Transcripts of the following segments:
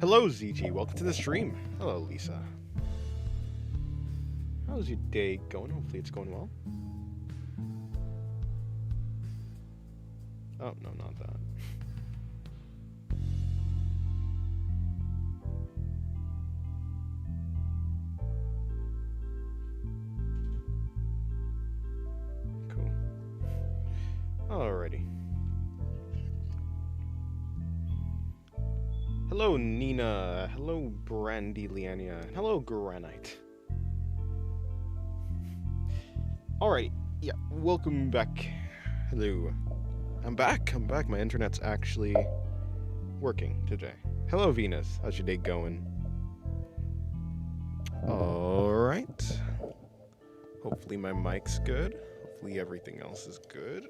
Hello, ZG. Welcome to the stream. Hello, Lisa. How's your day going? Hopefully it's going well. Oh, no, not that. Cool. Alrighty. Hello, Nina. Hello, Brandy Liania. Hello, Granite. Alright, yeah, welcome back. Hello. I'm back. My internet's actually working today. Hello, Venus. How's your day going? Alright. Hopefully my mic's good. Hopefully everything else is good.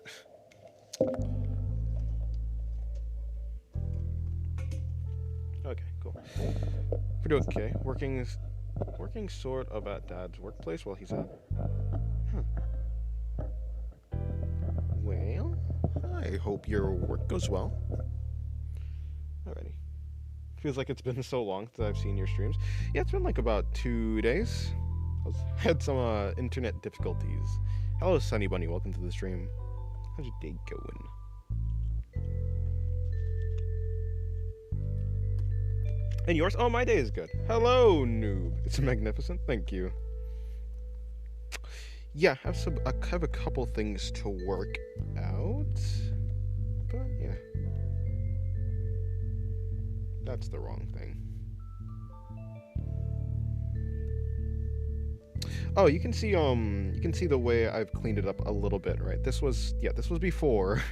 Okay, cool. Pretty okay. Working sort of at Dad's workplace while he's at. Huh. Well, I hope your work goes well. Alrighty. Feels like it's been so long since I've seen your streams. Yeah, it's been like about 2 days. I had some internet difficulties. Hello, Sunny Bunny. Welcome to the stream. How's your day going? And yours? Oh, my day is good. Hello, noob. It's magnificent. Thank you. Yeah, I have a couple things to work out. But, yeah. That's the wrong thing. Oh, you can see the way I've cleaned it up a little bit, right? This was before.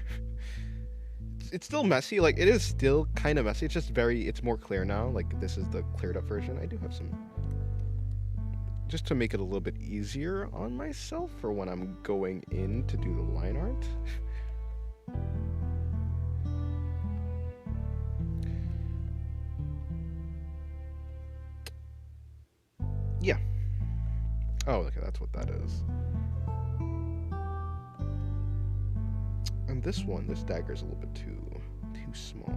It's still messy, like it is still kind of messy. It's just it's more clear now. Like this is the cleared up version. I do have some, just to make it a little bit easier on myself for when I'm going in to do the line art. Yeah. Oh, okay, that's what that is. And this dagger is a little bit too small.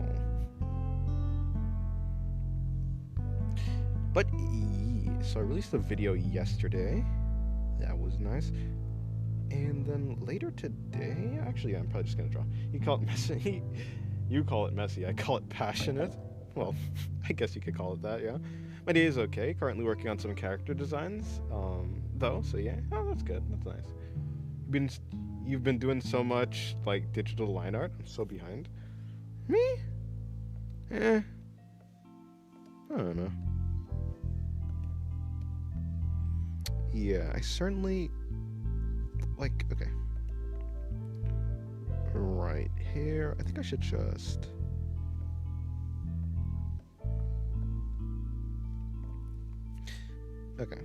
But so I released a video yesterday. That was nice. And then later today, actually, yeah, I'm probably just gonna draw. You call it messy. You call it messy. I call it passionate. Well, I guess you could call it that. Yeah. My day is okay. Currently working on some character designs. Though, so yeah. Oh, that's good. That's nice. You've been doing so much like digital line art. I'm so behind. Me? I don't know. Yeah, I certainly like. Okay. Right here. I think I should just. Okay.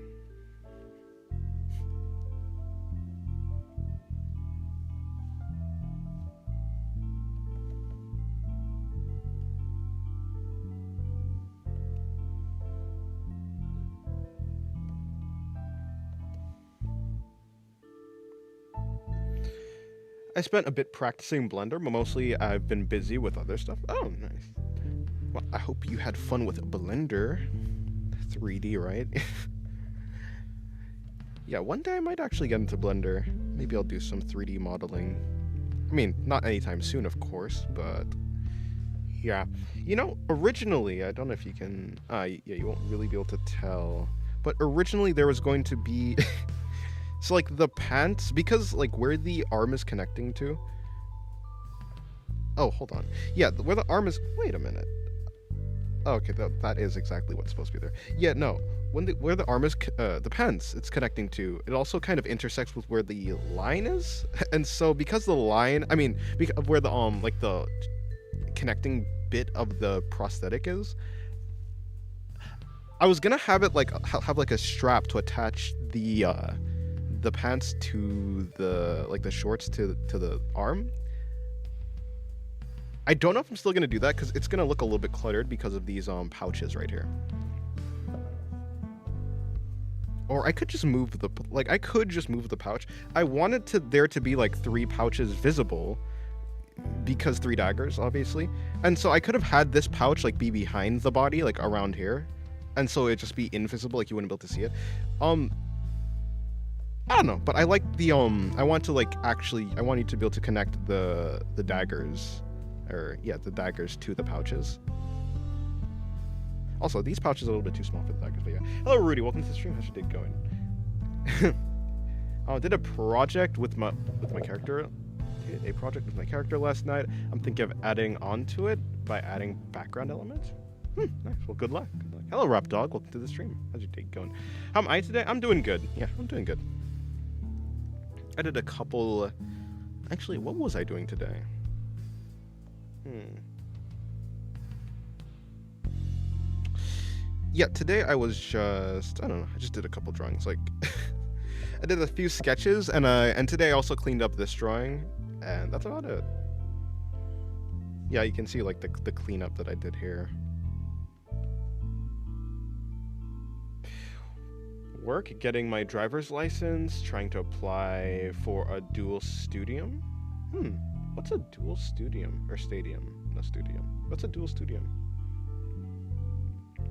I spent a bit practicing Blender, but mostly I've been busy with other stuff. Oh, nice. Well, I hope you had fun with Blender. 3D, right? Yeah, one day I might actually get into Blender. Maybe I'll do some 3D modeling. I mean, not anytime soon, of course, but yeah. You know, originally, I don't know if you can... yeah, you won't really be able to tell. But originally there was going to be... So, like, the pants, because, like, where the arm is connecting to... Oh, hold on. Yeah, where the arm is... Wait a minute. Oh, okay, that is exactly what's supposed to be there. Yeah, no. Where the arm is... the pants it's connecting to, it also kind of intersects with where the line is. And so, because the line... I mean, because where the, like, the connecting bit of the prosthetic is... I was gonna have it, like, have, like, a strap to attach the pants to the, like, the shorts to the arm. I don't know if I'm still gonna do that because it's gonna look a little bit cluttered because of these pouches right here. Or I could just move the, like, I could just move the pouch. I wanted there to be like 3 pouches visible because 3 daggers, obviously. And so I could have had this pouch like be behind the body, like around here, and so it'd just be invisible, like you wouldn't be able to see it. I don't know, but I like the I want to like actually I want you to be able to connect the daggers, or yeah, the daggers to the pouches. Also, these pouches are a little bit too small for the daggers, but yeah. Hello, Rudy. Welcome to the stream. How's your day going? I did a project with my character. Did a project with my character last night. I'm thinking of adding onto it by adding background elements. Nice. Well, good luck. Good luck. Hello, Rap Dog. Welcome to the stream. How's your day going? How am I today? I'm doing good. Yeah, I'm doing good. I did a couple. Actually, what was I doing today? Yeah, today I was just, I don't know, I just did a couple drawings. Like, I did a few sketches, and today I also cleaned up this drawing, and that's about it. Yeah, you can see like the cleanup that I did here. Work, getting my driver's license, trying to apply for a dual studium. What's a dual studium? Or stadium? No, studium. What's a dual studium?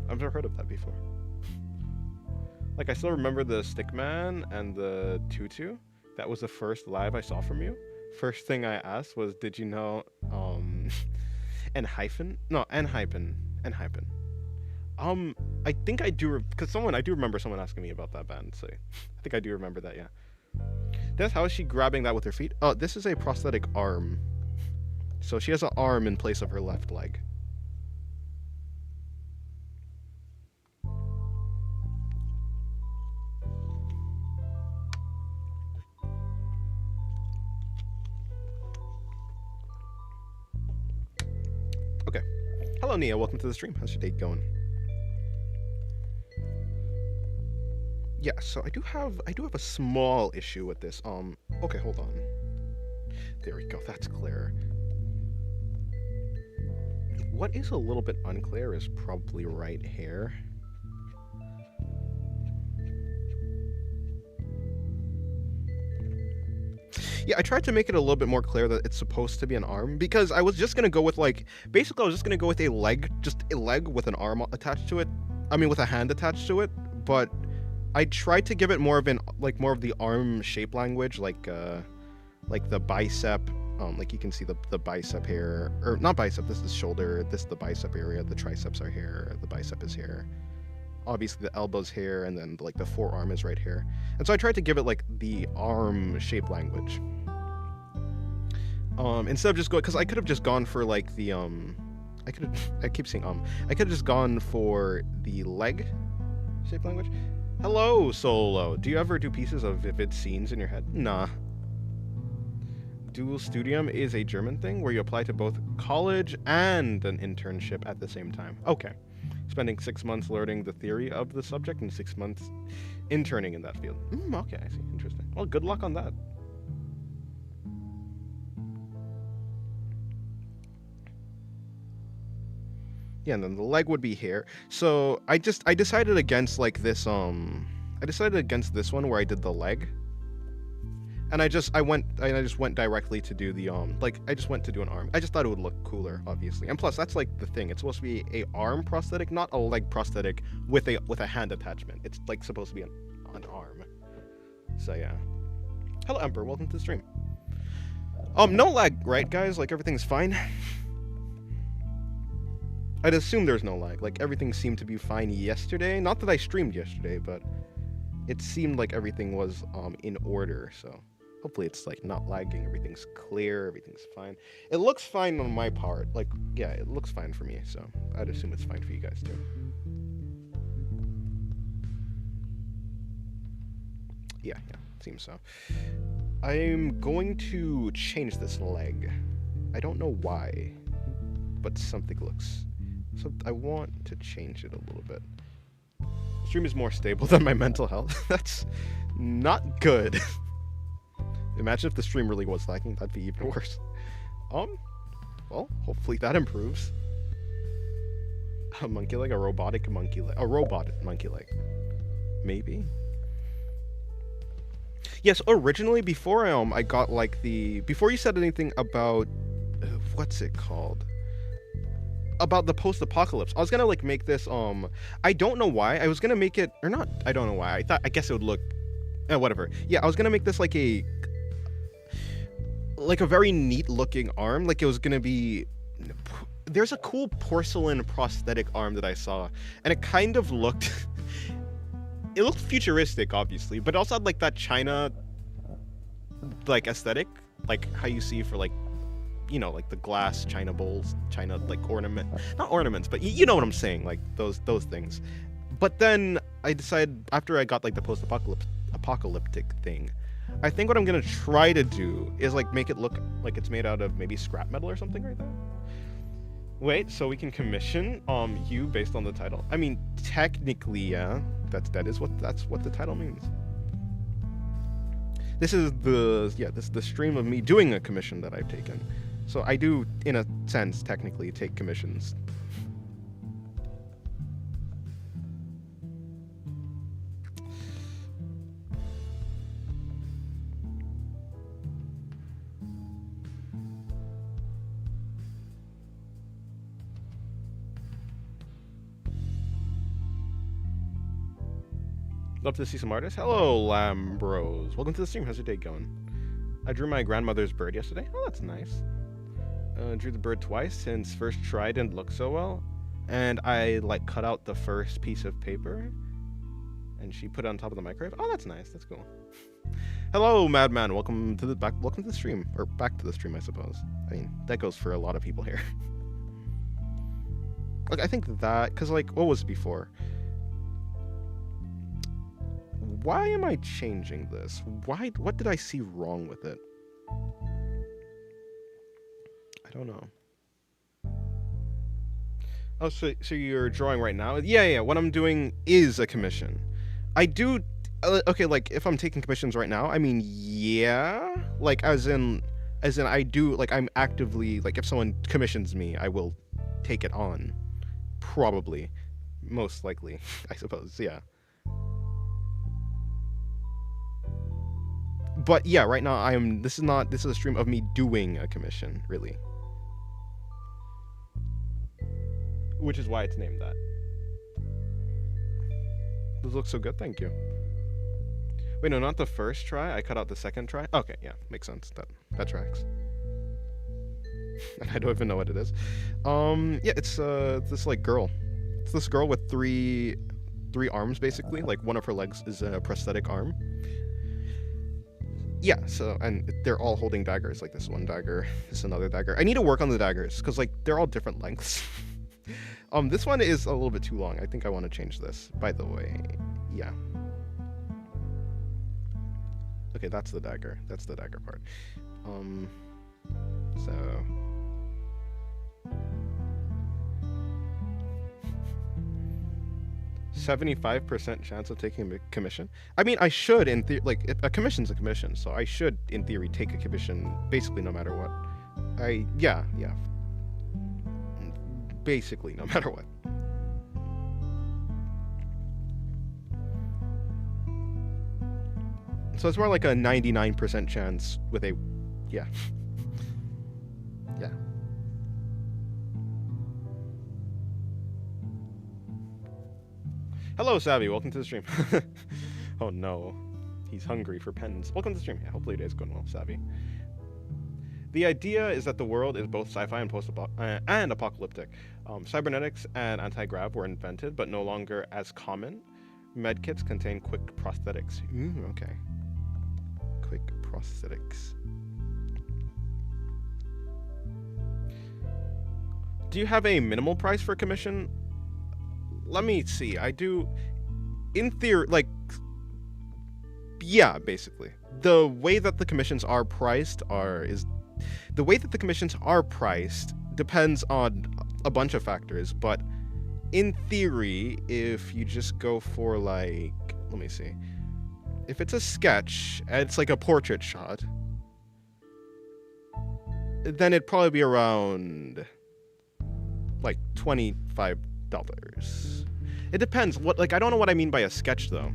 I've never heard of that before. Like, I still remember the Stickman and the Tutu. That was the first live I saw from you. First thing I asked was, did you know, N-hyphen? No, N-hyphen. N-hyphen. I think I do, because I do remember someone asking me about that band, so I think I do remember that, yeah. How is she grabbing that with her feet? Oh, this is a prosthetic arm. So she has an arm in place of her left leg. Okay. Hello, Nia. Welcome to the stream. How's your day going? Yeah, so I do have a small issue with this. Okay, hold on. There we go. That's clear. What is a little bit unclear is probably right here. Yeah, I tried to make it a little bit more clear that it's supposed to be an arm, because I was just gonna go with like, basically I was just gonna go with a leg, just a leg with an arm attached to it. I mean, with a hand attached to it, but I tried to give it more of the arm shape language, like the bicep. Like you can see the bicep here, or not bicep. This is shoulder. This is the bicep area. The triceps are here. The bicep is here. Obviously the elbow's here, and then like the forearm is right here. And so I tried to give it like the arm shape language. Instead of just going, because I could have just gone for like the I could have just gone for the leg shape language. Hello, Solo. Do you ever do pieces of vivid scenes in your head? Nah. Dual studium is a German thing where you apply to both college and an internship at the same time. Okay. Spending 6 months learning the theory of the subject and 6 months interning in that field. Okay, I see. Interesting. Well, good luck on that. Yeah, and then the leg would be here. So I decided against like this I decided against this one where I did the leg. And I just went directly to do the I just went to do an arm. I just thought it would look cooler, obviously. And plus that's like the thing. It's supposed to be a arm prosthetic, not a leg prosthetic with a hand attachment. It's like supposed to be an arm. So yeah. Hello Emperor, welcome to the stream. No lag, right guys? Like everything's fine. I'd assume there's no lag. Like everything seemed to be fine yesterday. Not that I streamed yesterday, but it seemed like everything was in order, so hopefully it's like not lagging, everything's clear, everything's fine. It looks fine on my part. Like, yeah, it looks fine for me, so I'd assume it's fine for you guys too. Yeah, seems so. I'm going to change this leg. I don't know why, but something looks... So I want to change it a little bit. Stream is more stable than my mental health. That's not good. Imagine if the stream really was lagging, that'd be even worse. Well, hopefully that improves. A monkey leg, a robotic monkey leg, a robot monkey leg. Maybe. Yes, originally before I got like before you said anything about what's it called? About the post-apocalypse. I was gonna like make this I don't know why. I was gonna make it, or not, I don't know why. I guess it would look whatever. Yeah, I was gonna make this like a very neat looking arm. Like it was gonna be, there's a cool porcelain prosthetic arm that I saw, and it kind of looked it looked futuristic, obviously, but it also had like that China like aesthetic, like how you see for like, you know, like the glass China bowls, China like not ornaments, but you know what I'm saying, like those things. But then I decided, after I got like the apocalyptic thing, I think what I'm gonna try to do is like make it look like it's made out of maybe scrap metal or something like that. Wait, so we can commission you based on the title? I mean, technically, yeah, that's what the title means. This is the stream of me doing a commission that I've taken. So I do, in a sense, technically take commissions. Love to see some artists. Hello, Lambros. Welcome to the stream. How's your day going? I drew my grandmother's bird yesterday. Oh, that's nice. Drew the bird twice since first try didn't look so well. And I like cut out the first piece of paper and she put it on top of the microwave. Oh, that's nice. That's cool. Hello, Madman. Welcome to the stream, or back to the stream, I suppose. I mean, that goes for a lot of people here. Like, I think that, because like, what was it before? Why am I changing this? What did I see wrong with it? I don't know. Oh, so you're drawing right now? Yeah, what I'm doing is a commission. I do, okay, like, if I'm taking commissions right now, I mean, yeah. Like, as in I do, like, I'm actively, like, if someone commissions me, I will take it on. Probably. Most likely, I suppose, yeah. But yeah, right now this is a stream of me doing a commission, really. Which is why it's named that. This looks so good, thank you. Wait, no, not the first try. I cut out the second try. Okay, yeah, makes sense. That tracks. I don't even know what it is. Yeah, it's this like girl. It's this girl with three arms basically. Like one of her legs is a prosthetic arm. Yeah, so, and they're all holding daggers, like this one dagger, this another dagger. I need to work on the daggers, because, like, they're all different lengths. This one is a little bit too long. I think I want to change this, by the way. Yeah. Okay, that's the dagger. That's the dagger part. So... 75% chance of taking a commission. I mean, I should, in theory, like, if a commission's a commission, so I should, in theory, take a commission basically no matter what. Yeah. Basically, no matter what. So it's more like a 99% chance with a, yeah. Yeah. Hello, Savvy. Welcome to the stream. Oh no, he's hungry for pens. Welcome to the stream. Yeah, hopefully your day's going well, Savvy. The idea is that the world is both sci-fi and apocalyptic. Cybernetics and anti-grav were invented, but no longer as common. Medkits contain quick prosthetics. Okay. Quick prosthetics. Do you have a minimal price for commission? Let me see. I do, in theory, like, yeah, basically. The way that the commissions are priced depends on a bunch of factors, but in theory, if you just go for, like, let me see. If it's a sketch, and it's like a portrait shot, then it'd probably be around, like, $25. It depends. Like, I don't know what I mean by a sketch, though.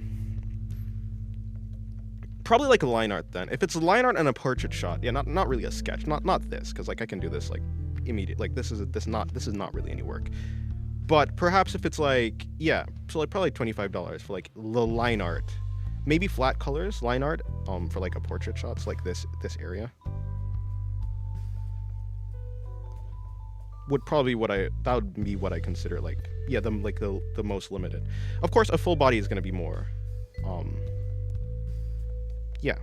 Probably like a line art, then. If it's a line art and a portrait shot, yeah, not really a sketch. Not this, because, like, I can do this, like, immediate. Like this is not really any work. But perhaps if it's like, yeah, so like probably $25 for like the line art, maybe flat colors line art, for like a portrait shots like this area. Would probably that would be what I consider like, yeah, the most limited. Of course, a full body is gonna be more. Yeah,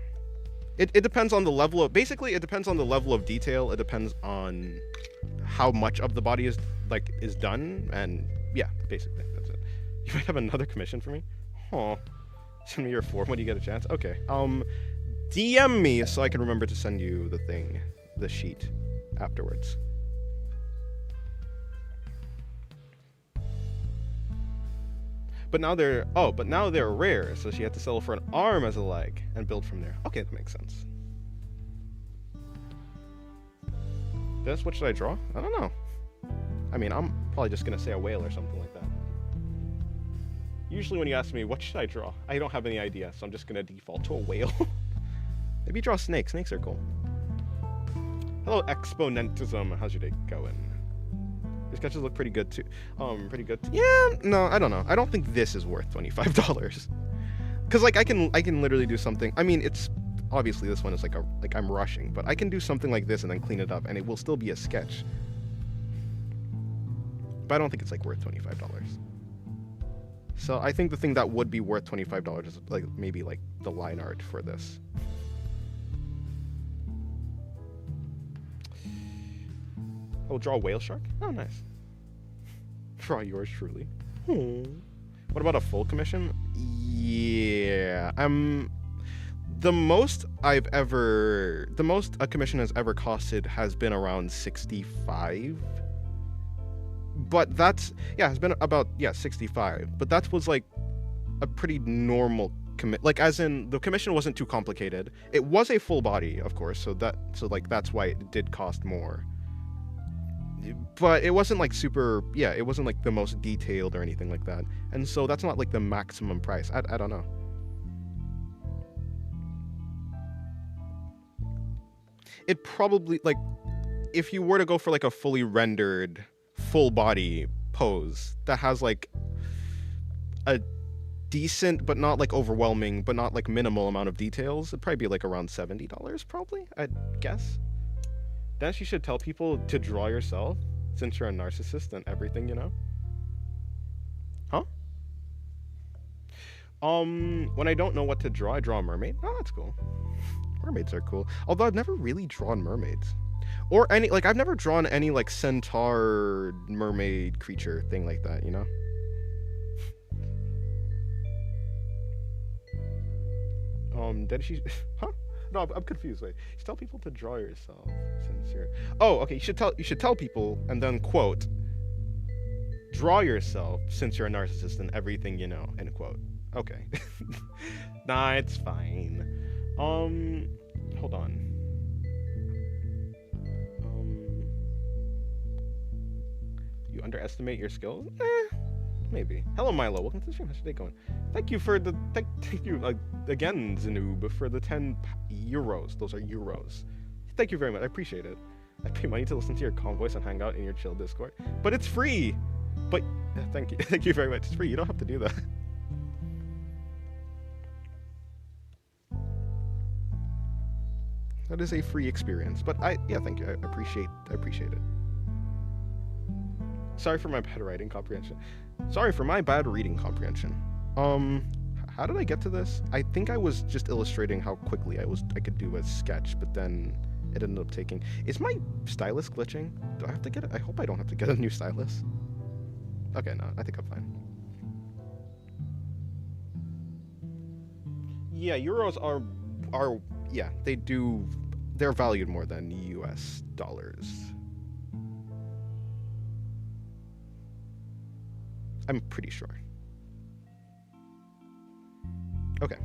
it depends on the level of, basically it depends on the level of detail. It depends on how much of the body is done, and yeah, basically that's it. You might have another commission for me. Oh, send me your form when you get a chance. Okay. DM me so I can remember to send you the sheet afterwards. But now they're rare, so she had to settle for an arm as a leg and build from there. Okay, that makes sense. This, what should I draw? I don't know. I mean, I'm probably just gonna say a whale or something like that. Usually when you ask me, what should I draw? I don't have any idea, so I'm just gonna default to a whale. Maybe draw snakes. Snakes are cool. Hello, Exponentism. How's your day going? Your sketches look pretty good too. Pretty good. Yeah, no, I don't know. I don't think this is worth $25. Cause like I can literally do something. I mean, it's obviously this one is like I'm rushing, but I can do something like this and then clean it up, and it will still be a sketch. But I don't think it's like worth $25. So I think the thing that would be worth $25 is like maybe like the line art for this. Oh, draw a whale shark? Oh, nice. Draw yours truly. What about a full commission? Yeah. The most a commission has ever costed has been around 65. But that's, yeah, it's been about, 65. But that was like a pretty normal commit, like as in the commission wasn't too complicated. It was a full body, of course, so that's why it did cost more. But it wasn't like super, it wasn't like the most detailed or anything like that. And so that's not like the maximum price. I don't know. It probably, like, if you were to go for like a fully rendered full body pose that has like a decent but not like overwhelming but not like minimal amount of details, it'd probably be like around $70 probably, I'd guess. Then you should tell people to draw yourself, since you're a narcissist and everything, you know? Huh? When I don't know what to draw, I draw a mermaid. Oh, that's cool. Mermaids are cool. Although I've never really drawn mermaids. Or any, like, I've never drawn any, like, centaur, mermaid, creature thing like that, you know? Did she... Huh? No, I'm confused. Wait, you should tell people to draw yourself. Sincere. Oh, okay. You should tell people and then quote. Draw yourself since you're a narcissist and everything you know. End quote. Okay. Nah, it's fine. Hold on. You underestimate your skills? Maybe. Hello, Milo. Welcome to the stream. How's your day going? Thank you for the thank you again, Zanoob, for the 10 euros. Those are euros. Thank you very much. I appreciate it. I pay money to listen to your calm voice and hang out in your chill Discord, but it's free. But thank you, thank you very much. It's free. You don't have to do that. That is a free experience. But thank you. I appreciate it. Sorry for my bad writing comprehension. Sorry for my bad reading comprehension. How did I get to this? I think I was just illustrating how quickly I could do a sketch, but then it ended up taking... Is my stylus glitching? Do I have to get it? I hope I don't have to get a new stylus. Okay, no, I think I'm fine. Yeah, euros are yeah, they're valued more than US dollars. I'm pretty sure. Okay.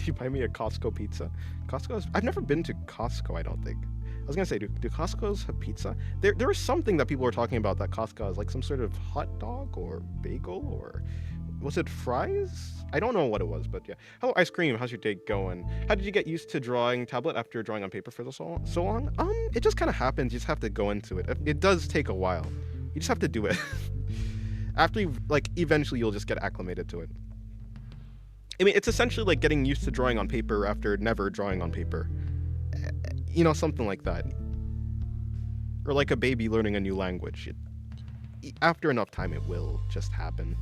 you buy me a Costco pizza? I've never been to Costco, I don't think. I was gonna say, do Costco's have pizza? There was something that people were talking about that Costco has, like some sort of hot dog or bagel, or was it fries? I don't know what it was, but yeah. Hello, ice cream. How's your day going? How did you get used to drawing tablet after drawing on paper for so long? It just kind of happens. You just have to go into it. It does take a while. You just have to do it. After you, like, eventually you'll just get acclimated to it. I mean, it's essentially like getting used to drawing on paper after never drawing on paper. You know, something like that. Or like a baby learning a new language. After enough time, it will just happen.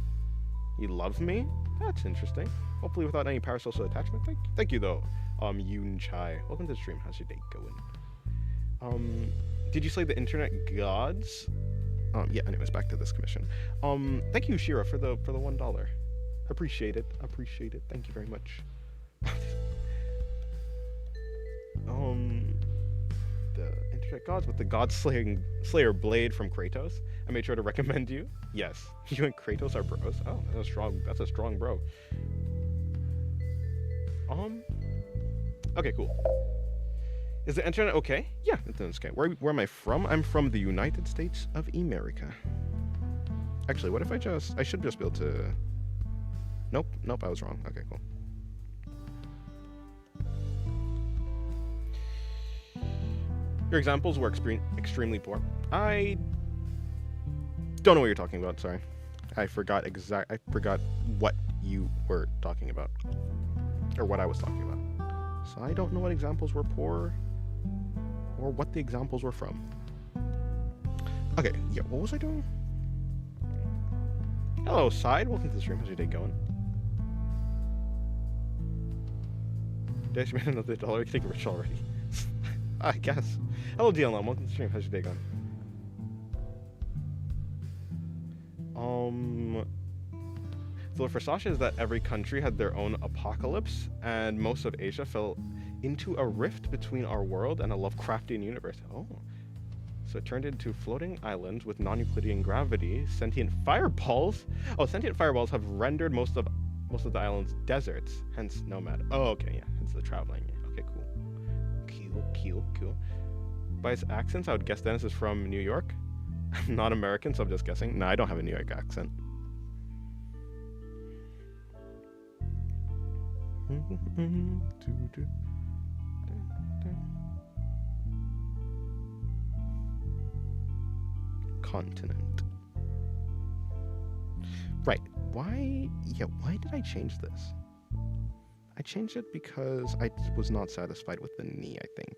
You love me? That's interesting. Hopefully without any parasocial attachment. Thank you though, Yoon Chai. Welcome to the stream. How's your day going? Did you slay the internet gods? Yeah, anyways, back to this commission. Thank you, Shira, for the $1. Appreciate it. Thank you very much. The internet gods with the Slayer blade from Kratos. I made sure to recommend you. Yes, you and Kratos are bros. Oh, that's a strong bro. Okay, cool. Is the internet okay? Yeah, it's okay. Where am I from? I'm from the United States of America. Actually, what if I should just be able to... Nope, I was wrong. Okay, cool. Your examples were extremely poor. I don't know what you're talking about, sorry. I forgot what you were talking about. Or what I was talking about. So I don't know what examples were poor or what the examples were from. Okay, yeah, what was I doing? Hello, Side. Welcome to the stream. How's your day going? Dash made another $1. You're getting rich already. I guess. Hello, DLM. Welcome to the stream. How's your day going? So for Sasha is that every country had their own apocalypse, and most of Asia fell into a rift between our world and a Lovecraftian universe. Oh. So it turned into floating islands with non-Euclidean gravity, sentient fireballs. Oh, sentient fireballs have rendered most of the islands deserts, hence nomad. Oh, okay, yeah, hence the traveling. Okay, cool. Cool. By his accents, I would guess Dennis is from New York. I'm not American, so I'm just guessing. No, I don't have a New York accent. Continent. Right. Why did I change this? I changed it because I was not satisfied with the knee, I think.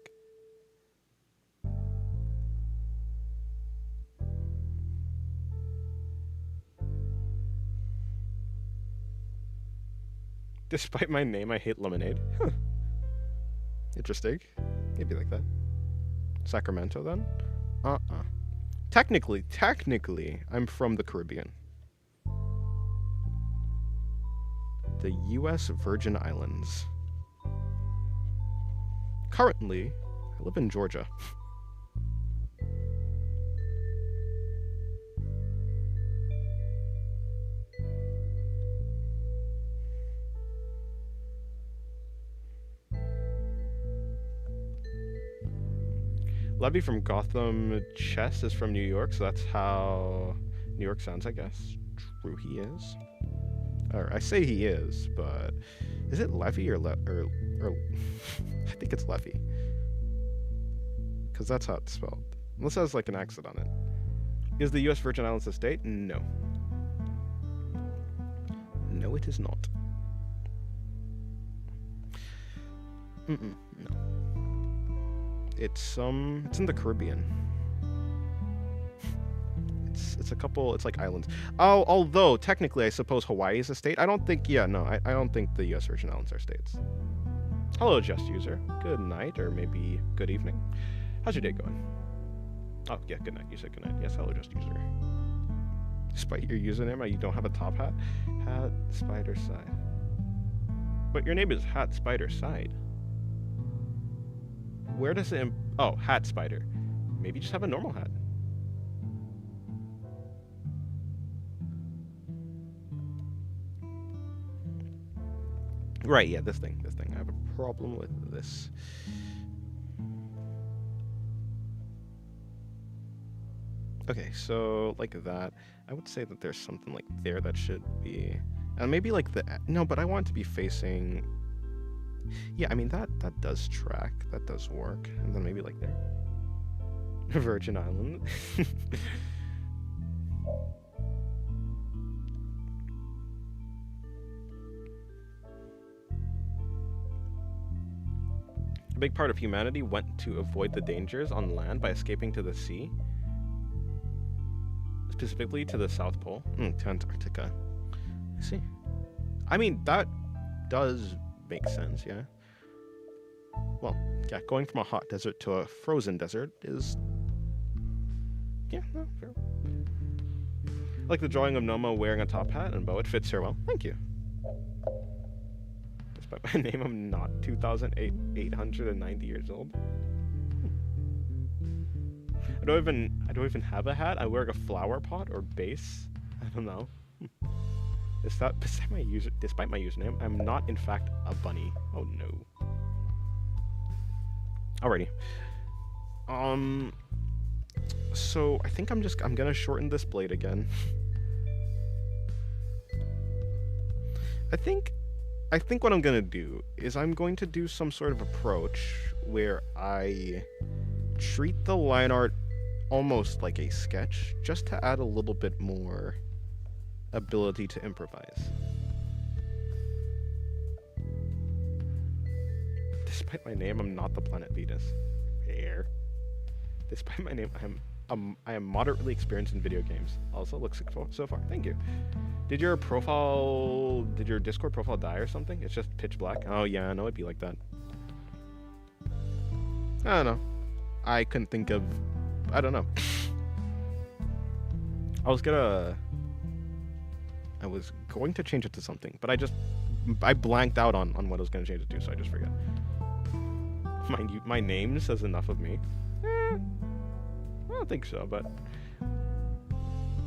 Despite my name, I hate lemonade. Huh. Interesting. Maybe like that. Sacramento, then? Technically, I'm from the Caribbean. The U.S. Virgin Islands. Currently, I live in Georgia. Levy from Gotham Chess is from New York, so that's how New York sounds, I guess. True, he is. Or I say he is, but is it Levy or I think it's Levy, because that's how it's spelled. Unless it has like an accent on it. Is the U.S. Virgin Islands a state? No. No, it is not. No. It's in the Caribbean. It's a couple, it's like islands. Oh, although technically I suppose Hawaii is a state. I don't think the U.S. Virgin Islands are states. Hello, Just User. Good night, or maybe good evening. How's your day going? Oh, yeah, good night. You said good night. Yes, hello, Just User. Despite your username, you don't have a top hat? Hat Spider Side. But your name is Hat Spider Side. Where does it... Oh, Hat Spider. Maybe just have a normal hat. Right, yeah, this thing. problem with this. Okay, so like that, I would say that there's something like there that should be, and maybe like no, but I want it to be facing. Yeah, I mean that does track, that does work, and then maybe like there, Virgin Island. A big part of humanity went to avoid the dangers on land by escaping to the sea. Specifically to the South Pole, to Antarctica. I see. I mean, that does make sense, yeah. Well, yeah, going from a hot desert to a frozen desert is... Yeah, no, fair. I like the drawing of Noma wearing a top hat and bow. It fits her well. Thank you. Despite my name, I'm not 2,890 years old. I don't even have a hat. I wear a flower pot or base. I don't know. Is that despite my username? I'm not in fact a bunny. Oh no. Alrighty. So I think I'm gonna shorten this blade again. I think what I'm gonna do is I'm going to do some sort of approach where I treat the line art almost like a sketch, just to add a little bit more ability to improvise. Despite my name, I'm not the planet Venus. Fair. Despite my name, I am moderately experienced in video games. Also, looks so far. Thank you. Did your Discord profile die or something? It's just pitch black. Oh yeah, I know it'd be like that. I don't know. I couldn't think of. I don't know. I was going to change it to something, but I blanked out on what I was going to change it to, so I just forgot. My name says enough of me. I don't think so, but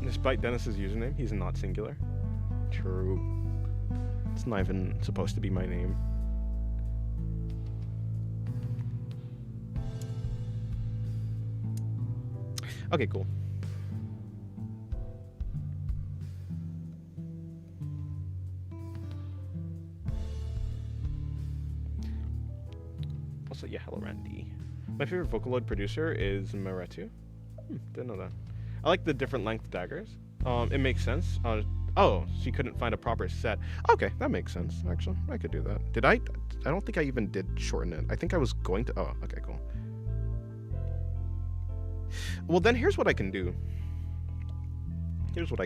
despite Dennis's username, he's not singular. True. It's not even supposed to be my name. Okay, cool. Also, yeah, hello, Randy. My favorite Vocaloid producer is Maretu. Didn't know that. I like the different length daggers. It makes sense. Oh, she couldn't find a proper set. Okay, that makes sense, actually. I could do that. Did I? I don't think I even did shorten it. I think I was going to... Oh, okay, cool. Well, then here's what I can do. What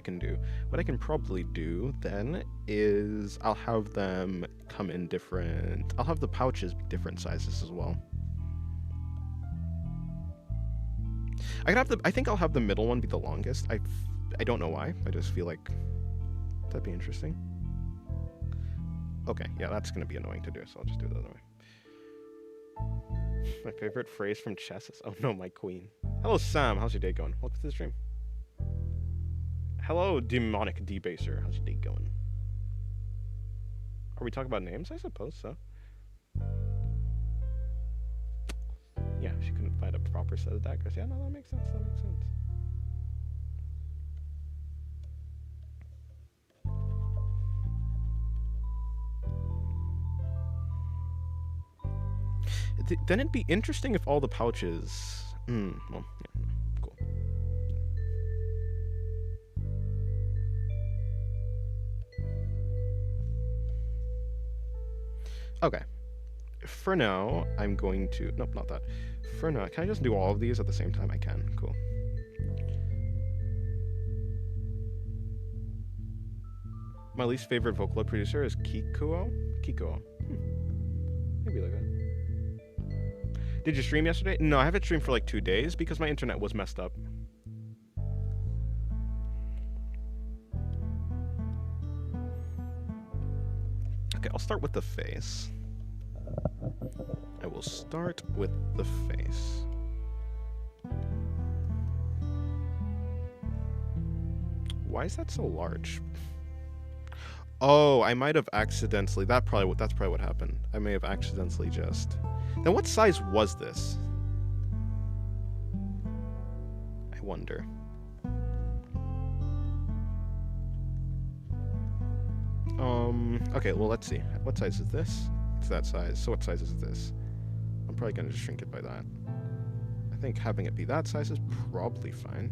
I can probably do then is I'll have them come in different... I'll have the pouches be different sizes as well. I think I'll have the middle one be the longest. I don't know why. I just feel like that'd be interesting. Okay, yeah, that's gonna be annoying to do, so I'll just do it the other way. My favorite phrase from chess is, oh no, my queen. Hello, Sam. How's your day going? Welcome to the stream. Hello, demonic debaser. How's your day going? Are we talking about names? I suppose so. Yeah, she couldn't find a proper set of daggers. Yeah, no, that makes sense. That makes sense. Then it'd be interesting if all the pouches... well, yeah, cool. Okay. For now, I'm going to... Nope, not that. For now, can I just do all of these at the same time? I can. Cool. My least favorite Vocaloid producer is Kikuo. Maybe like that. Did you stream yesterday? No, I haven't streamed for like 2 days because my internet was messed up. Okay, I'll start with the face. I will start with the face. Why is that so large? Oh, I might have accidentally. That's probably what happened. I may have accidentally just. Then what size was this? I wonder. Okay, well, let's see. What size is this? It's that size. So what size is this? I'm probably gonna just shrink it by that. I think having it be that size is probably fine.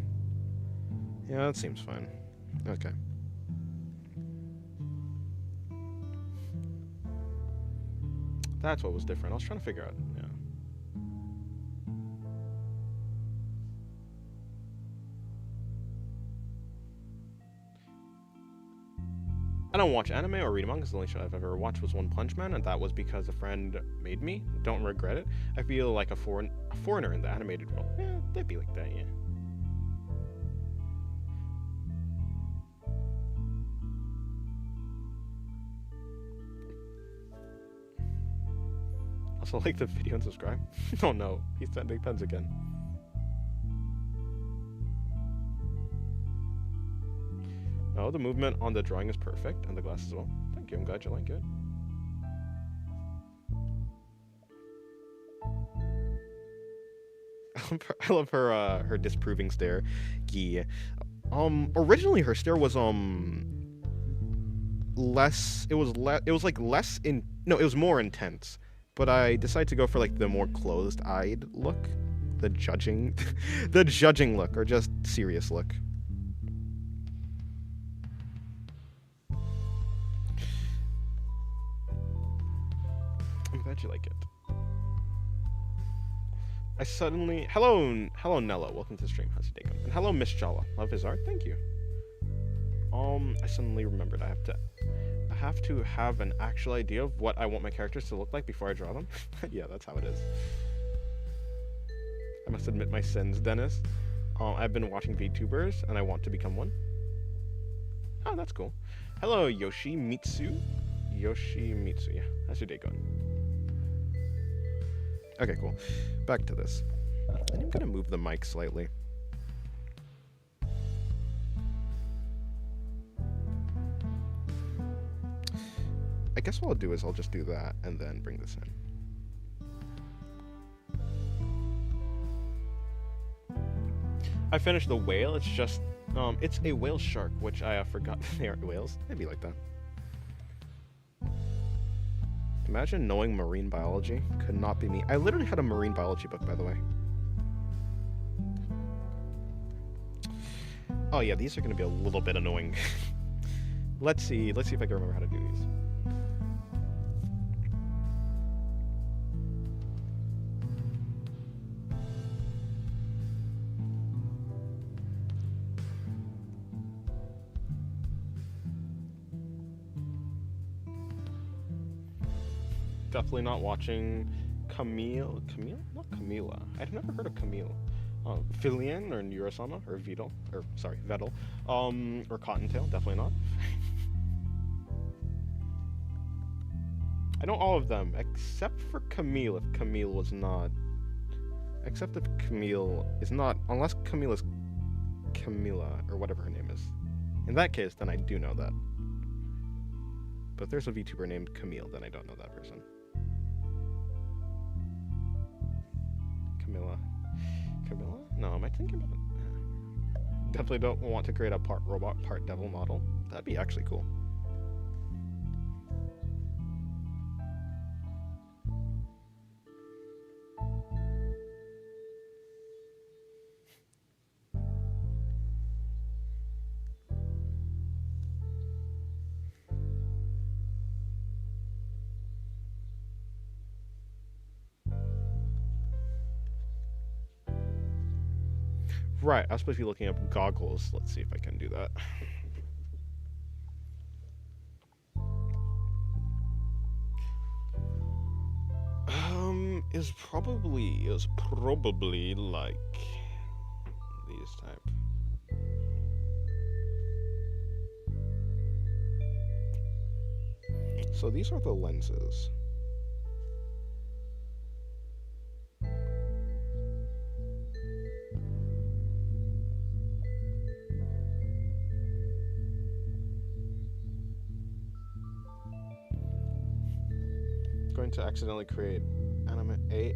Yeah, that seems fine. Okay. That's what was different. I was trying to figure out. Yeah. I don't watch anime or read manga. The only show I've ever watched was One Punch Man, and that was because a friend made me. Don't regret it. I feel like a foreigner in the animated world. Yeah, they'd be like that, yeah. Also, like the video and subscribe. Oh no, he's sending pens again. No, the movement on the drawing is perfect, and the glass as well. Thank you, I'm glad you like it. I love her disproving stare. Yeah. Originally her stare was less. It was like less in. No, it was more intense. But I decided to go for like the more closed-eyed look, the judging, the judging look, or just serious look. I'm glad you like it. I suddenly hello Nella, welcome to the stream. How's your day going? And hello Miss Jala, love his art, thank you. I suddenly remembered I have to have an actual idea of what I want my characters to look like before I draw them. Yeah, that's how it is. I must admit my sins, Dennis. I've been watching VTubers and I want to become one. Oh, that's cool. Hello Yoshimitsu. Yoshimitsu, yeah. How's your day going? Okay, cool. Back to this. And I'm gonna move the mic slightly. I guess what I'll do is I'll just do that and then bring this in. I finished the whale. It's just, it's a whale shark, which I forgot they aren't whales. They'd be like that. Imagine knowing marine biology. Could not be me. I literally had a marine biology book, by the way. Oh yeah, these are going to be a little bit annoying. Let's see if I can remember how to do these. Definitely not watching Camille? Not Camila. I've never heard of Camille. Filian or Urasama or Vettel, or Cottontail, definitely not. I know all of them except for Camille. If Camille was not, except if Camille is not, unless Camille is Camilla or whatever her name is. In that case, then I do know that. But if there's a VTuber named Camille, then I don't know that person. Camilla? No, am I thinking about it? Definitely don't want to create a part robot, part devil model. That'd be actually cool. Right, I was supposed to be looking up goggles. Let's see if I can do that. It was probably like these type. So these are the lenses. going to accidentally create anime A.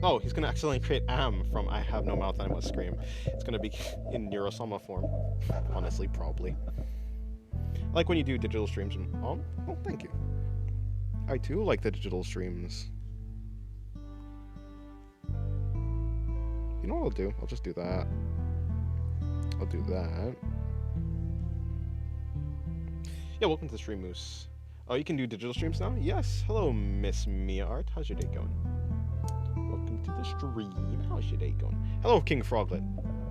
Oh, he's gonna accidentally create from I have no mouth and I must scream. It's gonna be in Neurosoma form. Honestly, probably. Like when you do digital streams and well, thank you. I too like the digital streams. You know what I'll do? I'll just do that. I'll do that. Yeah, welcome to the stream, Moose. Oh, you can do digital streams now? Yes. Hello, Miss Mia Art. How's your day going? Welcome to the stream. How's your day going? Hello, King Froglet.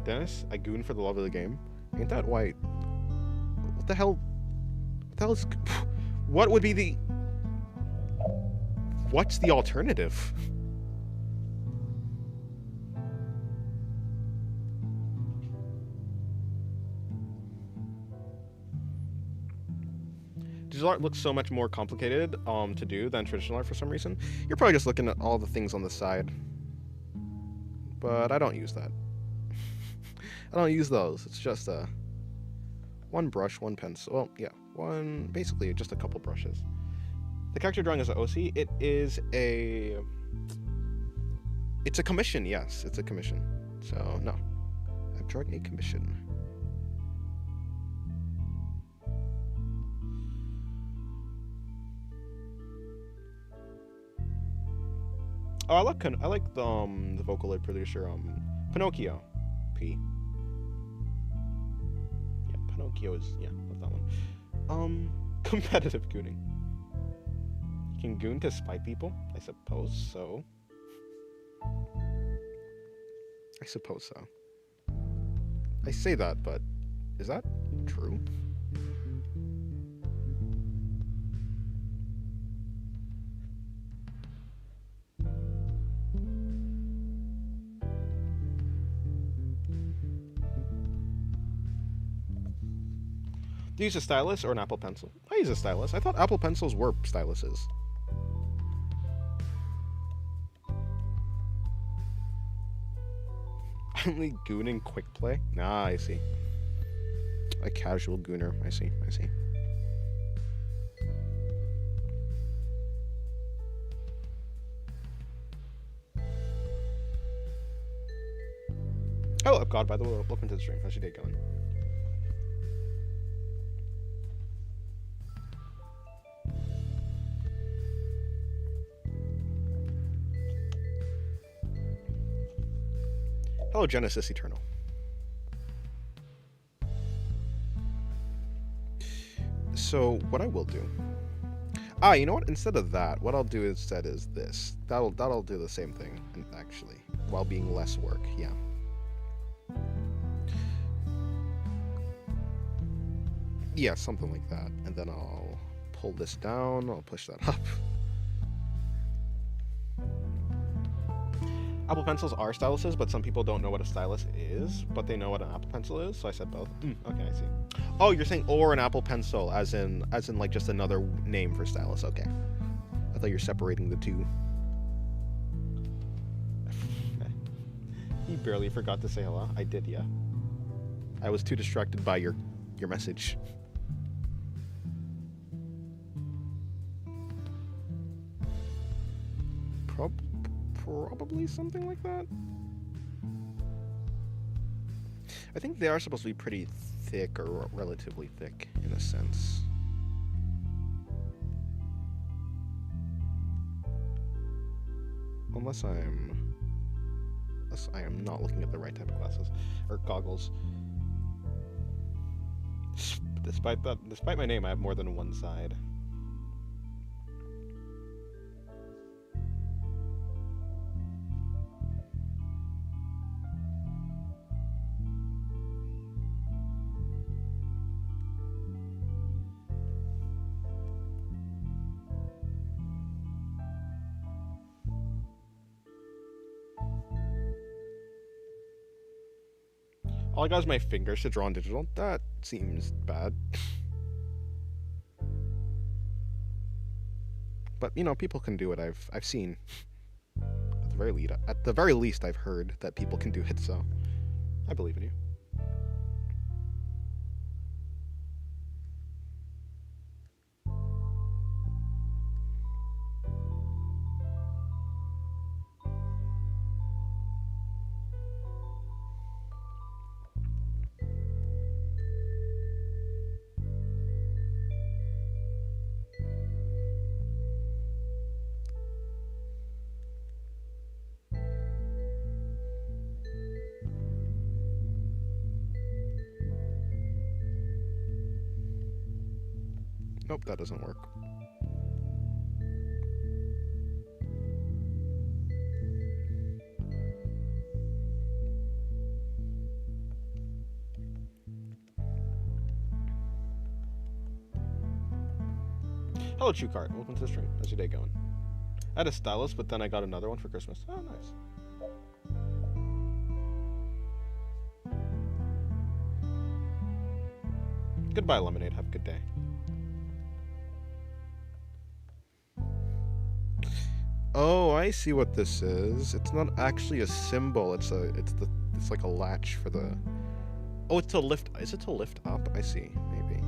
Dennis, I goon for the love of the game. Ain't that white? What the hell? What the hell is... What would be the... What's the alternative? Digital art looks so much more complicated to do than traditional art for some reason. You're probably just looking at all the things on the side. But I don't use that. I don't use those. It's just one brush, one pencil. Well, yeah, basically just a couple brushes. The character drawing is an OC. It's a commission, yes. It's a commission. So, no. I'm drawing a commission. Oh, I like the Vocaloid producer, Pinocchio. P. Yeah, Pinocchio is, yeah, love that one. Competitive gooning. You can goon to spite people? I suppose so. I suppose so. I say that, but is that true? Do you use a stylus or an Apple Pencil? I use a stylus. I thought Apple Pencils were styluses. Only gooning quick play? Nah, I see. A casual gooner. I see. Hello, God, by the way. Welcome to the stream. How's your day going? Hello, Genesis Eternal. So, what I will do... you know what? Instead of that, what I'll do instead is this. That'll do the same thing, actually, while being less work, yeah. Yeah, something like that. And then I'll pull this down, I'll push that up. Apple Pencils are styluses, but some people don't know what a stylus is, but they know what an Apple Pencil is, so I said both. Okay, I see. Oh, you're saying or an Apple Pencil, as in like just another name for stylus. Okay. I thought you're separating the two. You barely forgot to say hello. I did, yeah. I was too distracted by your message. Probably something like that. I think they are supposed to be pretty thick, or relatively thick in a sense. Unless I am not looking at the right type of glasses or goggles. Despite my name, I have more than one side. All I got is my fingers to draw on digital. That seems bad. But, you know, people can do it. I've seen. At the very least, I've heard that people can do it, so I believe in you. Nope, that doesn't work. Hello, Chukart. Welcome to the stream. How's your day going? I had a stylus, but then I got another one for Christmas. Oh, nice. Goodbye, Lemonade. Have a good day. Oh, I see what this is. It's not actually a symbol. It's like a latch for the. Oh, it's to lift. Is it to lift up? I see. Maybe.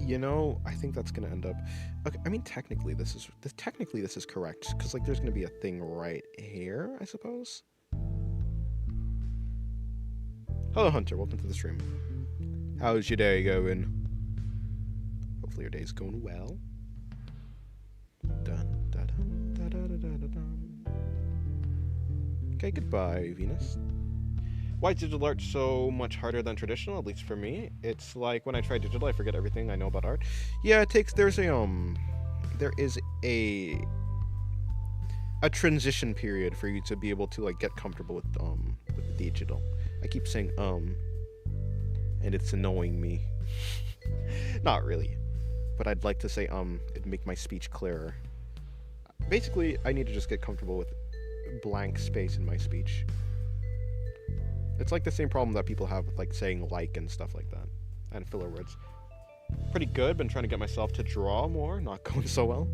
You know, I think that's gonna end up. Okay, I mean, technically this is correct because like there's gonna be a thing right here, I suppose. Hello, Hunter. Welcome to the stream. How's your day going? Hopefully your day's going well. Dun, da, dun, da, da, da, da, da, dun. Okay, goodbye, Venus. Why is digital art so much harder than traditional? At least for me, it's like when I try digital, I forget everything I know about art. Yeah, it takes. There is a transition period for you to be able to like get comfortable with digital. I keep saying and it's annoying me. Not really, but I'd like to say it'd make my speech clearer. Basically, I need to just get comfortable with blank space in my speech. It's like the same problem that people have with like saying like and stuff like that, and filler words. Pretty good, been trying to get myself to draw more, not going so well.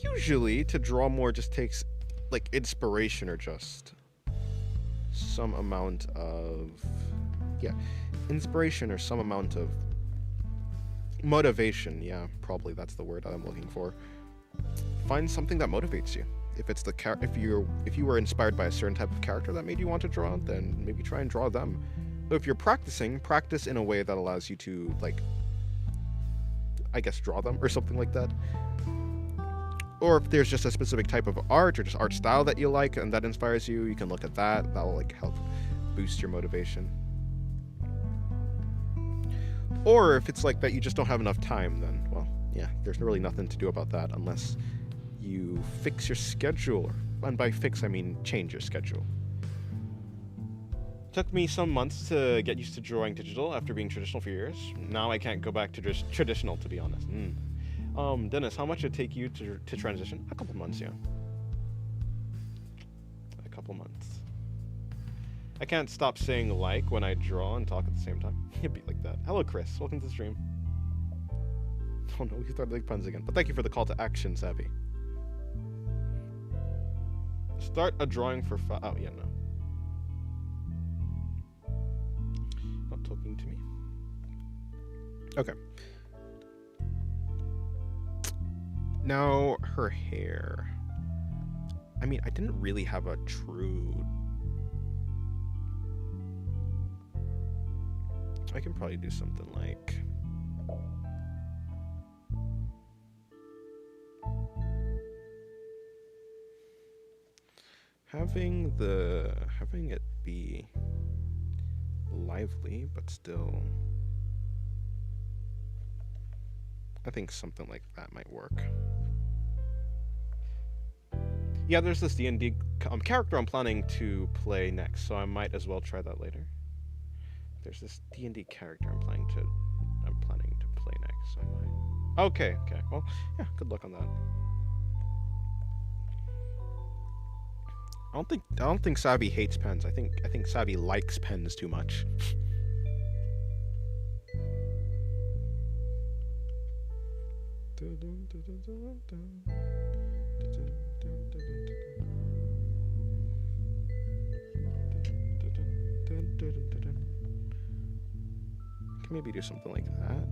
Usually, to draw more just takes like inspiration or just some amount of, inspiration or some amount of motivation. Yeah, probably that's the word I'm looking for. Find something that motivates you. If it's if you were inspired by a certain type of character that made you want to draw, then maybe try and draw them. But if you're practice in a way that allows you to, like, I guess, draw them or something like that. Or if there's just a specific type of art or just art style that you like and that inspires you, you can look at that. That will like help boost your motivation. Or if it's like that you just don't have enough time, then, well, yeah, there's really nothing to do about that unless you fix your schedule, and by fix I mean change your schedule. Took me some months to get used to drawing digital after being traditional for years. Now I can't go back to traditional, to be honest. Dennis, how much did it take you to transition? A couple months, yeah. A couple months. I can't stop saying like when I draw and talk at the same time. It'd be like that. Hello, Chris. Welcome to the stream. Oh no, we started like puns again. But thank you for the call to action, Savvy. Start a drawing for oh, yeah, no. Not talking to me. Okay. Now, her hair. I mean, I didn't really have a true... I can probably do something like... Having it be lively, but still, I think something like that might work. Yeah, there's this D&D character I'm planning to play next, so I might as well try that later. There's this D&D character I'm planning to play next. So I might. Okay. Well, yeah. Good luck on that. I don't think Sabi hates pens. I think Sabi likes pens too much. Can maybe do something like that.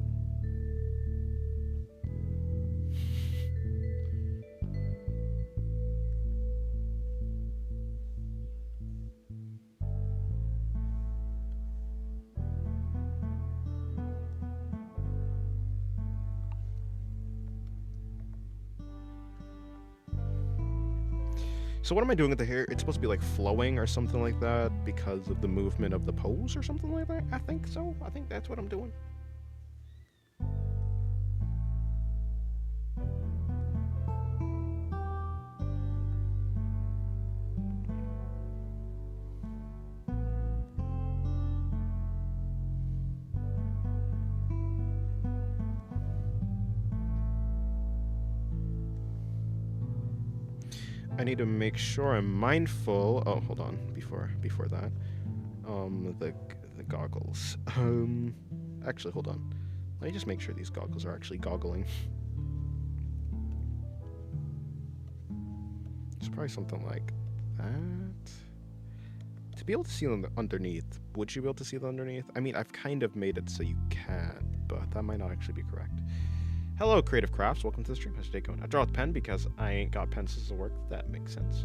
So what am I doing with the hair? It's supposed to be like flowing or something like that because of the movement of the pose or something like that? I think so. I think that's what I'm doing. I need to make sure I'm mindful. Oh, hold on. Before that, the goggles. Actually, hold on. Let me just make sure these goggles are actually goggling. It's probably something like that. To be able to see them underneath, would you be able to see them underneath? I mean, I've kind of made it so you can, but that might not actually be correct. Hello, Creative Crafts. Welcome to the stream. How's your day going? I draw with pen because I ain't got pencils to work. That makes sense.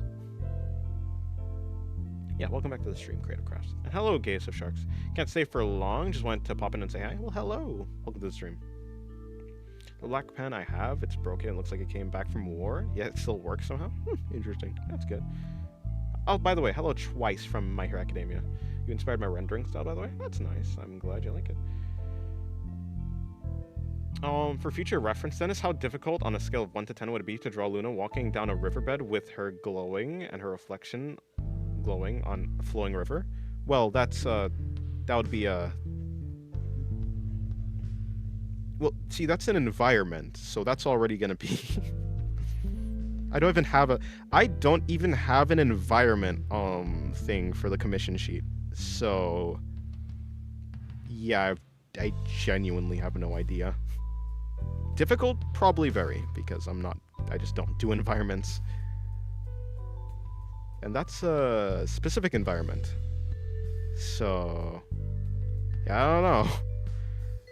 Yeah, welcome back to the stream, Creative Crafts. And hello, Gaze of Sharks. Can't stay for long. Just wanted to pop in and say hi. Well, hello. Welcome to the stream. The black pen I have, it's broken. It looks like it came back from war. Yeah, it still works somehow. Interesting. That's good. Oh, by the way, hello twice from My Hero Academia. You inspired my rendering style, by the way. That's nice. I'm glad you like it. For future reference, Dennis, how difficult on a scale of 1 to 10 would it be to draw Luna walking down a riverbed with her glowing and her reflection glowing on a flowing river? Well, that's, that would be a... Well, see, that's an environment, so that's already gonna be... I don't even have an environment, thing for the commission sheet. So... Yeah, I genuinely have no idea. Difficult? Probably very, because I just don't do environments. And that's a specific environment. So, yeah, I don't know.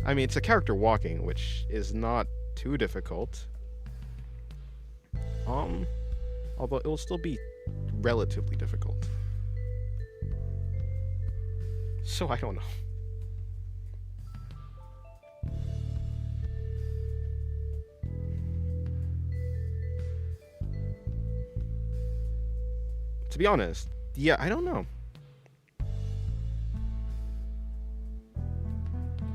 I mean, it's a character walking, which is not too difficult. Although it will still be relatively difficult. So, I don't know. To be honest, yeah, I don't know.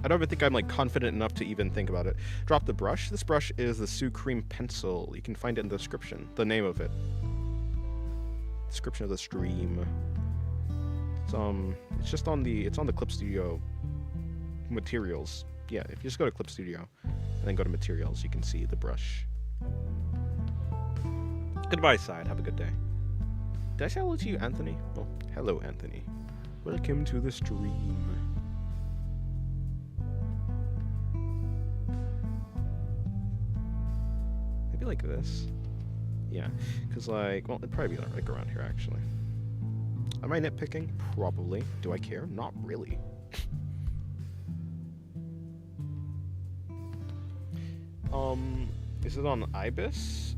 I don't even think I'm like confident enough to even think about it. Drop the brush. This brush is the Sucreme pencil. You can find it in the description. The name of it. Description of the stream. It's just on the Clip Studio materials. Yeah, if you just go to Clip Studio and then go to materials, you can see the brush. Goodbye, side. Have a good day. Did I say hello to you, Anthony? Well, hello, Anthony. Welcome to the stream. Maybe like this. Yeah, because like, well, it'd probably be like around here, actually. Am I nitpicking? Probably. Do I care? Not really. Is it on Ibis?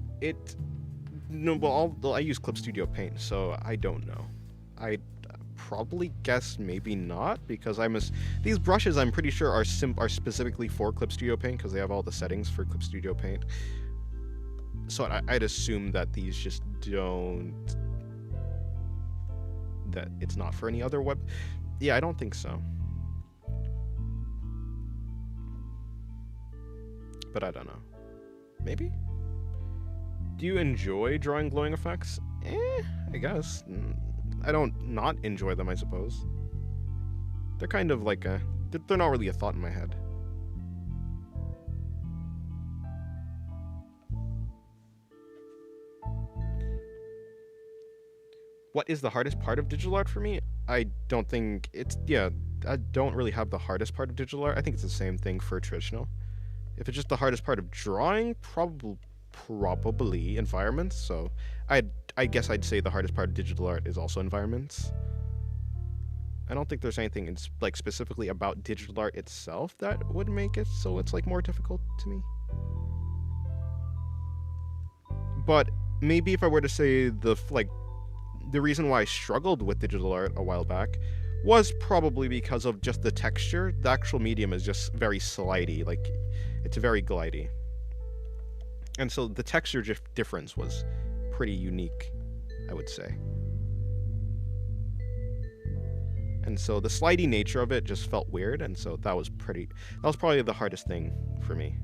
No, well, I use Clip Studio Paint, so I don't know. I'd probably guess maybe not, because these brushes I'm pretty sure are specifically for Clip Studio Paint, because they have all the settings for Clip Studio Paint. So I'd assume that these just don't... that it's not for any other web... Yeah, I don't think so. But I don't know. Maybe? Do you enjoy drawing glowing effects? I guess. I don't not enjoy them, I suppose. They're kind of like they're not really a thought in my head. What is the hardest part of digital art for me? I don't think it's, yeah, I don't really have the hardest part of digital art. I think it's the same thing for traditional. If it's just the hardest part of drawing, probably environments. So I guess I'd say the hardest part of digital art is also environments. I don't think there's anything like specifically about digital art itself that would make it so it's like more difficult to me. But maybe if I were to say the reason why I struggled with digital art a while back was probably because of just the texture. The actual medium is just very slidey, like it's very glidey. And so the texture difference was pretty unique, I would say. And so the slidey nature of it just felt weird, and so that was probably the hardest thing for me.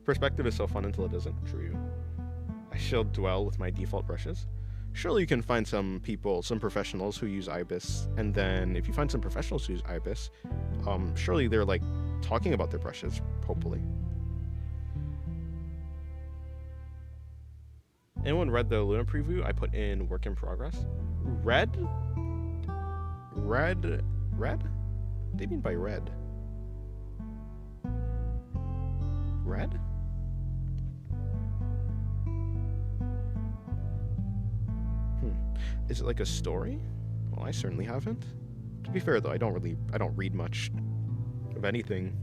Perspective is so fun until it isn't. True. I shall dwell with my default brushes. Surely you can find some professionals who use IBIS, and then if you find some professionals who use IBIS, surely they're like talking about their brushes, hopefully. Anyone read the Luna preview I put in work in progress? Red? What do you mean by red? Red? Is it like a story? Well, I certainly haven't. To be fair though, I don't read much of anything.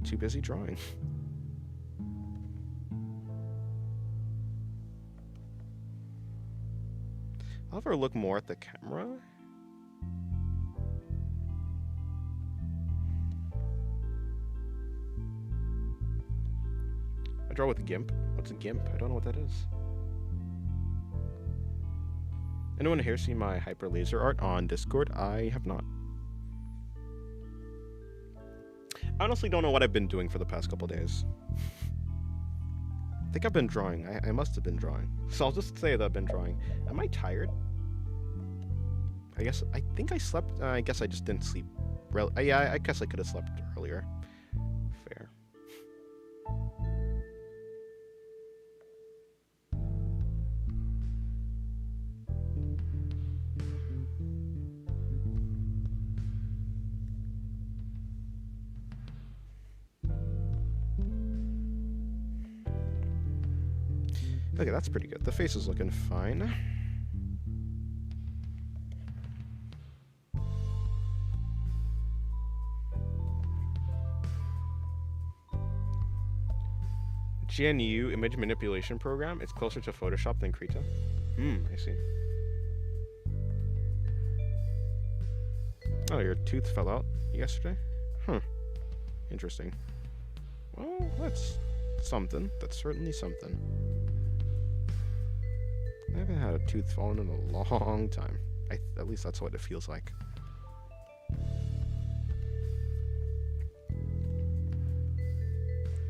Too busy drawing. I'll ever look more at the camera. I draw with a GIMP. What's a GIMP? I don't know what that is. Anyone here see my hyper laser art on Discord? I have not. I honestly don't know what I've been doing for the past couple days. I think I've been drawing. I must have been drawing. So I'll just say that I've been drawing. Am I tired? I think I slept. I guess I just didn't sleep. Yeah, I guess I could have slept earlier. Fair. Okay, that's pretty good. The face is looking fine. GNU image manipulation program. It's closer to Photoshop than Krita. I see. Oh, your tooth fell out yesterday? Huh. Interesting. Well, that's something. That's certainly something. I haven't had a tooth fallen in a long time. At least that's what it feels like.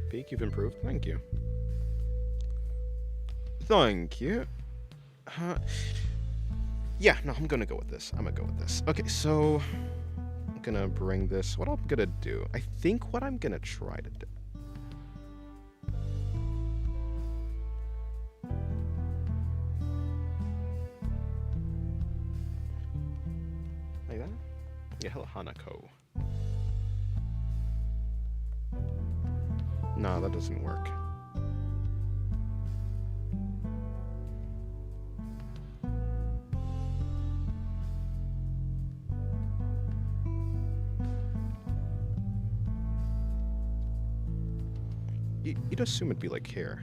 Peak, you've improved. Thank you. Thank you. Yeah, no, I'm gonna go with this. Okay, so I'm gonna bring this. What I'm gonna do? I think what I'm gonna try to do. Like that? Yeah, hello, Hanako. No, that doesn't work. You'd assume it'd be like hair.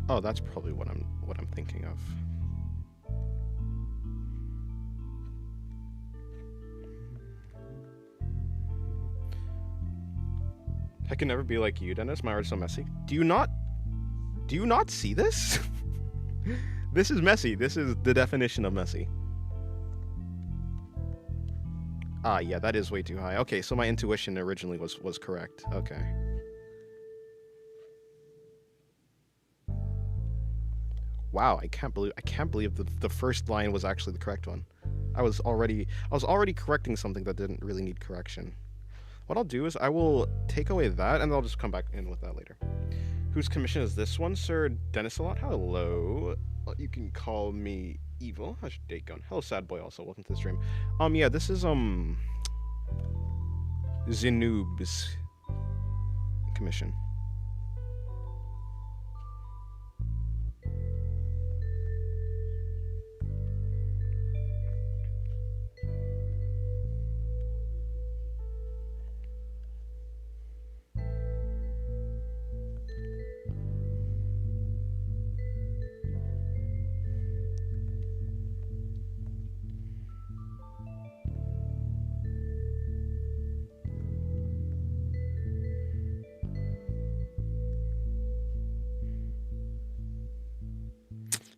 Oh, that's probably what I'm thinking of. I can never be like you, Dennis. My art's so messy. Do you not see this? This is messy. This is the definition of messy. Ah, yeah, that is way too high. Okay, so my intuition originally was correct. Okay. Wow, I can't believe the first line was actually the correct one. I was already correcting something that didn't really need correction. What I'll do is I will take away that, and I'll just come back in with that later. Whose commission is this one? Sir Dennis a lot. Hello. You can call me Evil. How's your date going? Hello, Sad Boy also. Welcome to the stream. Yeah, this is, Zenoob's commission.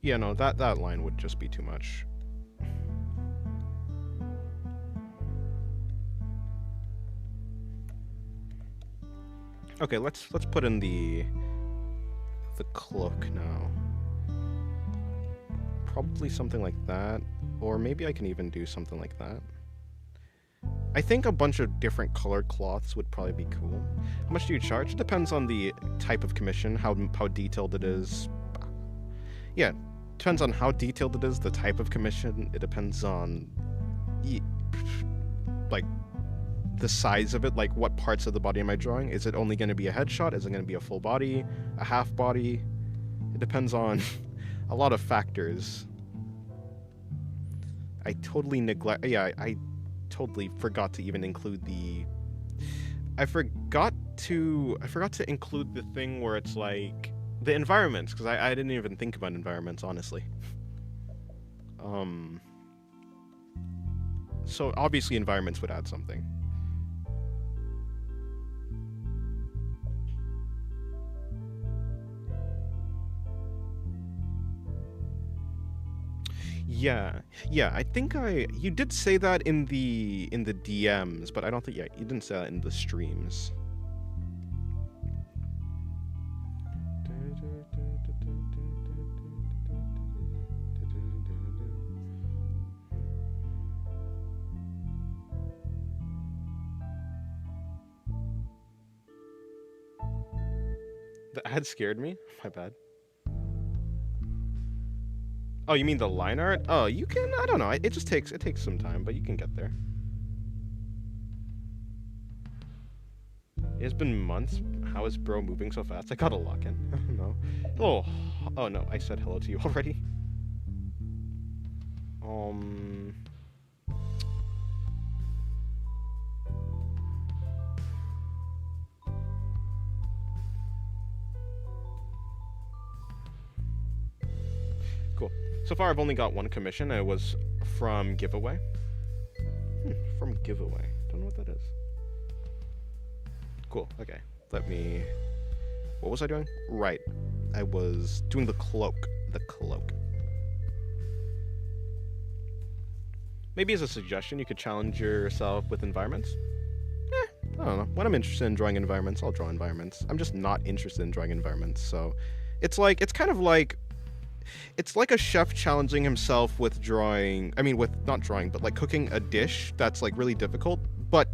Yeah, no, that line would just be too much. Okay, let's put in the cloak now. Probably something like that, or maybe I can even do something like that. I think a bunch of different colored cloths would probably be cool. How much do you charge? It depends on the type of commission, how detailed it is. Yeah, depends on how detailed it is, the type of commission. It depends on, like, the size of it, like what parts of the body am I drawing? Is it only going to be a headshot? Is it going to be a full body? A half body? It depends on a lot of factors. I totally I totally forgot to even include the... I forgot to include the thing where it's like... the environments, because I didn't even think about environments, honestly. So obviously environments would add something. Yeah, I think you did say that in the DMs, but I don't think, yeah, you didn't say that in the streams. The ad scared me? My bad. Oh, you mean the line art? Oh, you can, I don't know, it takes some time, but you can get there. It's been months. How is bro moving so fast? I gotta lock in. No. Oh no, I said hello to you already. Cool. So far, I've only got one commission, and it was from Giveaway. From Giveaway. Don't know what that is. Cool. Okay. Let me... What was I doing? Right. I was doing the cloak. The cloak. Maybe as a suggestion, you could challenge yourself with environments. I don't know. When I'm interested in drawing environments, I'll draw environments. I'm just not interested in drawing environments, so... It's kind of like... It's like a chef challenging himself with drawing... I mean, with not drawing, but like cooking a dish that's like really difficult, but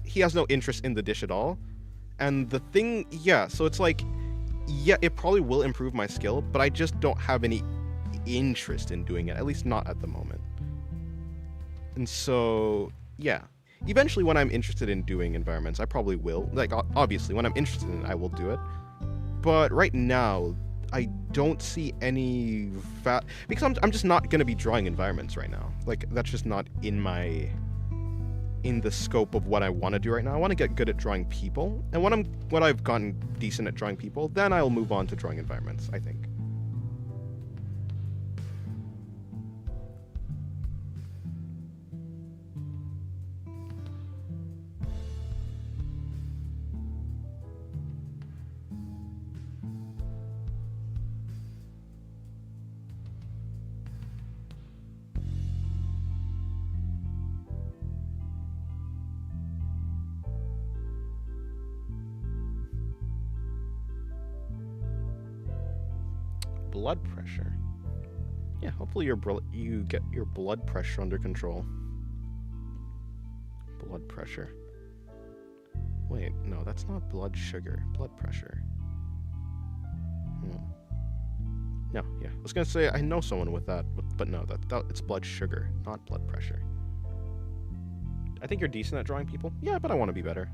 he has no interest in the dish at all. And the thing... Yeah, so it's like... Yeah, it probably will improve my skill, but I just don't have any interest in doing it, at least not at the moment. And so, yeah. Eventually, when I'm interested in doing environments, I probably will. Like, obviously, when I'm interested in it, I will do it. But right now, I don't see any... Because I'm just not going to be drawing environments right now. Like, that's just not in the scope of what I want to do right now. I want to get good at drawing people. And when I've gotten decent at drawing people, then I'll move on to drawing environments, I think. blood pressure. Yeah, hopefully you get your blood pressure under control. Blood pressure. Wait, no, that's not blood sugar. Blood pressure. No, yeah. I was gonna say I know someone with that, but no, it's blood sugar, not blood pressure. I think you're decent at drawing people. Yeah, but I want to be better.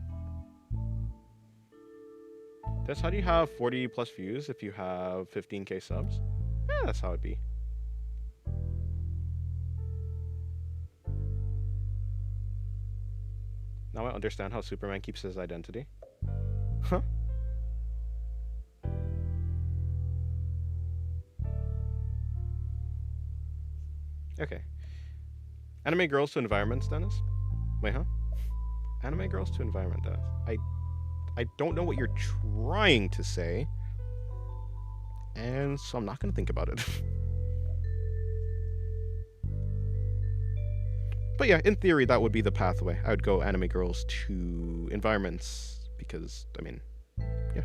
That's how do you have 40 plus views if you have 15k subs? Yeah, that's how it'd be. Now I understand how Superman keeps his identity. Huh? Okay. Anime girls to environments, Dennis? Wait, huh? Anime girls to environment, Dennis. I don't know what you're trying to say. And so I'm not going to think about it. But yeah, in theory, that would be the pathway. I would go anime girls to environments because, I mean, yeah.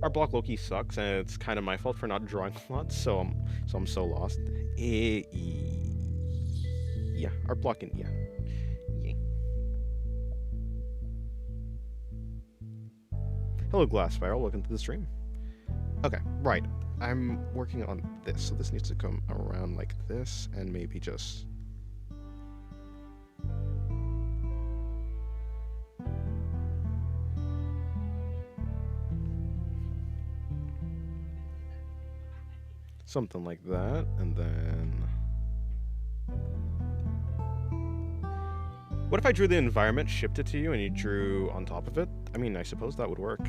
Our block Loki sucks, and it's kind of my fault for not drawing a lot, so I'm so lost. Yeah, our blocking, yeah. Hello, Glass Spiral. Welcome to the stream. Okay, right. I'm working on this, so this needs to come around like this, and maybe just... something like that, and then... What if I drew the environment, shipped it to you, and you drew on top of it? I mean, I suppose that would work.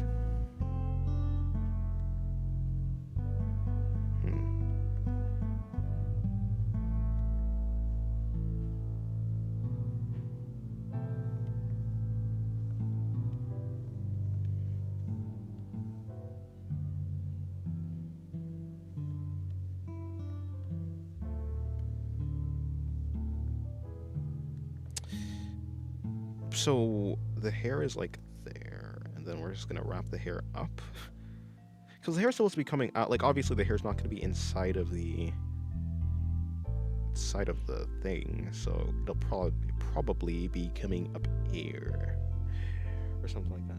So the hair is like there, and then we're just gonna wrap the hair up, because the hair's supposed to be coming out. Like, obviously the hair's not gonna be inside of the thing, so it'll probably be coming up here or something like that.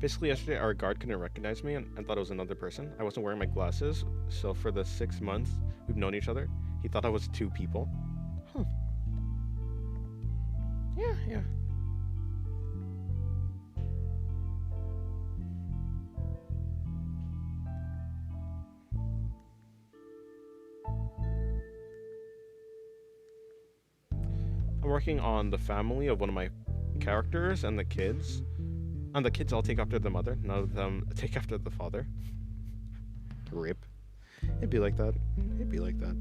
Basically, yesterday our guard couldn't recognize me and thought it was another person. I wasn't wearing my glasses, so for the 6 months we've known each other, he thought I was 2 people. Huh. Yeah. I'm working on the family of one of my characters and the kids. And the kids all take after the mother, none of them take after the father. RIP. It'd be like that. It'd be like that.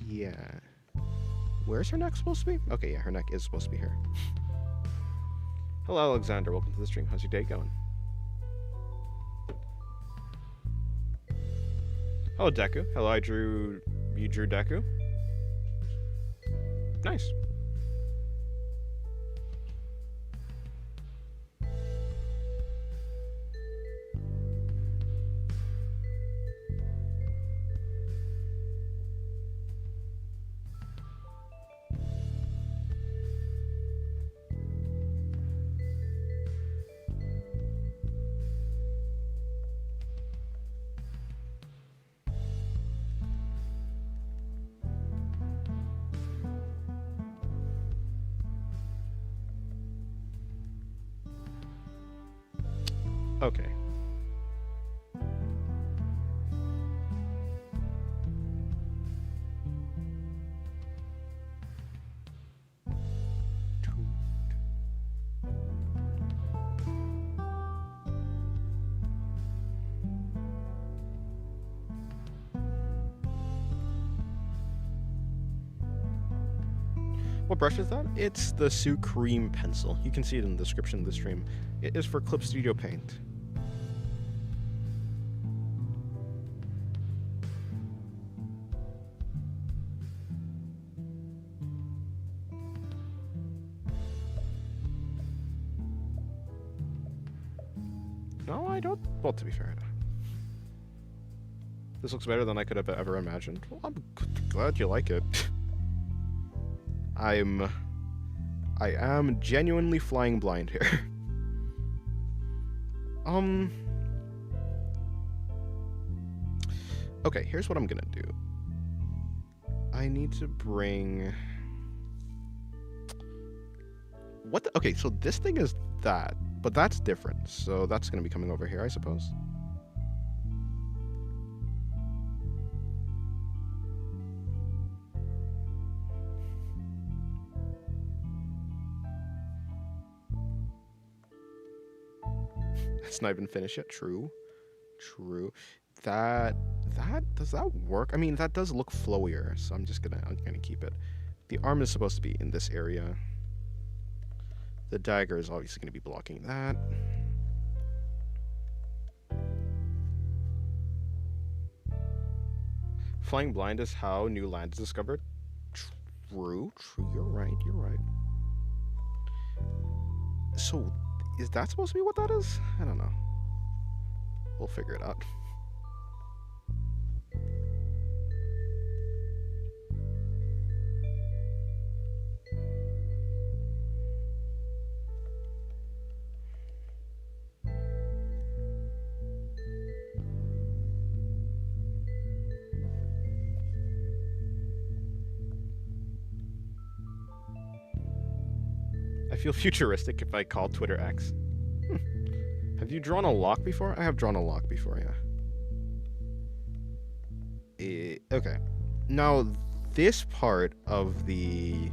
Yeah. Where's her neck supposed to be? Okay, yeah, her neck is supposed to be here. Hello, Alexander. Welcome to the stream. How's your day going? Hello, Deku. Hello, you drew Deku? Nice. Okay. What brush is that? It's the Supreme pencil. You can see it in the description of the stream. It is for Clip Studio Paint. No, I don't. Well, to be fair, this looks better than I could have ever imagined. Well, I'm glad you like it. I am genuinely flying blind here. Okay, here's what I'm gonna do. I need to bring... What the... Okay, so this thing is that, but that's different. So that's gonna be coming over here, I suppose. It's not even finished yet. True. True. That does that work? I mean, that does look flowier, so I'm gonna keep it. The arm is supposed to be in this area. The dagger is obviously gonna be blocking that. Flying blind is how new land is discovered. True, true. You're right. You're right. So, is that supposed to be what that is? I don't know. We'll figure it out. I feel futuristic if I call Twitter X. Have you drawn a lock before? I have drawn a lock before, yeah. Okay. Now, this part of the...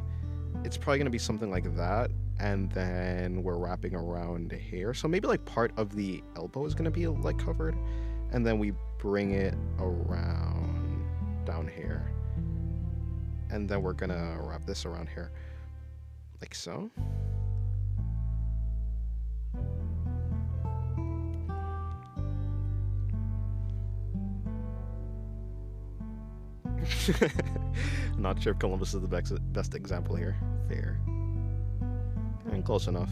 It's probably going to be something like that, and then we're wrapping around here. So maybe, like, part of the elbow is going to be, like, covered, and then we bring it around down here. And then we're going to wrap this around here. Like so. Not sure if Columbus is the best example here. Fair. And close enough.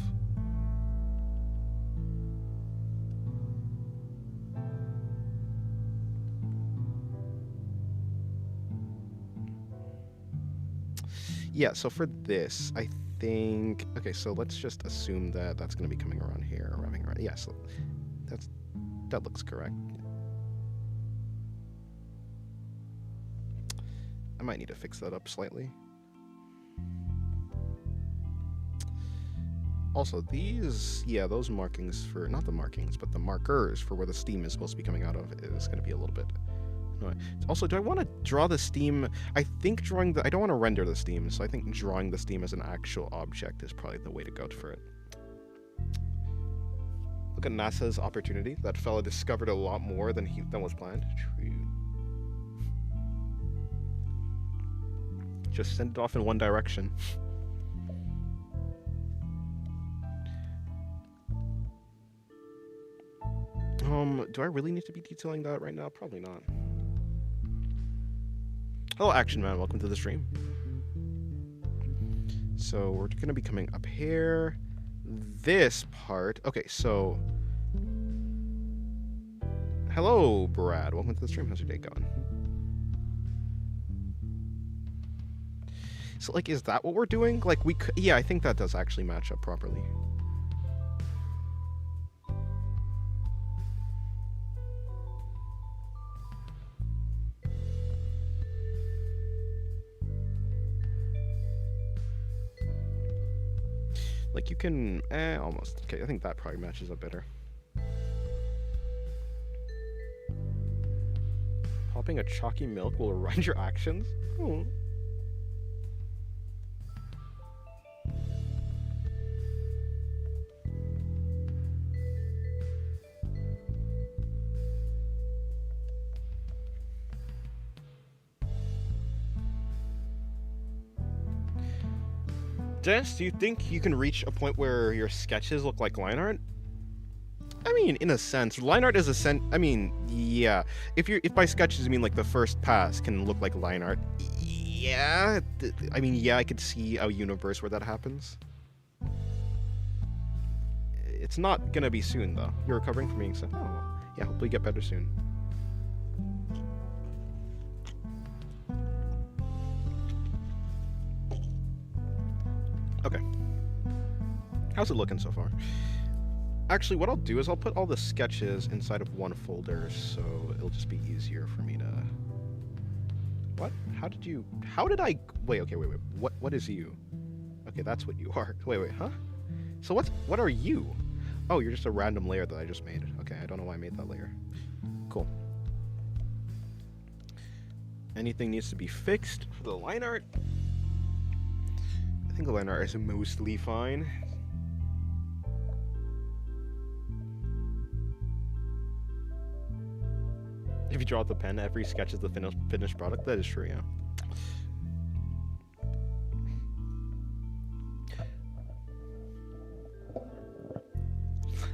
Yeah, so for this, I think... Okay, so let's just assume that that's going to be coming around here, wrapping around... Yeah, so that looks correct. I might need to fix that up slightly. Also, these... Yeah, those markings for... Not the markings, but the markers for where the steam is supposed to be coming out of is going to be a little bit... Also, do I want to draw the steam? I think drawing the... I don't want to render the steam, so I think drawing the steam as an actual object is probably the way to go for it. Look at NASA's opportunity. That fella discovered a lot more than was planned. Just send it off in one direction. Do I really need to be detailing that right now? Probably not. Hello, Action Man. Welcome to the stream. So we're going to be coming up here. This part. Okay, so... Hello, Brad. Welcome to the stream. How's your day going? So, like, is that what we're doing? Like, we could... Yeah, I think that does actually match up properly. Like, you can... almost. Okay, I think that probably matches up better. Popping a chalky milk will arrange your actions? Oh. Dennis, do you think you can reach a point where your sketches look like line art? I mean, in a sense, line art is I mean, yeah. If by sketches you mean like the first pass can look like line art, yeah. I mean, yeah, I could see a universe where that happens. It's not gonna be soon, though. You're recovering from being sick. Oh, yeah, hopefully get better soon. Okay. How's it looking so far? Actually, what I'll do is I'll put all the sketches inside of one folder, so it'll just be easier for me to... What? How did I... Wait, okay, wait. What is you? Okay, that's what you are. Wait, huh? So what are you? Oh, you're just a random layer that I just made. Okay, I don't know why I made that layer. Cool. Anything needs to be fixed for the line art? I think the line art is mostly fine. If you draw with the pen, every sketch is the finished product. That is true, yeah.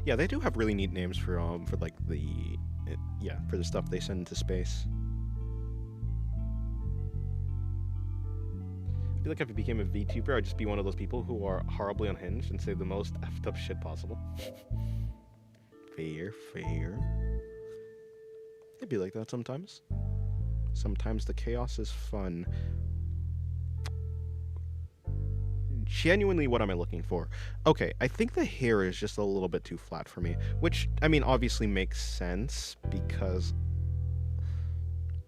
Yeah, they do have really neat names for like for the stuff they send into space. I feel like if I became a VTuber, I'd just be one of those people who are horribly unhinged and say the most effed up shit possible. Fair. It'd be like that sometimes. Sometimes the chaos is fun. Genuinely, what am I looking for? Okay, I think the hair is just a little bit too flat for me, which, I mean, obviously makes sense because...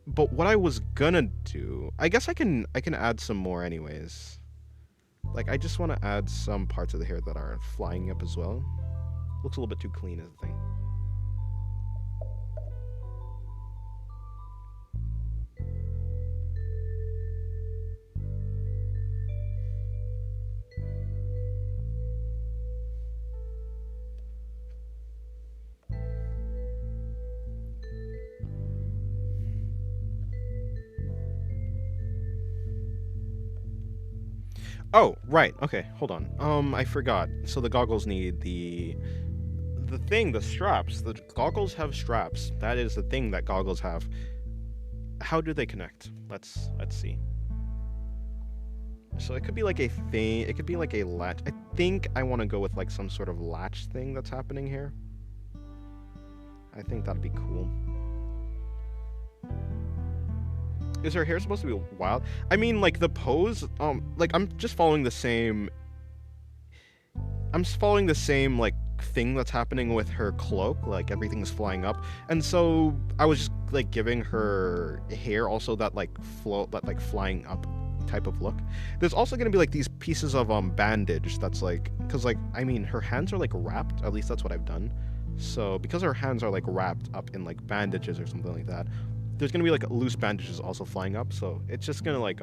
But what I was gonna do... I guess I can add some more anyways. Like, I just want to add some parts of the hair that are flying up as well. Looks a little bit too clean as a thing. Oh, right. Okay, hold on. I forgot. So the goggles need the straps. The goggles have straps. That is the thing that goggles have. How do they connect? Let's see. So it could be like a thing. It could be like a latch. I think I want to go with like some sort of latch thing that's happening here. I think that'd be cool. Is her hair supposed to be wild? I mean, like, the pose, like, I'm just following the same, like, thing that's happening with her cloak, like, everything's flying up, and so I was just, like, giving her hair also that, like, flying up type of look. There's also gonna be, like, these pieces of, bandage that's, like, because, like, I mean, her hands are, like, wrapped, at least that's what I've done, so, because her hands are, like, wrapped up in, like, bandages or something like that, there's gonna be like loose bandages also flying up, so it's just gonna like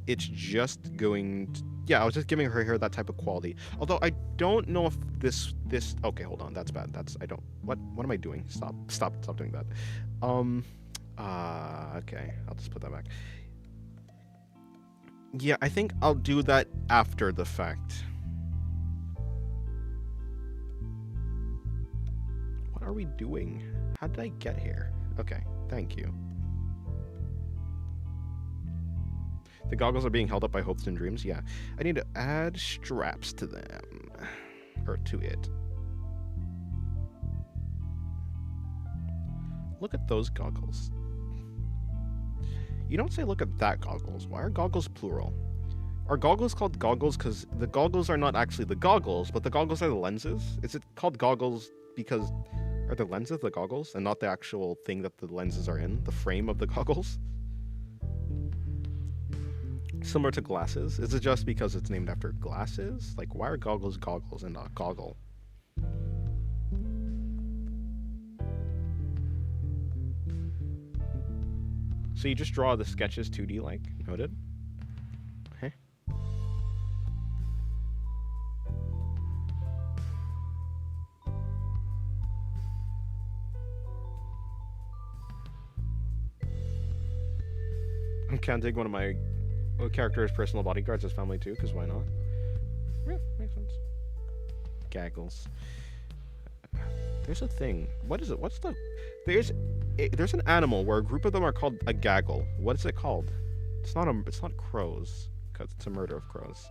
it's just going to, yeah, I was just giving her hair that type of quality. Although I don't know if this okay, hold on, that's bad. What am I doing? Stop doing that. Okay, I'll just put that back. Yeah, I think I'll do that after the fact. What are we doing? How did I get here? Okay, thank you. The goggles are being held up by hopes and dreams. Yeah, I need to add straps to them. Or to it. Look at those goggles. You don't say look at that goggles. Why are goggles plural? Are goggles called goggles because the goggles are not actually the goggles, but the goggles are the lenses? Is it called goggles because... Are the lenses the goggles and not the actual thing that the lenses are in? The frame of the goggles? Similar to glasses? Is it just because it's named after glasses? Like, why are goggles goggles and not goggle? So you just draw the sketches 2D like? Noted? Okay. I can't dig one of my character's personal bodyguards as family too, because why not? Yeah, makes sense. Gaggles. There's a thing. What is it? What's the... There's an animal where a group of them are called a gaggle. What is it called? It's not crows, because it's a murder of crows.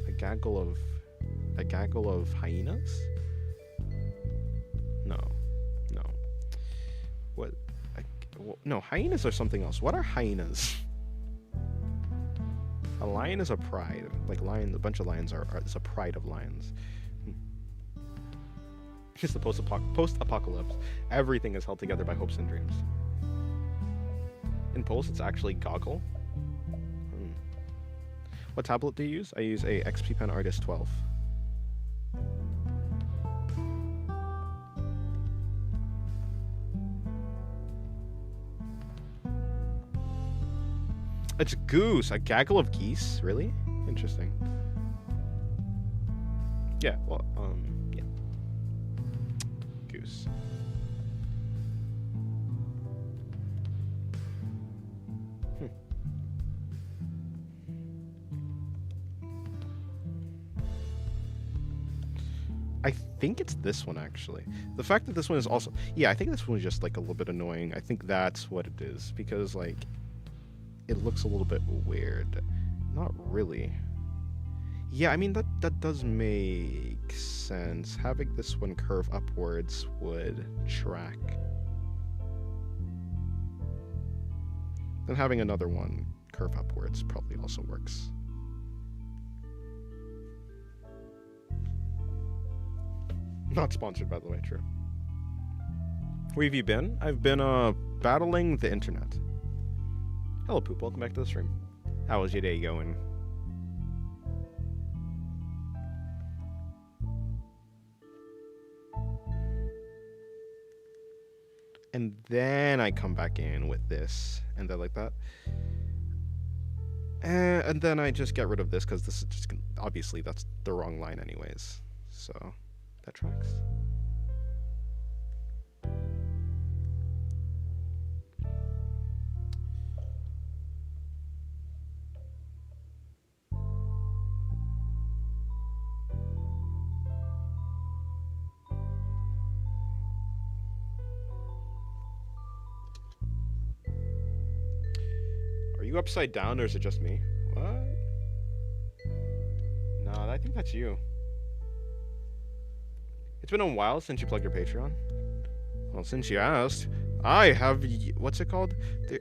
A gaggle of... A gaggle of hyenas? No. No. What? No, hyenas are something else. What are hyenas? A lion is a pride. Like lion, a bunch of lions is a pride of lions. It's the post-apocalypse. Everything is held together by hopes and dreams. In Polish, it's actually goggle. What tablet do you use? I use a XP Pen Artist 12. It's goose. A gaggle of geese? Really? Interesting. Yeah, well, yeah. Goose. I think it's this one, actually. The fact that this one is also... Yeah, I think this one is just, like, a little bit annoying. I think that's what it is. Because, like, it looks a little bit weird. Not really. Yeah, I mean, that does make sense. Having this one curve upwards would track. And having another one curve upwards probably also works. Not sponsored, by the way, true. Where have you been? I've been, battling the internet. Hello, Poop. Welcome back to the stream. How was your day going? And then I come back in with this, and then like that. And then I just get rid of this, because this is just, obviously, that's the wrong line anyways. So... that tracks. Are you upside down or is it just me? What? No, I think that's you. It's been a while since you plugged your Patreon. Well, since you asked, I have... what's it called?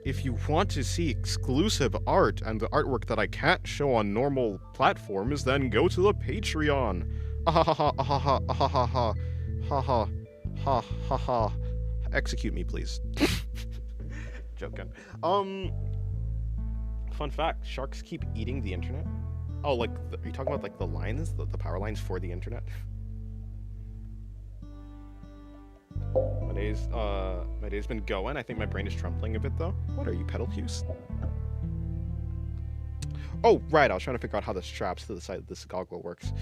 If you want to see exclusive art and the artwork that I can't show on normal platforms, then go to the Patreon. Ha. Execute me, please. Joking. Fun fact, sharks keep eating the internet. Oh, like, are you talking about, like, the lines? The power lines for the internet? My day's been going. I think my brain is trembling a bit, though. What are you, pedal cues? Oh, right, I was trying to figure out how the straps to the side of this goggle works.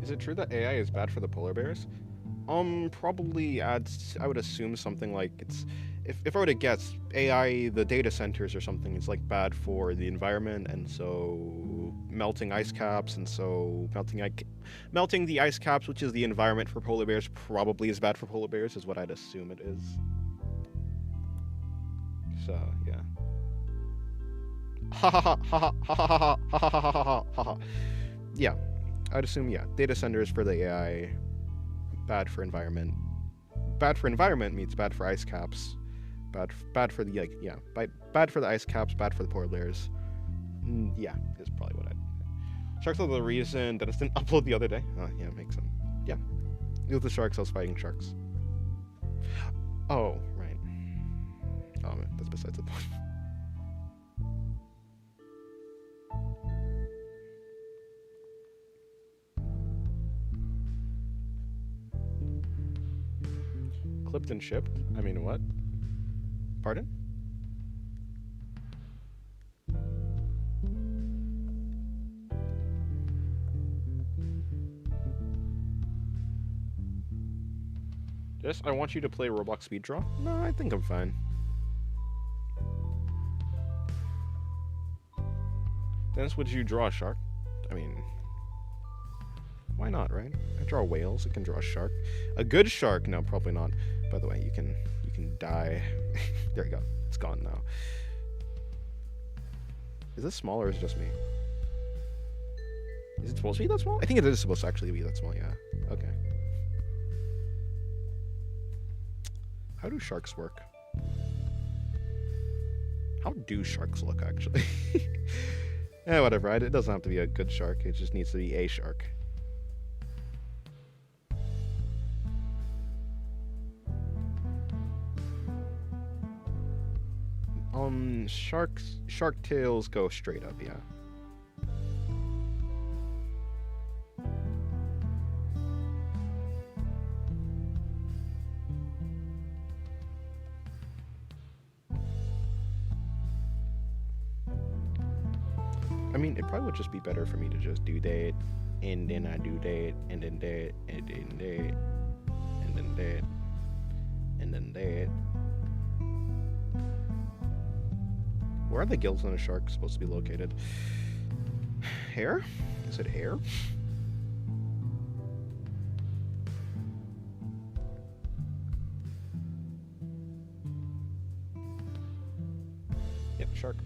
Is it true that AI is bad for the polar bears? Probably I would assume something like it's... If I were to guess, AI, the data centers or something, is like bad for the environment, and so melting ice caps, and so melting the ice caps, which is the environment for polar bears, probably is bad for polar bears, is what I'd assume it is. So, yeah. Ha ha ha ha ha ha ha ha ha ha ha ha ha. Yeah. I'd assume, yeah, data centers for the AI, bad for environment. Bad for environment means bad for ice caps. Bad for the, like, yeah, bad for the ice caps, bad for the polar bears. Yeah, is probably what I'd... Sharks are the reason Dennis didn't upload the other day. Oh, yeah, makes sense. Yeah. It was the sharks, I was fighting sharks. Oh, right. Oh, man, that's besides the point. Clipped and shipped? I mean, what? Pardon? Yes, I want you to play Roblox speed draw. No, I think I'm fine. Dennis, would you draw a shark? I mean, why not, right? I draw whales. I can draw a shark. A good shark? No, probably not. By the way, you can die. There you go. It's gone now. Is this small or is it just me? Is it supposed to be that small? I think it is supposed to actually be that small, yeah. Okay. How do sharks work? How do sharks look, actually? Yeah, whatever. It doesn't have to be a good shark. It just needs to be a shark. Shark tails go straight up, yeah. I mean, it probably would just be better for me to just do that, and then I do that, and then that, and then that, and then that, and then that. Where are the gills on a shark supposed to be located? Hair? Is it hair? Yep, shark.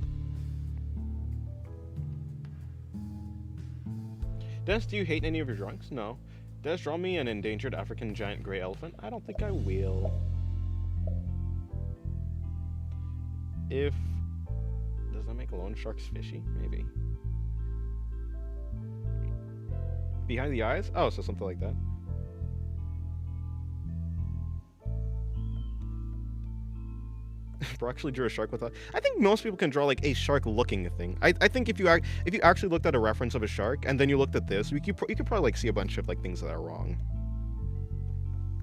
Dennis, do you hate any of your drawings? No. Dennis, draw me an endangered African giant gray elephant? I don't think I will. If... Does that make lone sharks fishy? Maybe. Behind the eyes? Oh, so something like that. Bro actually drew a shark with that. I think most people can draw like a shark-looking thing. I think if you actually looked at a reference of a shark and then you looked at this, you could probably like see a bunch of like things that are wrong.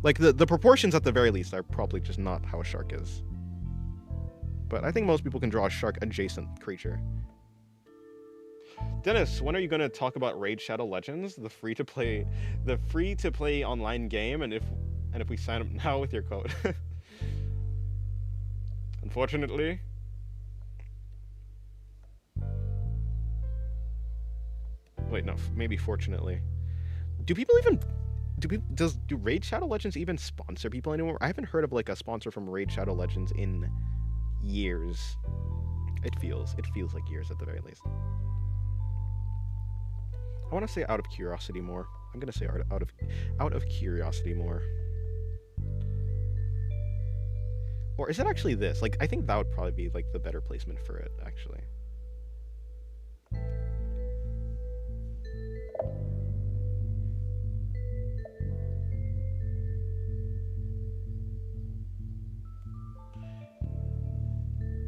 Like the proportions at the very least are probably just not how a shark is. But I think most people can draw a shark-adjacent creature. Dennis, when are you gonna talk about Raid Shadow Legends, the free-to-play online game, and if we sign up now with your code? Unfortunately. Wait, no, maybe fortunately. Do Raid Shadow Legends even sponsor people anymore? I haven't heard of like a sponsor from Raid Shadow Legends in years. It feels like years at the very least. I want to say out of curiosity more. I'm gonna say out of curiosity more. Or is it actually this? Like, I think that would probably be, like, the better placement for it, actually.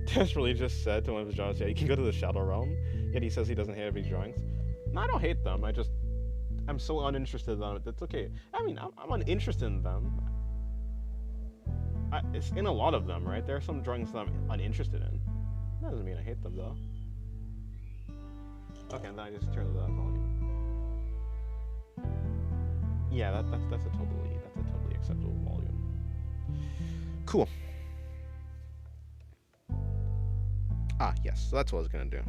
Tess really just said to one of his drawings, yeah, you can go to the Shadow Realm, yet he says he doesn't hate his drawings. No, I don't hate them, I'm so uninterested in them. That's okay. I mean, I'm uninterested in them. It's in a lot of them, right? There are some drawings that I'm uninterested in. That doesn't mean I hate them, though. Okay, then I just turn the volume. Yeah, that's a totally acceptable volume. Cool. Ah, yes. So that's what I was gonna do.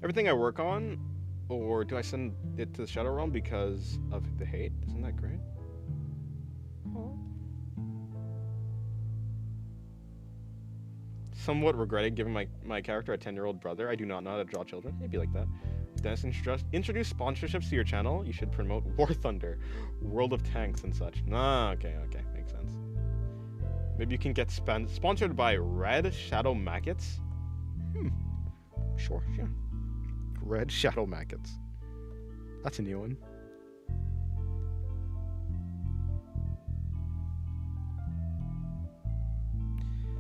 Everything I work on, or do I send it to the Shadow Realm because of the hate? Isn't that great? Aww. Somewhat regretted giving my character a 10-year-old brother. I do not know how to draw children. It'd be like that. Dennis, introduce sponsorships to your channel. You should promote War Thunder, World of Tanks, and such. Ah, okay, makes sense. Maybe you can get sponsored by Red Shadow Maggots. Sure, yeah. Red Shadow Maggots. That's a new one.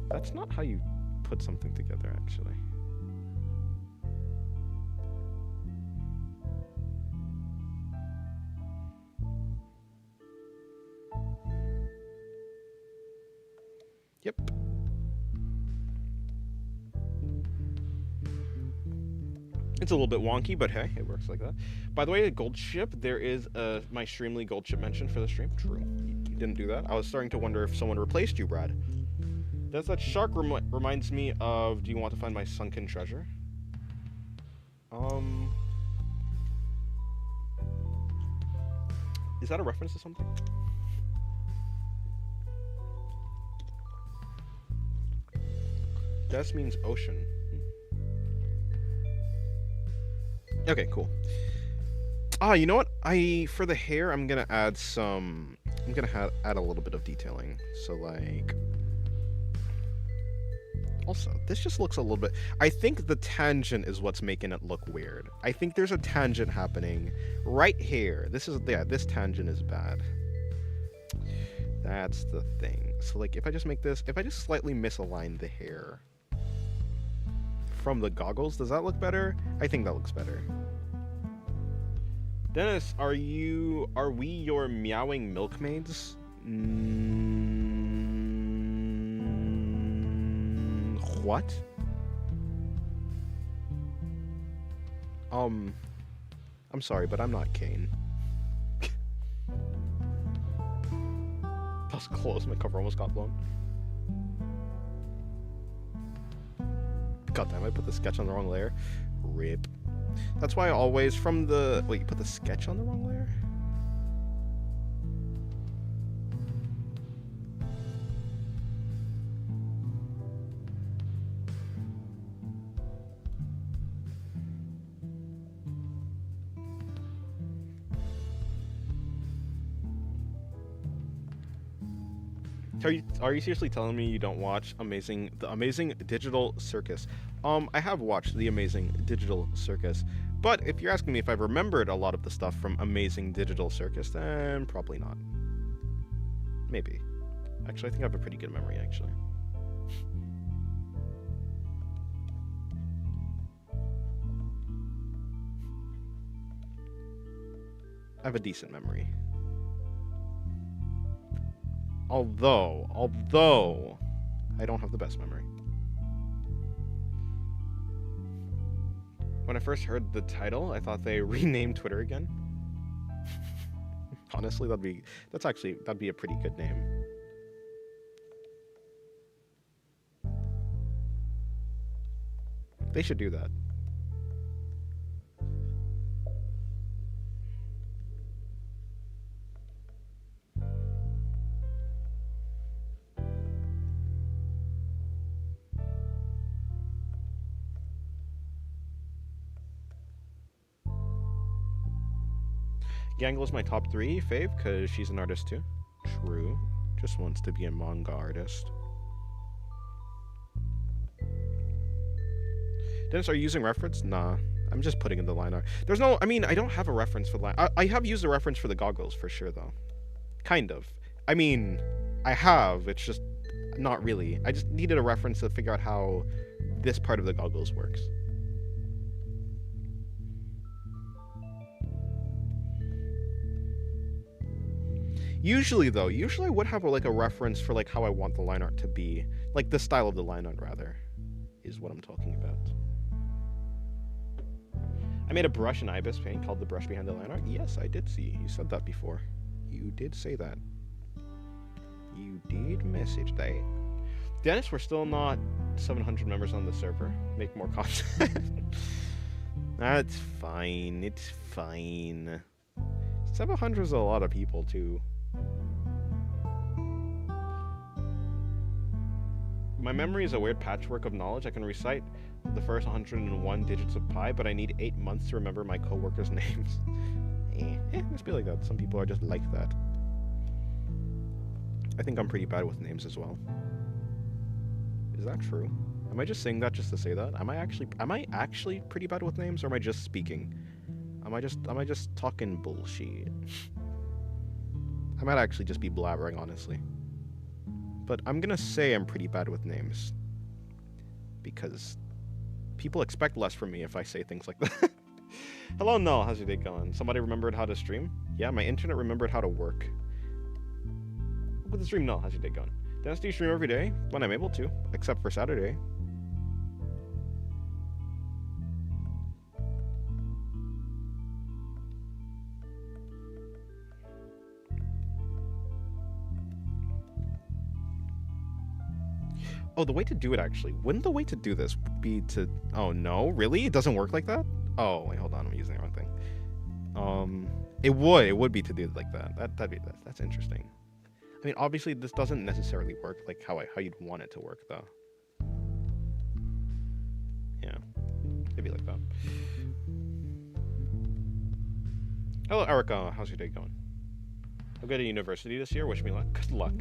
That's not how you put something together, actually. Yep. It's a little bit wonky, but hey, it works like that. By the way, a gold ship, there is my Streamly gold ship mention for the stream. True. You didn't do that. I was starting to wonder if someone replaced you, Brad. That shark reminds me of, do you want to find my sunken treasure? Is that a reference to something? That means ocean. Okay, cool. You know what? For the hair, I'm gonna add add a little bit of detailing. So like, also, this just looks a little bit, I think the tangent is what's making it look weird. I think there's a tangent happening right here. This tangent is bad. That's the thing. So like, if I just slightly misalign the hair from the goggles, does that look better? I think that looks better. Dennis, are we your meowing milkmaids? What? I'm sorry, but I'm not Kane. That was close, my cover almost got blown. God damn, I put the sketch on the wrong layer. RIP. That's why I always wait, you put the sketch on the wrong layer? Are you seriously telling me you don't watch the Amazing Digital Circus? I have watched the Amazing Digital Circus, but if you're asking me if I've remembered a lot of the stuff from Amazing Digital Circus, then probably not. Maybe. Actually, I think I have a pretty good memory, actually. I have a decent memory. Although, I don't have the best memory. When I first heard the title, I thought they renamed Twitter again. Honestly, that'd be a pretty good name. They should do that. Gangle's my top 3 fave because she's an artist too. True. Just wants to be a manga artist. Dennis, are you using reference? Nah. I'm just putting in the line art. There's no, I mean, I don't have a reference for the line. I have used a reference for the goggles for sure though. Kind of. I mean, I have, it's just not really. I just needed a reference to figure out how this part of the goggles works. Usually I would have a reference for like how I want the line art to be. Like the style of the line art rather, is what I'm talking about. I made a brush in Ibis Paint called the brush behind the line art. Yes, I did see. You said that before. You did say that. You did message that. Dennis, we're still not 700 members on the server. Make more content. That's fine. It's fine. 700 is a lot of people too. My memory is a weird patchwork of knowledge. I can recite the first 101 digits of pi, but I need 8 months to remember my coworkers' names. It must be like that. Some people are just like that. I think I'm pretty bad with names as well. Is that true? Am I just saying that just to say that? Am I actually pretty bad with names, or am I just speaking? Am I just talking bullshit? I might actually just be blabbering, honestly. But I'm gonna say I'm pretty bad with names. Because people expect less from me if I say things like that. Hello, Null. How's your day going? Somebody remembered how to stream? Yeah, my internet remembered how to work. With the stream, Null. How's your day going? Density stream every day when I'm able to, except for Saturday. Oh, the way to do it, actually. Wouldn't the way to do this be to... Oh, no? Really? It doesn't work like that? Oh, wait, hold on. I'm using the wrong thing. It would be to do it like that. That's interesting. I mean, obviously, this doesn't necessarily work like how you'd want it to work, though. Yeah. It'd be like that. Hello, Erica. How's your day going? I'll go to university this year. Wish me luck. Good luck.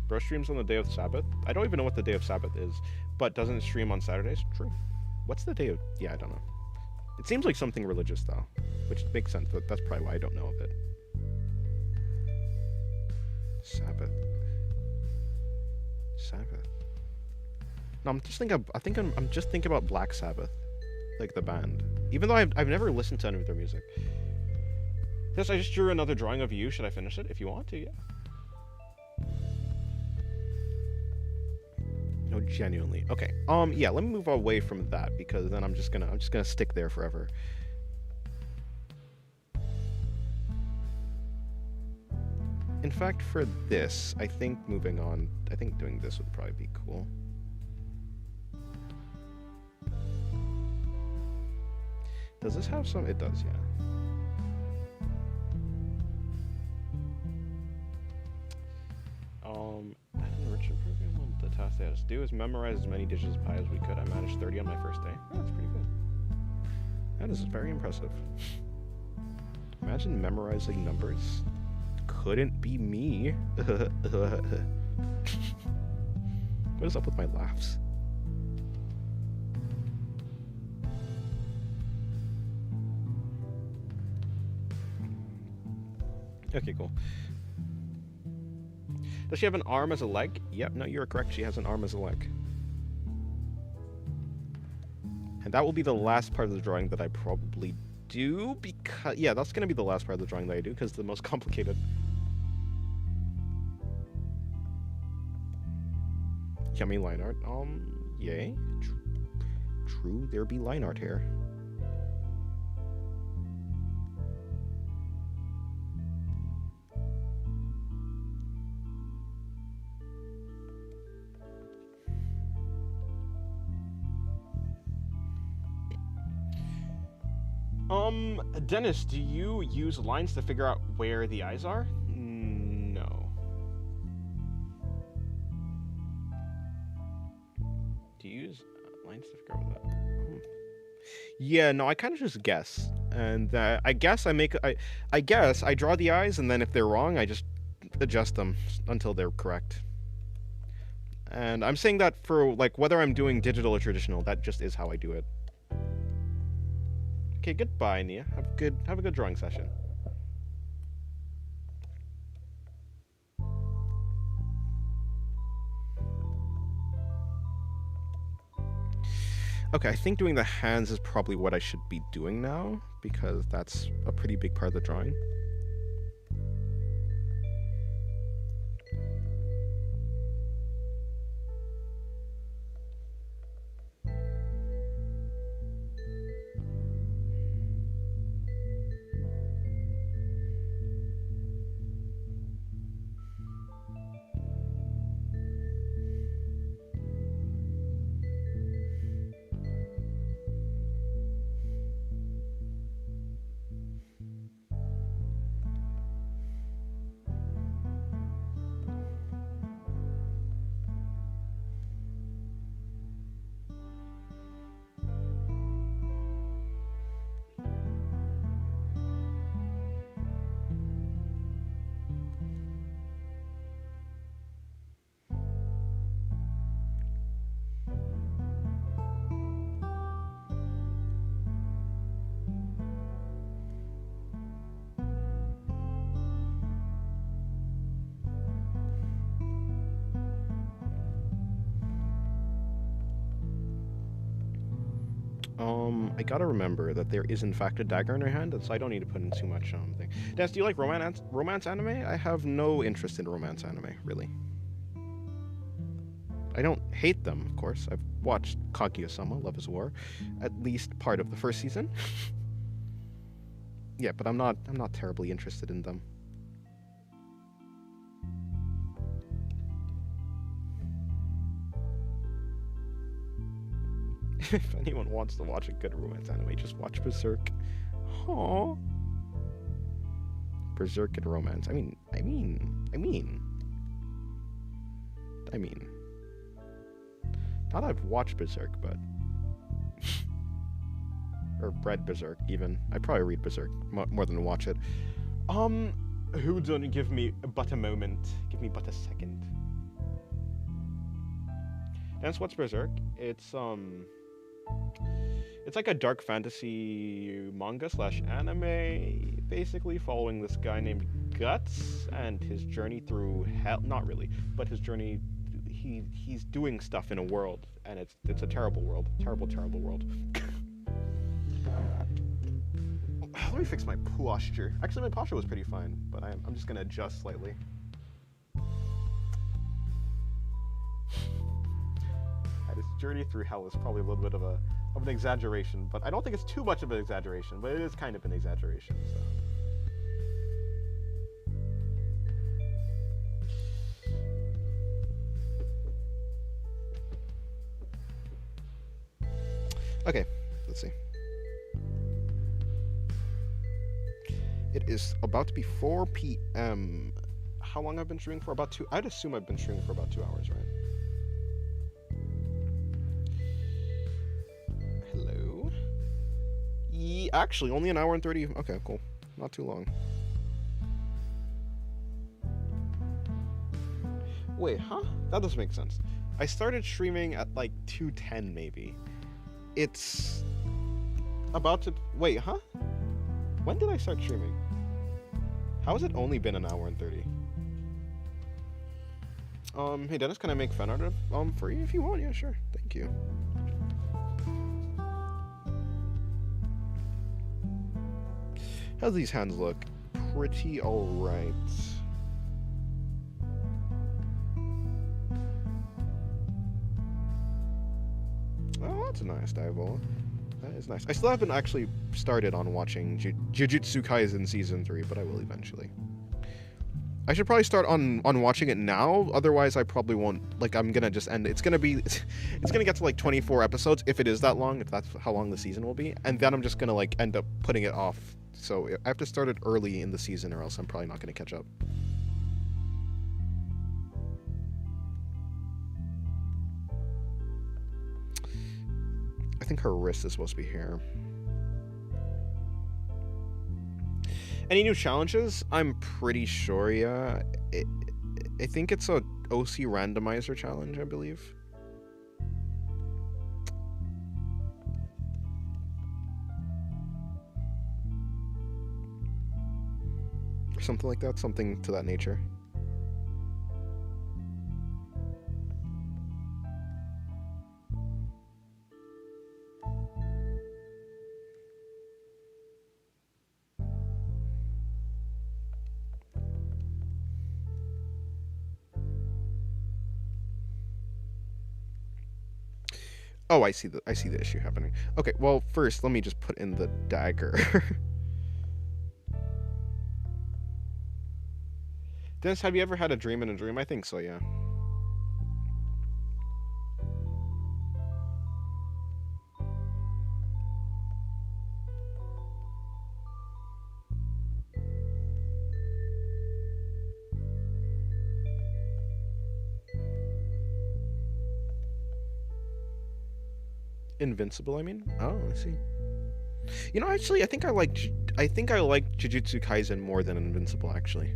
Brush streams on the day of Sabbath. I don't even know what the day of Sabbath is, but doesn't it stream on Saturdays? True. What's the day of... Yeah, I don't know. It seems like something religious, though, which makes sense, but that's probably why I don't know of it. Sabbath. Sabbath. No, I'm just thinking... I'm just thinking about Black Sabbath, like the band. Even though I've never listened to any of their music. Yes, I just drew another drawing of you. Should I finish it? If you want to, yeah. No, genuinely. Okay. Yeah, let me move away from that because then I'm just gonna stick there forever. In fact, for this, I think moving on, I think doing this would probably be cool. Does this have some? It does, yeah. Enrichment program. The task they had us do is memorize as many digits of pi as we could. I managed 30 on my first day. Oh, that's pretty good. That is very impressive. Imagine memorizing numbers. Couldn't be me. What is up with my laughs? Okay, cool. Does she have an arm as a leg? Yep, no, you're correct. She has an arm as a leg. And that will be the last part of the drawing that I probably do because... Yeah, that's going to be the last part of the drawing that I do because it's the most complicated. Yummy line art. Yay. True, there be line art here. Dennis, do you use lines to figure out where the eyes are? No. Do you use lines to figure out what that? Yeah, no, I kind of just guess. And I guess I guess I draw the eyes, and then if they're wrong, I just adjust them until they're correct. And I'm saying that for, like, whether I'm doing digital or traditional, that just is how I do it. Okay, goodbye, Nia. Have a good drawing session. Okay, I think doing the hands is probably what I should be doing now, because that's a pretty big part of the drawing. I gotta remember that there is in fact a dagger in her hand, so I don't need to put in too much thing. Dance, do you like romance anime? I have no interest in romance anime, really. I don't hate them, of course. I've watched Kaguya-sama, Love is War, at least part of the first season. Yeah, but I'm not terribly interested in them. If anyone wants to watch a good romance anime, just watch Berserk. Aww. Berserk and romance. I mean. Not that I've watched Berserk, but or read Berserk even. I probably read Berserk more than watch it. Who don't give me but a moment? Give me but a second. That's what's Berserk. It's like a dark fantasy manga / anime, basically following this guy named Guts and his journey through hell. Not really, but his journey. He's doing stuff in a world, and it's a terrible world, terrible world. Let me fix my posture. Actually, my posture was pretty fine, but I'm just gonna adjust slightly. His journey through hell is probably a little bit of an exaggeration, but I don't think it's too much of an exaggeration, but it is kind of an exaggeration, so. Okay, let's see. It is about to be 4 p.m. How long I've been streaming for? About 2. I'd assume I've been streaming for about 2 hours, right? Hello? Actually, only an hour and 30. Okay, cool. Not too long. Wait, huh? That doesn't make sense. I started streaming at like 2:10 maybe. It's about to... Wait, huh? When did I start streaming? How has it only been an hour and 30? Hey Dennis, can I make fan art of for you if you want? Yeah, sure. Thank you. How do these hands look? Pretty alright. Oh, that's a nice Diavola. That is nice. I still haven't actually started on watching Jujutsu Kaisen Season 3, but I will eventually. I should probably start on watching it now, otherwise I probably won't. Like, I'm gonna just end it. It's gonna get to like 24 episodes, if it is that long, if that's how long the season will be, and then I'm just gonna like end up putting it off. So I have to start it early in the season, or else I'm probably not gonna catch up. I think her wrist is supposed to be here. Any new challenges? I'm pretty sure, yeah. I think it's a OC randomizer challenge, I believe. Or something like that, something to that nature. Oh, I see the issue happening. Okay, well, first let me just put in the dagger. Dennis, have you ever had a dream in a dream? I think so, yeah. Invincible, I mean? Oh, I see. You know, actually, I think I like Jujutsu Kaisen more than Invincible, actually.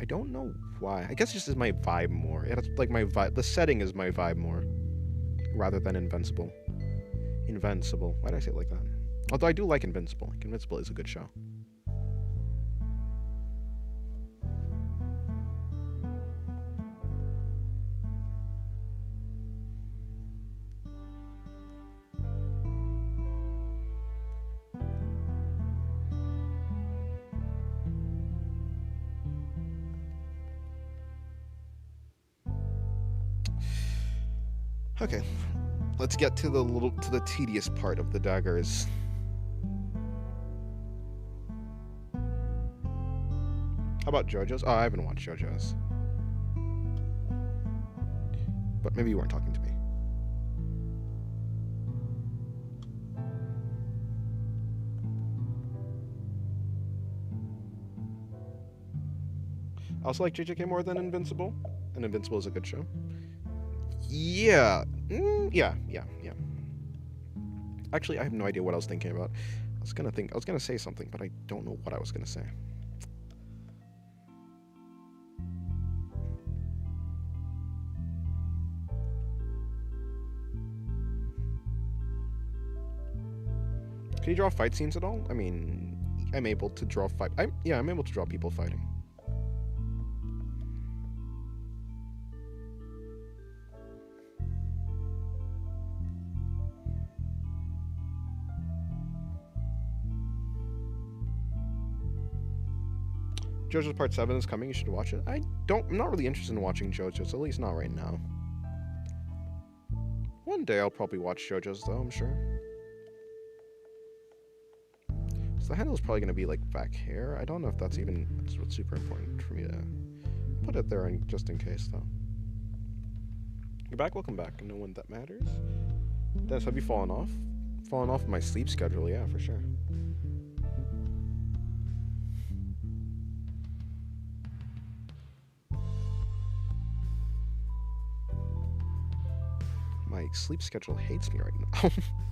I don't know why. I guess it's just my vibe more. It's like my vibe. The setting is my vibe more, rather than Invincible. Invincible. Why did I say it like that? Although I do like Invincible. Like, Invincible is a good show. Okay, let's get to the tedious part of the daggers. How about JoJo's? Oh, I haven't watched JoJo's. But maybe you weren't talking to me. I also like JJK more than Invincible, and Invincible is a good show. Yeah. Yeah. Actually, I have no idea what I was thinking about. I was gonna say something, but I don't know what I was gonna say. Can you draw fight scenes at all? I mean, I'm able to draw I'm able to draw people fighting. JoJo's Part 7 is coming, you should watch it. I'm not really interested in watching JoJo's, at least not right now. One day I'll probably watch JoJo's though, I'm sure. So the handle is probably going to be like back here. I don't know if that's what's super important for me to put it there just in case though. You're back? Welcome back. No one that matters. Dennis, have you fallen off? Fallen off my sleep schedule, yeah, for sure. My sleep schedule hates me right now.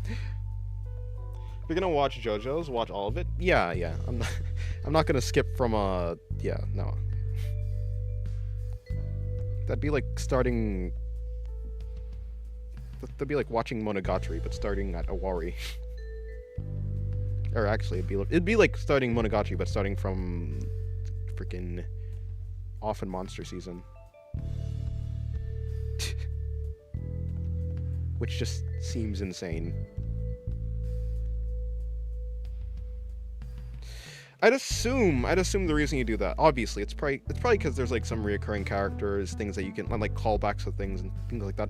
If you're gonna watch JoJo's, watch all of it. Yeah. I'm not gonna skip from no. That'd be like starting. That'd be like watching Monogatari, but starting at Awari. Or actually, it'd be like starting Monogatari, but starting from freaking Off and Monster season. Which just seems insane. I'd assume the reason you do that, obviously, it's probably because there's like some reoccurring characters, things that you can like callbacks to things and things like that.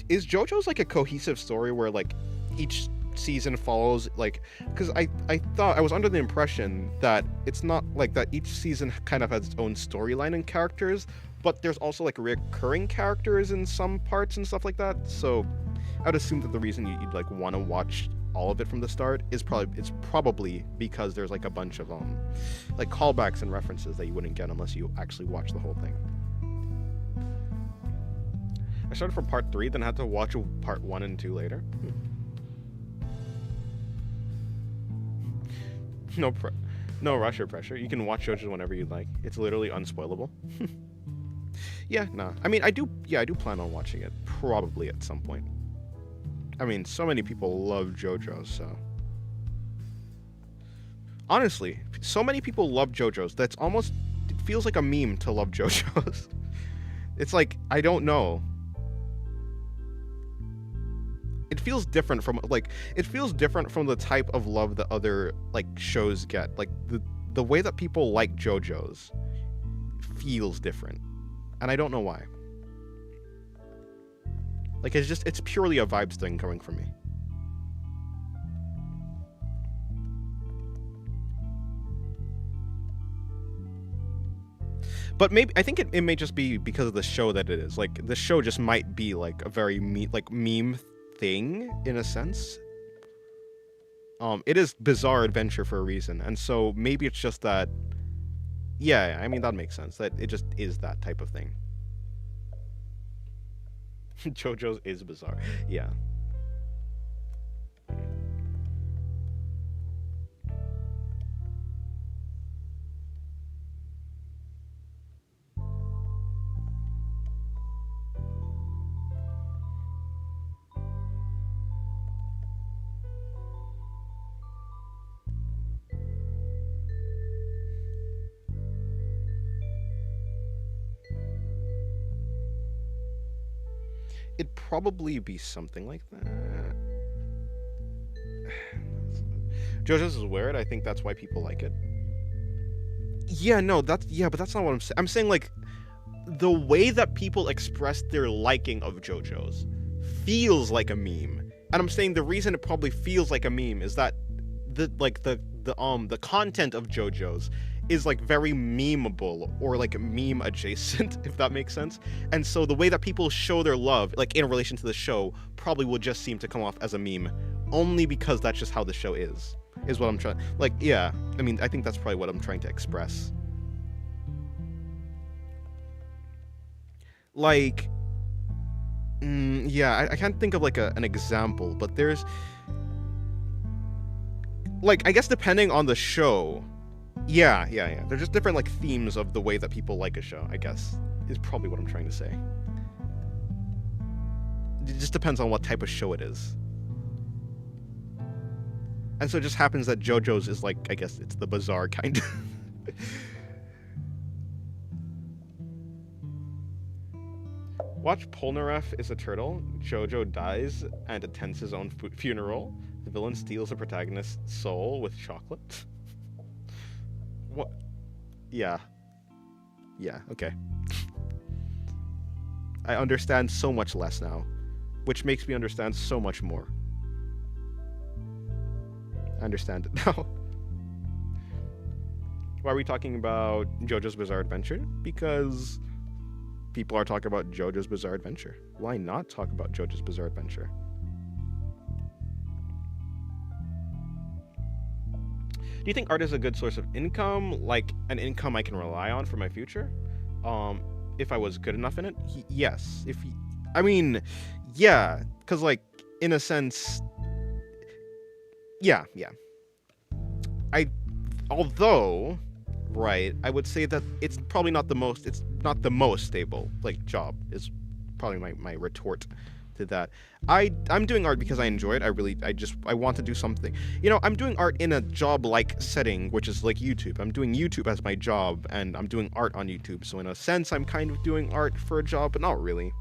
Is JoJo's like a cohesive story where like each season follows like, because I thought I was under the impression that it's not like that. Each season kind of has its own storyline and characters, but there's also like recurring characters in some parts and stuff like that. So I'd assume that the reason you'd like want to watch all of it from the start is probably because there's like a bunch of like callbacks and references that you wouldn't get unless you actually watch the whole thing. I started from part 3, then had to watch part 1 and 2 later. No rush or pressure. You can watch JoJo whenever you'd like. It's literally unspoilable. Yeah, nah. I mean, I do plan on watching it probably at some point. I mean, so many people love JoJo, so. Honestly, so many people love JoJo's. It feels like a meme to love JoJo's. It's like, I don't know. It feels different from the type of love that other like shows get. Like the way that people like JoJo's feels different. And I don't know why. Like it's purely a vibes thing coming from me. But maybe I think it may just be because of the show that it is. Like the show just might be like a very meme thing in a sense. It is bizarre adventure for a reason, and so maybe it's just that. Yeah, I mean that makes sense. That it just is that type of thing. JoJo's is bizarre. Yeah. It'd probably be something like that. JoJo's is weird. I think that's why people like it. Yeah, no, but that's not what I'm saying. I'm saying like the way that people express their liking of JoJo's feels like a meme. And I'm saying the reason it probably feels like a meme is that the content of JoJo's is like very memeable or like meme adjacent, if that makes sense. And so the way that people show their love, like in relation to the show, probably will just seem to come off as a meme, only because that's just how the show is what I'm trying, like, yeah, I mean, I think that's probably what I'm trying to express. Like, yeah, I can't think of like an example, but there's, like, I guess depending on the show, yeah, they're just different like themes of the way that people like a show, I guess, is probably what I'm trying to say. It just depends on what type of show it is. And so it just happens that JoJo's is like, I guess it's the bizarre kind. Watch Polnareff is a turtle. JoJo dies and attends his own funeral. The villain steals the protagonist's soul with chocolate. What? Yeah. Yeah, okay. I understand so much less now, which makes me understand so much more. I understand it now. Why are we talking about JoJo's Bizarre Adventure? Because people are talking about JoJo's Bizarre Adventure. Why not talk about JoJo's Bizarre Adventure? Do you think art is a good source of income? Like an income I can rely on for my future? If I was good enough in it? Yes. I mean, yeah. Because, like, in a sense, yeah. Although, right, I would say that it's probably not the most stable, like, job is probably my retort to that. I'm doing art because I enjoy it. I want to do something. You know, I'm doing art in a job-like setting, which is like YouTube. I'm doing YouTube as my job, and I'm doing art on YouTube. So in a sense, I'm kind of doing art for a job, but not really.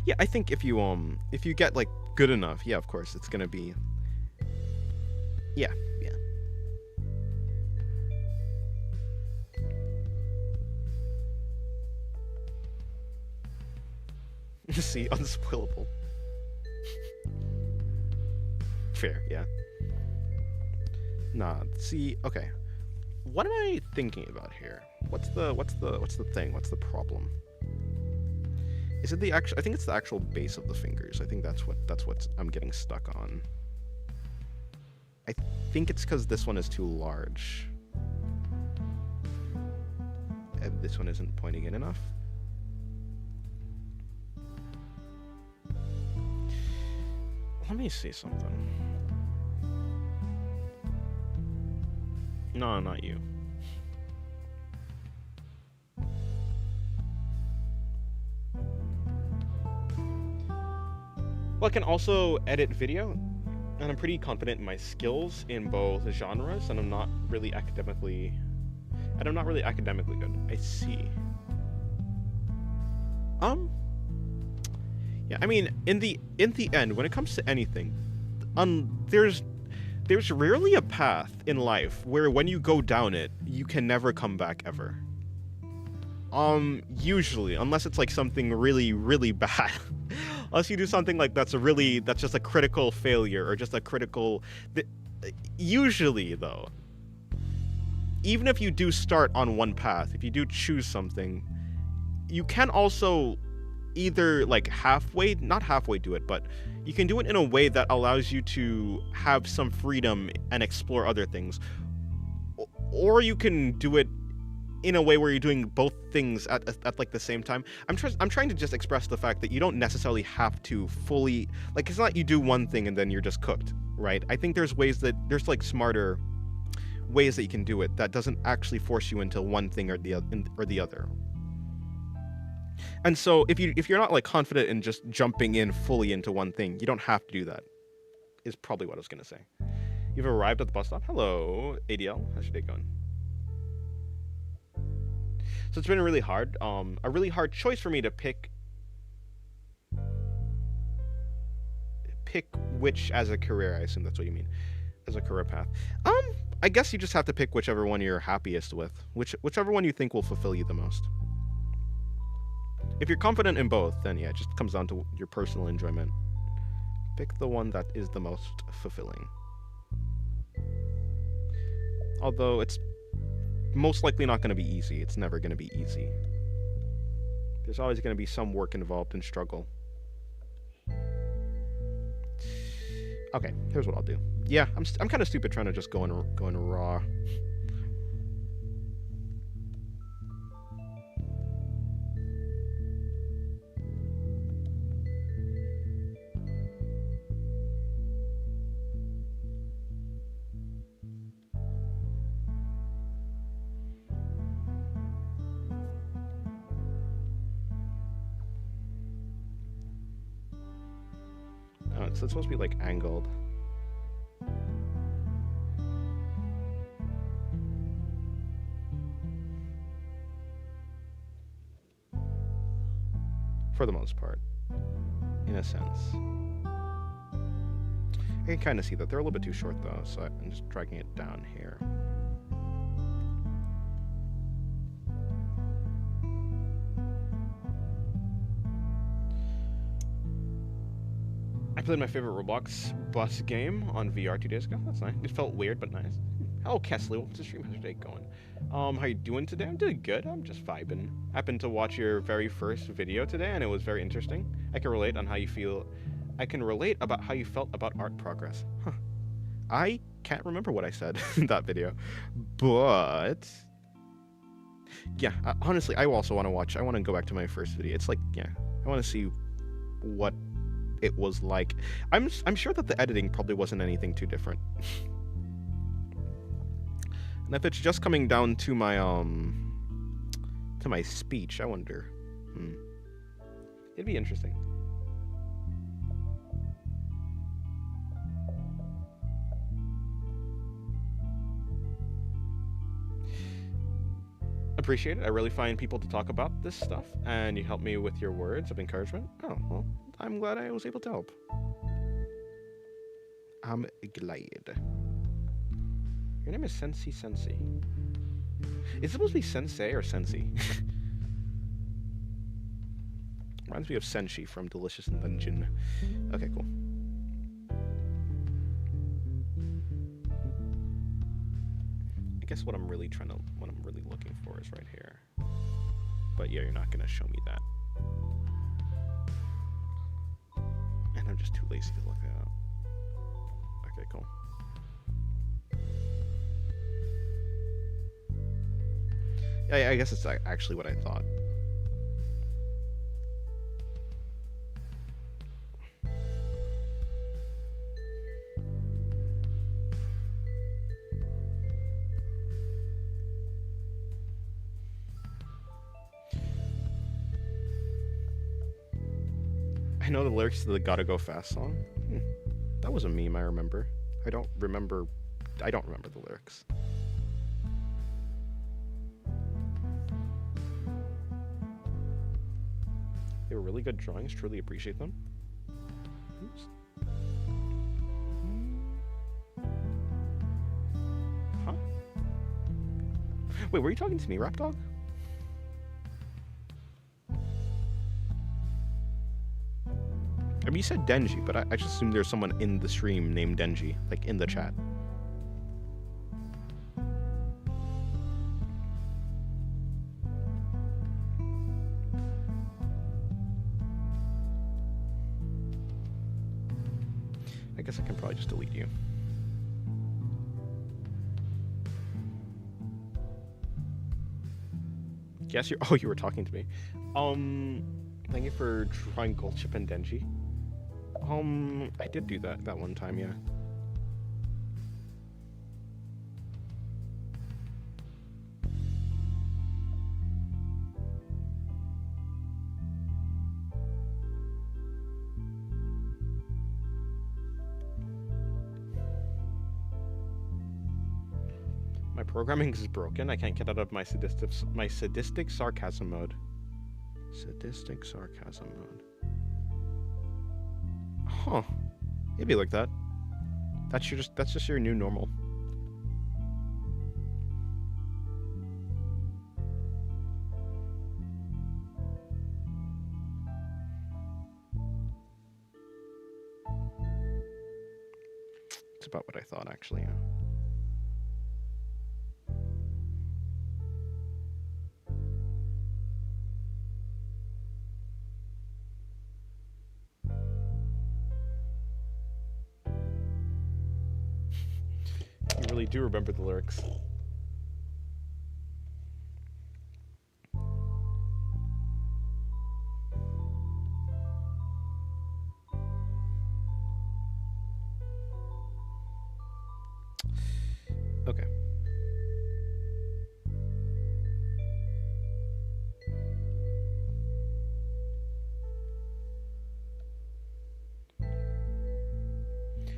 Yeah, I think if you get like good enough, yeah, of course, it's gonna be. Yeah. See, unspoilable. Fair, yeah. Nah, see, okay. What am I thinking about here? What's the thing? What's the problem? Is it the actual? I think it's the actual base of the fingers. I think that's what I'm getting stuck on. I think it's because this one is too large. And this one isn't pointing in enough. Let me see something. No, not you. Well, I can also edit video, and I'm pretty confident in my skills in both genres, and I'm not really academically good. I see. Yeah, I mean, in the end, when it comes to anything, there's rarely a path in life where when you go down it, you can never come back ever. Usually, unless it's like something really, really bad. Unless you do something like that's just a critical failure or just a critical. Usually, though, even if you do start on one path, if you do choose something, you can also either like not halfway do it, but you can do it in a way that allows you to have some freedom and explore other things, or you can do it in a way where you're doing both things at like the same time. I'm trying to just express the fact that you don't necessarily have to fully, like, it's not you do one thing and then you're just cooked, right? I think there's like smarter ways that you can do it that doesn't actually force you into one thing or the other. And so if you're not like confident in just jumping in fully into one thing, you don't have to do that, is probably what I was gonna say. You've arrived at the bus stop. Hello, ADL. How's your day going? So it's been a really hard choice for me to pick which as a career. I assume that's what you mean. as a career path. I guess you just have to pick whichever one you're happiest with, whichever one you think will fulfill you the most. If you're confident in both, then yeah, it just comes down to your personal enjoyment. Pick the one that is the most fulfilling. Although it's most likely not going to be easy. It's never going to be easy. There's always going to be some work involved and struggle. Okay, here's what I'll do. Yeah, I'm kind of stupid trying to just go in raw. Oh, so it's supposed to be like angled. For the most part, in a sense. I can kind of see that they're a little bit too short though, so I'm just dragging it down here. I played my favorite Roblox bus game on VR 2 days ago. That's nice. It felt weird, but nice. Hello, Kesley. What's the stream day going? How you doing today? I'm doing good. I'm just vibing. Happened to watch your very first video today, and it was very interesting. I can relate on how you feel. I can relate about how you felt about art progress. Huh. I can't remember what I said in that video, but yeah. Honestly, I also want to watch. I want to go back to my first video. It's like, yeah, I want to see what it was like. I'm sure that the editing probably wasn't anything too different. And if it's just coming down to my speech, I wonder. It'd be interesting. Appreciate it. I really find people to talk about this stuff, and you help me with your words of encouragement. Oh, well, I'm glad I was able to help. I'm glad. Your name is Sensi. Is it supposed to be Sensei or Sensi? Reminds me of Senshi from Delicious Dungeon. Okay, cool. I guess what I'm really looking for is right here. But yeah, you're not gonna show me that. And I'm just too lazy to look that up. Okay, cool. Yeah, I guess it's actually what I thought. I know the lyrics to the Gotta Go Fast song. That was a meme, I remember. I don't remember the lyrics. They were really good drawings, truly appreciate them. Oops. Huh? Wait, were you talking to me, Rap Dog? I mean, you said Denji, but I just assumed there's someone in the stream named Denji, like in the chat. I guess I can probably just delete you. Yes, you were talking to me. Thank you for drawing Gold Chip and Denji. I did do that one time, yeah. My programming is broken. I can't get out of my sadistic sarcasm mode. Sadistic sarcasm mode. Huh. It'd be like that. That's just your new normal. It's about what I thought, actually. Yeah. You really do remember the lyrics. Okay.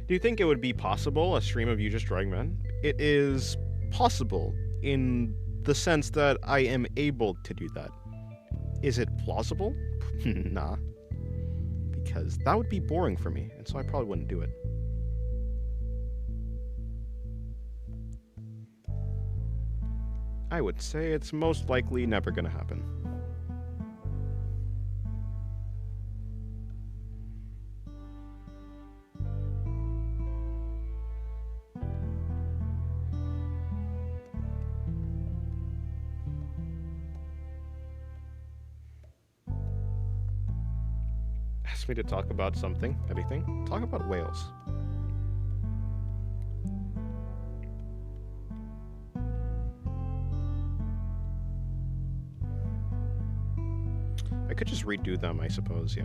Do you think it would be possible, a stream of you just drawing men? It is possible in the sense that I am able to do that. Is it plausible? Nah. Because that would be boring for me, and so I probably wouldn't do it. I would say it's most likely never gonna happen. Ask me to talk about something, anything. Talk about whales. I could just redo them, I suppose, yeah.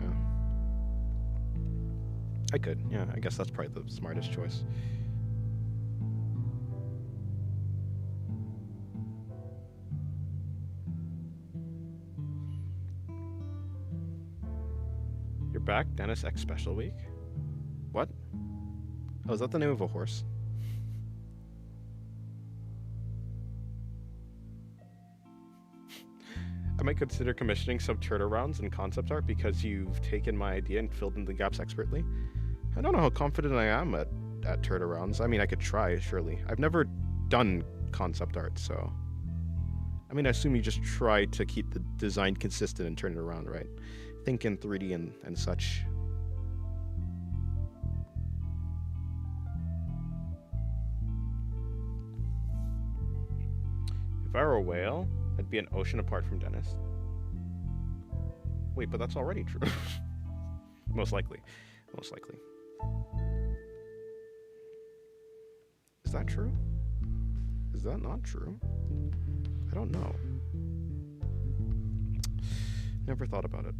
I could, yeah, I guess that's probably the smartest choice. You're back, Dennis X Special Week? What? Oh, is that the name of a horse? I might consider commissioning some turnarounds and concept art because you've taken my idea and filled in the gaps expertly. I don't know how confident I am at turnarounds. I mean, I could try, surely. I've never done concept art, so... I mean, I assume you just try to keep the design consistent and turn it around, right? Think in 3D and such. If I were a whale, I'd be an ocean apart from Dennis. Wait, but that's already true. Most likely. Most likely. Is that true? Is that not true? I don't know. Never thought about it.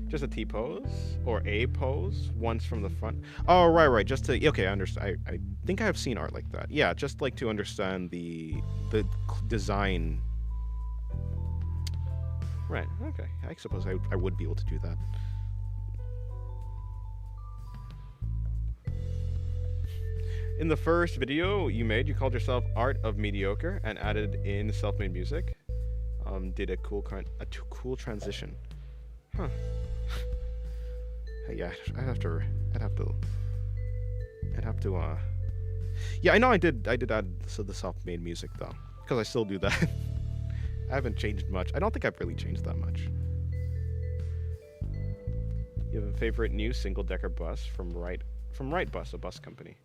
Just a T-pose? Or a pose? Once from the front? Oh, right. Just to... Okay, I understand. I think I have seen art like that. Yeah, just like to understand the design. Right, okay. I suppose I would be able to do that. In the first video you made, you called yourself Art of Mediocre and added in self-made music. Did a cool transition. Huh. Yeah, I'd have to. Yeah, I know I did add the self-made music though, because I still do that. I haven't changed much. I don't think I've really changed that much. You have a favorite new single-decker bus from Right Bus, a bus company.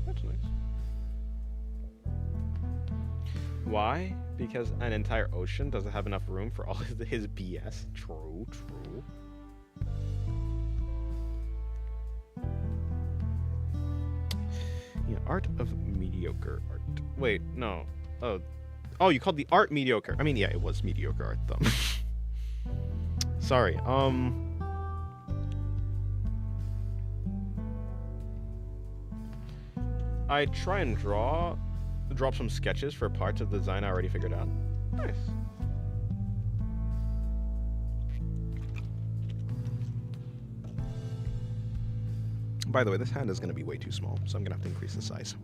That's nice. Why? Because an entire ocean doesn't have enough room for all his BS. True. Yeah, Art of Mediocre art. Wait, no. Oh, you called the art mediocre. I mean, yeah, it was mediocre art though. Sorry. I try and drop some sketches for parts of the design I already figured out. Nice. By the way, this hand is going to be way too small, so I'm going to have to increase the size.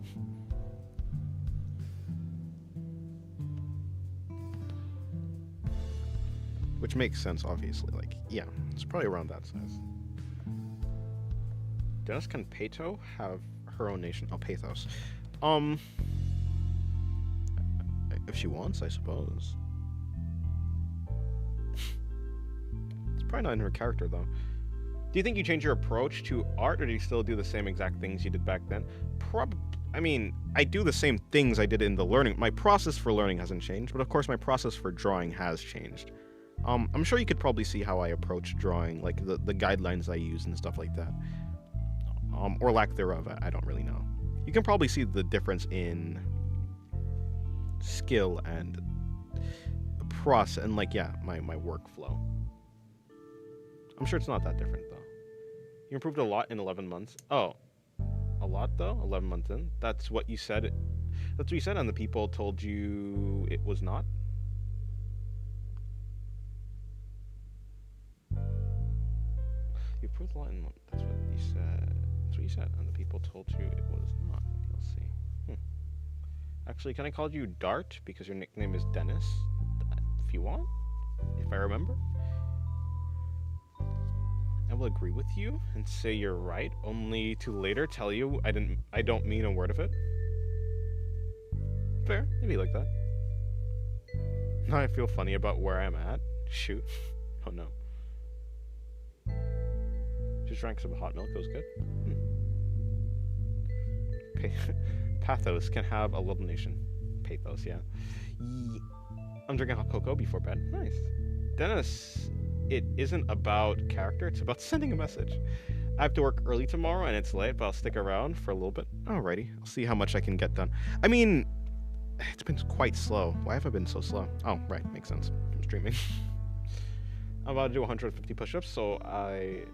Which makes sense, obviously. Like, yeah, it's probably around that size. Dennis can Pato have her own nation? Oh, Pathos. If she wants, I suppose. It's probably not in her character, though. Do you think you change your approach to art, or do you still do the same exact things you did back then? I mean, I do the same things I did in the learning. My process for learning hasn't changed, but of course my process for drawing has changed. I'm sure you could probably see how I approach drawing, like the guidelines I use and stuff like that. Or lack thereof, I don't really know. You can probably see the difference in skill and process and, like, yeah, my workflow. I'm sure it's not that different, though. You improved a lot in 11 months. Oh, a lot, though? 11 months in? That's what you said. That's what you said, and the people told you it was not? You improved a lot in... That's what you said. That's what you said, and the people told you it was not. You'll see. Actually, can I call you Dart, because your nickname is Dennis? If you want. If I remember. I will agree with you and say you're right, only to later tell you I don't mean a word of it. Fair, maybe like that. Now I feel funny about where I'm at. Shoot. Oh no. Just drank some hot milk, it was good. Pathos can have a little nation. Pathos, yeah. I'm drinking hot cocoa before bed. Nice. Dennis, it isn't about character, it's about sending a message. I have to work early tomorrow and it's late, but I'll stick around for a little bit. Alrighty, I'll see how much I can get done. I mean, it's been quite slow. Why have I been so slow? Oh, right, makes sense. I'm streaming. I'm about to do 150 push-ups, so I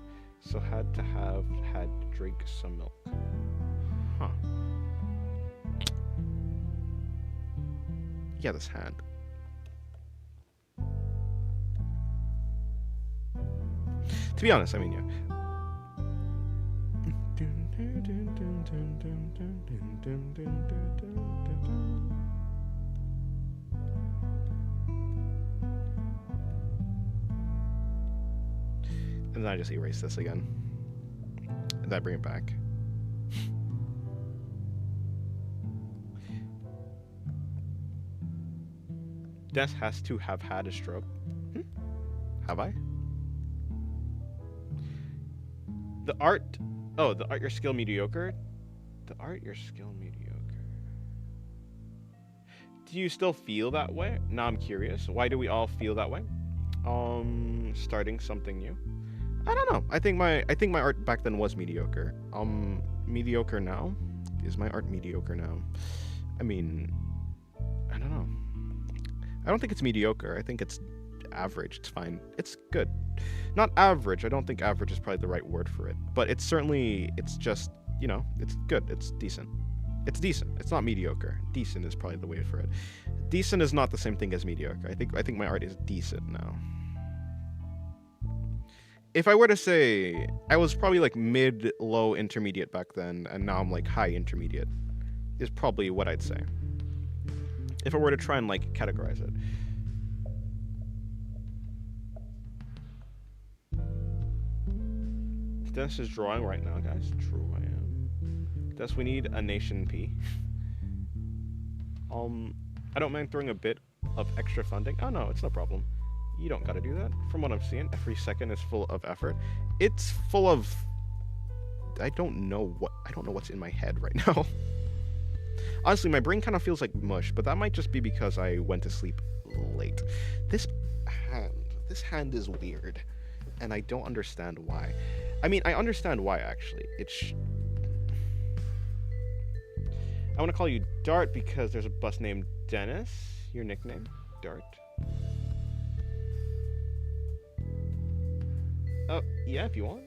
had to drink some milk. Huh. Yeah, this hand. To be honest, I mean, yeah. And then I just erase this again. And then I bring it back. Des has to have had a stroke. Have I? The art your skill mediocre? The art your skill mediocre. Do you still feel that way? Now I'm curious. Why do we all feel that way? Starting something new. I don't know. I think my art back then was mediocre. Mediocre now? Is my art mediocre now? I mean, I don't know. I don't think it's mediocre. I think it's average. It's fine. It's good. Not average. I don't think average is probably the right word for it. But it's just, you know, it's good. It's decent. It's decent. It's not mediocre. Decent is probably the way for it. Decent is not the same thing as mediocre. I think my art is decent now. If I were to say, I was probably like mid, low, intermediate back then, and now I'm like high intermediate, is probably what I'd say. If I were to try and like categorize it. Dennis is drawing right now, guys. True, I am. Dennis, we need a nation P. I don't mind throwing a bit of extra funding. Oh no, it's no problem. You don't gotta do that. From what I'm seeing, every second is full of effort. It's full of... I don't know what's in my head right now. Honestly, my brain kind of feels like mush, but that might just be because I went to sleep late. This hand is weird, and I don't understand why. I mean, I understand why, actually. I want to call you Dart because there's a bus named Dennis. Your nickname? Dart. Oh, yeah, if you want.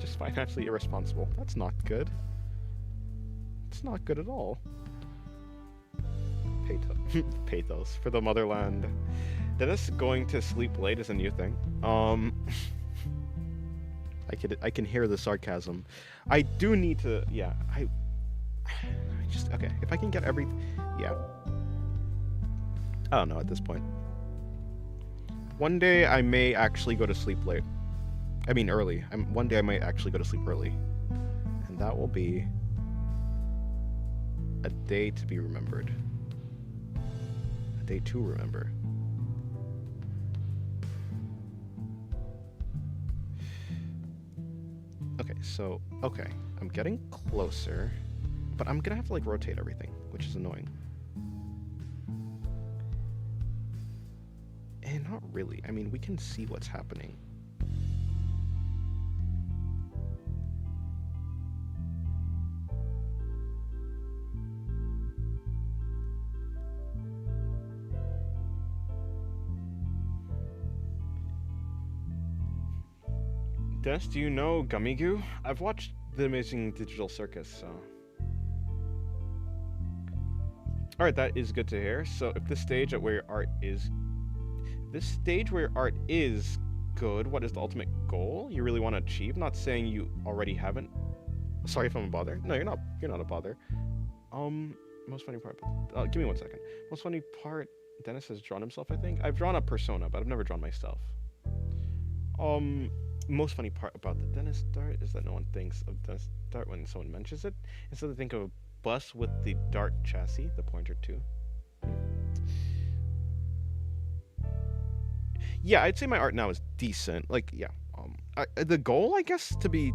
Just financially irresponsible. That's not good. It's not good at all. Pathos for the motherland. Dennis going to sleep late is a new thing. I can hear the sarcasm. I do need to, yeah, I just, okay, if I can get yeah. I don't know at this point. One day I may actually go to sleep late. I mean early. One day I might actually go to sleep early. And that will be a day to be remembered. A day to remember. Okay, I'm getting closer, but I'm gonna have to like rotate everything, which is annoying. And not really. I mean, we can see what's happening. Des, do you know Gummy Goo? I've watched The Amazing Digital Circus, so... Alright, that is good to hear. So if this stage at where your art is... This stage where your art is good, what is the ultimate goal you really want to achieve? Not saying you already haven't. Sorry if I'm a bother. No, you're not a bother. Most funny part... give me 1 second. Most funny part... Dennis has drawn himself, I think? I've drawn a persona, but I've never drawn myself. Most funny part about the Dennis Dart is that no one thinks of Dennis Dart when someone mentions it. Instead, they think of a bus with the Dart chassis, the pointer too. Yeah, I'd say my art now is decent. Like, yeah. The goal, I guess, to be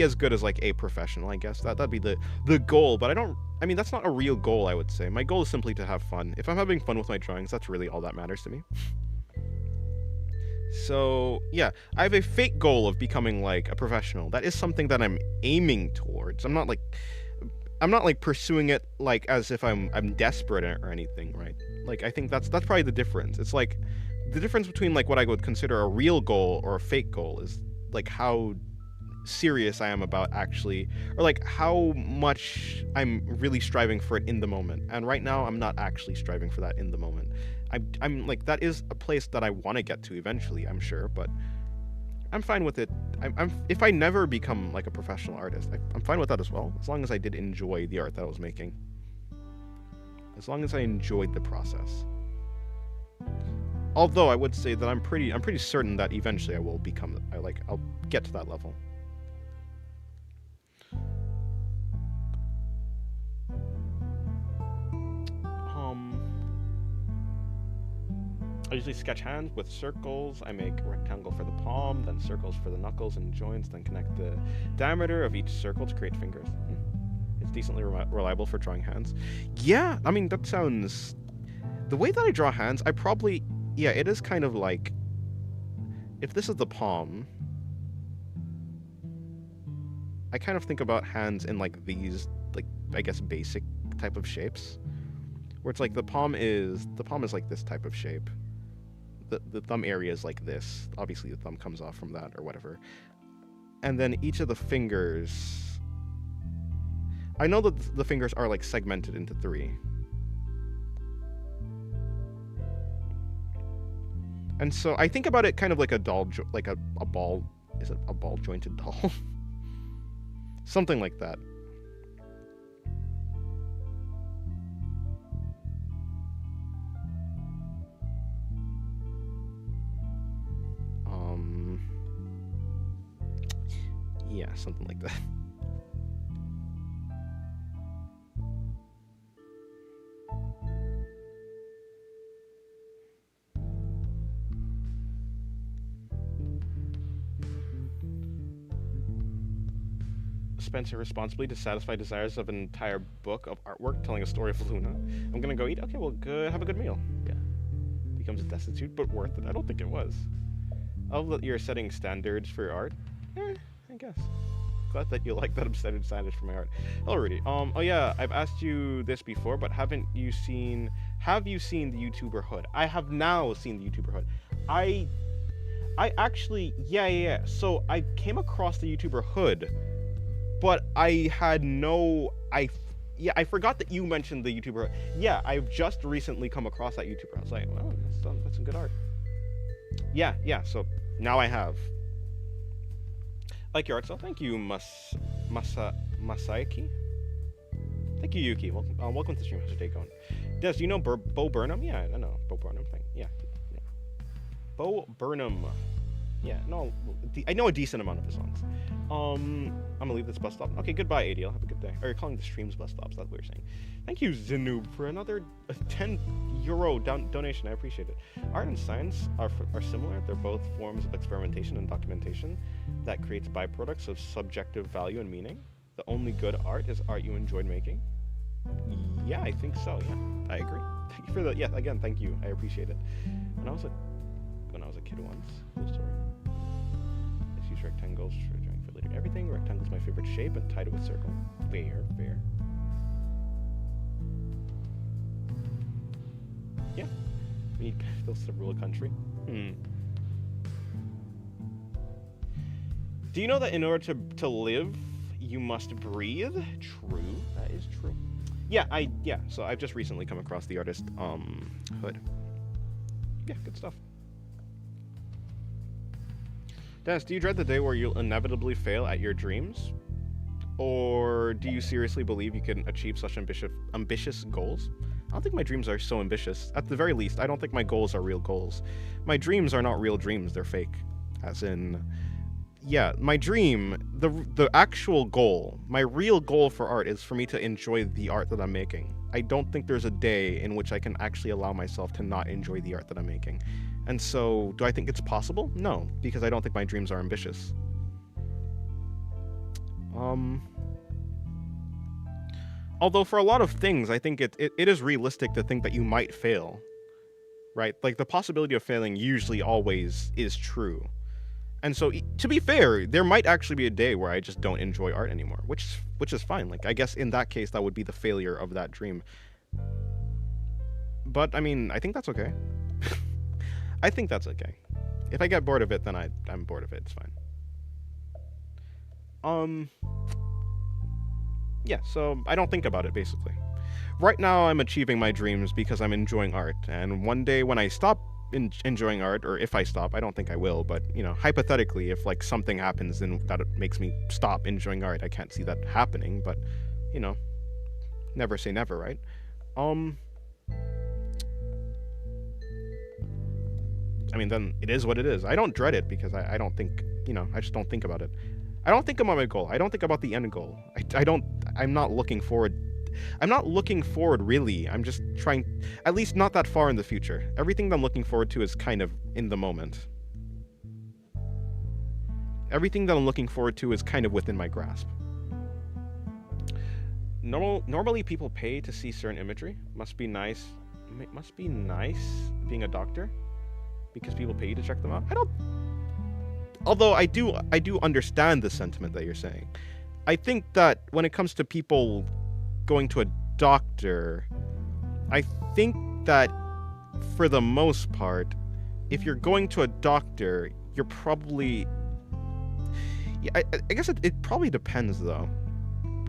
as good as like a professional. I guess that'd be the goal. But I mean, that's not a real goal. I would say my goal is simply to have fun. If I'm having fun with my drawings, that's really all that matters to me. So, yeah, I have a fake goal of becoming, like, a professional. That is something that I'm aiming towards. I'm not, like, pursuing it, like, as if I'm desperate or anything, right? Like, I think that's probably the difference. It's, like, the difference between, like, what I would consider a real goal or a fake goal is, like, how serious I am about actually, or, like, how much I'm really striving for it in the moment. And right now, I'm not actually striving for that in the moment. I'm like, that is a place that I want to get to eventually, I'm sure, but I'm fine with it. If I never become like a professional artist, I'm fine with that as well, as long as I did enjoy the art that I was making. As long as I enjoyed the process. Although I would say that I'm pretty certain that eventually I will become, I'll get to that level. I usually sketch hands with circles. I make a rectangle for the palm, then circles for the knuckles and joints, then connect the diameter of each circle to create fingers. It's decently reliable for drawing hands. Yeah, I mean, that sounds... The way that I draw hands, I probably... Yeah, it is kind of like... If this is the palm... I kind of think about hands in, like, these, like, I guess, basic type of shapes. Where it's like the palm is like this type of shape. The thumb area is like this. Obviously the thumb comes off from that or whatever. And then each of the fingers... I know that the fingers are like segmented into 3. And so I think about it kind of like a doll, like a ball... Is it a ball jointed doll? Something like that. Yeah, something like that. Spends her responsibly to satisfy desires of an entire book of artwork telling a story of Luna. I'm gonna go eat. Okay, well, good. Have a good meal. Yeah. Becomes destitute, but worth it. I don't think it was. I love that you're setting standards for your art. I guess. Glad that you like that I'm setting standards for my art. Hello, Rudy. Oh yeah, I've asked you this before, but have you seen the YouTuber Hood? I have now seen the YouTuber Hood. I actually, yeah. So I came across the YouTuber Hood, but I had I forgot that you mentioned the YouTuber Hood. Yeah, I've just recently come across that YouTuber. I was like, well, that's some good art. Yeah, so now I have. Like your art style. Thank you, Masaiki. Thank you, Yuki. Welcome to the stream. How's your day going? Des, do you know Bo Burnham? Yeah, I know. Bo Burnham thing. Yeah. Bo Burnham. Yeah, no, I know a decent amount of his songs. I'm gonna leave this bus stop. Okay, goodbye, ADL. Have a good day. Or you're calling the streams bus stops. That's what you're saying. Thank you, Zinoob, for another €10 donation. I appreciate it. Art and science are similar. They're both forms of experimentation and documentation that creates byproducts of subjective value and meaning. The only good art is art you enjoyed making. Yeah, I think so. Yeah, I agree. Thank you for the. Yeah, again, thank you. I appreciate it. When I was a kid once, cool story. Let's use rectangles for drawing for later. Everything. Rectangle's my favorite shape, and tied it with circle. Fair. Yeah. We need those to rule a country. Do you know that in order to live, you must breathe? True. That is true. Yeah. So I've just recently come across the artist Hood. Yeah, good stuff. Dennis, do you dread the day where you'll inevitably fail at your dreams? Or do you seriously believe you can achieve such ambitious goals? I don't think my dreams are so ambitious. At the very least, I don't think my goals are real goals. My dreams are not real dreams, they're fake. As in, yeah, my dream, the actual goal, my real goal for art is for me to enjoy the art that I'm making. I don't think there's a day in which I can actually allow myself to not enjoy the art that I'm making. And so, do I think it's possible? No, because I don't think my dreams are ambitious. Although for a lot of things, I think it is realistic to think that you might fail, right? Like, the possibility of failing usually always is true. And so, to be fair, there might actually be a day where I just don't enjoy art anymore, which is fine. Like, I guess in that case, that would be the failure of that dream. But, I mean, I think that's okay. I think that's okay. If I get bored of it, then I'm bored of it. It's fine. Yeah, so I don't think about it, basically. Right now, I'm achieving my dreams because I'm enjoying art. And one day when I stop enjoying art, or if I stop, I don't think I will, but, you know, hypothetically, if, like, something happens and that makes me stop enjoying art, I can't see that happening, but, you know, never say never, right? I mean, then it is what it is. I don't dread it because I don't think, you know, I just don't think about it. I don't think about my goal. I don't think about the end goal. I'm not looking forward. I'm not looking forward, really. I'm just trying, at least not that far in the future. Everything that I'm looking forward to is kind of in the moment. Everything that I'm looking forward to is kind of within my grasp. Normally people pay to see certain imagery. Must be nice being a doctor, because people pay you to check them out. Although I do understand the sentiment that you're saying. I think that when it comes to people going to a doctor, I think that for the most part, if you're going to a doctor, you're probably... Yeah, I guess it probably depends, though.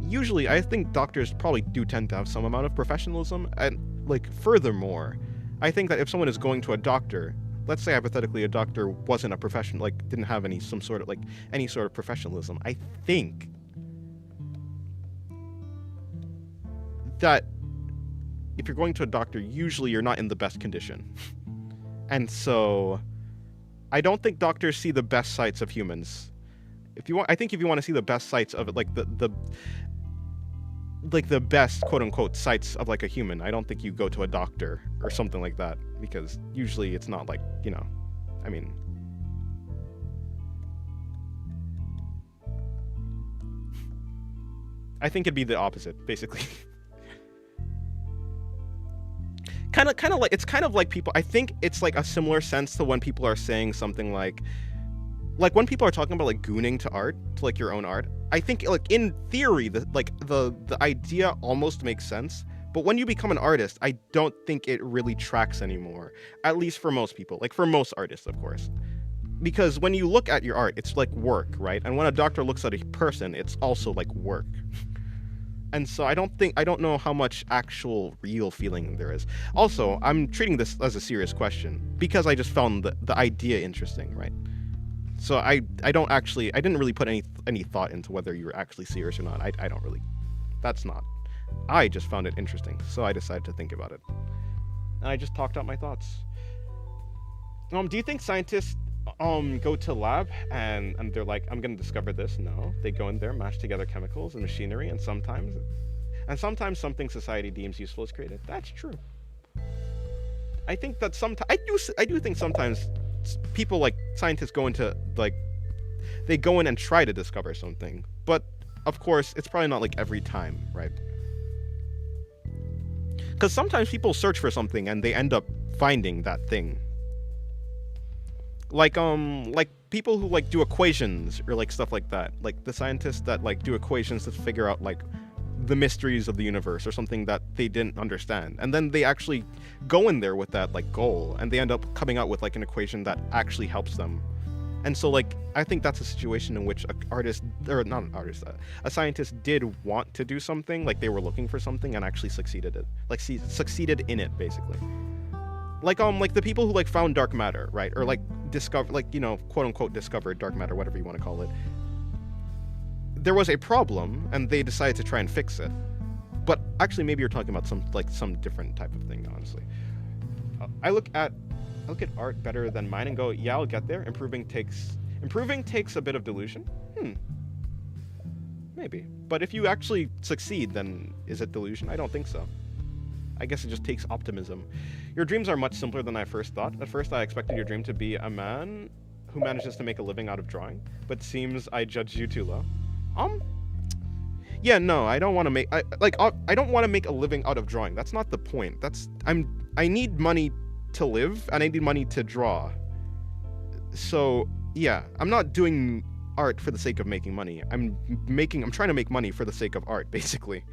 Usually, I think doctors probably do tend to have some amount of professionalism, and, like, furthermore, I think that if someone is going to a doctor, let's say hypothetically a doctor wasn't a professional, like, didn't have any sort of professionalism, I think that if you're going to a doctor, usually you're not in the best condition. And so I don't think doctors see the best sides of humans. I think if you want to see the best sides of it, like the best quote unquote sights of, like, a human, I don't think you go to a doctor or something like that, because usually it's not, like, you know, I mean, I think it'd be the opposite, basically. kind of like, it's kind of like people, I think it's like a similar sense to when people are saying something like when people are talking about, like, gooning to art, to, like, your own art, I think, like, in theory, the idea almost makes sense, but when you become an artist, I don't think it really tracks anymore, at least for most people, like, for most artists, of course, because when you look at your art, it's like work, right? And when a doctor looks at a person, it's also like work. And so I don't know how much actual real feeling there is. Also, I'm treating this as a serious question because I just found the idea interesting, right? So I didn't really put any thought into whether you were actually serious or not. I don't really, I don't really, that's not. I just found it interesting, so I decided to think about it. And I just talked out my thoughts. Do you think scientists go to lab and they're like, I'm gonna discover this? No. They go in there, mash together chemicals and machinery, and sometimes something society deems useful is created. That's true. I think that I do think sometimes people, like scientists, go into like, they go in and try to discover something, but of course it's probably not like every time, right? Because sometimes people search for something and they end up finding that thing. Like people who like do equations or like stuff like that, like the scientists that like do equations to figure out like the mysteries of the universe or something that they didn't understand, and then they actually go in there with that like goal, and they end up coming out with like an equation that actually helps them. And so like I think that's a situation in which a scientist did want to do something, like they were looking for something and actually succeeded in it basically. Like the people who like found dark matter, right? Or like discover, like, you know, quote unquote discovered dark matter, whatever you want to call it. There was a problem and they decided to try and fix it. But actually maybe you're talking about some different type of thing, honestly. I look at art better than mine and go, yeah, I'll get there. Improving takes a bit of delusion. Maybe. But if you actually succeed, then is it delusion? I don't think so. I guess it just takes optimism. Your dreams are much simpler than I first thought. At first, I expected your dream to be a man who manages to make a living out of drawing, but seems I judged you too low. Yeah, no, I don't want to make. I don't want to make a living out of drawing. That's not the point. I need money to live, and I need money to draw. So yeah, I'm not doing art for the sake of making money. I'm trying to make money for the sake of art, basically.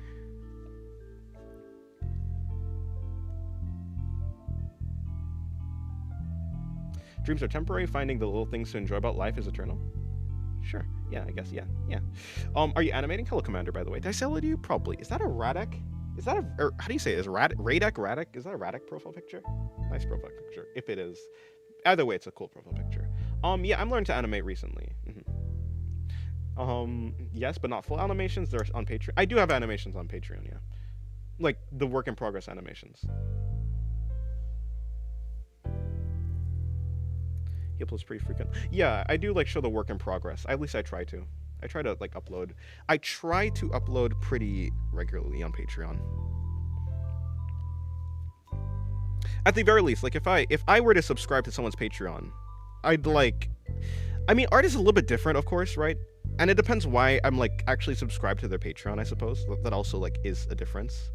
Dreams are temporary. Finding the little things to enjoy about life is eternal. Sure. Yeah, I guess. Yeah. Are you animating? Hello, Commander, by the way. Did I say hello to you? Probably. Is that a Radek? Is that how do you say it? Is Radek? Is that a Radek profile picture? Nice profile picture. If it is. Either way, it's a cool profile picture. Yeah, I'm learning to animate recently. Yes, but not full animations. They're on Patreon. I do have animations on Patreon, yeah. Like, the work in progress animations. He uploads pretty frequent. Yeah, I do like show the work in progress. At least I try to. I try to like upload. I try to upload pretty regularly on Patreon. At the very least, like if I were to subscribe to someone's Patreon, I'd like. I mean, art is a little bit different, of course, right? And it depends why I'm like actually subscribed to their Patreon. I suppose that also like is a difference.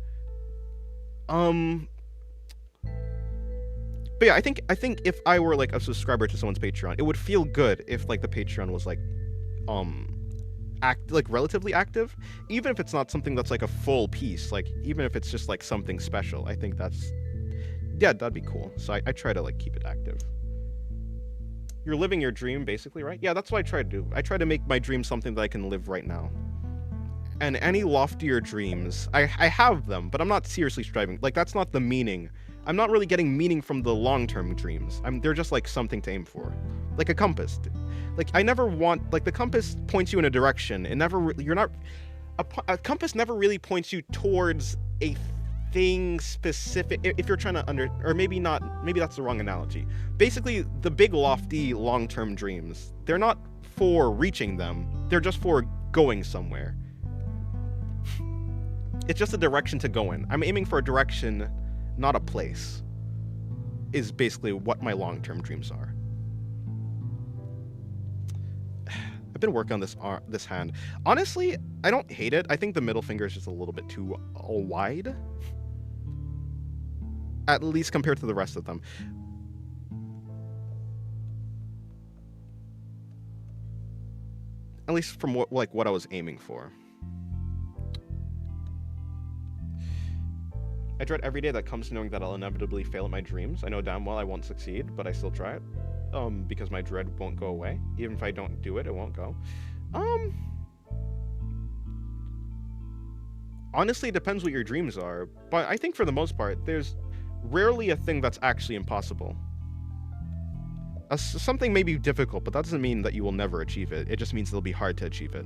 But yeah, I think if I were like a subscriber to someone's Patreon, it would feel good if like the Patreon was like relatively active, even if it's not something that's like a full piece, like even if it's just like something special. I think that'd be cool. So I try to like keep it active. You're living your dream basically, right? Yeah, that's what I try to do. I try to make my dream something that I can live right now. And any loftier dreams, I have them, but I'm not seriously striving. Like, that's not the meaning. I'm not really getting meaning from the long-term dreams. They're just like something to aim for, like a compass. Like I never want, like the compass points you in a direction. A compass never really points you towards a thing specific. If you're trying to or maybe not, maybe that's the wrong analogy. Basically, the big lofty long-term dreams, they're not for reaching them. They're just for going somewhere. It's just a direction to go in. I'm aiming for a direction, not a place, is basically what my long-term dreams are. I've been working on this hand. Honestly, I don't hate it. I think the middle finger is just a little bit too wide. At least compared to the rest of them. At least from what I was aiming for. I dread every day that comes knowing that I'll inevitably fail at my dreams. I know damn well I won't succeed, but I still try it. Because my dread won't go away. Even if I don't do it, it won't go. Honestly, it depends what your dreams are. But I think for the most part, there's rarely a thing that's actually impossible. Something may be difficult, but that doesn't mean that you will never achieve it. It just means it'll be hard to achieve it.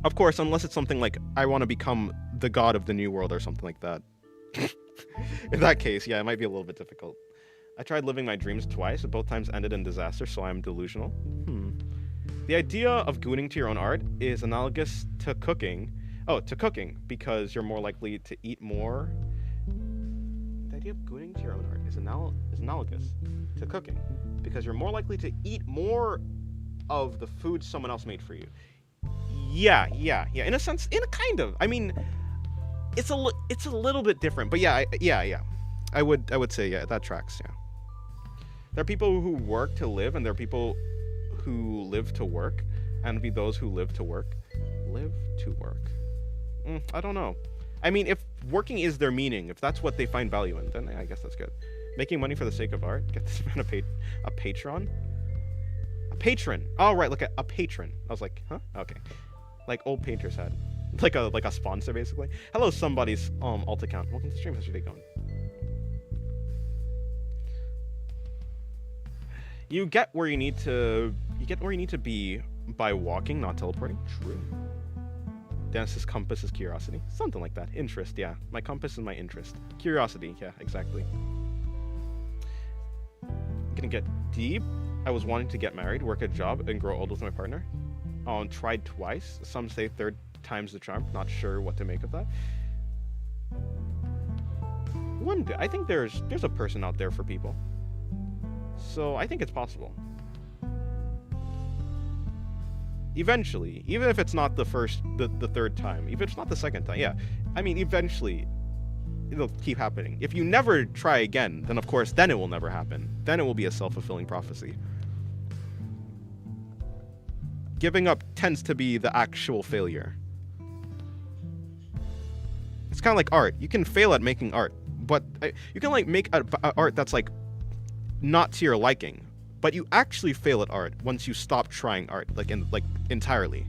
Of course, unless it's something like, I want to become the god of the new world or something like that. In that case, yeah, it might be a little bit difficult. I tried living my dreams twice, but both times ended in disaster, so I'm delusional. The idea of gooning to your own art is analogous to cooking. Oh, to cooking, because you're more likely to eat more. The idea of gooning to your own art is analogous to cooking, because you're more likely to eat more of the food someone else made for you. Yeah. In a sense, kind of. I mean, it's a little bit different, but yeah. I would say yeah, that tracks. Yeah. There are people who work to live, and there are people who live to work, and be those who live to work. Live to work. I don't know. I mean, if working is their meaning, if that's what they find value in, then yeah, I guess that's good. Making money for the sake of art. Get this man a patron. A patron. Oh right, like a patron. I was like, huh? Okay. Like old painters had. Like a sponsor basically. Hello, somebody's alt account. Welcome to the stream. How's your day going? You get where you need to be by walking, not teleporting. True. Dennis's compass is curiosity. Something like that. Interest, yeah. My compass is my interest. Curiosity, yeah, exactly. Gonna get deep. I was wanting to get married, work a job, and grow old with my partner. Tried twice. Some say third time's the charm. Not sure what to make of that. One day, I think there's a person out there for people. So I think it's possible. Eventually, even if it's not the third time, even if it's not the second time, yeah. I mean, eventually, it'll keep happening. If you never try again, then of course, then it will never happen. Then it will be a self-fulfilling prophecy. Giving up tends to be the actual failure. It's kind of like art. You can fail at making art, but you can like make art that's like not to your liking, but you actually fail at art once you stop trying art, like entirely.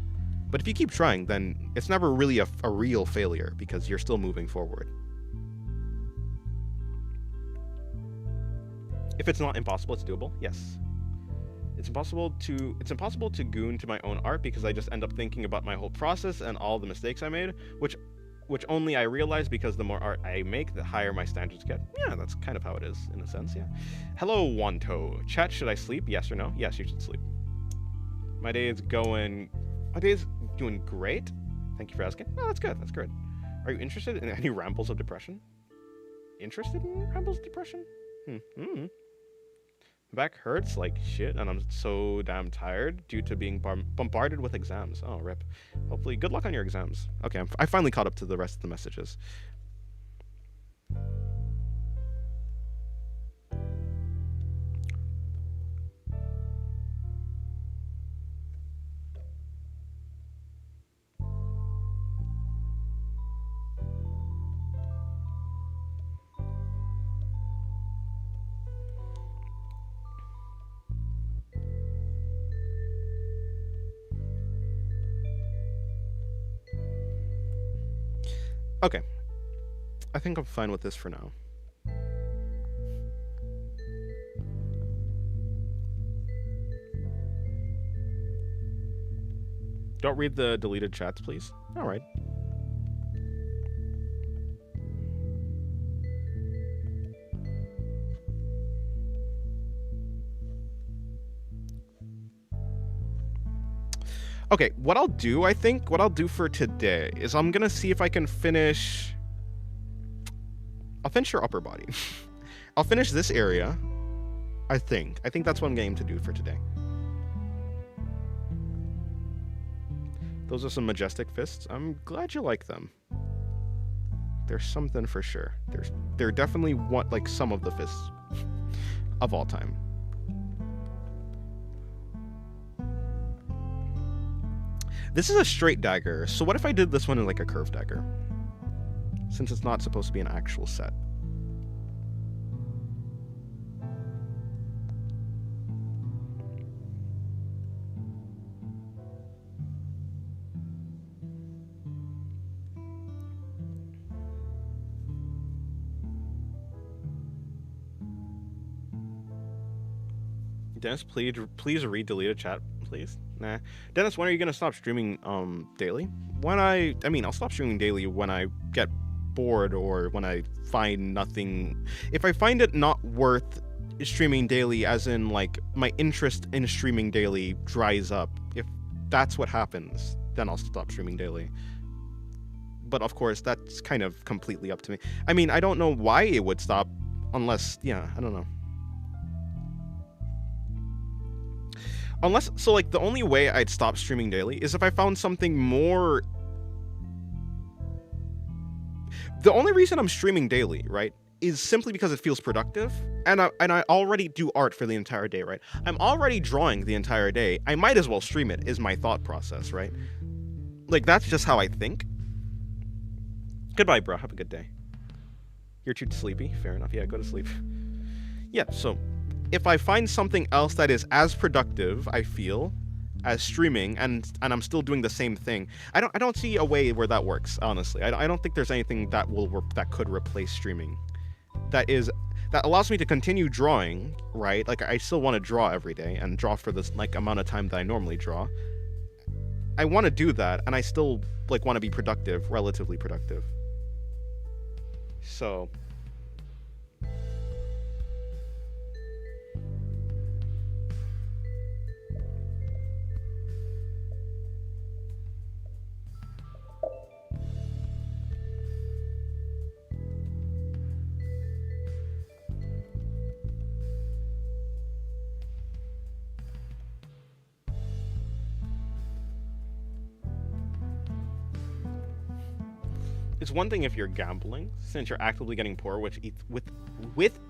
But if you keep trying, then it's never really a real failure because you're still moving forward. If it's not impossible, it's doable. Yes. It's impossible to goon to my own art because I just end up thinking about my whole process and all the mistakes I made, which only I realize because the more art I make, the higher my standards get. Yeah, that's kind of how it is, in a sense, yeah. Hello, Wanto. Chat, should I sleep? Yes or no? Yes, you should sleep. My day is doing great. Thank you for asking. Oh, that's good, that's good. Are you interested in any rambles of depression? Interested in rambles of depression? My back hurts like shit, and I'm so damn tired due to being bombarded with exams. Oh, rip. Hopefully, good luck on your exams. Okay, I finally caught up to the rest of the messages. Okay. I think I'm fine with this for now. Don't read the deleted chats, please. All right. Okay, what I'll do for today is I'm gonna see if I can finish... I'll finish your upper body. I'll finish this area, I think. I think that's what I'm going to do for today. Those are some majestic fists. I'm glad you like them. There's something for sure. They're definitely some of the fists of all time. This is a straight dagger, so what if I did this one in like a curved dagger? Since it's not supposed to be an actual set. Dennis, please read deleted chat, please. Nah. Dennis, when are you gonna stop streaming daily? I'll stop streaming daily when I get bored or when I find nothing. If I find it not worth streaming daily, as in like my interest in streaming daily dries up, if that's what happens, then I'll stop streaming daily. But of course, that's kind of completely up to me. I mean, I don't know why it would stop unless, yeah, I don't know. Unless, so like the only way I'd stop streaming daily is if I found something more. The only reason I'm streaming daily, right, is simply because it feels productive, and I already do art for the entire day, right? I'm already drawing the entire day. I might as well stream it, is my thought process, right? Like, that's just how I think. Goodbye, bro. Have a good day. You're too sleepy? Fair enough. Yeah, go to sleep. Yeah, so if I find something else that is as productive, I feel, as streaming, and I'm still doing the same thing, I don't see a way where that works, honestly. I don't think there's anything that that could replace streaming. That allows me to continue drawing, right? Like, I still want to draw every day and draw for this like amount of time that I normally draw. I want to do that, and I still like want to be productive, relatively productive. So it's one thing if you're gambling, since you're actively getting poorer with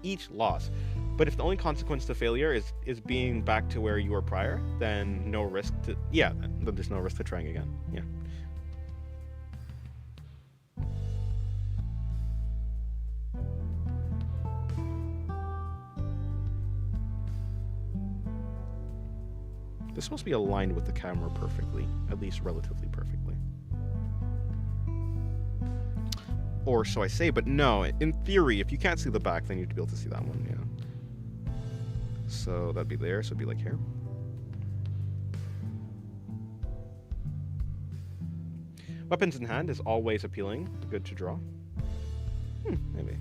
each loss. But if the only consequence to failure is being back to where you were prior, then no risk to, yeah, then there's no risk to trying again. Yeah. This must be aligned with the camera perfectly, at least relatively perfectly. Or so I say, but no, in theory, if you can't see the back, then you'd be able to see that one, yeah. So that'd be there, so it'd be like here. Weapons in hand is always appealing, good to draw. Maybe.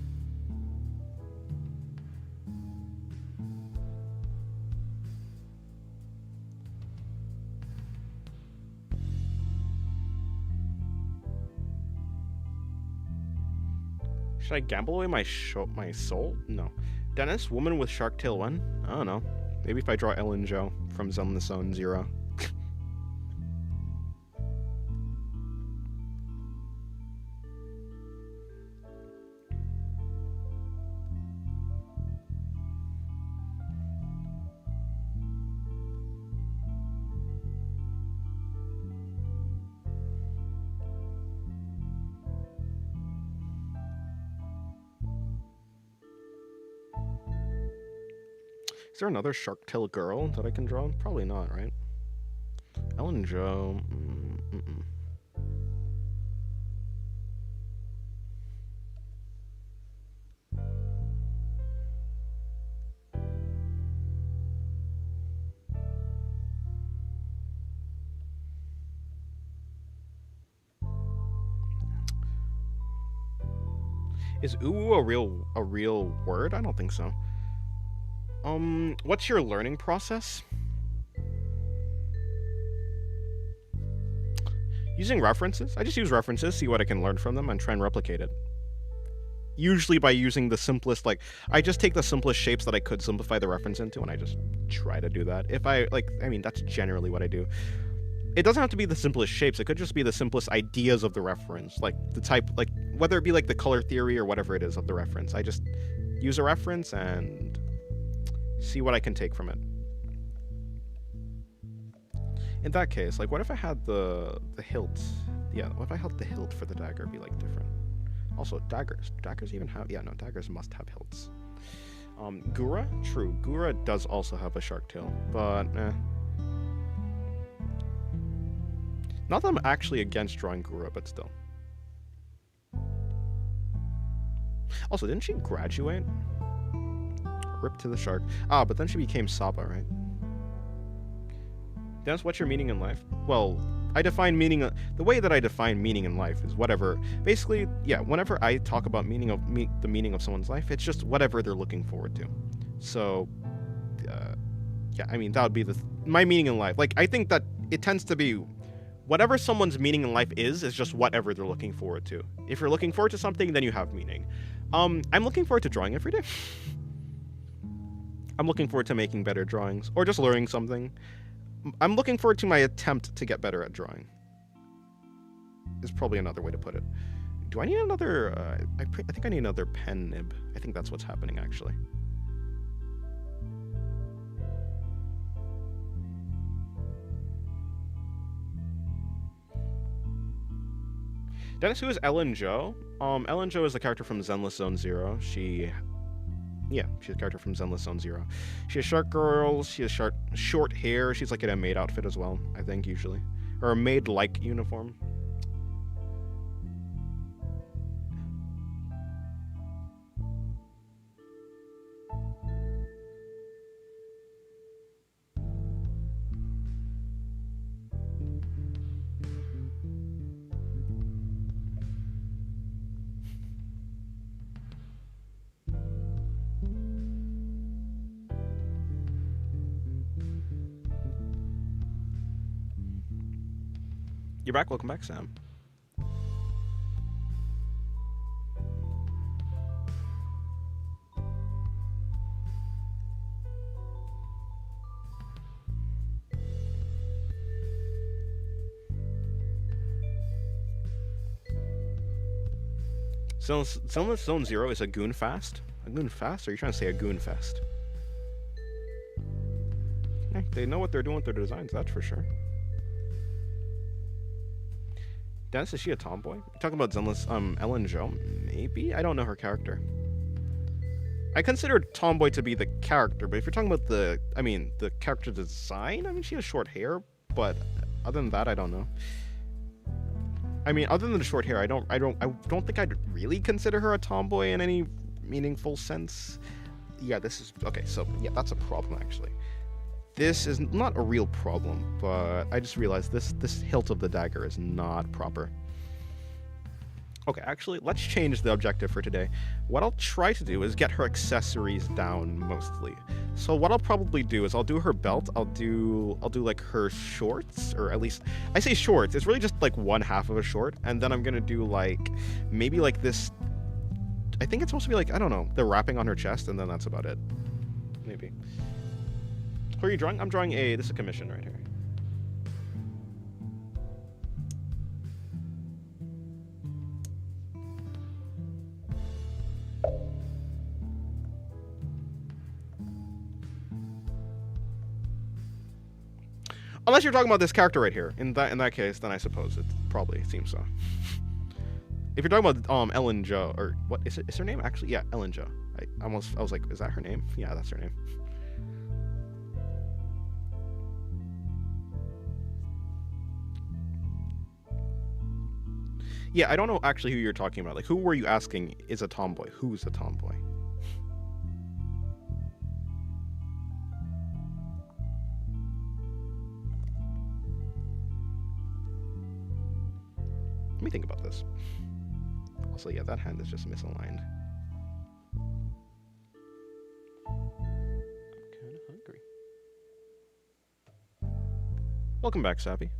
Should I gamble away my soul? No. Dennis, woman with shark tail 1? I don't know. Maybe if I draw Ellen Joe from Zone Zone 0. Is there another shark tail girl that I can draw? Probably not, right? Ellen Joe. Is ooh a real word? I don't think so. What's your learning process? Using references. I just use references, see what I can learn from them, and try and replicate it. Usually by using the simplest, like, I just take the simplest shapes that I could simplify the reference into, and I just try to do that. If I, like, I mean, that's generally what I do. It doesn't have to be the simplest shapes, it could just be the simplest ideas of the reference, like, the type, like, whether it be, like, the color theory or whatever it is of the reference. I just use a reference and see what I can take from it. In that case, like, what if I had the hilt? Yeah, what if I held the hilt for the dagger be, like, different? Also, daggers. Daggers even have... Yeah, no, daggers must have hilts. Gura? True. Gura does also have a shark tail, but, Not that I'm actually against drawing Gura, but still. Also, didn't she graduate? Rip to the shark. Ah, but then she became Saba, right? Dennis, what's your meaning in life? Well, I define meaning. The way that I define meaning in life is whatever. Basically, yeah. Whenever I talk about the meaning of someone's life, it's just whatever they're looking forward to. So, yeah. I mean, that would be my meaning in life. Like, I think that it tends to be whatever someone's meaning in life is just whatever they're looking forward to. If you're looking forward to something, then you have meaning. I'm looking forward to drawing every day. I'm looking forward to making better drawings or just learning something. I'm looking forward to my attempt to get better at drawing. Is probably another way to put it. Do I need another... I think I need another pen nib. I think that's what's happening, actually. Dennis, who is Ellen Jo? Ellen Jo is the character from Zenless Zone Zero. Yeah, she's a character from Zenless Zone Zero. She has shark girls, she has short hair, she's like in a maid outfit as well, I think, usually. Or a maid-like uniform. You're back. Welcome back, Sam. Zenless Zone Zero is a goon fast? A goon fast? Or are you trying to say a goon fest? They know what they're doing with their designs, that's for sure. Dennis, is she a tomboy? You're talking about Zenless, Ellen Jo? Maybe? I don't know her character. I consider tomboy to be the character, but if you're talking about the character design, I mean, she has short hair, but other than that, I don't know. I mean, other than the short hair, I don't think I'd really consider her a tomboy in any meaningful sense. Yeah, this is, okay, so, yeah, that's a problem, actually. This is not a real problem, but I just realized this hilt of the dagger is not proper. Okay, actually, let's change the objective for today. What I'll try to do is get her accessories down mostly. So what I'll probably do is I'll do her belt, I'll do like her shorts, or at least I say shorts, it's really just like one half of a short, and then I'm gonna do like maybe like this. I think it's supposed to be like, I don't know, the wrapping on her chest, and then that's about it. Maybe. Who are you drawing? I'm drawing this is a commission right here. Unless you're talking about this character right here. In that case, then I suppose it probably seems so. If you're talking about Ellen Jo, or what is it? Is her name actually? Yeah, Ellen Jo. I was like, is that her name? Yeah, that's her name. Yeah, I don't know actually who you're talking about. Like, who were you asking is a tomboy? Who's a tomboy? Let me think about this. Also, yeah, that hand is just misaligned. I'm kind of hungry. Welcome back, Sappy.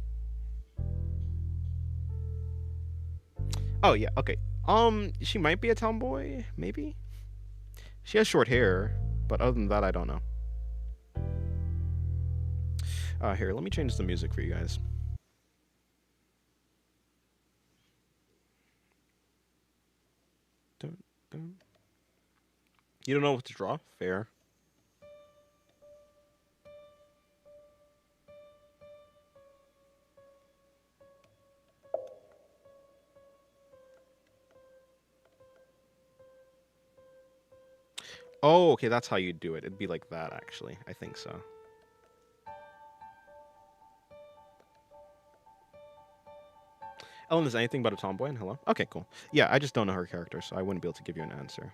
Oh, yeah, okay. She might be a tomboy, maybe? She has short hair, but other than that, I don't know. Here, let me change the music for you guys. Dun, dun. You don't know what to draw? Fair. Oh, okay, that's how you do it. It'd be like that, actually. I think so. Ellen is anything but a tomboy, and hello? Okay, cool. Yeah, I just don't know her character, so I wouldn't be able to give you an answer.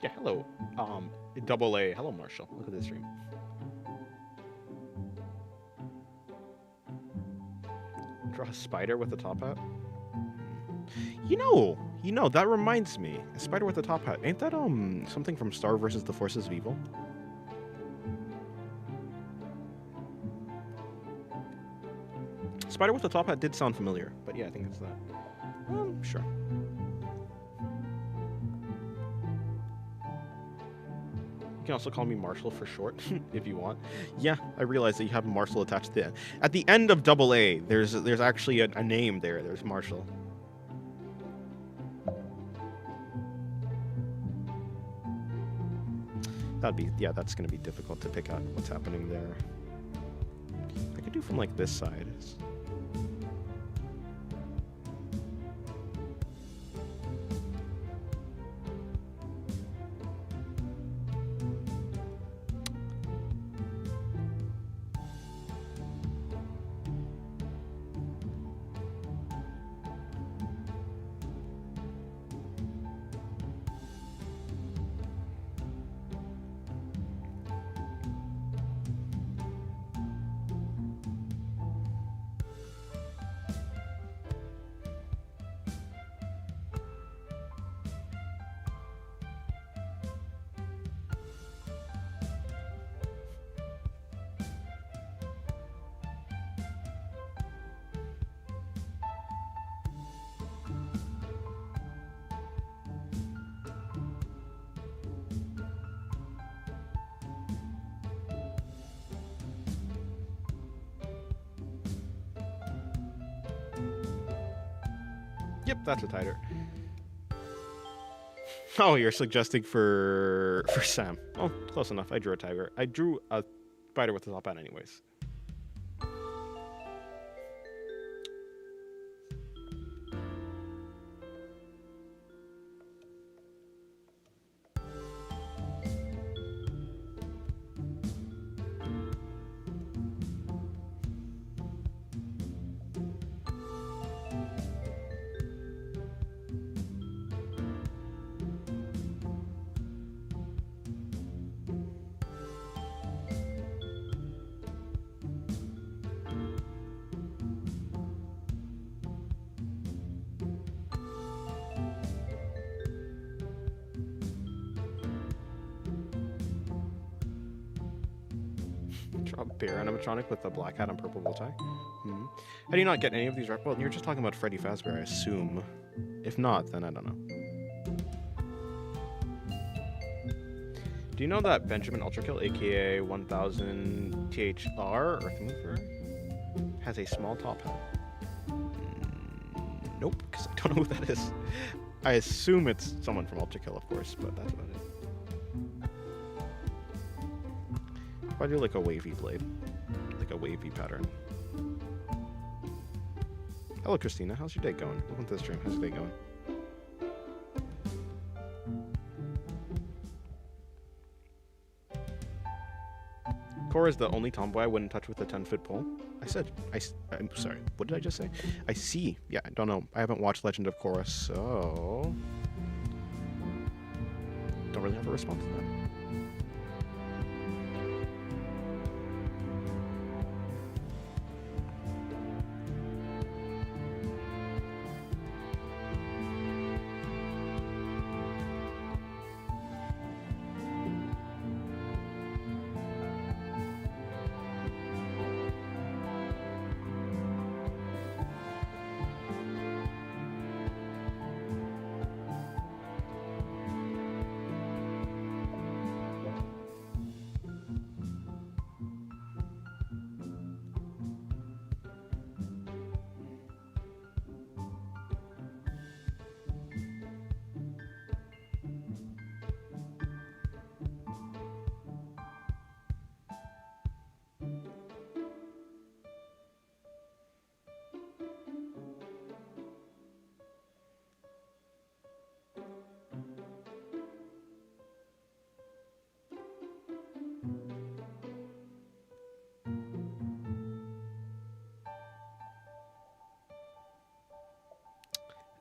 Yeah, hello. Double A. Hello, Marshall. Look at this stream. Draw a spider with a top hat. You know, that reminds me. A spider with a top hat. Ain't that something from Star versus the Forces of Evil? Spider with a top hat did sound familiar, but yeah, I think it's that. Sure. You can also call me Marshall for short, if you want. Yeah, I realize that you have Marshall attached to at the end of double A. There's actually a name there. There's Marshall. That's gonna be difficult to pick out what's happening there. I could do from like this side. Yep, that's a tighter. Oh, you're suggesting for Sam. Oh, close enough. I drew a tiger. I drew a spider with a top hat anyways. Draw a bear animatronic with a black hat and purple bow tie. How do you not get any of these right? Well, you're just talking about Freddy Fazbear, I assume. If not, then I don't know. Do you know that Benjamin Ultrakill, aka 1000 THR, Earth Mover, has a small top hat? Nope, because I don't know who that is. I assume it's someone from Ultrakill, of course, but that's about it. I do like a wavy blade, like a wavy pattern. Hello, Christina. How's your day going? Welcome to the stream. How's your day going? Cora's the only tomboy I wouldn't touch with a 10-foot pole. I'm sorry. What did I just say? I see. Yeah, I don't know. I haven't watched Legend of Korra, so don't really have a response to that.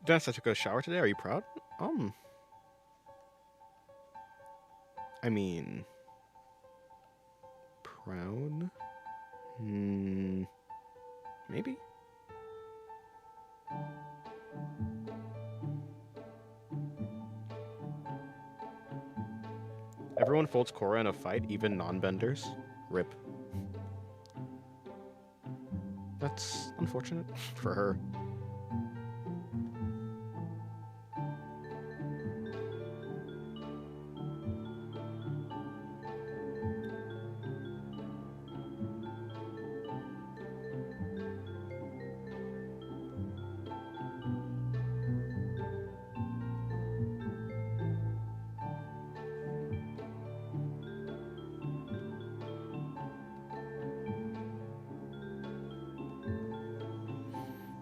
Dennis, I took a shower today. Are you proud? I mean, proud? Maybe? Everyone folds Korra in a fight, even non-benders. Rip. That's unfortunate for her.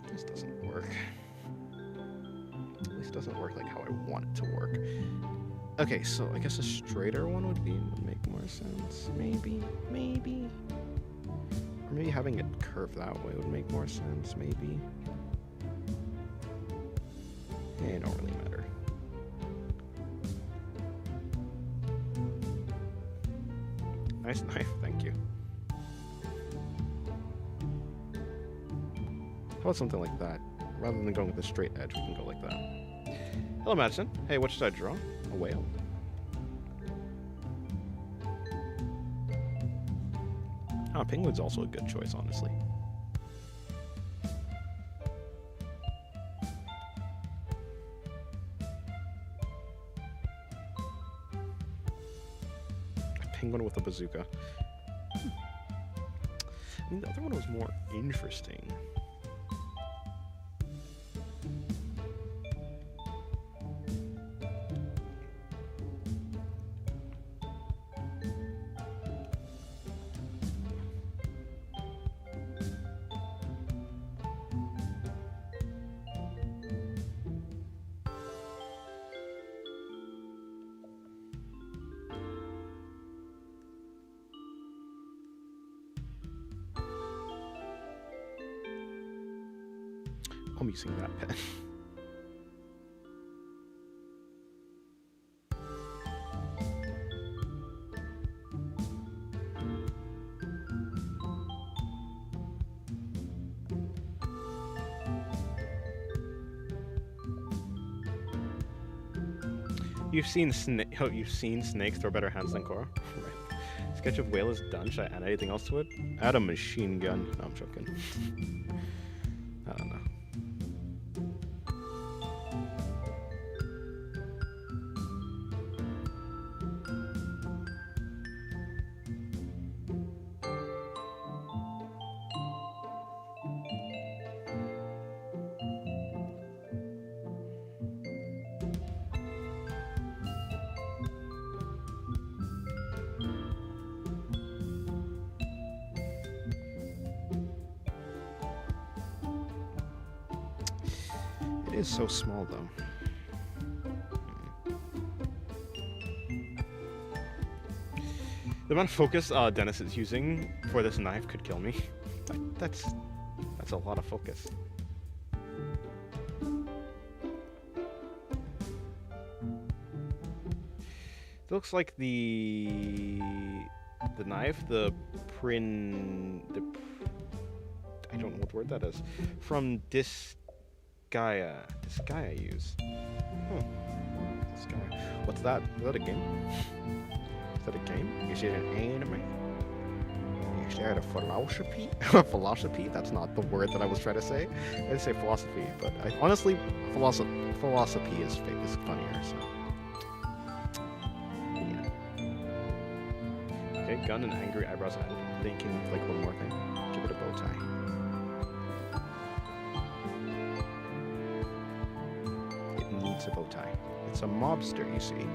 This doesn't work. At least it doesn't work like how I want it to work. Okay, so I guess a straighter one would make more sense. Maybe. Or maybe having it curve that way would make more sense, maybe. It don't really matter. Nice knife, thank you. How about something like that? Rather than going with a straight edge, we can go like that. Hello, Madison. Hey, what should I draw? A whale. Ah, penguin's also a good choice, honestly. A penguin with a bazooka. I mean, the other one was more interesting. I'm using that pen. You've seen snakes throw better hands than Korra? Right. Sketch of whale is done. Should I add anything else to it? Add a machine gun. No, I'm joking. I don't know. It is so small, though. The amount of focus Dennis is using for this knife could kill me. That's a lot of focus. It looks like the knife, I don't know what word that is, from Disgaea use. Huh. Disgaea. What's that? Is that a game? Is that a game? Is it an anime? Is that a philosophy? Philosophy? That's not the word that I was trying to say. I didn't say philosophy, but honestly, philosophy is funnier, so. Yeah. Okay, gun and angry eyebrows added. Thinking like one more thing. Give it a bow tie. A bow tie. It's a mobster, you see.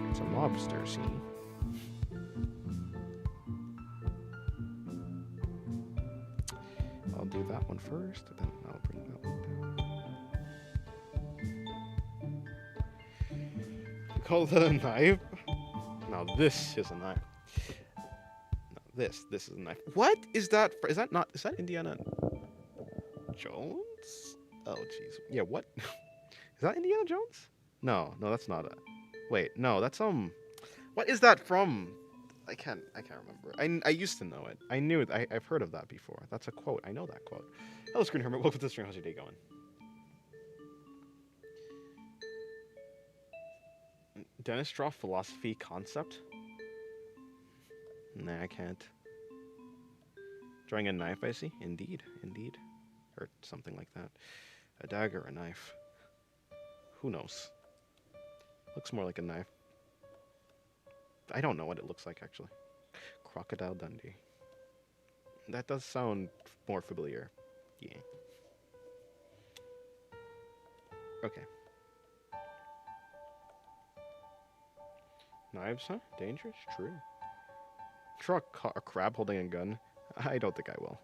It's a mobster, see? I'll do that one first, and then I'll bring that one down. You call that a knife? Now this is a knife. No, this is a knife. What is that? Is that Indiana Jones? Oh, jeez. Yeah, what? Is that Indiana Jones? No, that's not a... Wait, no, that's, What is that from? I can't remember. I used to know it. I knew it. I've heard of that before. That's a quote. I know that quote. Hello, Screen Hermit. Welcome to the stream. How's your day going? Dentist draw philosophy concept? Nah, I can't. Drawing a knife, I see. Indeed. Or something like that. A dagger, a knife. Who knows? Looks more like a knife. I don't know what it looks like, actually. Crocodile Dundee. That does sound more familiar. Yeah. Okay. Knives, huh? Dangerous? True. Draw a crab holding a gun? I don't think I will.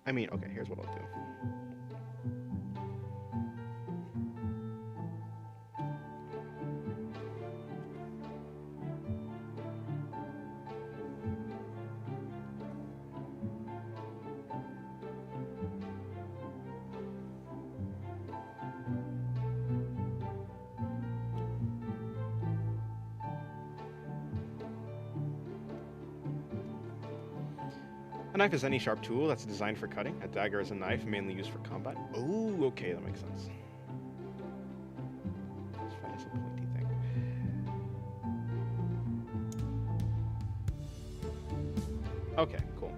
I mean, okay, here's what I'll do. A knife is any sharp tool that's designed for cutting. A dagger is a knife mainly used for combat. Oh, okay, that makes sense. Let's find some pointy thing. Okay, cool.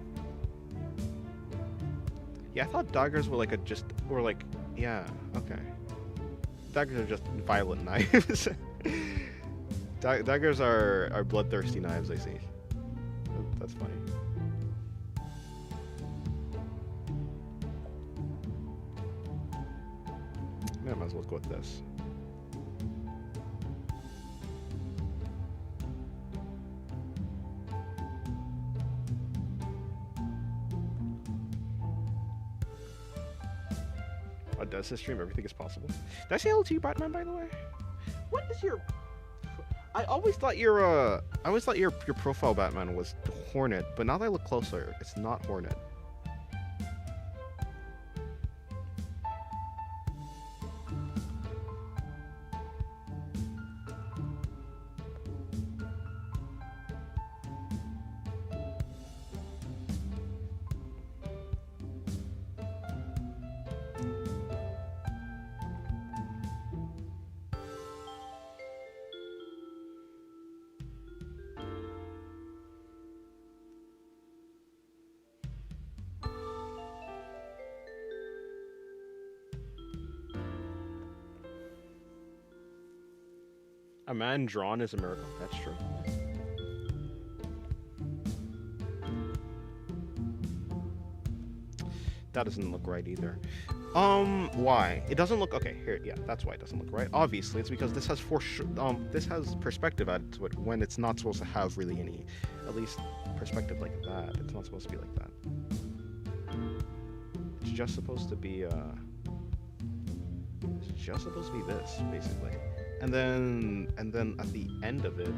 Yeah, I thought daggers were like yeah, okay. Daggers are just violent knives. Daggers are bloodthirsty knives, I see. That's funny. I might as well go with this. Does this stream everything is possible? Did I say hello to you, Batman, by the way? What is your... I always thought your profile, Batman, was Hornet, but now that I look closer, it's not Hornet. A man drawn is a miracle. That's true. That doesn't look right either. Why? It doesn't look... Okay, here, yeah, that's why it doesn't look right. Obviously, it's because this has this has perspective added to it when it's not supposed to have really any, at least, perspective like that. It's not supposed to be like that. It's just supposed to be, it's just supposed to be this, basically. And then at the end of it...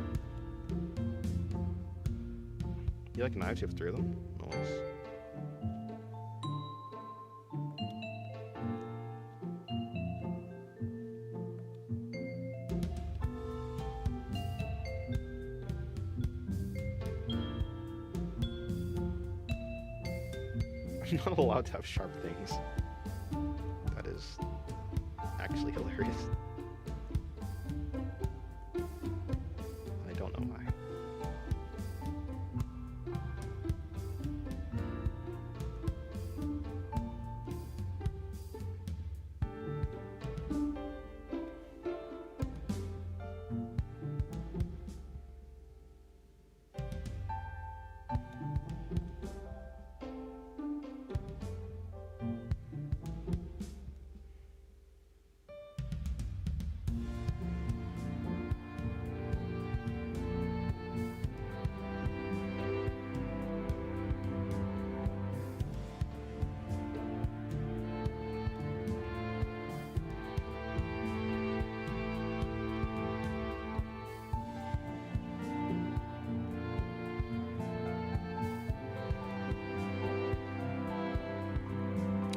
You like knives? You have 3 of them? Nice. I'm not allowed to have sharp things. That is actually hilarious. I don't know why.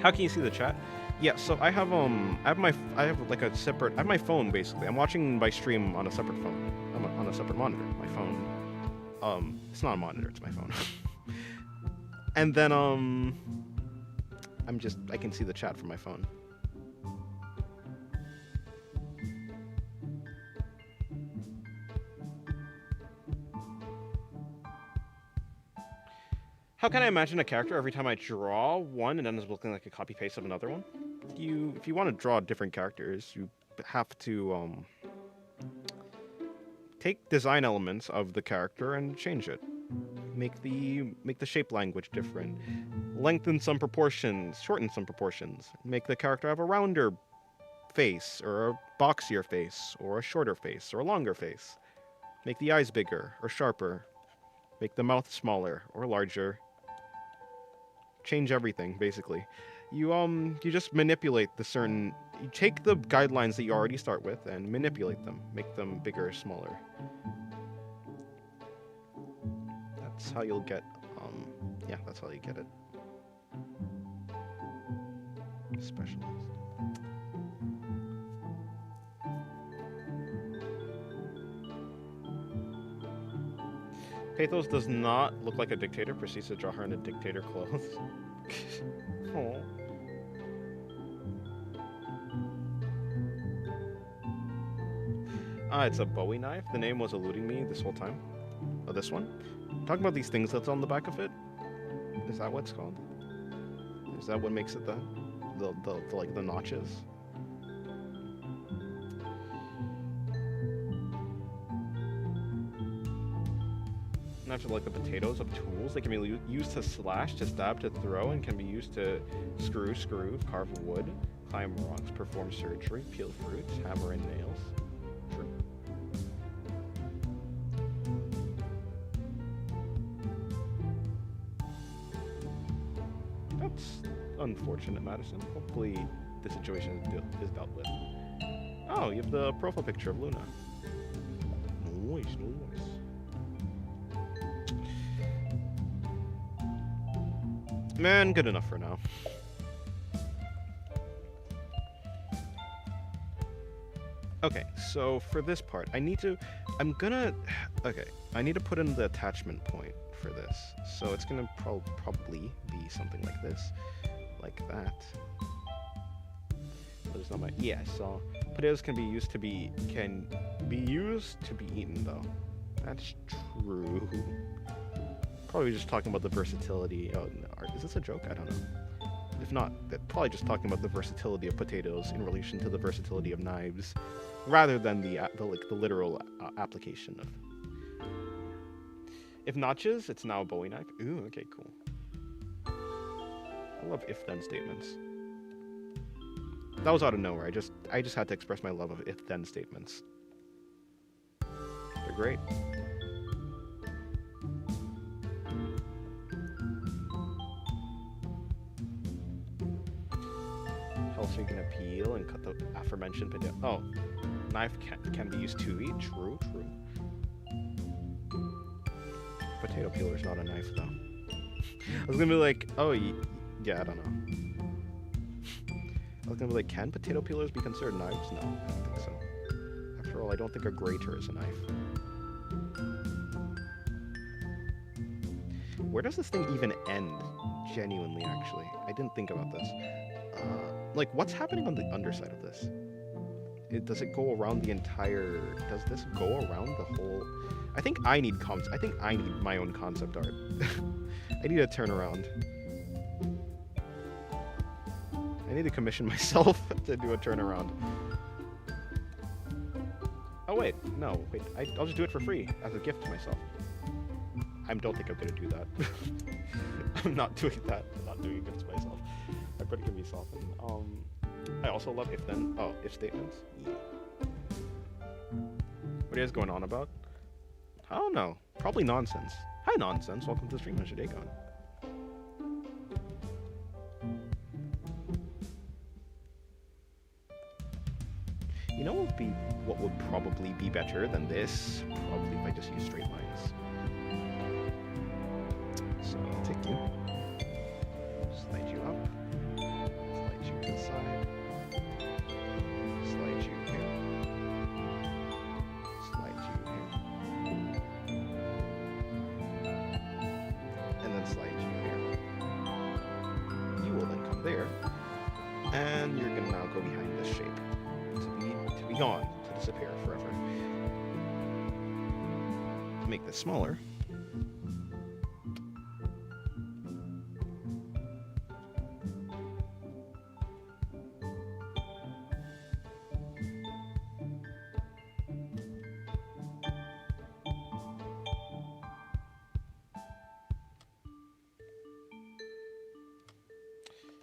How can you see the chat? Yeah, so I have like a separate. I have my phone basically. I'm watching my stream on a separate phone. I'm on a separate monitor. My phone. It's not a monitor. It's my phone. And then I can see the chat from my phone. How can I imagine a character every time I draw one and ends up looking like a copy paste of another one? If you want to draw different characters, you have to take design elements of the character and change it. Make the shape language different. Lengthen some proportions, shorten some proportions. Make the character have a rounder face, or a boxier face, or a shorter face, or a longer face. Make the eyes bigger or sharper. Make the mouth smaller or larger. Change everything, basically. You just manipulate you take the guidelines that you already start with and manipulate them. Make them bigger or smaller. That's how you'll get, yeah, that's how you get it. Specialist. Pathos does not look like a dictator. Proceeds to draw her in a dictator clothes. Oh. It's a Bowie knife. The name was eluding me this whole time. Oh, this one? Talking about these things that's on the back of it. Is that what it's called? Is that what makes it the like the notches? After like the potatoes of tools, they can be used to slash, to stab, to throw, and can be used to screw, carve wood, climb rocks, perform surgery, peel fruits, hammer in nails. True. That's unfortunate, Madison. Hopefully the situation is dealt with. Oh, you have the profile picture of Luna. Nice. Man, good enough for now. Okay, so for this part, I need to put in the attachment point for this. So it's gonna probably be something like this, like that. There's not my, yeah, so potatoes can be used to be eaten though. That's true. Probably just talking about the versatility. Oh, is this a joke? I don't know. If not, they're probably just talking about the versatility of potatoes in relation to the versatility of knives, rather than the literal application of. If notches, it's now a Bowie knife. Ooh, okay, cool. I love if-then statements. That was out of nowhere. I just had to express my love of if-then statements. They're great. So you can peel and cut the aforementioned potato. Oh, knife can be used to eat. True. Potato peeler's not a knife though. I was gonna be like, oh, yeah, I don't know. I was gonna be like, can potato peelers be considered knives? No, I don't think so. After all, I don't think a grater is a knife. Where does this thing even end? Genuinely, actually, I didn't think about this. Like, what's happening on the underside of this? Does it go around the entire... Does this go around the whole... I think I need my own concept art. I need a turnaround. I need to commission myself to do a turnaround. Oh, wait. No, wait. I'll just do it for free as a gift to myself. I don't think I'm going to do that. I'm not doing that. I'm not doing a gift to myself. I pretty can be softened. I also love if statements. Yeah. What are you guys going on about? I don't know. Probably nonsense. Hi, nonsense. Welcome to the stream. How's your day going? You know what would probably be better than this? Probably if I just use straight lines. So I'll take you. Slide you up. there. And you're gonna now go behind this shape to be gone, to disappear forever. To make this smaller.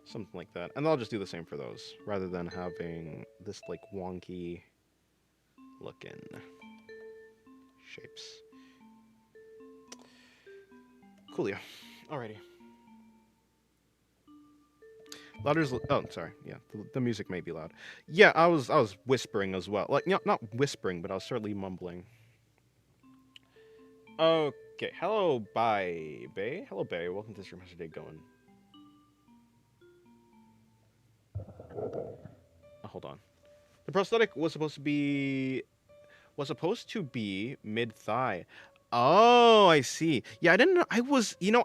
Something like that. And I'll just do the same for those, rather than having this, like, wonky looking shapes. Coolio. Alrighty. Louder's... Oh, sorry. Yeah, the music may be loud. Yeah, I was whispering as well. Like, not whispering, but I was certainly mumbling. Okay. Hello, bye, Bay. Hello, Bay. Welcome to the stream. How's your day going? Oh, hold on. The prosthetic was supposed to be mid-thigh. Oh, I see. Yeah, I didn't know. I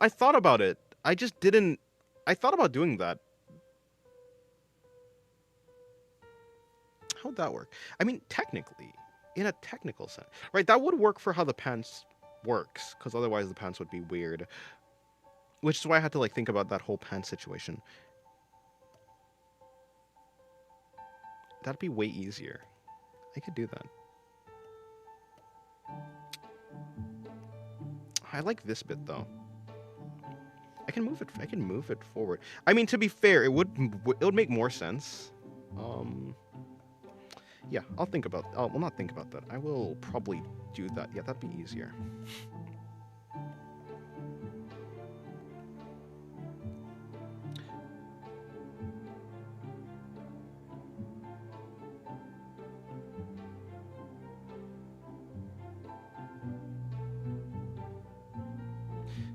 thought about it. I just didn't. I thought about doing that. How'd that work? I mean, technically, in a technical sense, right? That would work for how the pants works, because otherwise the pants would be weird. Which is why I had to, like, think about that whole pants situation. That'd be way easier. I could do that. I like this bit though. I can move it forward. I mean, to be fair, it would make more sense. Yeah, I'll think about. Well, not think about that. I will probably do that. Yeah, that'd be easier.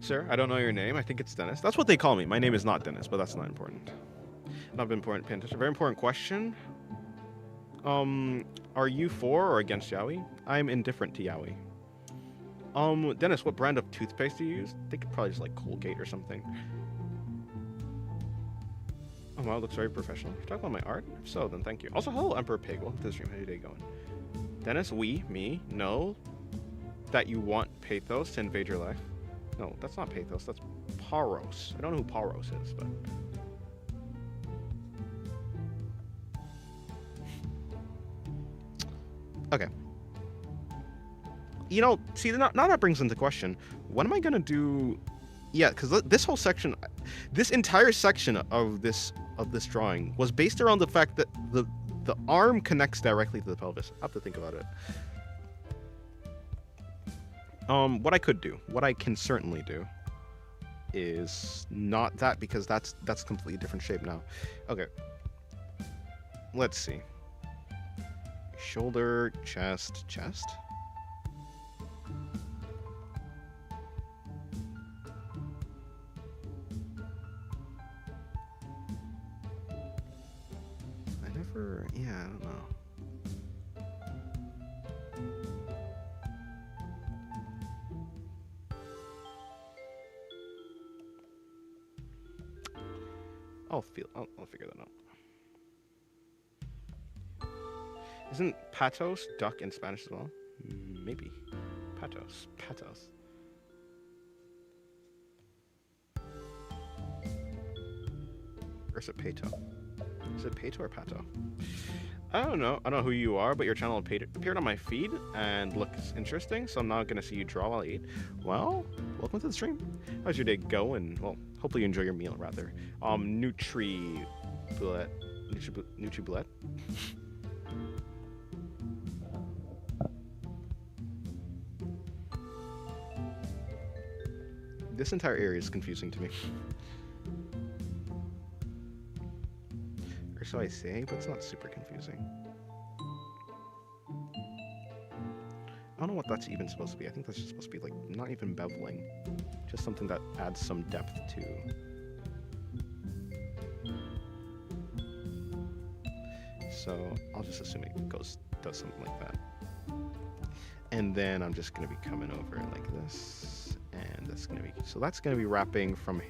Sir, I don't know your name. I think it's Dennis. That's what they call me. My name is not Dennis, but that's not important. Not important, paying attention. Very important question. Are you for or against yaoi? I'm indifferent to yaoi. Dennis, what brand of toothpaste do you use? I think it's probably just like Colgate or something. Oh wow, it looks very professional. You're talking about my art? If so, then thank you. Also, hello, Emperor Pig. Welcome to the stream. How's your day going? Dennis, me, know that you want pathos to invade your life. No, that's not pathos. That's Paros. I don't know who Paros is, but... Okay. You know, see, now that brings into question, what am I going to do... Yeah, because this whole section... This entire section of this drawing was based around the fact that the arm connects directly to the pelvis. I have to think about it. What I could do, what I can certainly do, is not that, because that's a completely different shape now. Okay. Let's see. Shoulder, chest. Yeah, I don't know. I'll figure that out. Isn't patos duck in Spanish as well? Maybe. Patos. Or is it pato? Is it pato or pato? I don't know. I don't know who you are, but your channel appeared on my feed and looks interesting, so I'm now going to see you draw while I eat. Well, welcome to the stream. How's your day going? Well, hopefully you enjoy your meal, rather. Nutri-bullet. This entire area is confusing to me. Or so I say, but it's not super confusing. I don't know what that's even supposed to be. I think that's just supposed to be, like, not even beveling. Just something that adds some depth to... So, I'll just assume it does something like that. And then I'm just going to be coming over like this. And that's going to be... So that's going to be wrapping from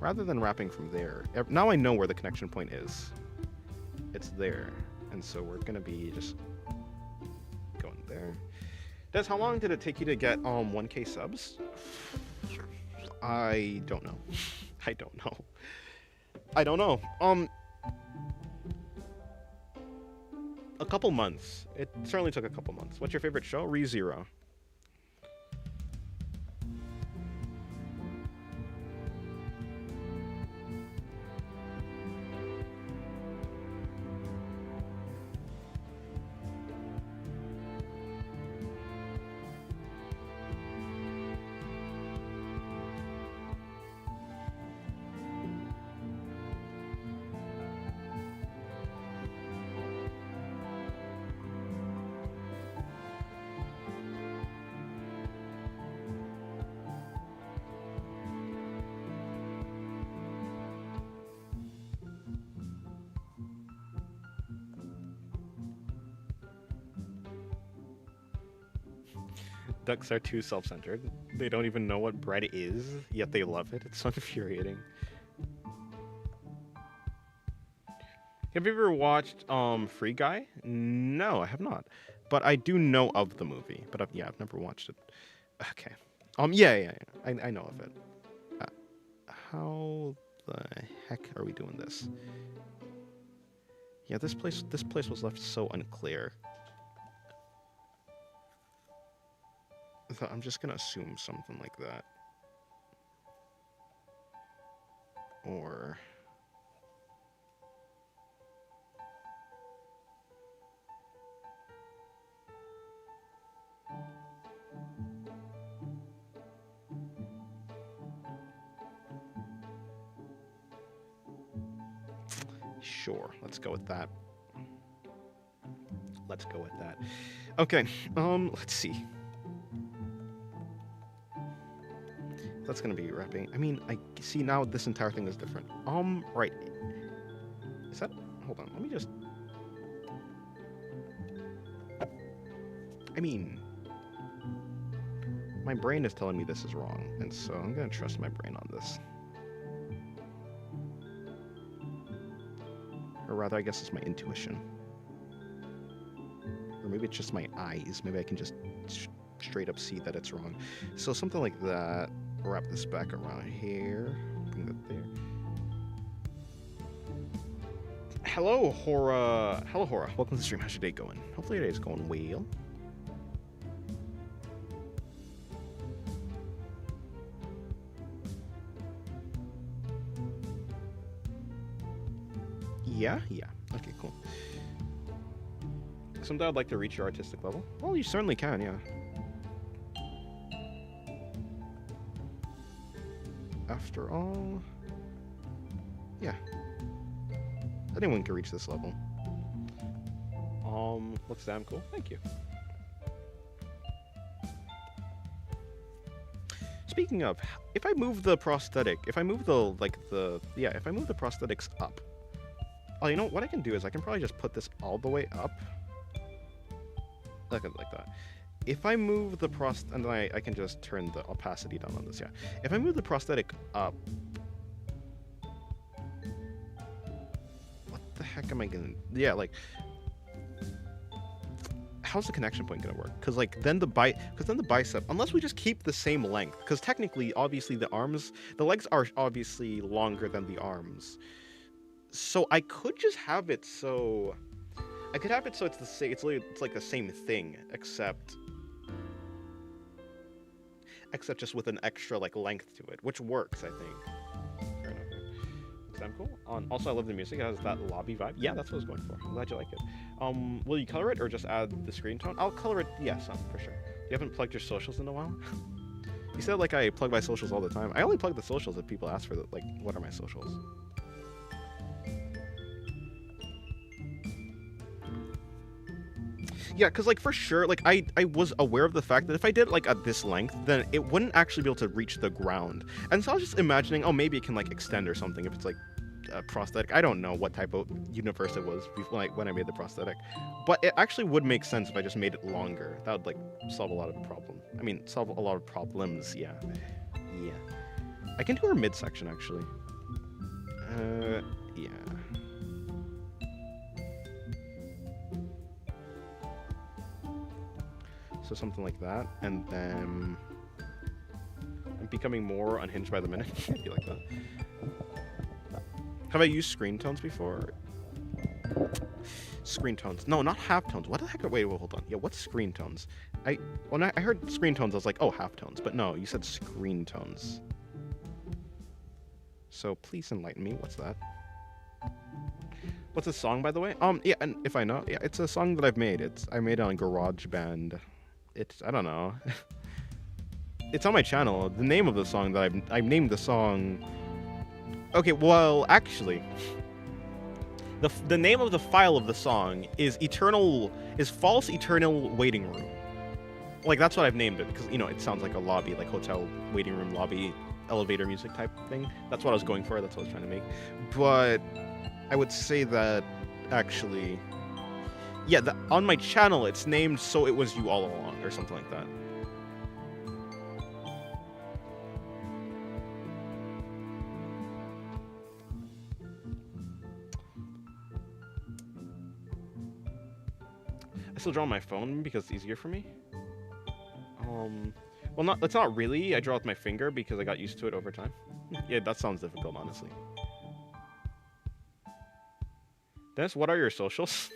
rather than wrapping from there. Now I know where the connection point is. It's there. And so we're going to be just going there. Des, how long did it take you to get 1K subs? I don't know. I don't know. I don't know. A couple months. It certainly took a couple months. What's your favorite show? ReZero. Ducks are too self-centered. They don't even know what bread is, yet they love it. It's so infuriating. Have you ever watched Free Guy? No, I have not. But I do know of the movie. But I've never watched it. Okay. Yeah. I know of it. How the heck are we doing this? Yeah, this place was left so unclear. So I'm just gonna assume something like that. Or sure, let's go with that. Let's go with that. Okay, let's see. That's gonna be wrapping. I mean, I see now this entire thing is different. Right. Is that? Hold on. Let me just. I mean, my brain is telling me this is wrong, and so I'm gonna trust my brain on this. Or rather, I guess it's my intuition. Or maybe it's just my eyes. Maybe I can just straight up see that it's wrong. So something like that. Wrap this back around here. Bring that there. Hello, Hora. Hello, Hora. Welcome to the stream. How's your day going? Hopefully your day's going well. Yeah? Okay, cool. Someday I'd like to reach your artistic level. Well, you certainly can, yeah. After all, yeah, anyone can reach this level. Looks damn cool. Thank you. Speaking of, if I move the prosthetic, if I move the prosthetics up. Oh, you know what I can do is I can probably just put this all the way up, like that. If I move the and then I can just turn the opacity down on this, yeah. If I move the prosthetic up, what the heck am I gonna, yeah, like, how's the connection point gonna work? Because like, then the bicep, unless we just keep the same length, because technically, obviously the legs are obviously longer than the arms. So I could just have it so, it's the same, it's like the same thing, except just with an extra like length to it, which works, I think. Fair enough. Looks damn cool. Also, I love the music. It has that lobby vibe. Yeah, that's what I was going for. I'm glad you like it. Will you color it or just add the screen tone? I'll color it. Yeah, some for sure. You haven't plugged your socials in a while. You said like I plug my socials all the time. I only plug the socials if people ask for the, like, what are my socials? Yeah, because, like, for sure, like, I was aware of the fact that if I did, like, at this length, then it wouldn't actually be able to reach the ground. And so I was just imagining, oh, maybe it can, like, extend or something if it's, like, a prosthetic. I don't know what type of universe it was when I made the prosthetic. But it actually would make sense if I just made it longer. That would, like, solve a lot of problems, yeah. Yeah. I can do her midsection, actually. Yeah. So something like that, and then I'm becoming more unhinged by the minute. I feel like that. Have I used screen tones before? Screen tones. No, not half tones. What the heck? Wait, hold on. Yeah, what's screen tones? When I heard screen tones, I was like, oh, half tones. But no, you said screen tones. So please enlighten me. What's that? What's a song, by the way? Yeah, and if I know, yeah, it's a song that I've made. I made it on GarageBand. I don't know. It's on my channel. The name of the song that I've named the song. Okay, well, actually, the name of the file of the song is False Eternal Waiting Room. Like, that's what I've named it because, you know, it sounds like a lobby, like hotel waiting room lobby, elevator music type thing. That's what I was going for. That's what I was trying to make. But I would say that actually, yeah, on my channel it's named So It Was You All Along or something like that. I still draw on my phone because it's easier for me. Well, it's not really. I draw with my finger because I got used to it over time. Yeah, that sounds difficult, honestly. Dennis, what are your socials?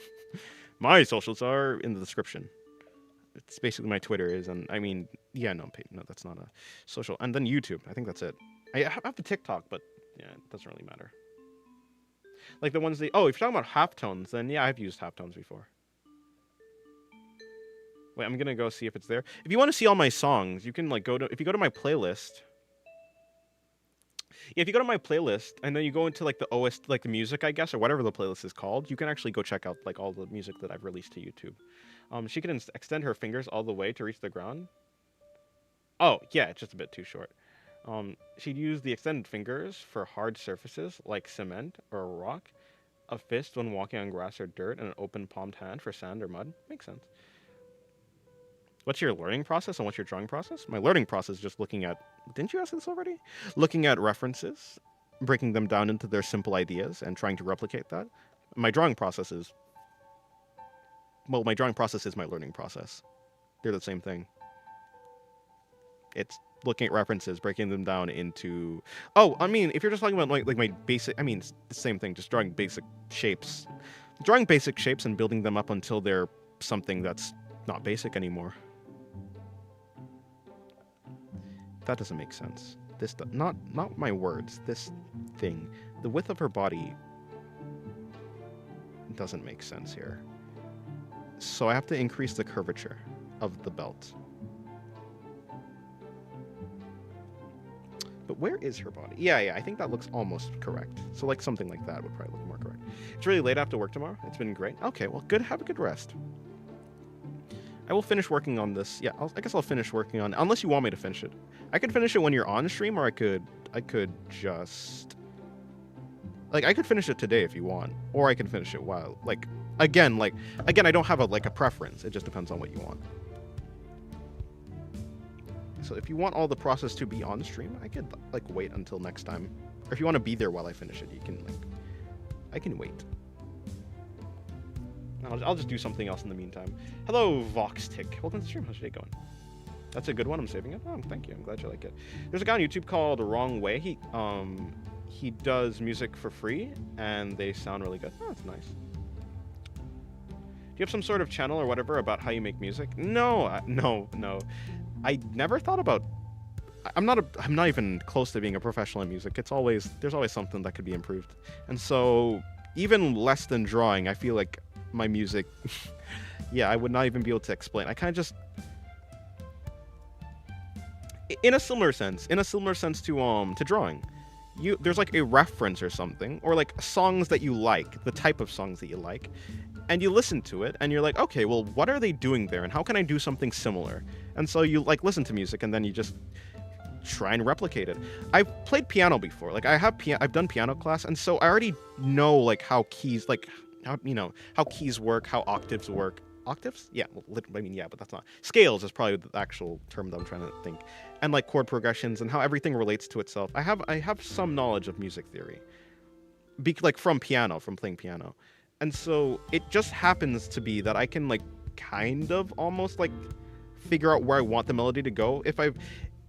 My socials are in the description. It's basically my Twitter is, and I mean, yeah, no, that's not a social. And then YouTube. I think that's it. I have the TikTok, but yeah, it doesn't really matter. Like the ones if you're talking about halftones, then yeah, I've used halftones before. Wait, I'm gonna go see if it's there. If you want to see all my songs, you can like if you go to my playlist. Yeah, if you go to my playlist and then you go into like the OS, like the music, I guess, or whatever the playlist is called, you can actually go check out like all the music that I've released to YouTube. She can extend her fingers all the way to reach the ground. Oh, yeah, it's just a bit too short. She'd use the extended fingers for hard surfaces like cement or a rock, a fist when walking on grass or dirt, and an open palmed hand for sand or mud. Makes sense. What's your learning process and what's your drawing process? My learning process is just looking at... Didn't you ask this already? Looking at references, breaking them down into their simple ideas, and trying to replicate that. My drawing process is... Well, my drawing process is my learning process. They're the same thing. It's looking at references, breaking them down into... Oh, I mean, if you're just talking about like my basic... I mean, it's the same thing, just drawing basic shapes. Drawing basic shapes and building them up until they're something that's not basic anymore. That doesn't make sense. Not my words. This thing, the width of her body doesn't make sense here. So I have to increase the curvature of the belt. But where is her body? Yeah, I think that looks almost correct. So like something like that would probably look more correct. It's really late after work tomorrow. It's been great. Okay, well, good. Have a good rest. I will finish working on this. Yeah, I guess I'll finish working on it, unless you want me to finish it. I could finish it when you're on stream, or I could just... Like, I could finish it today if you want, or I can finish it while... Again, I don't have a preference. It just depends on what you want. So if you want all the process to be on stream, I could, wait until next time. Or if you want to be there while I finish it, you can, I can wait. I'll just do something else in the meantime. Hello, VoxTick. Welcome to the stream. How's your day going? That's a good one. I'm saving it. Oh, thank you. I'm glad you like it. There's a guy on YouTube called Wrong Way. He does music for free, and they sound really good. Oh, that's nice. Do you have some sort of channel or whatever about how you make music? No, no. I never thought about... I'm not even close to being a professional in music. There's always something that could be improved. And so, even less than drawing, I feel like my music, yeah, I would not even be able to explain. I kind of just, in a similar sense to drawing, there's like a reference or something, or like songs that you like, the type of songs that you like, and you listen to it, and you're like, okay, well, what are they doing there, and how can I do something similar? And so you listen to music, and then you just try and replicate it. I've played piano before. I've done piano class, and so I already know how keys how keys work, how octaves work. Octaves? Yeah, well, I mean, yeah, but that's not... Scales is probably the actual term that I'm trying to think. And chord progressions and how everything relates to itself. I have some knowledge of music theory. like from playing piano. And so it just happens to be that I can like kind of almost like figure out where I want the melody to go.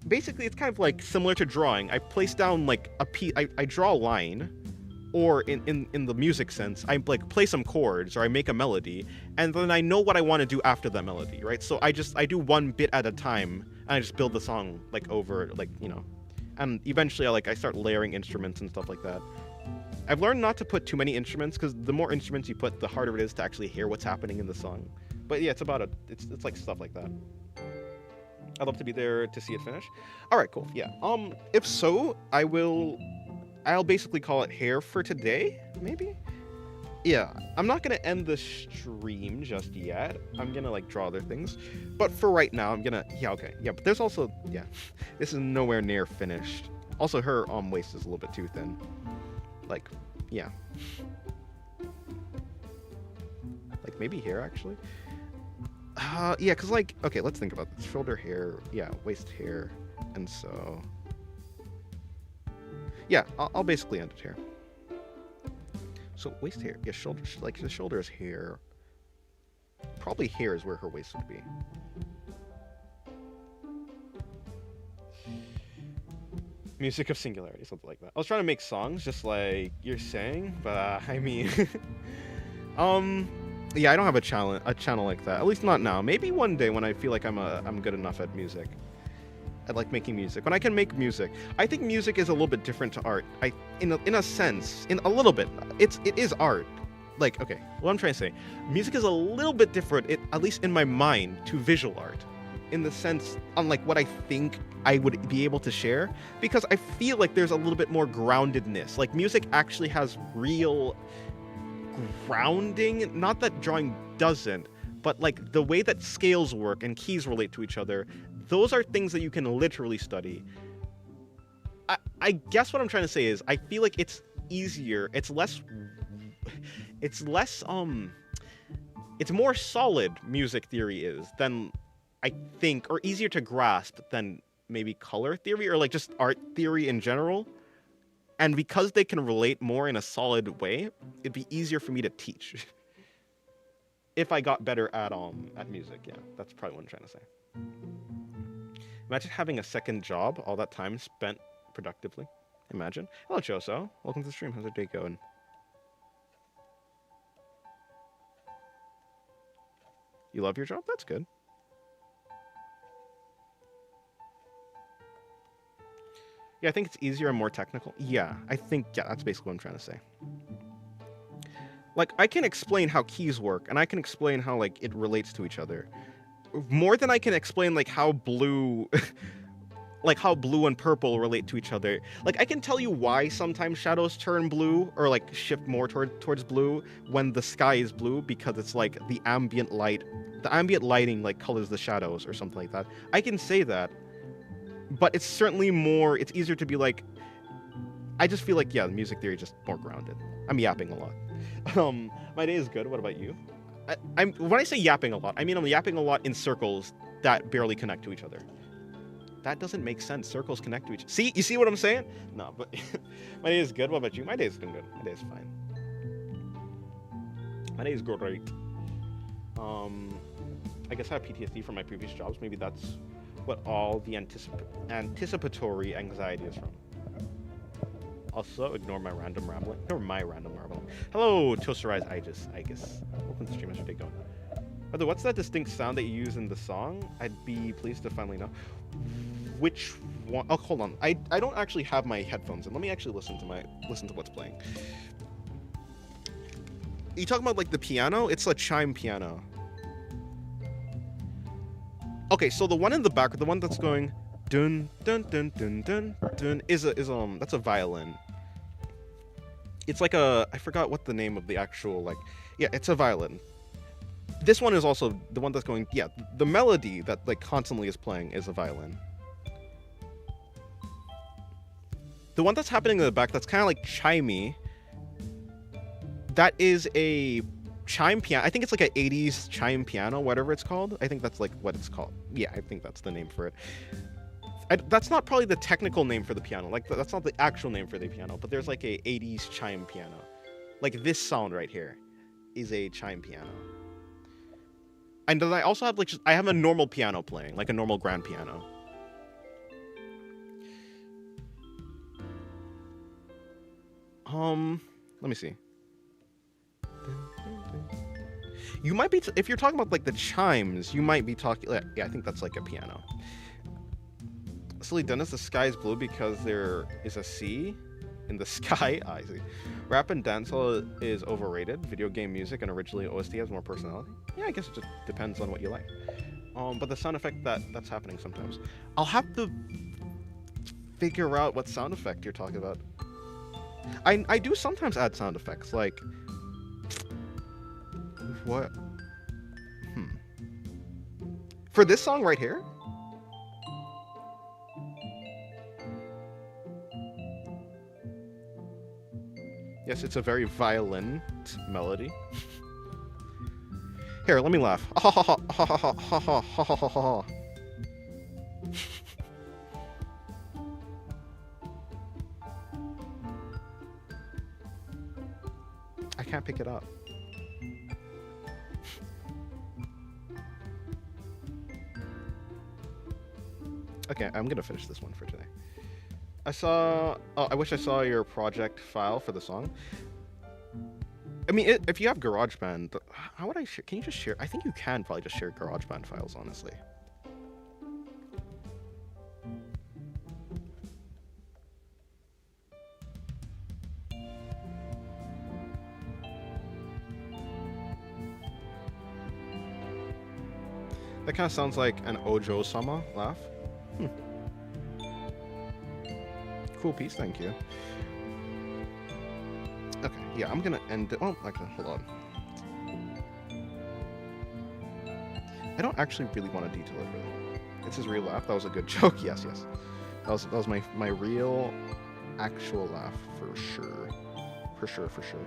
Basically it's kind of like similar to drawing. I place down like I draw a line, or in the music sense, I like play some chords or I make a melody, and then I know what I want to do after that melody, right? So I do one bit at a time, and I just build the song like over, like, you know, and eventually I start layering instruments and stuff like that. I've learned not to put too many instruments, because the more instruments you put, the harder it is to actually hear what's happening in the song. But yeah, it's like stuff like that. I'd love to be there to see it finish. All right, cool. Yeah. If so, I'll basically call it here for today, maybe? Yeah, I'm not gonna end the stream just yet. I'm gonna like draw other things. But for right now, I'm gonna, yeah, okay. Yeah, but there's also, yeah, this is nowhere near finished. Also, her waist is a little bit too thin. Like, yeah. Like maybe here, actually? Yeah, because like, okay, let's think about this. Shoulder hair, yeah, waist hair, and so... Yeah, I'll basically end it here. So waist hair, yeah, shoulder, like the shoulder is here. Probably here is where her waist would be. Music of singularity, something like that. I was trying to make songs just like you're saying, but I mean, yeah, I don't have a channel like that. At least not now. Maybe one day when I feel like I'm good enough at music. I like making music. When I can make music, I think music is a little bit different to art. In a sense, in a little bit, it is art. Like, okay, what I'm trying to say, music is a little bit different, at least in my mind, to visual art. In the sense, unlike what I think I would be able to share, because I feel like there's a little bit more groundedness. Like, music actually has real grounding. Not that drawing doesn't, but like the way that scales work and keys relate to each other, those are things that you can literally study. I guess what I'm trying to say is I feel like it's easier, it's more solid, music theory is, than I think, or easier to grasp than maybe color theory or like just art theory in general. And because they can relate more in a solid way, it'd be easier for me to teach. If I got better at music, yeah, that's probably what I'm trying to say. Imagine having a second job, all that time spent productively. Imagine. Hello, Choso. Welcome to the stream. How's your day going? You love your job? That's good. Yeah, I think it's easier and more technical. Yeah, I think, yeah, that's basically what I'm trying to say. Like, I can explain how keys work, and I can explain how, like, it relates to each other. More than I can explain, like, how blue... like, how blue and purple relate to each other. Like, I can tell you why sometimes shadows turn blue, or, like, shift more towards blue when the sky is blue, because it's, like, the ambient lighting, like, colors the shadows, or something like that. I can say that, but it's certainly more... It's easier to be, like... I just feel like, yeah, the music theory is just more grounded. I'm yapping a lot. My day is good. What about you? When I say yapping a lot, I mean I'm yapping a lot in circles that barely connect to each other. That doesn't make sense. Circles connect to each other. See? You see what I'm saying? No, but my day is good. What about you? My day is doing good. My day is fine. My day is great. I guess I have PTSD from my previous jobs. Maybe that's what all the anticipatory anxiety is from. Also, ignore my random rambling. Hello, Toasterized Aegis. Welcome to the stream. How's your day going? By the way, what's that distinct sound that you use in the song? I'd be pleased to finally know. Which one? Oh, hold on. I don't actually have my headphones in. Let me actually listen to what's playing. Are you talking about like the piano? It's a chime piano. Okay, so the one in the back, the one that's going dun dun dun dun dun dun that's a violin. It's like I forgot what the name of the actual, like, yeah, it's a violin. This one is also the one that's going, yeah, the melody that like constantly is playing is a violin. The one that's happening in the back that's kind of like chimey, that is a chime piano. I think it's like an 80s chime piano, whatever it's called. I think that's like what it's called. Yeah, I think that's the name for it. That's not probably the technical name for the piano. Like, that's not the actual name for the piano, but there's like a 80s chime piano. Like, this sound right here is a chime piano. And then I also have, like, I have a normal piano playing, like a normal grand piano. Let me see. You might be, if you're talking about, like, the chimes, you might be talking, yeah, I think that's, like, a piano. Silly Dennis, the sky is blue because there is a sea in the sky. I see. Rap and dancehall is overrated. Video game music and originally OST has more personality. Yeah, I guess it just depends on what you like. But the sound effect that's happening sometimes. I'll have to figure out what sound effect you're talking about. I do sometimes add sound effects, like... What? For this song right here? Yes, it's a very violent melody. Here, let me laugh. Ha ha ha ha ha ha ha ha ha ha ha. I can't pick it up. Okay, I'm gonna finish this one for today. I wish I saw your project file for the song. I mean, if you have GarageBand, how would I share? Can you just share? I think you can probably just share GarageBand files, honestly. That kind of sounds like an Ojo-sama laugh. Cool piece, thank you. Okay, yeah, I'm gonna end it. Oh, actually, hold on. I don't actually really want to detail it really. It's his real laugh. That was a good joke. Yes, yes. That was my real, actual laugh for sure. For sure, for sure.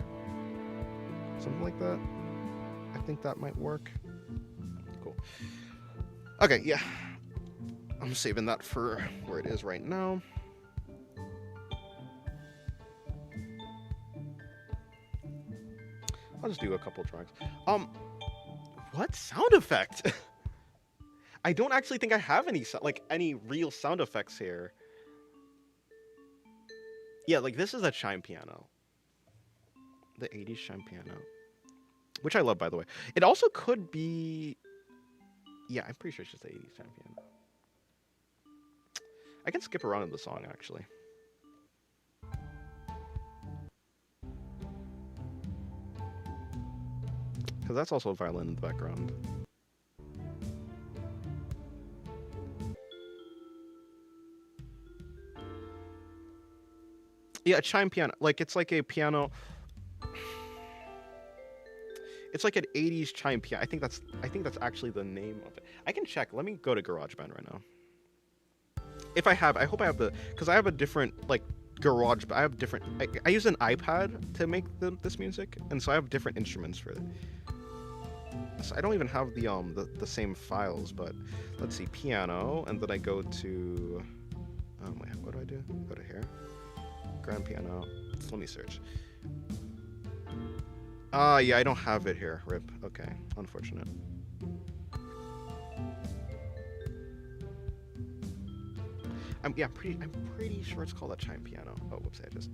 Something like that. I think that might work. Cool. Okay, yeah. I'm saving that for where it is right now. I'll just do a couple tracks. What sound effect? I don't actually think I have any real sound effects here. Yeah, like this is a chime piano. The 80s chime piano. Which I love, by the way. It also could be... Yeah, I'm pretty sure it's just the 80s chime piano. I can skip around in the song, actually. Because that's also a violin in the background. Yeah, a chime piano. Like, it's like a piano... It's like an 80s chime piano. I think that's actually the name of it. I can check. Let me go to GarageBand right now. If I hope I have the... Because I have a different, like, garage... I have different... I use an iPad to make this music, and so I have different instruments for it. So I don't even have the same files, but let's see, piano, and then I go to... wait, what do I do? Go to here. Grand piano. Let me search. Yeah, I don't have it here. Rip. Okay, unfortunate. I'm pretty sure it's called a chime piano. Oh, whoops! I just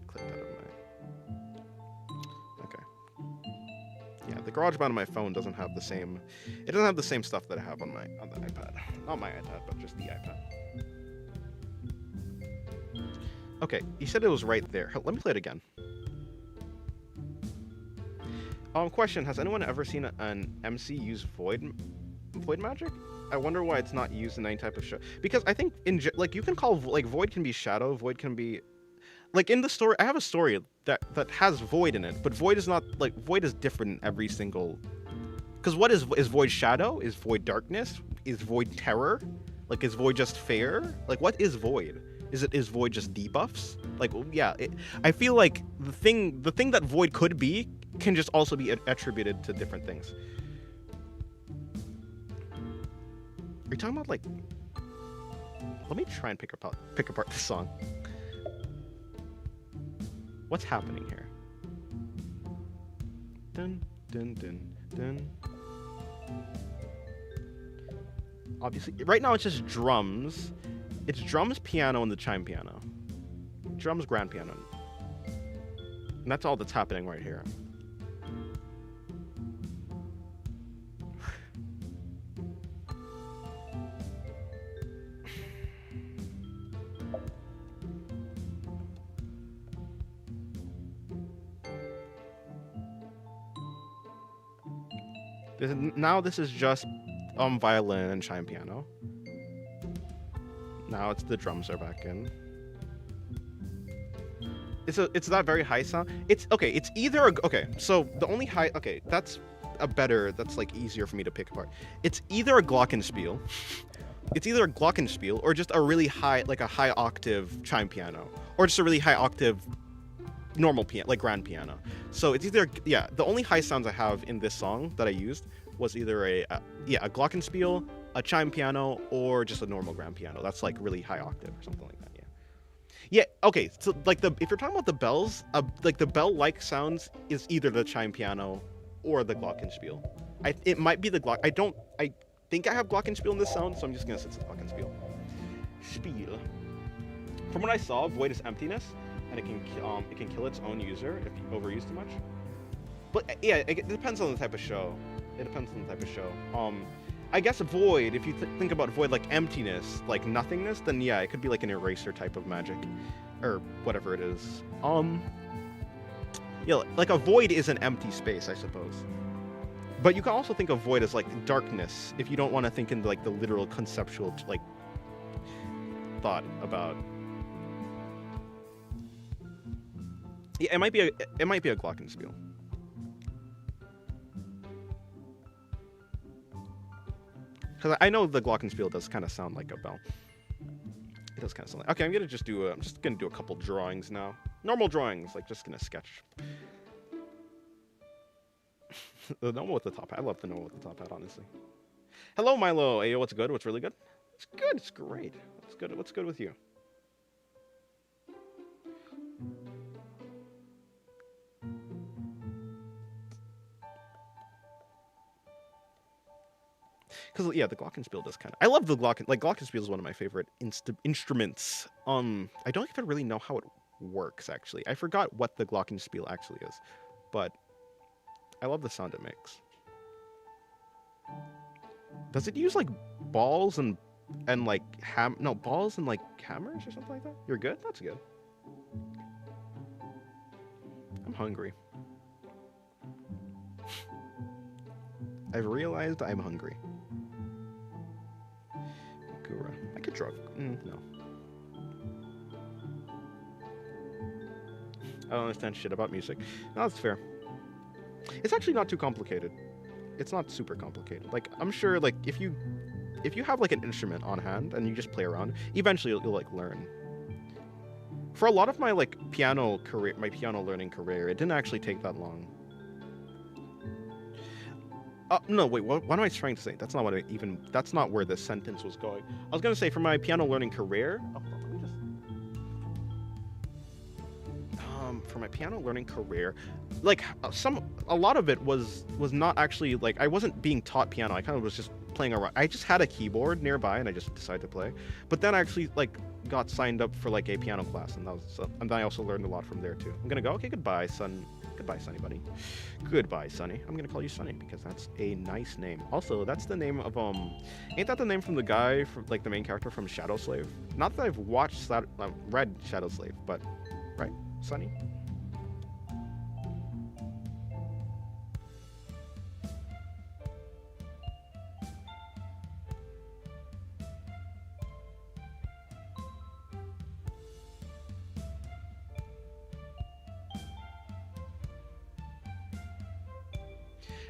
clicked out of my. Okay. Yeah, the GarageBand on my phone doesn't have the same. It doesn't have the same stuff that I have on the iPad. Not my iPad, but just the iPad. Okay, you said it was right there. Let me play it again. Question: has anyone ever seen an MC use void magic? I wonder why it's not used in any type of show. Because I think you can call void can be shadow, void can be like in the story. I have a story that has void in it, but void is not void is different in every single. Because what is void shadow? Is void darkness? Is void terror? Like is void just fair? Like what is void? Is void just debuffs? Like yeah, I feel like the thing that void could be can just also be attributed to different things. Are you talking about like... Let me try and pick apart this song. What's happening here? Dun dun dun dun. Obviously, right now it's just drums. It's drums, piano, and the chime piano. Drums, grand piano. And that's all that's happening right here. Now this is just violin and chime piano. Now it's the drums are back in. It's that very high sound. It's okay. It's either okay. So the only high that's like easier for me to pick apart. It's either a glockenspiel, or just a really high, like a high octave chime piano, or just a really high octave normal piano, like grand piano. So it's either the only high sounds I have in this song that I used was either a glockenspiel, a chime piano, or just a normal grand piano. That's like really high octave or something like that. Yeah, okay, so like if you're talking about the bells, like the bell-like sounds is either the chime piano or the glockenspiel. It might be the I think I have glockenspiel in this sound, so I'm just gonna say it's the glockenspiel. Spiel. From what I saw, void is emptiness, and it can kill its own user if you overuse too much. But yeah, it depends on the type of show. I guess void, if you think about void like emptiness, like nothingness, then yeah, it could be like an eraser type of magic, or whatever it is. Yeah, like a void is an empty space, I suppose. But you can also think of void as like darkness, if you don't want to think in like the literal conceptual like thought about. Yeah, it might be a glockenspiel. Because I know the glockenspiel does kind of sound like a bell. It does kind of sound like... Okay, I'm just gonna do a couple drawings now. Normal drawings, like just gonna sketch. The Noma with the top hat. I love the Noma with the top hat, honestly. Hello, Milo. Hey, what's good? What's really good? It's good. It's great. What's good? What's good with you? Because yeah, the glockenspiel does kind of. I love the glockenspiel is one of my favorite instruments. I don't even really know how it works actually. I forgot what the glockenspiel actually is, but I love the sound it makes. Does it use like balls and like balls and like hammers or something like that? You're good. That's good. I'm hungry. I've realized I'm hungry. I could draw. No. I don't understand shit about music. No, that's fair. It's actually not too complicated. It's not super complicated. Like, I'm sure, like, if you have, like, an instrument on hand and you just play around, eventually you'll like, learn. For a lot of my, like, piano learning career, it didn't actually take that long. No, wait, what am I trying to say? That's not where this sentence was going. I was going to say, for my piano learning career... for my piano learning career, like, a lot of it was not actually, like, I wasn't being taught piano. I kind of was just playing around. I just had a keyboard nearby, and I just decided to play. But then I actually, like, got signed up for, like, a piano class, and then I also learned a lot from there, too. I'm going to go, okay, goodbye, son. Goodbye, Sunny buddy. Goodbye, Sunny. I'm gonna call you Sunny because that's a nice name. Also, that's the name of ain't that the name from the guy from like the main character from Shadow Slave? Not that I've read Shadow Slave, but right, Sunny.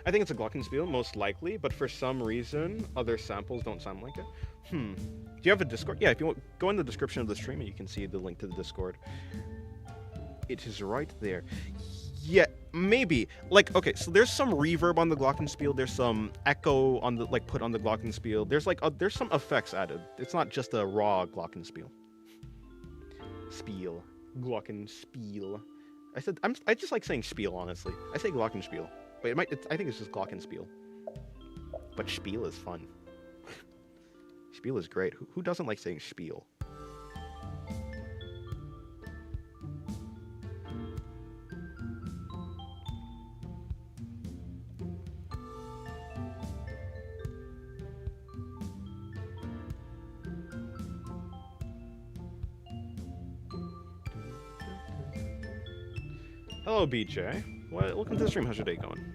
I think it's a glockenspiel, most likely, but for some reason, other samples don't sound like it. Do you have a Discord? Yeah, if you want, go in the description of the stream and you can see the link to the Discord. It is right there. Yeah, maybe. Like, okay, so there's some reverb on the glockenspiel. There's some echo on the put on the glockenspiel. There's there's some effects added. It's not just a raw glockenspiel. Spiel, glockenspiel. I just like saying spiel, honestly. I say glockenspiel, but I think it's just glockenspiel. But spiel is fun. Spiel is great. Who doesn't like saying spiel? Hello, BJ. Welcome to the stream. How's your day going?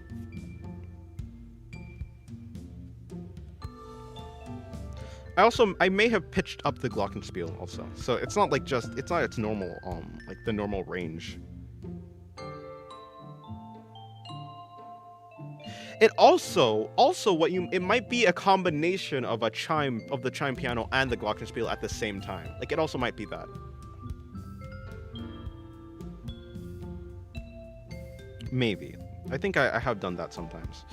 I may have pitched up the glockenspiel also, so it's not like it's not its normal like the normal range. It also it might be a combination of the chime piano and the glockenspiel at the same time. Like it also might be that. Maybe. I think I have done that sometimes.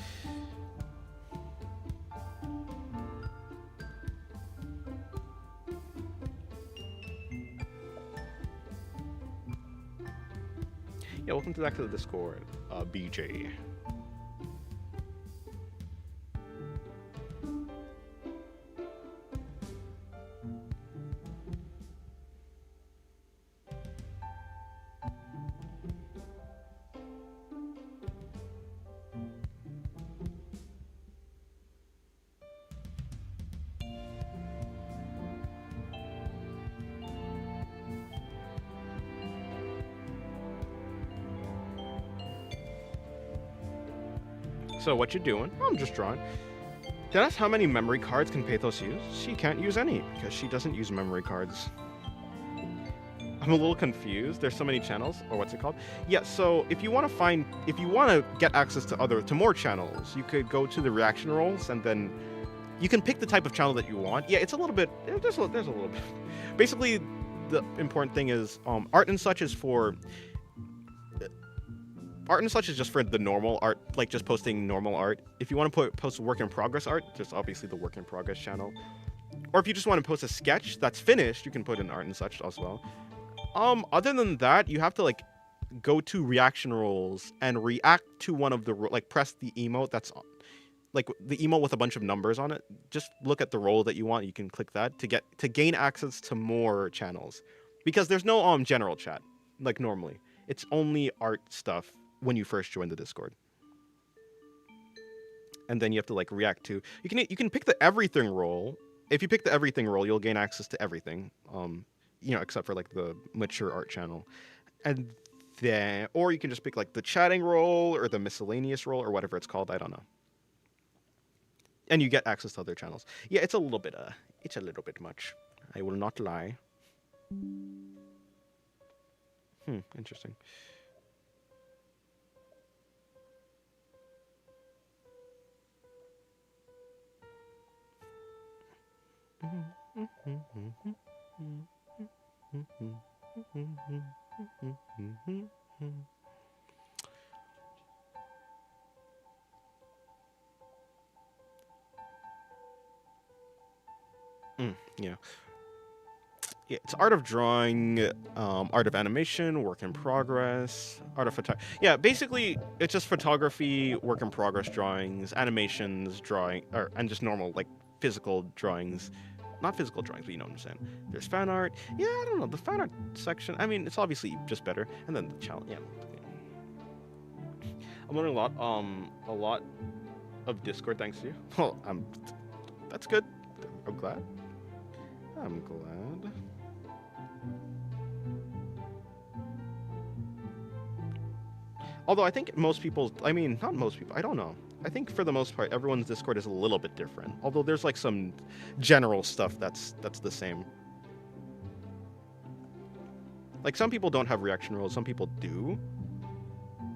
Yeah, welcome back to the Discord, BJ. So what you doing? I'm just drawing. Did I ask how many memory cards can Pathos use? She can't use any because she doesn't use memory cards. I'm a little confused. There's so many channels, or what's it called? Yeah. So if you want to get access to more channels, you could go to the reaction roles and then you can pick the type of channel that you want. Yeah, it's a little bit. There's a little bit. Basically, the important thing is art and such is for. Art and such is just for the normal art, like just posting normal art. If you want to post work in progress art, there's obviously the work in progress channel. Or if you just want to post a sketch that's finished, you can put in art and such as well. Other than that, you have to like go to reaction roles and react to one of the press the emote that's like the emote with a bunch of numbers on it. Just look at the role that you want. You can click that to gain access to more channels, because there's no general chat like normally. It's only art stuff when you first join the Discord. And then you have to like react to you can pick the everything role. If you pick the everything role, you'll gain access to everything. Except for like the mature art channel. And then or you can just pick like the chatting role or the miscellaneous role or whatever it's called, I don't know. And you get access to other channels. Yeah, it's a little bit much. I will not lie. Interesting. Yeah. Yeah, it's art of drawing, art of animation, work in progress, art of photography. Yeah, basically, it's just photography, work in progress drawings, animations, and just normal, like, physical drawings. Not physical drawings, but you know what I'm saying. There's fan art. Yeah, I don't know. The fan art section, I mean, it's obviously just better. And then the challenge, yeah. I'm learning a lot of Discord thanks to you. Well, that's good. I'm glad. Although I think not most people, I don't know. I think for the most part, everyone's Discord is a little bit different. Although there's like some general stuff that's the same. Like some people don't have reaction rules, some people do.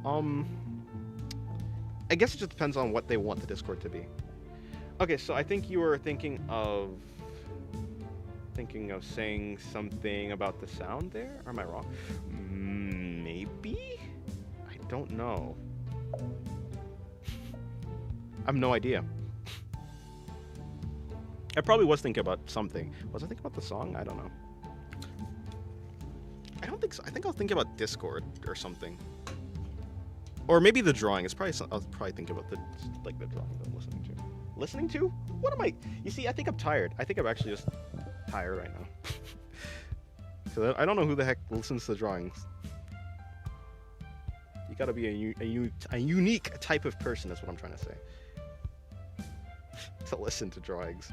I guess it just depends on what they want the Discord to be. Okay, so I think you were thinking of saying something about the sound there? Or am I wrong? Maybe? I don't know. I have no idea. I probably was thinking about something. Was I thinking about the song? I don't know. I don't think so. I think I was thinking about Discord or something. Or maybe the drawing. It's probably I was probably thinking about the drawing that I'm listening to. Listening to? What am I? You see, I think I'm tired. I think I'm actually just tired right now. Because I don't know who the heck listens to drawings. You gotta be a unique type of person. That's what I'm trying to say. To listen to drawings.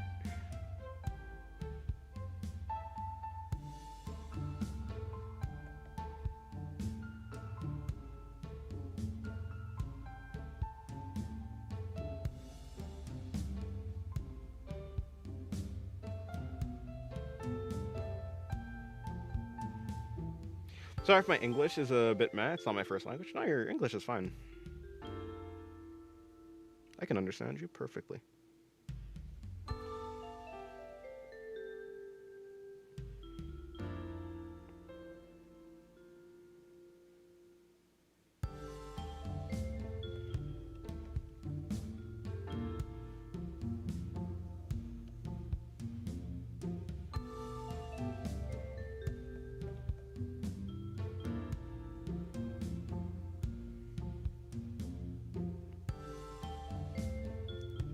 Sorry if my English is a bit meh. It's not my first language. No, your English is fine. I can understand you perfectly.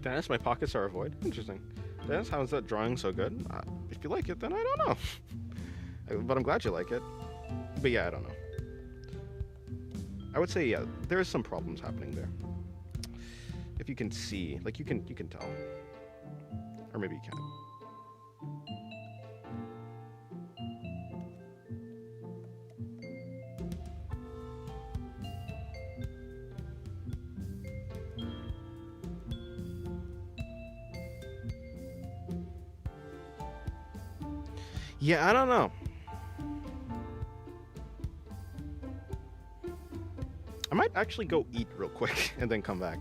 Dennis, my pockets are a void. Interesting. Dennis, how is that drawing so good? If you like it, then I don't know. But I'm glad you like it. But yeah, I don't know. I would say, yeah, there's some problems happening there. If you can see, like you can tell. Or maybe you can't. Yeah, I don't know. I might actually go eat real quick and then come back.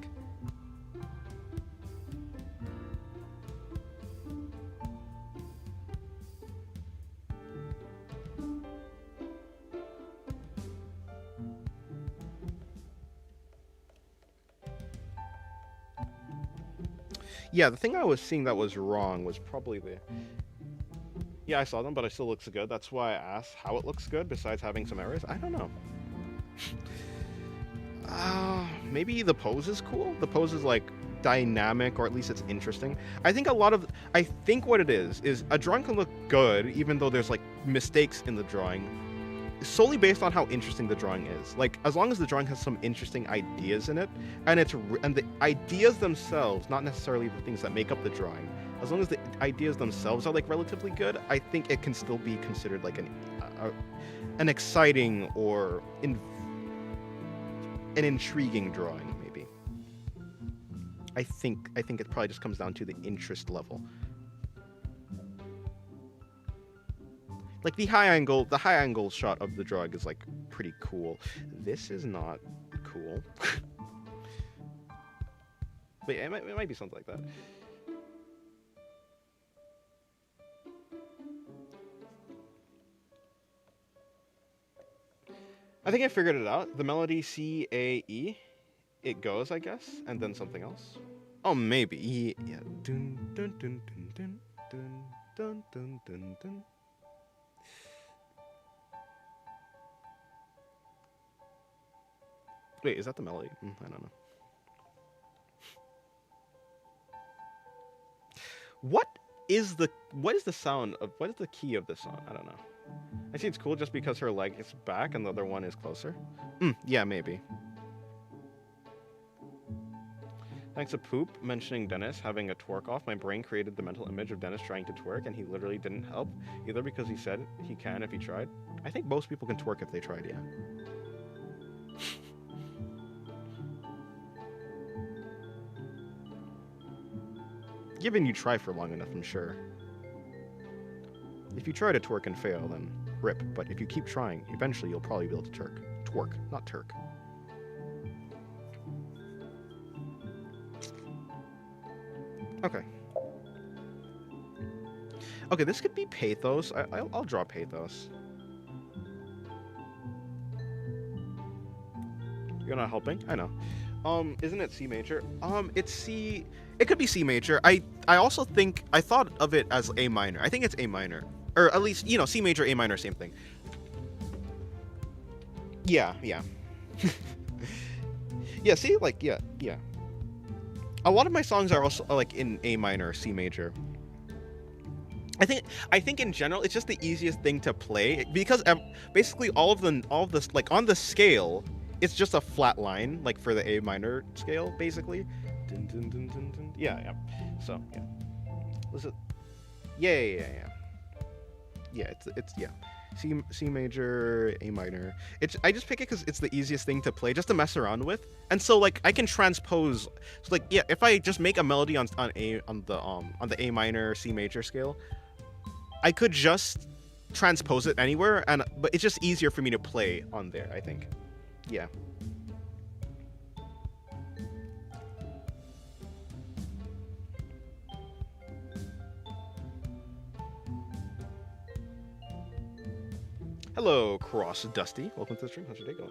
Yeah, the thing I was seeing that was wrong was probably the... Yeah, I saw them, but it still looks good. That's why I asked how it looks good, besides having some errors. I don't know. Maybe the pose is cool? The pose is, like, dynamic, or at least it's interesting. I think what it is a drawing can look good, even though there's, like, mistakes in the drawing, solely based on how interesting the drawing is. Like, as long as the drawing has some interesting ideas in it, and the ideas themselves, not necessarily the things that make up the drawing, as long as the ideas themselves are like relatively good, I think it can still be considered like an exciting or an intriguing drawing, maybe. I think it probably just comes down to the interest level. Like the high angle shot of the drawing is like pretty cool. This is not cool. But yeah, it might be something like that. I think I figured it out. The melody C-A-E, it goes, I guess, and then something else. Oh, maybe. Yeah. Dun, dun, dun, dun, dun, dun, dun, dun, dun. Wait, is that the melody? I don't know. What is the sound of, what is the key of this song? I don't know. I see it's cool just because her leg is back and the other one is closer. Yeah, maybe. Thanks to Poop mentioning Dennis having a twerk off, my brain created the mental image of Dennis trying to twerk, and he literally didn't help, either because he said he can if he tried. I think most people can twerk if they tried, yeah. Given you try for long enough, I'm sure. If you try to twerk and fail, then rip. But if you keep trying, eventually you'll probably be able to twerk, not Turk. Okay. Okay, this could be pathos. I'll draw pathos. you're not helping. I know. Isn't it C major? It's C. It could be C major. I also think I thought of it as A minor. I think it's A minor, or at least C major, A minor, same thing. Yeah, yeah. Yeah. See, like, yeah, yeah. A lot of my songs are also like in A minor, or C major. I think in general it's just the easiest thing to play because basically all of this like on the scale it's just a flat line like for the A minor scale basically. Dun, dun, dun, dun, dun. Yeah, yeah. So yeah. Was it? Yeah, yeah, yeah, yeah. Yeah, it's yeah. C major, A minor. I just pick it because it's the easiest thing to play, just to mess around with, and so like I can transpose. So like yeah, if I just make a melody on the A minor C major scale, I could just transpose it anywhere, but it's just easier for me to play on there, I think. Yeah. Hello, Cross Dusty. Welcome to the stream. How's your day going?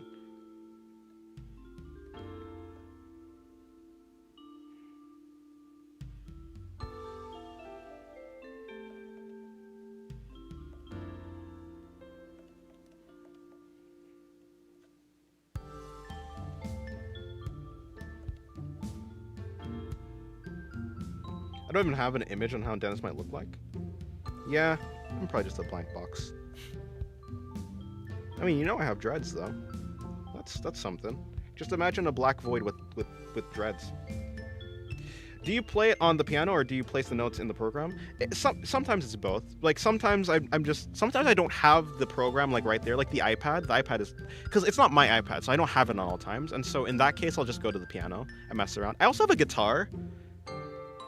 I don't even have an image on how Dennis might look like. Yeah, I'm probably just a blank box. I mean, I have dreads though. That's something. Just imagine a black void with dreads. Do you play it on the piano or do you place the notes in the program? Sometimes it's both. Like sometimes sometimes I don't have the program like right there, like the iPad. The iPad is because it's not my iPad, so I don't have it on all times. And so in that case, I'll just go to the piano and mess around. I also have a guitar.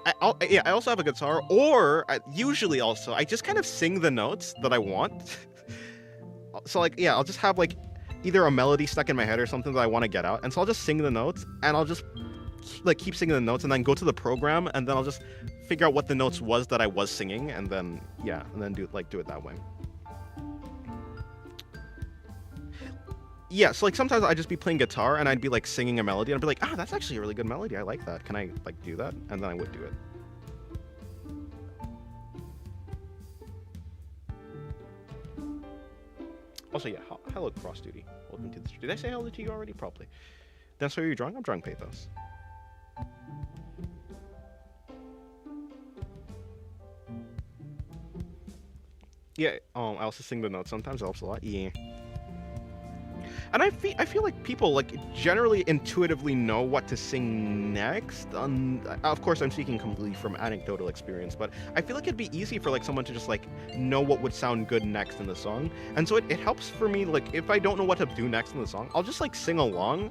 I also have a guitar, or usually also I just kind of sing the notes that I want. So like yeah, I'll just have like either a melody stuck in my head or something that I want to get out, and so I'll just sing the notes, and I'll just like keep singing the notes, and then go to the program, and then I'll just figure out what the notes was that I was singing, and then yeah, and then do it that way. Yeah, so like sometimes I'd just be playing guitar and I'd be like singing a melody and I'd be like, that's actually a really good melody. I like that. Can I like do that? And then I would do it. Also, yeah, hello Cross Duty. Welcome to the stream. Did I say hello to you already? Probably. That's what you're drawing? I'm drawing Pathos. Yeah, I also sing the notes sometimes. It helps a lot. Yeah. And I feel like people like generally intuitively know what to sing next. Of course, I'm speaking completely from anecdotal experience, but I feel like it'd be easy for like someone to just like know what would sound good next in the song. And so it helps for me, like if I don't know what to do next in the song, I'll just like sing along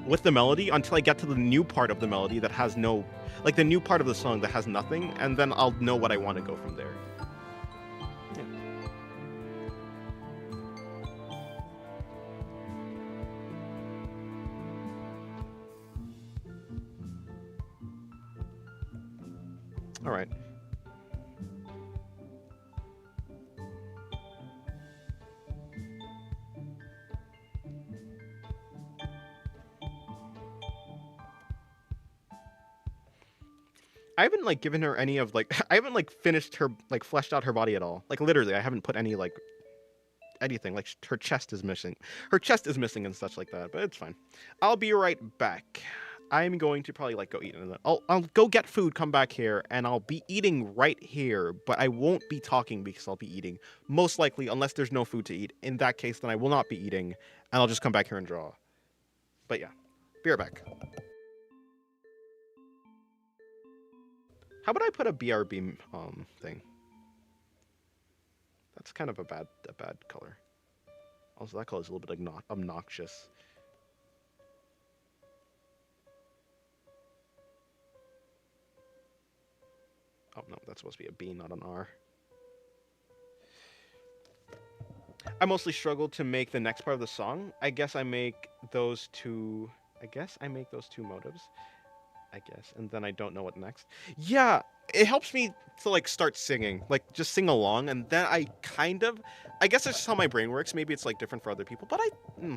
with the melody until I get to the new part of the melody that has no, like the new part of the song that has nothing, and then I'll know what I want to go from there. All right. I haven't like given her any of like I haven't like finished her like fleshed out her body at all. Like literally, I haven't put any like anything. Like her chest is missing. Her chest is missing and such like that, but it's fine. I'll be right back. I'm going to probably like go eat, and then I'll go get food, come back here, and I'll be eating right here, but I won't be talking because I'll be eating. Most likely, unless there's no food to eat. In that case, then I will not be eating, and I'll just come back here and draw. But yeah, be right back. How about I put a BRB thing? That's kind of a bad color. Also, that color is a little bit obnoxious. Oh no, that's supposed to be a B, not an R. I mostly struggled to make the next part of the song. I guess I make those two motives. I guess, and then I don't know what next. Yeah, it helps me to like start singing, like just sing along, and then I guess that's just how my brain works. Maybe it's like different for other people, but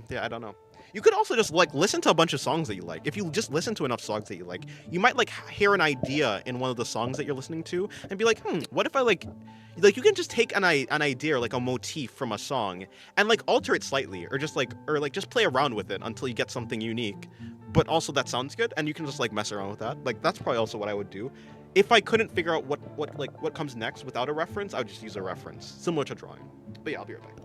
yeah, I don't know. You could also just like listen to a bunch of songs that you like. If you just listen to enough songs that you like, you might like hear an idea in one of the songs that you're listening to and be like, what if I like you can just take an idea or like a motif from a song and like alter it slightly or just play around with it until you get something unique, but also that sounds good, and you can just like mess around with that. Like that's probably also what I would do. If I couldn't figure out what comes next without a reference, I would just use a reference, similar to drawing. But yeah, I'll be right back.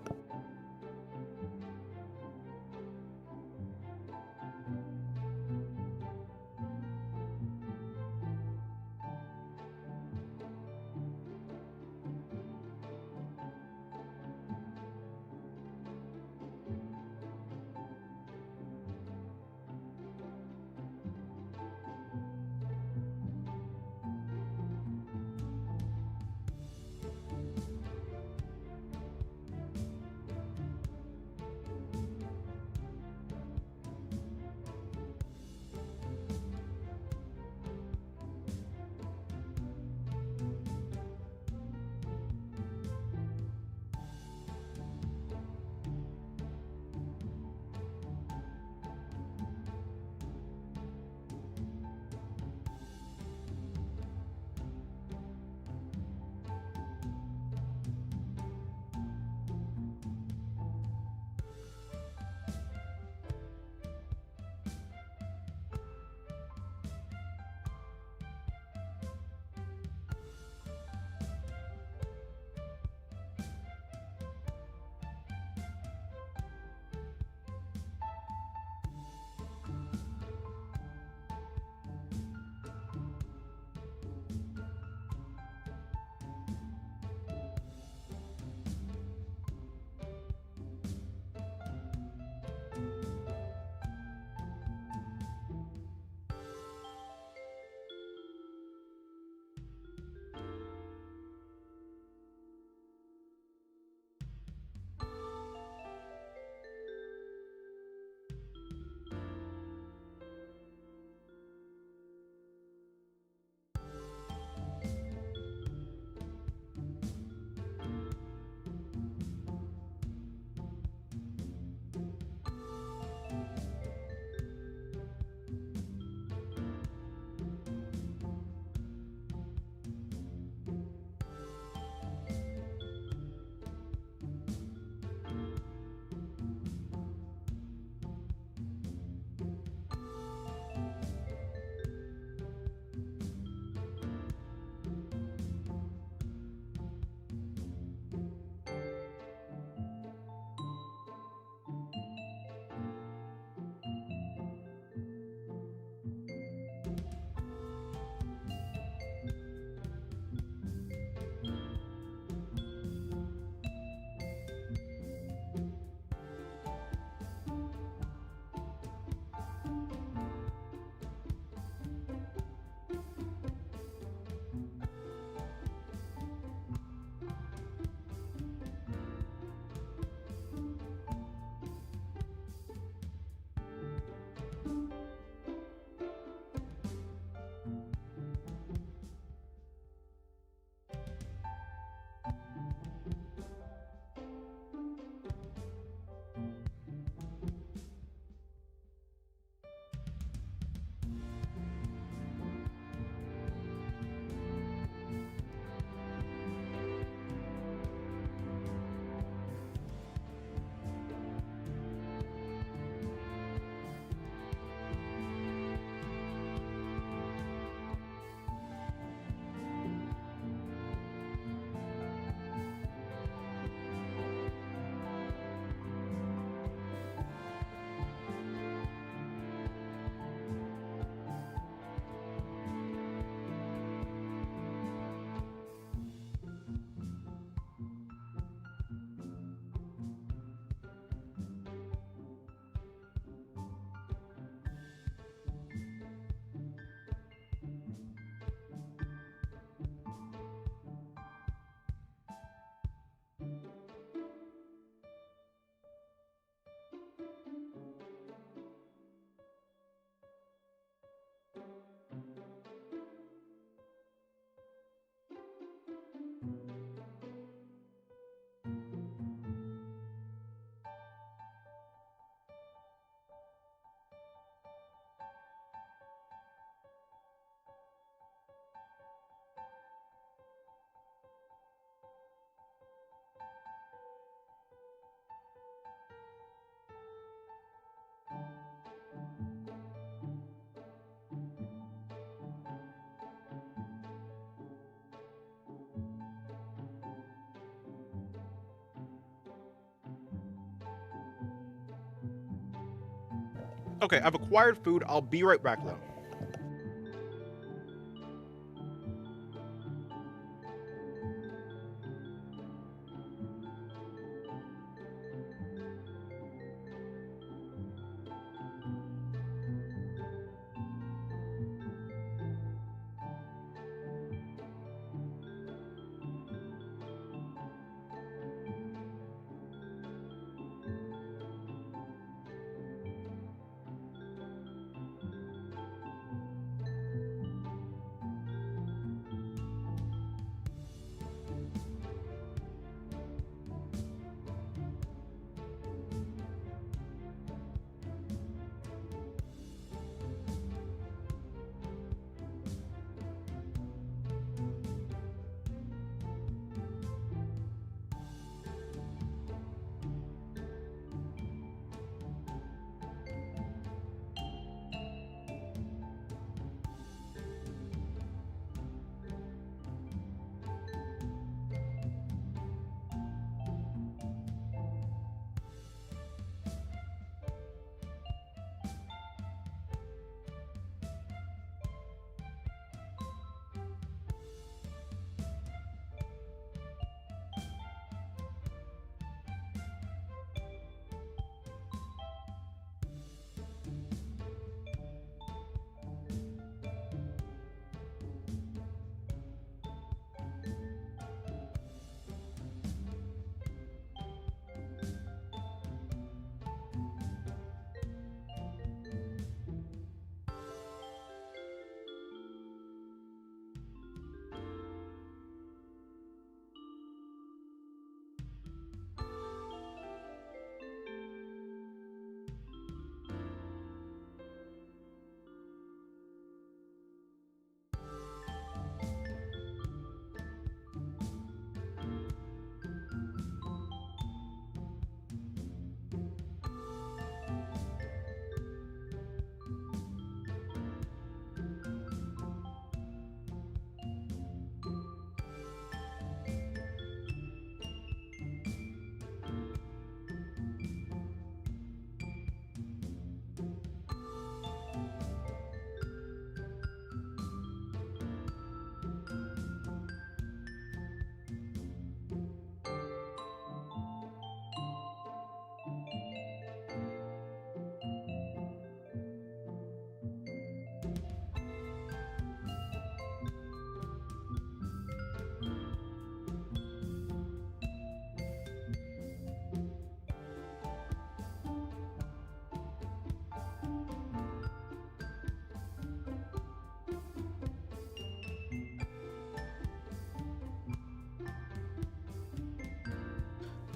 Okay, I've acquired food. I'll be right back though.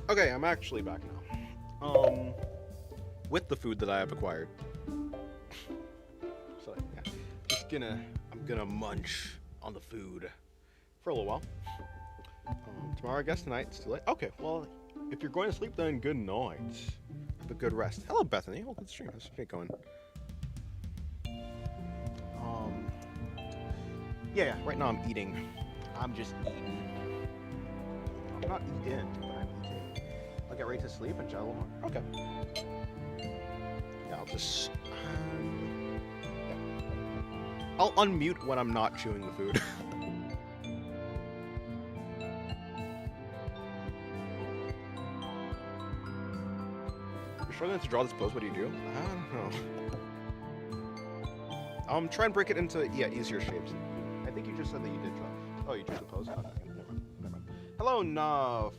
Okay, I'm actually back now. With the food that I have acquired. So yeah, I'm gonna munch on the food for a little while. Tomorrow, I guess tonight. It's too late. Okay, well, if you're going to sleep, then good night. Have a good rest. Hello, Bethany. Welcome to the stream. How's your day going? Yeah. Right now I'm eating. I'm just eating. I'm not eating, but I'm eating. I'll get ready to sleep and chat a little more. Okay. Yeah, I'll just. Yeah. I'll unmute when I'm not chewing the food. You're struggling to draw this pose. What do you do? I don't know. Try and break it into easier shapes. I think you just said that you did draw. Oh, you drew the pose. Okay, never mind. Hello, Nah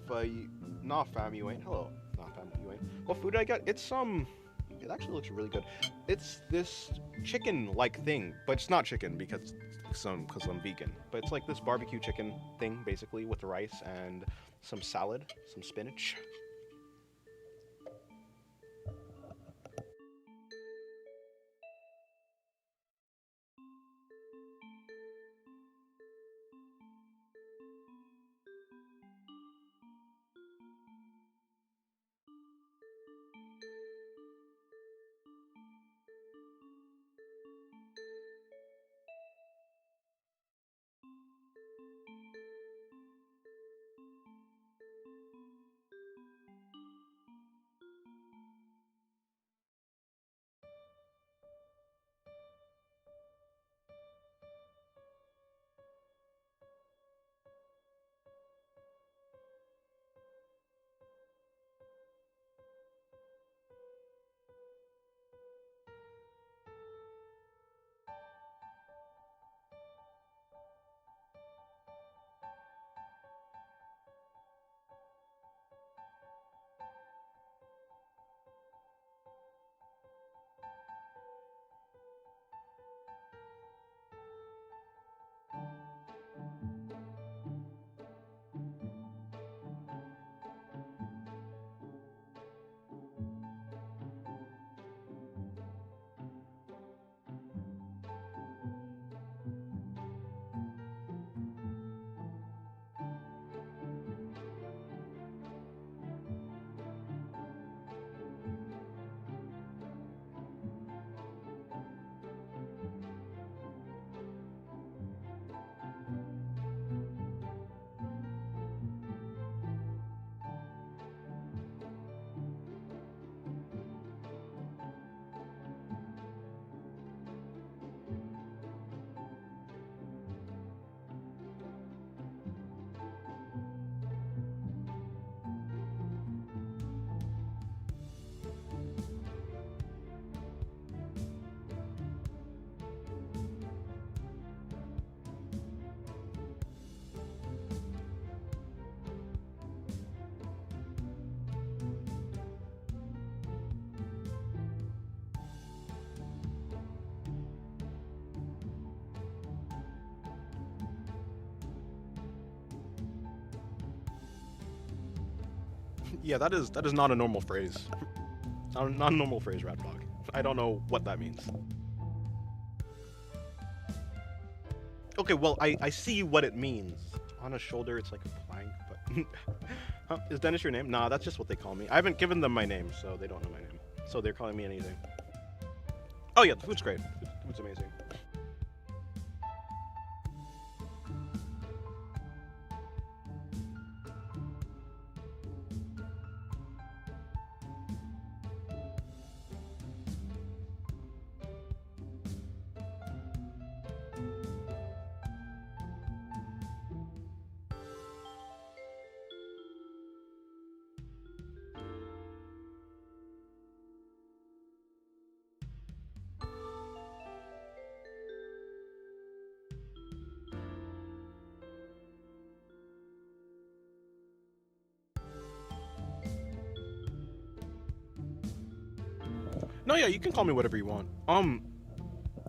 fam you ain't. Hello, Nah fam you ain't. What food did I get? It's it actually looks really good. It's this chicken-like thing, but it's not chicken because I'm vegan. But it's like this barbecue chicken thing, basically, with rice and some salad, some spinach. Yeah, that is not a normal phrase. Not a normal phrase, Radbog. I don't know what that means. Okay, well, I see what it means. On a shoulder, it's like a plank, but... Huh? Is Dennis your name? Nah, that's just what they call me. I haven't given them my name, so they don't know my name. So they're calling me anything. Oh yeah, the food's great. Food's amazing. No, yeah, you can call me whatever you want.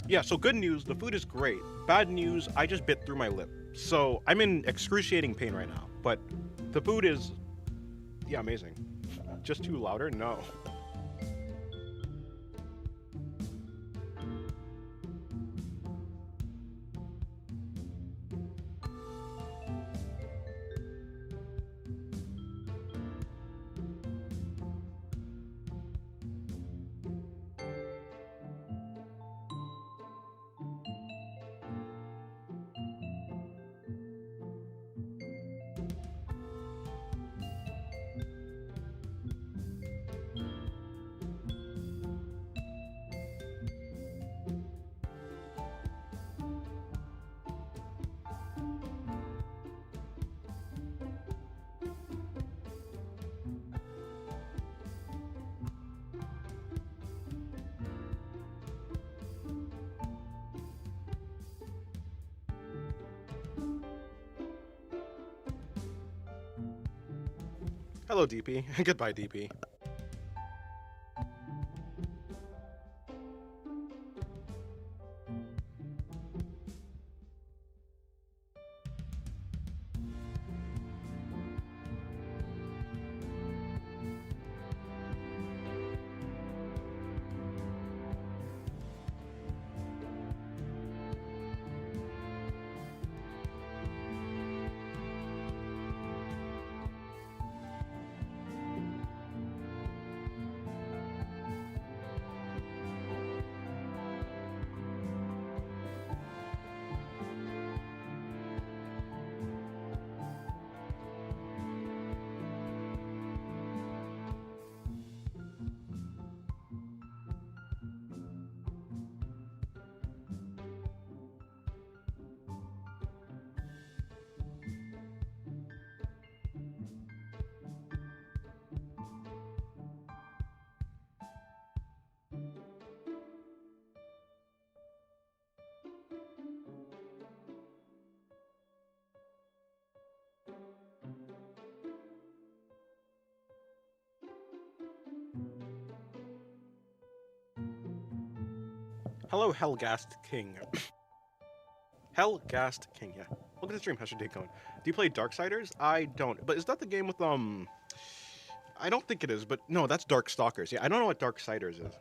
Yeah, so good news, the food is great. Bad news, I just bit through my lip. So I'm in excruciating pain right now, but the food is, yeah, amazing. Just too louder? No. Hello, DP. Goodbye, DP. Hello, Hellgast King. Hellgast King, yeah. Look at the stream, how's your day going? Do you play Darksiders? I don't. But is that the game with, I don't think it is, but no, that's Darkstalkers. Yeah, I don't know what Darksiders is.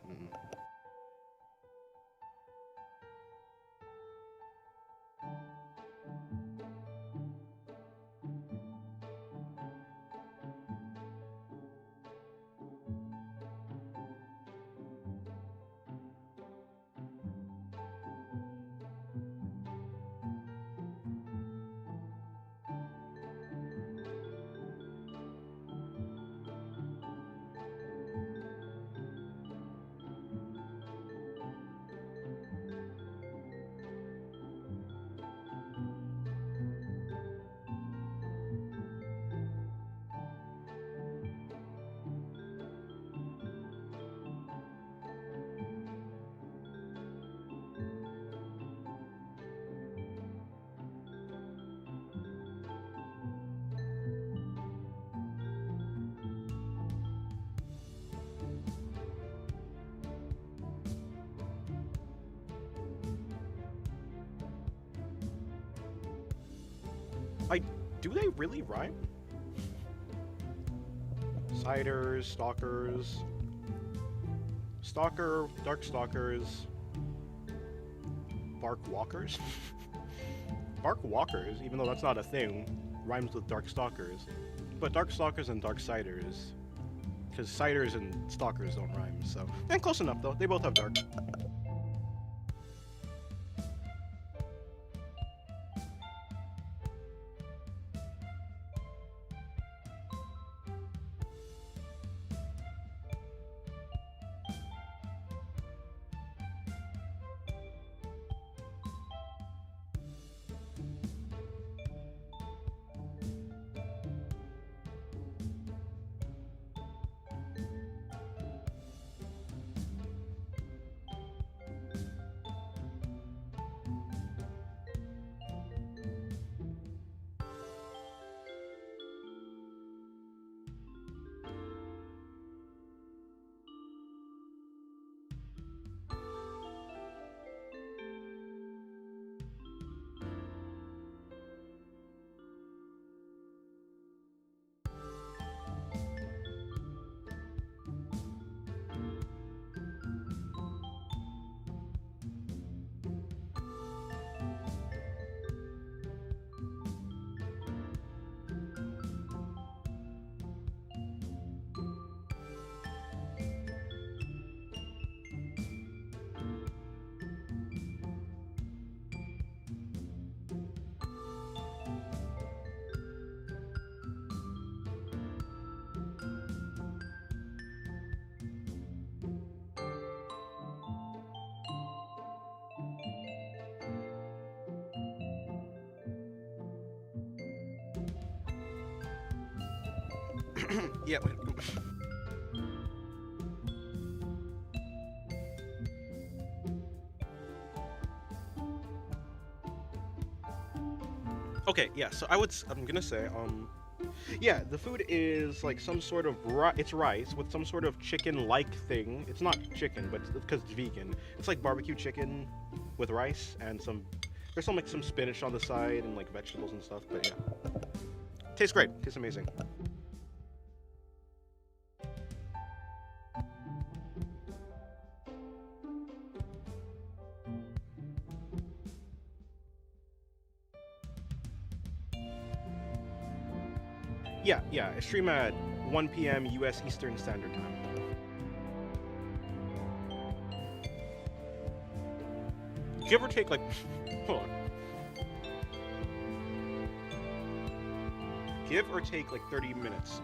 Do they really rhyme? ciders, stalkers, dark stalkers, bark walkers. Bark walkers, even though that's not a thing, rhymes with dark stalkers. But dark stalkers and dark ciders, because ciders and stalkers don't rhyme. So, and close enough though. They both have dark. Yeah. Okay, yeah, so I'm gonna say, yeah, the food is like some sort of, it's rice with some sort of chicken-like thing. It's not chicken, but because it's vegan. It's like barbecue chicken with rice and there's some spinach on the side and like vegetables and stuff, but yeah. Tastes great, tastes amazing. Yeah, I stream at 1 p.m. US Eastern Standard Time. Give or take, like, hold on. Give or take, like, 30 minutes.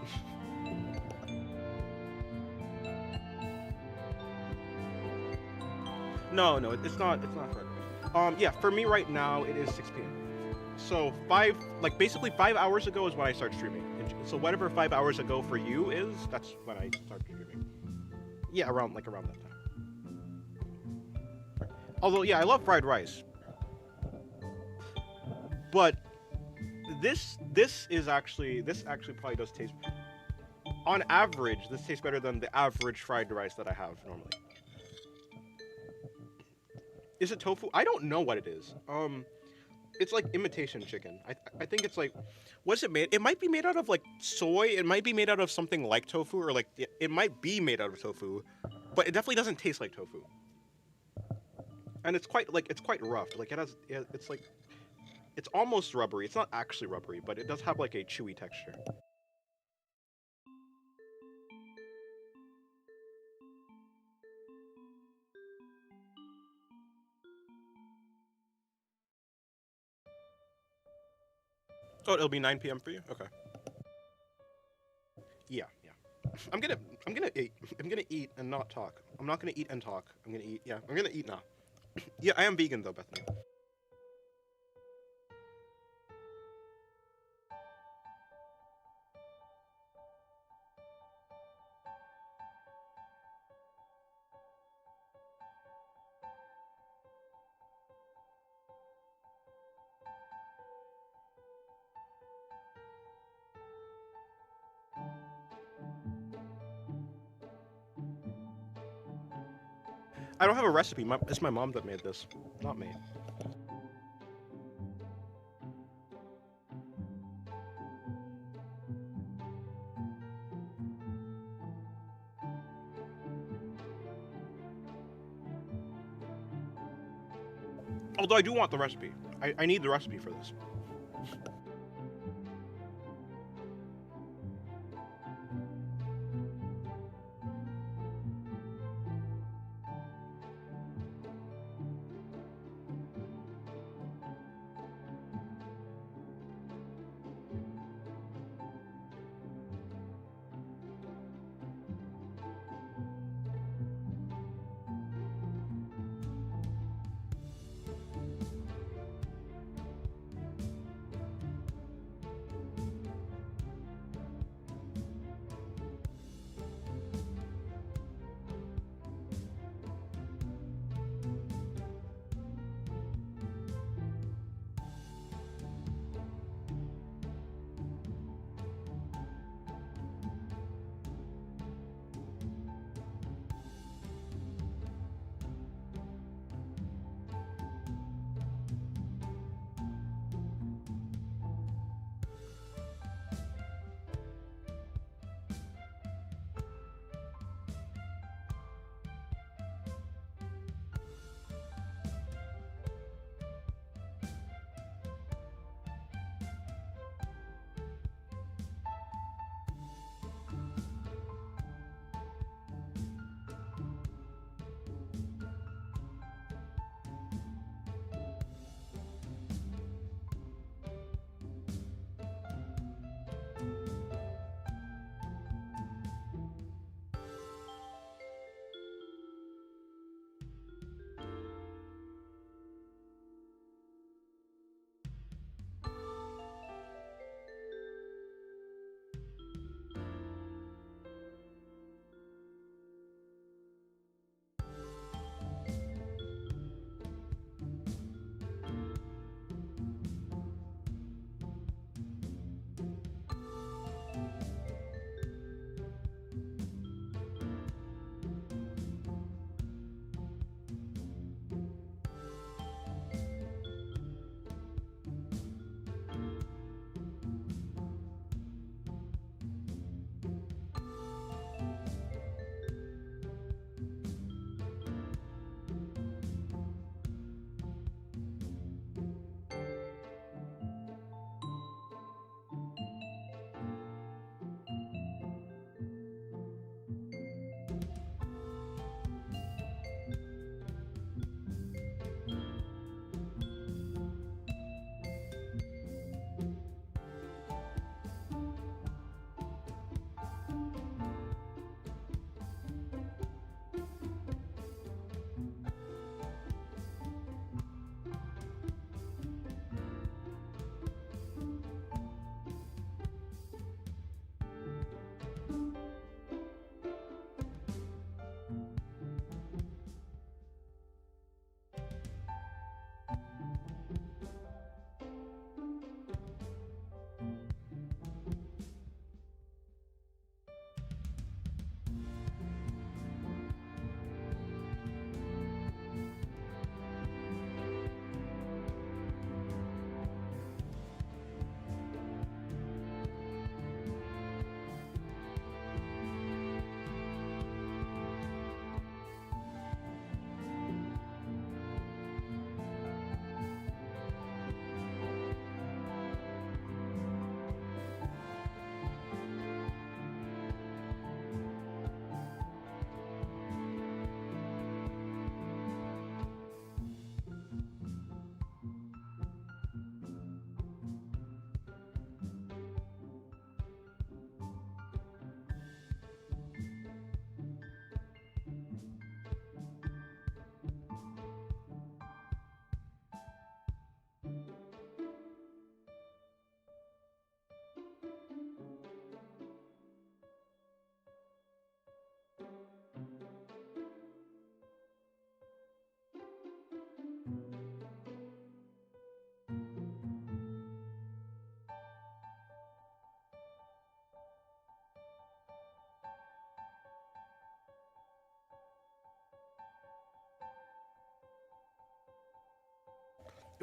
No, it's not Friday. Yeah, for me right now, it is 6 p.m. So basically 5 hours ago is when I start streaming. So whatever 5 hours ago for you is, that's when I start streaming. Yeah, around that time. Although, yeah, I love fried rice. But this actually probably does taste, on average, this tastes better than the average fried rice that I have normally. Is it tofu? I don't know what it is. It's like imitation chicken. I think it's like, what's it made? It might be made out of like soy. It might be made out of something like tofu, or like it might be made out of tofu, but it definitely doesn't taste like tofu. And it's quite rough. Like it's like, it's almost rubbery. It's not actually rubbery, but it does have like a chewy texture. Oh, it'll be 9 p.m. for you? Okay. Yeah. I'm gonna eat and not talk. I'm not gonna eat and talk. I'm gonna eat. Yeah, I'm gonna eat now. Yeah, I am vegan though, Bethany. I don't have a recipe. It's my mom that made this, not me. Although I do want the recipe. I need the recipe for this.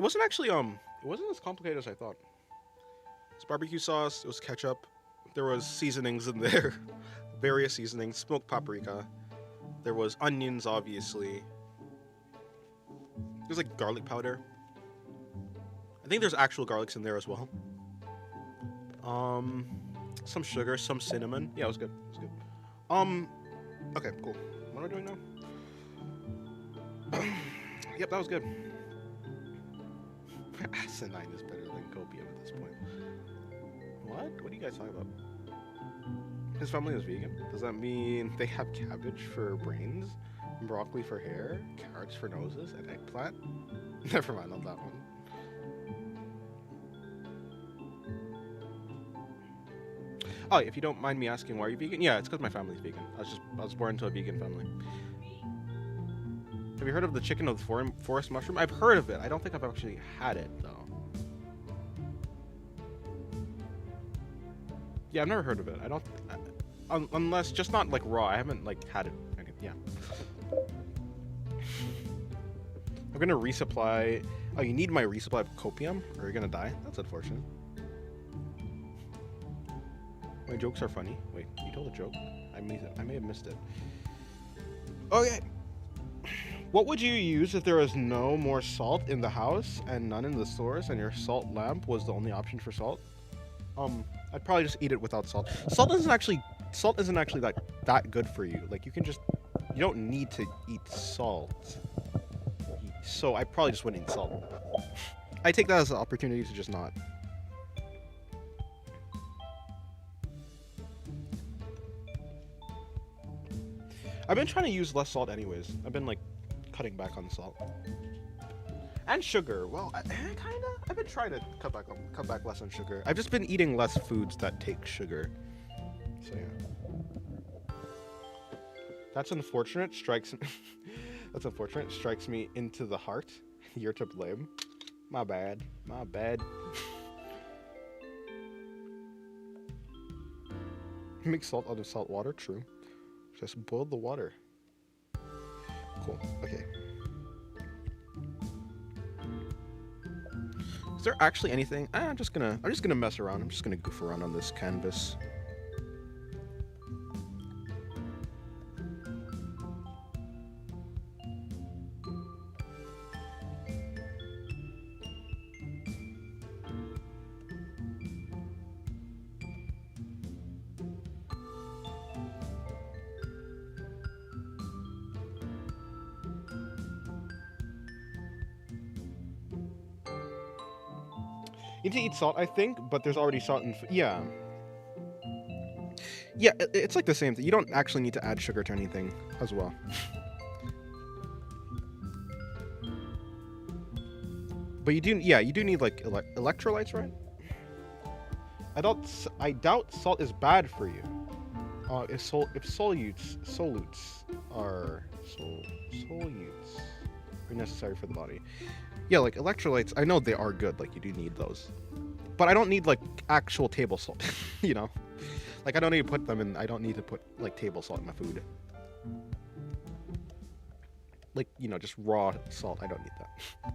It wasn't actually it wasn't as complicated as I thought. It's barbecue sauce, it was ketchup, there was seasonings in there, various seasonings, smoked paprika, there was onions obviously, There's like garlic powder. I think there's actual garlics in there as well. Some sugar, some cinnamon. Yeah, it was good. It was good. Okay, cool. What am I doing now? Yep, that was good. Asinine is better than copium at this point. What? What are you guys talking about? His family is vegan? Does that mean they have cabbage for brains, broccoli for hair, carrots for noses, and eggplant? Never mind on that one. Oh, if you don't mind me asking, why are you vegan? Yeah, it's because my family's vegan. I was born into a vegan family. Have you heard of the chicken of the forest mushroom? I've heard of it. I don't think I've actually had it, though. Yeah, I've never heard of it. I don't... unless, just not, like, raw. I haven't, like, had it. Yeah. I'm gonna resupply... Oh, you need my resupply of copium? Or you're gonna die? That's unfortunate. My jokes are funny. Wait, you told a joke? I may have missed it. Okay. What would you use if there was no more salt in the house and none in the stores, and your salt lamp was the only option for salt? I'd probably just eat it without salt. Salt isn't actually that good for you. Like, you don't need to eat salt. So I probably just wouldn't eat salt. I take that as an opportunity to just not. I've been trying to use less salt anyways. I've been, like, cutting back on salt. And sugar. Well, I've been trying to cut back less on sugar. I've just been eating less foods that take sugar. So, yeah. That's unfortunate. That's unfortunate. Strikes me into the heart. You're to blame. My bad. My bad. Make salt out of salt water? True. Just boil the water. Cool. Okay. Is there actually anything? I'm just gonna mess around. I'm just gonna goof around on this canvas. You need to eat salt, I think, but there's already salt in... Yeah. Yeah, it's like the same thing. You don't actually need to add sugar to anything as well. But you do need, like, electrolytes, right? I doubt salt is bad for you. If solutes are necessary for the body. Yeah, like electrolytes, I know they are good, like you do need those. But I don't need like actual table salt, you know? Like I don't need to put like table salt in my food. Like, you know, just raw salt, I don't need that.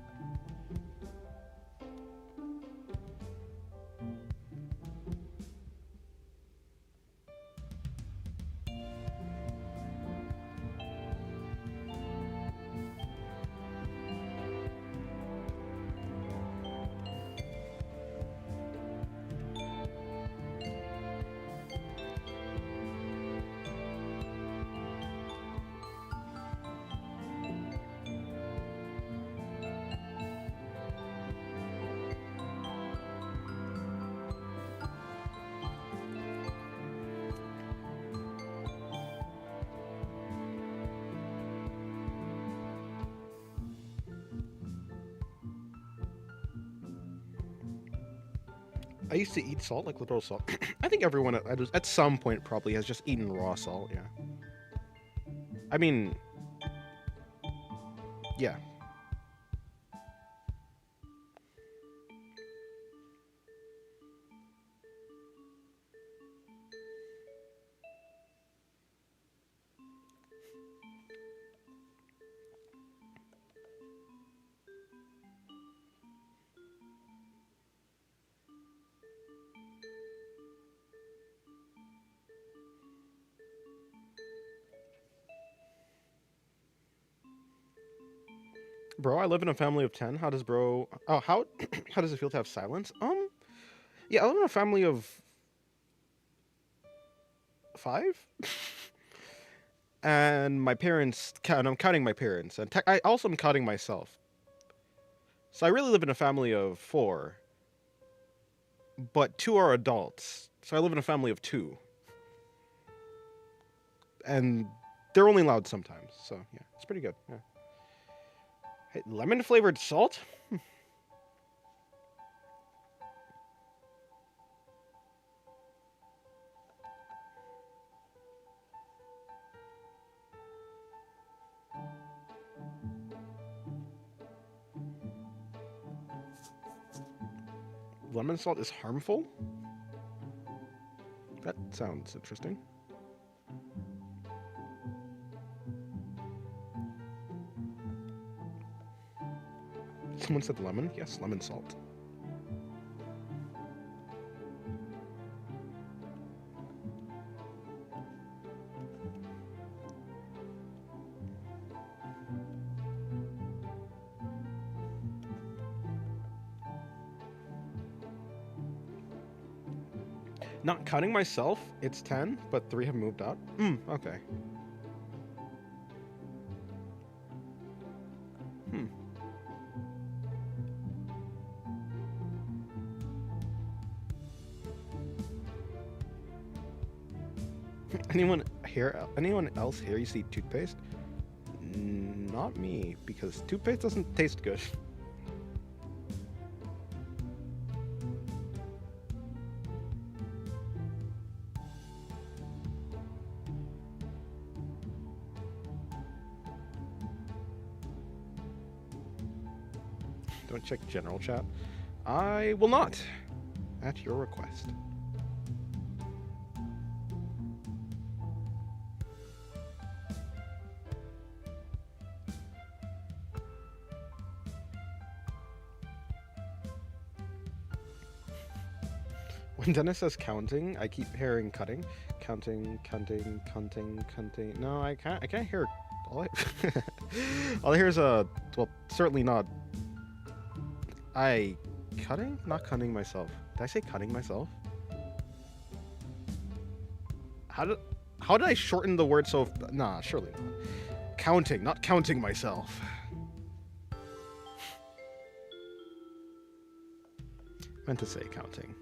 I used to eat salt, like literal salt. I think everyone at some point probably has just eaten raw salt, yeah. I mean, yeah. bro, I live in a family of 10. How does bro... Oh, how how does it feel to have silence? Yeah, I live in a family of 5. And my parents... And I'm counting my parents. And I also am counting myself. So I really live in a family of 4. But 2 are adults. So I live in a family of 2. And they're only loud sometimes. So, yeah, it's pretty good. Yeah. Hey, lemon-flavored salt? Lemon salt is harmful? That sounds interesting. Someone said lemon? Yes, lemon salt. Not counting myself, it's 10, but 3 have moved out. Okay. Anyone else here you see toothpaste? Not me, because toothpaste doesn't taste good. Don't check general chat. I will not, at your request. When Dennis says counting, I keep hearing cutting. Counting. No, I can't hear. All I hear is well, certainly not. Cutting? Not cutting myself. Did I say cutting myself? How did I shorten the word so... Nah, surely not. Counting, not counting myself. Meant to say counting.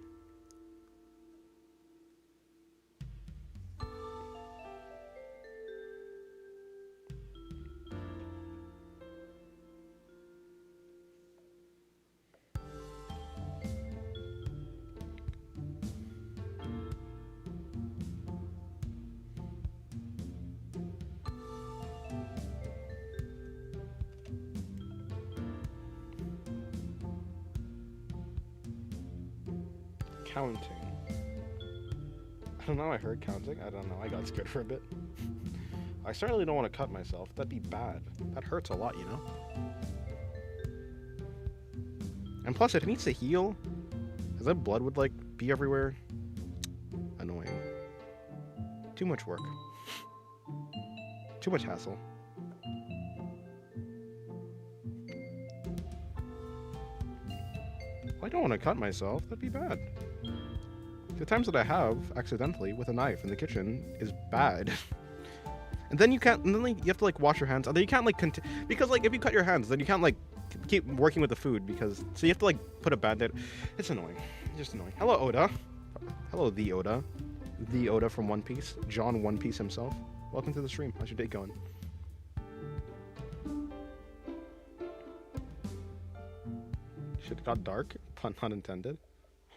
Counting. I don't know, I heard counting. I don't know, I got scared for a bit. I certainly don't want to cut myself. That'd be bad. That hurts a lot, you know? And plus, it needs to heal. Because that blood would, like, be everywhere. Annoying. Too much work. Too much hassle. I don't want to cut myself. That'd be bad. The times that I have, accidentally, with a knife in the kitchen, is bad. And then you can't, and then like, you have to, like, wash your hands. And then you can't, like, because, like, if you cut your hands, then you can't, like, keep working with the food, because, so you have to, like, put a Band-Aid. It's annoying. It's just annoying. Hello, Oda. Hello, the Oda. The Oda from One Piece. John One Piece himself. Welcome to the stream. How's your day going? Shit got dark. Pun not intended.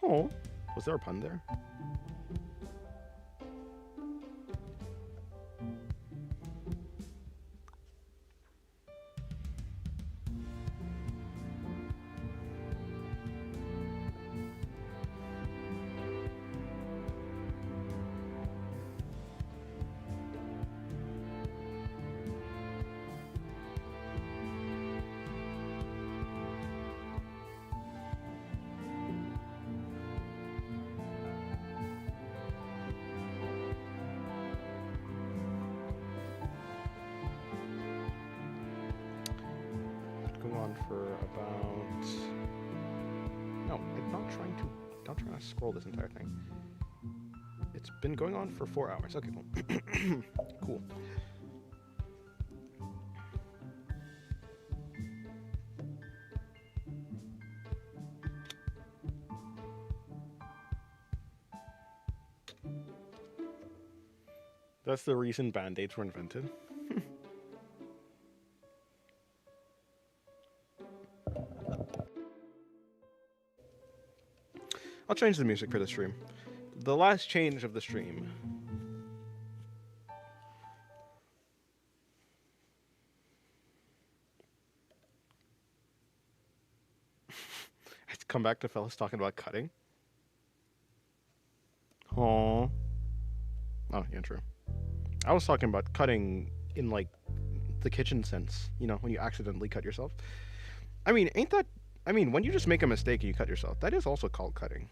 Oh. Was there a pun there? on for about... No, I'm not trying to... Don't try to scroll this entire thing. It's been going on for 4 hours. Okay, cool. Cool. That's the reason Band-Aids were invented. I'll change the music for the stream. The last change of the stream. It's come back to fellas talking about cutting. Aww. Oh, yeah, true. I was talking about cutting in, like, the kitchen sense. You know, when you accidentally cut yourself. I mean, ain't that... I mean, when you just make a mistake and you cut yourself, that is also called cutting.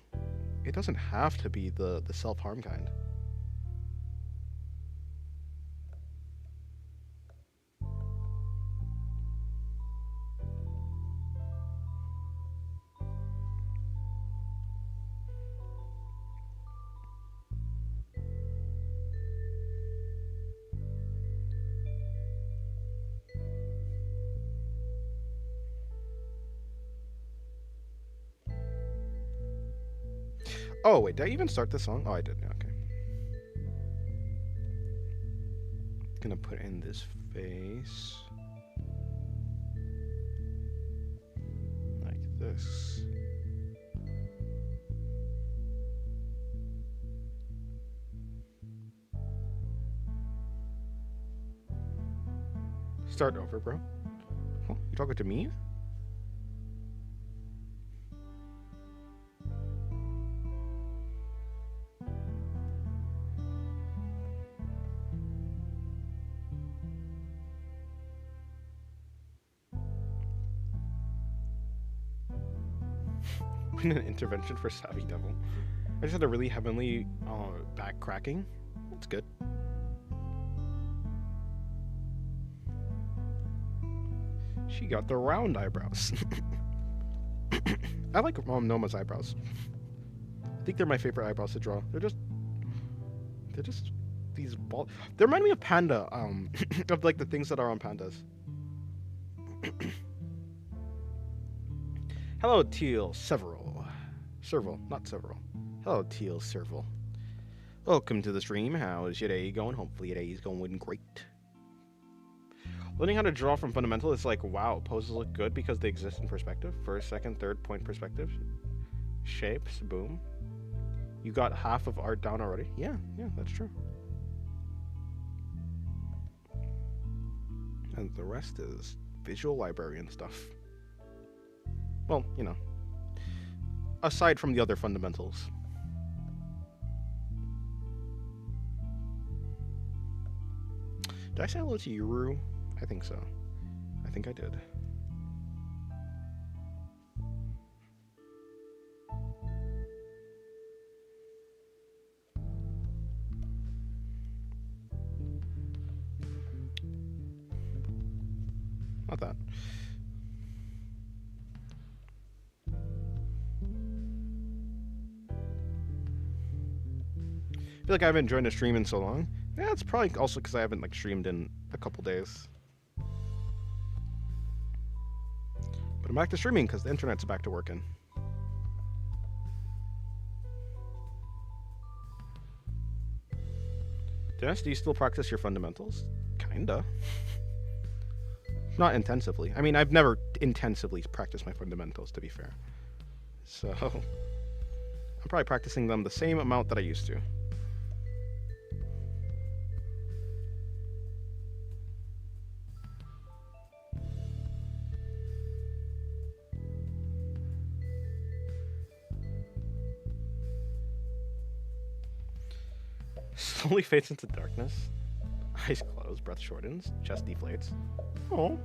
It doesn't have to be the self-harm kind. Oh, wait, did I even start the song? Oh, I did. Okay. Gonna put in this face. Like this. Start over, bro. Oh, you talking to me? An intervention for Savvy Devil. I just had a really heavenly back cracking. That's good. She got the round eyebrows. I like Noma's eyebrows. I think they're my favorite eyebrows to draw. They're just these ball. They remind me of Panda. Of like the things that are on pandas. Hello, Teal Several. Serval, not several. Hello, Teal Serval. Welcome to the stream. How is your day going? Hopefully your day is going great. Learning how to draw from fundamental is like, wow, poses look good because they exist in perspective. First, second, third point perspective. Shapes, boom. You got half of art down already? Yeah, that's true. And the rest is visual librarian stuff. Well, you know. Aside from the other fundamentals. Did I say hello to Yuru? I think so. I think I did. Not that. I feel like I haven't joined a stream in so long. Yeah, it's probably also because I haven't like streamed in a couple days. But I'm back to streaming because the internet's back to working. Dennis, do you still practice your fundamentals? Kinda. Not intensively. I mean, I've never intensively practiced my fundamentals, to be fair. So, I'm probably practicing them the same amount that I used to. Slowly fades into darkness. Eyes close, breath shortens, chest deflates. Oh.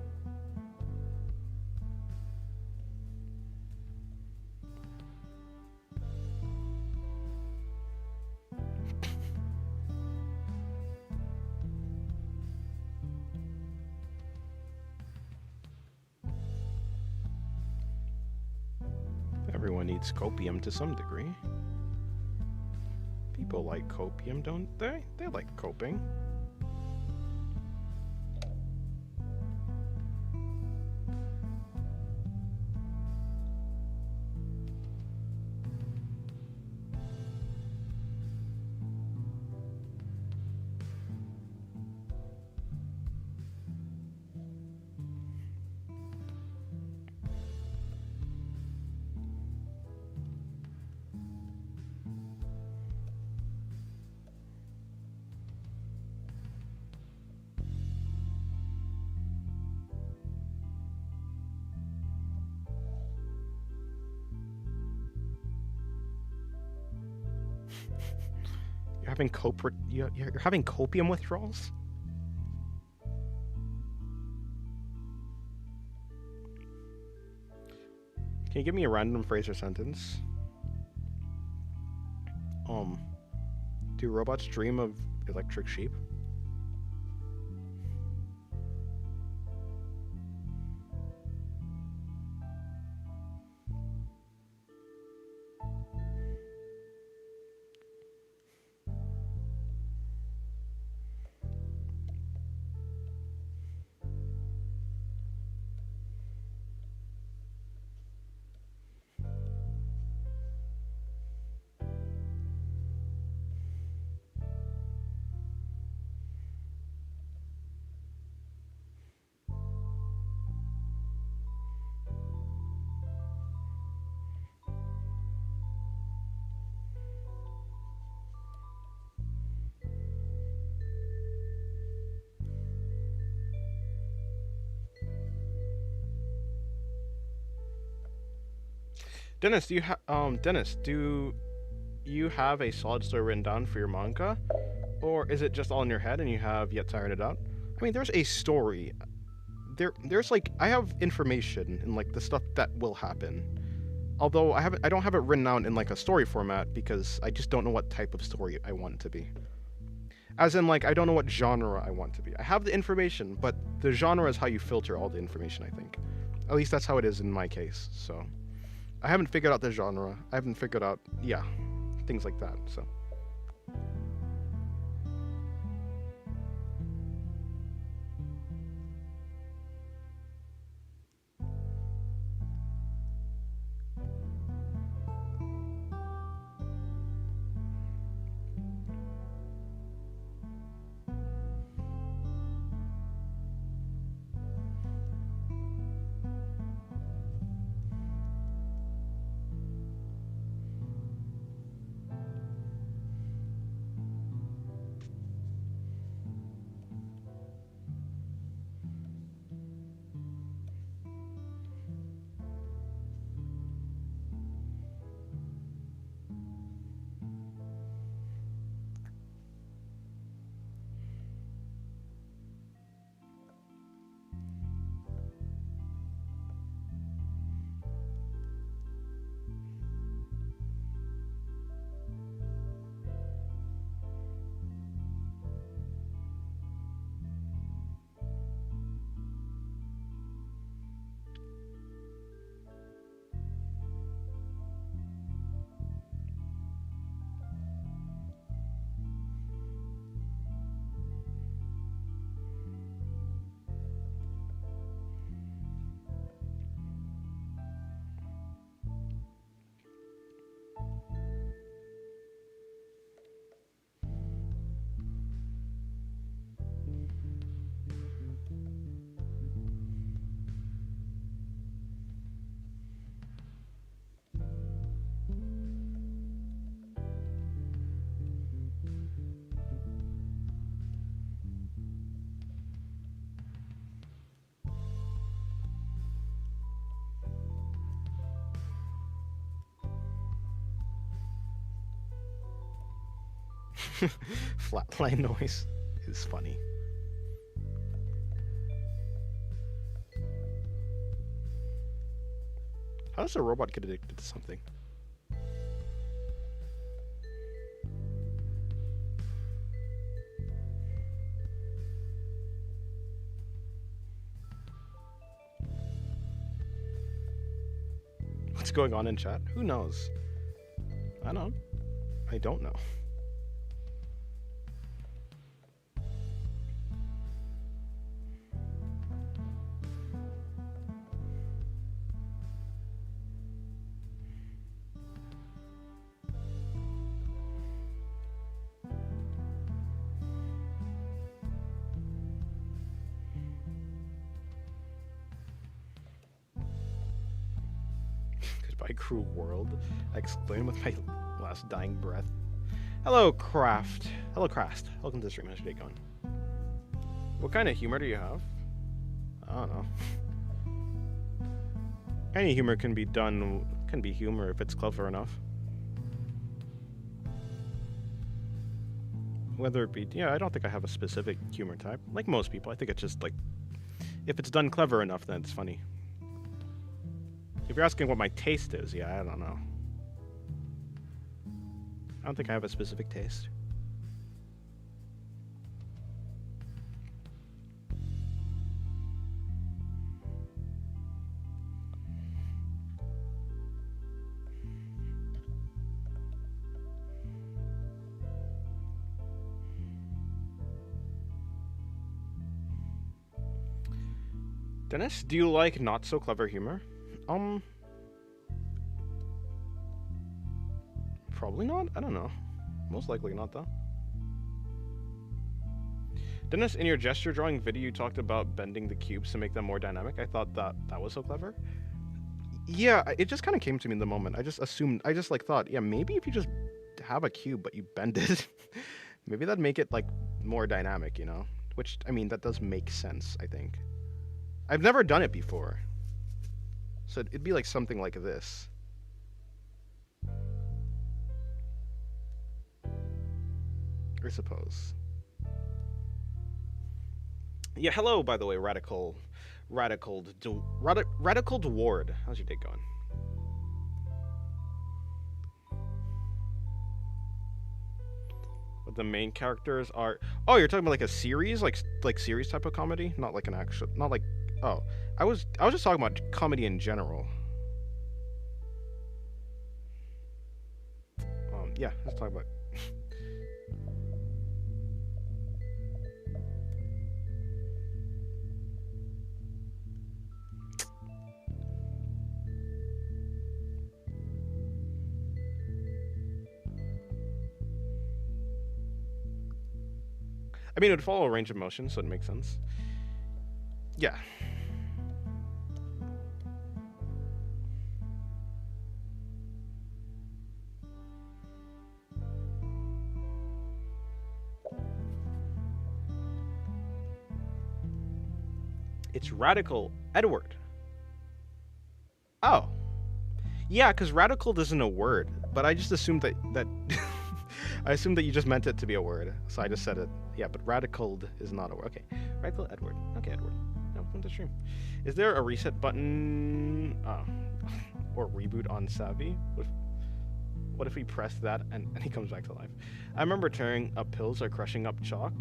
hates copium to some degree. People like copium, don't they? They like coping. You're having copium withdrawals? Can you give me a random phrase or sentence? Do robots dream of electric sheep? Dennis, do you have a solid story written down for your manga? Or is it just all in your head and you have yet to iron it out? I mean, there's a story. There's like, I have information and like the stuff that will happen. Although I don't have it written out in like a story format because I just don't know what type of story I want it to be. As in, like, I don't know what genre I want it to be. I have the information, but the genre is how you filter all the information, I think. At least that's how it is in my case, so. I haven't figured out the genre. I haven't figured out, yeah, things like that, so. Flatline noise is funny. How does a robot get addicted to something? what's going on in chat? Who knows? I don't. I don't know. Goodbye, cruel world. I exclaim with my last dying breath. Hello, Craft. Hello, Crast. Welcome to the stream. How's your day going? What kind of humor do you have? I don't know. Any humor can be humor if it's clever enough. Whether it be, yeah, I don't think I have a specific humor type. Like most people, I think it's just like, if it's done clever enough, then it's funny. If you're asking what my taste is, yeah, I don't know. I don't think I have a specific taste. Dennis, do you like not so clever humor? Probably not. I don't know. Most likely not, though. Dennis, in your gesture drawing video, you talked about bending the cubes to make them more dynamic. I thought that was so clever. Yeah, it just kind of came to me in the moment. I just thought, yeah, maybe if you just have a cube but you bend it, maybe that'd make it like more dynamic, you know? Which, I mean, that does make sense, I think. I've never done it before. So it'd be like something like this. I suppose. Yeah, hello, by the way, Radical Ward. How's your day going? What the main characters are? Oh, you're talking about like a series, like series type of comedy, not like an actual, not like. Oh, I was just talking about comedy in general. Yeah, let's talk about. I mean, it would follow a range of motion, so it makes sense. Yeah. It's Radical Edward. Oh. Yeah, because radical isn't a word, but I just assumed that I assumed that you just meant it to be a word, so I just said it. Yeah, but radicaled is not a word. Okay, Radical Edward. Okay, Edward. No, welcome to the stream. Is there a reset button or reboot on Savvy? What if we press that and he comes back to life? I remember tearing up pills or crushing up chalk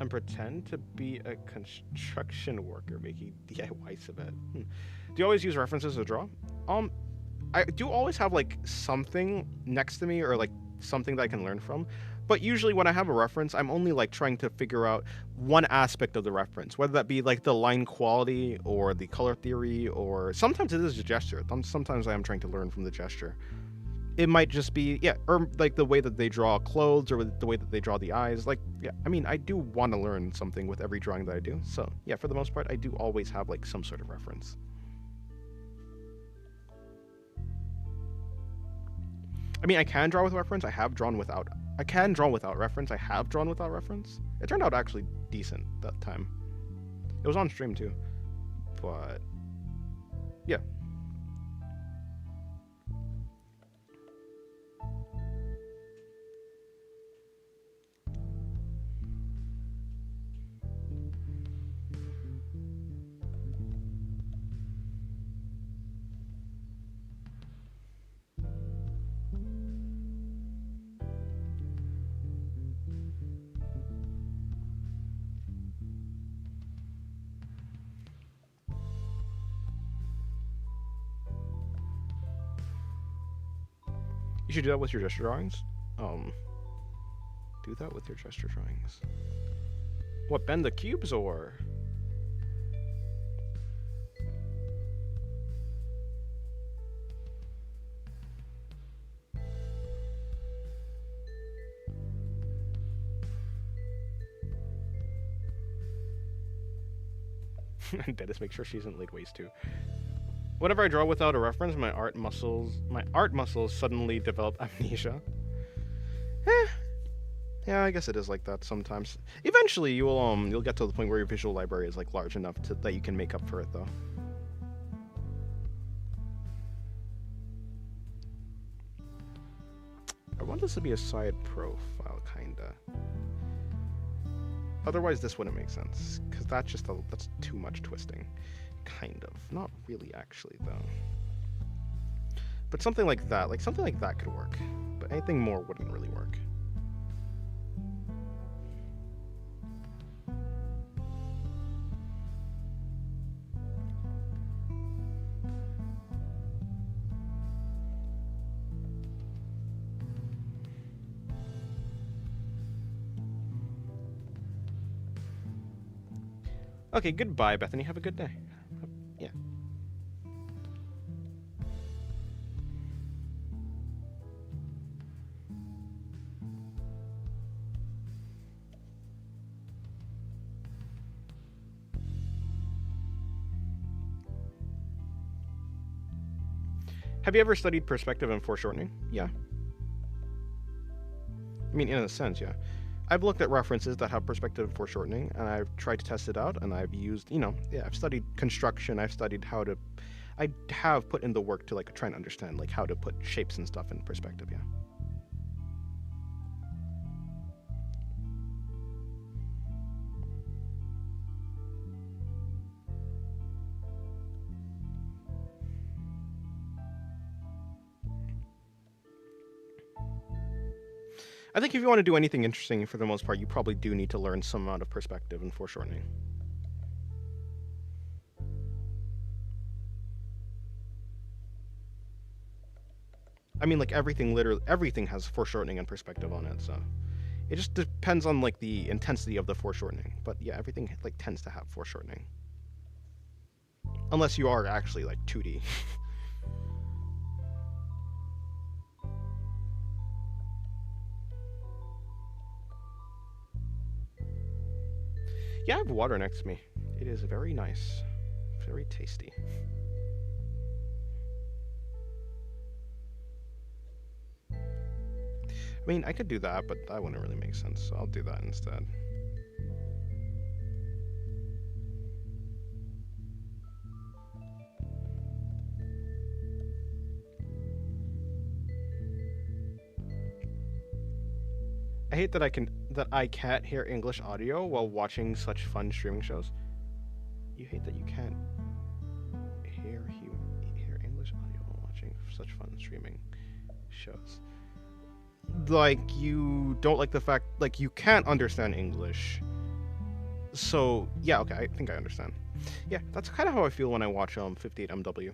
and pretend to be a construction worker making DIYs of it. Do you always use references to draw? I do always have like something next to me or like something that I can learn from, but usually when I have a reference, I'm only like trying to figure out one aspect of the reference, whether that be like the line quality or the color theory, or sometimes it is a gesture. Sometimes I am trying to learn from the gesture. It might just be, yeah, or like the way that they draw clothes or the way that they draw the eyes. Like, yeah, I mean, I do want to learn something with every drawing that I do. So yeah, for the most part, I do always have like some sort of reference. I mean, I can draw with reference. I have drawn without. I can draw without reference. I have drawn without reference. It turned out actually decent that time. It was on stream too. But yeah. You should do that with your gesture drawings. Do that with your gesture drawings. What, bend the cubes or? And Dennis, make sure she isn't late ways too. Whenever I draw without a reference, my art muscles suddenly develop amnesia. Yeah, I guess it is like that sometimes. Eventually, you'll get to the point where your visual library is like large enough that you can make up for it, though. I want this to be a side profile, kinda. Otherwise, this wouldn't make sense, because that's too much twisting. Kind of. Not really, actually, though. But something like that could work. But anything more wouldn't really work. Okay, goodbye, Bethany. Have a good day. Yeah. Have you ever studied perspective and foreshortening? Yeah. I mean, in a sense, yeah. I've looked at references that have perspective and foreshortening, and I've tried to test it out, and I've used, I've studied construction, I've studied I have put in the work to, like, try and understand, like, how to put shapes and stuff in perspective, yeah. I think if you want to do anything interesting, for the most part, you probably do need to learn some amount of perspective and foreshortening. I mean, like, everything has foreshortening and perspective on it, so it just depends on, like, the intensity of the foreshortening. But yeah, everything, like, tends to have foreshortening. Unless you are actually, like, 2D. Yeah, I have water next to me. It is very nice. Very tasty. I mean, I could do that, but that wouldn't really make sense, so I'll do that instead. I hate that I can't hear English audio while watching such fun streaming shows. You hate that you can't hear English audio while watching such fun streaming shows. Like, you don't like the fact, like, you can't understand English. So, yeah, okay, I think I understand. Yeah, that's kind of how I feel when I watch 58MW.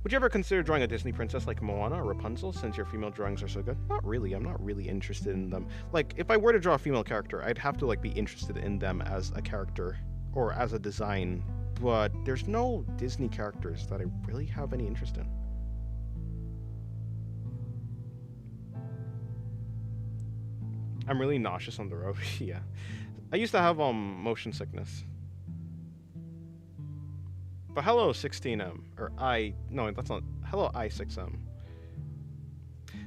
Would you ever consider drawing a Disney princess like Moana or Rapunzel, since your female drawings are so good? Not really. I'm not really interested in them. Like, if I were to draw a female character, I'd have to, like, be interested in them as a character or as a design. But there's no Disney characters that I really have any interest in. I'm really nauseous on the road. Yeah. I used to have motion sickness. But hello 16M, or no, that's not, hello I6M.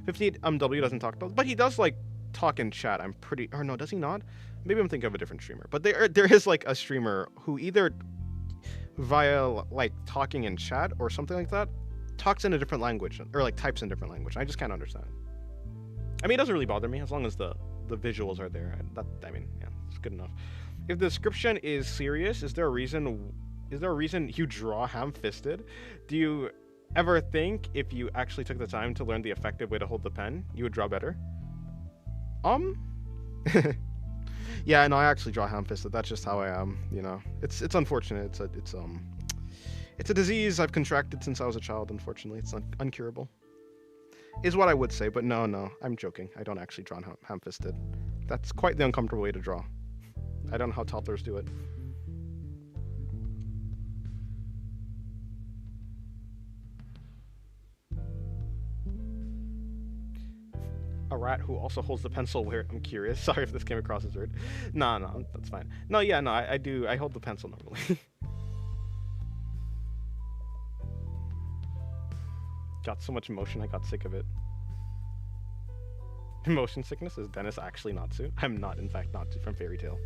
58MW doesn't talk, but he does, like, talk in chat, I'm pretty, or no, does he not? Maybe I'm thinking of a different streamer. But there is, like, a streamer who either via, like, talking in chat or something like that, talks in a different language, or, like, types in different language. I just can't understand. I mean, it doesn't really bother me, as long as the visuals are there. I mean, yeah, it's good enough. If the description is serious, is there a reason you draw ham-fisted? Do you ever think if you actually took the time to learn the effective way to hold the pen, you would draw better? Yeah, no, I actually draw ham-fisted. That's just how I am, you know. It's unfortunate. It's a disease I've contracted since I was a child, unfortunately. It's uncurable. is what I would say, but no, I'm joking. I don't actually draw ham-fisted. That's quite the uncomfortable way to draw. I don't know how toddlers do it. A rat who also holds the pencil where I'm curious. Sorry if this came across as rude. No, that's fine. No, yeah, no, I do. I hold the pencil normally. Got so much motion, I got sick of it. Motion sickness? Is Dennis actually Natsu? I'm not, in fact, Natsu from Fairy Tail.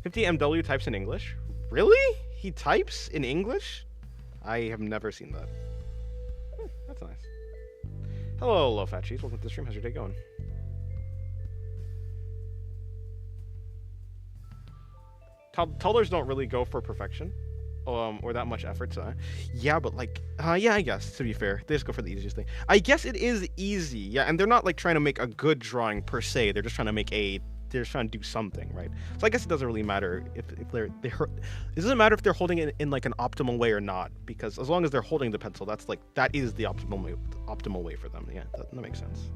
50MW types in English? Really? He types in English? I have never seen that. That's nice. Hello, low fat cheese. Welcome to the stream. How's your day going? Toddlers don't really go for perfection, or that much effort. So, yeah, but like, yeah, I guess to be fair, they just go for the easiest thing. I guess it is easy, yeah, and they're not like trying to make a good drawing per se. They're just trying to make they're just trying to do something, right? So I guess it doesn't really matter if it doesn't matter if they're holding it in like an optimal way or not, because as long as they're holding the pencil, that is the optimal way for them. Yeah, that makes sense.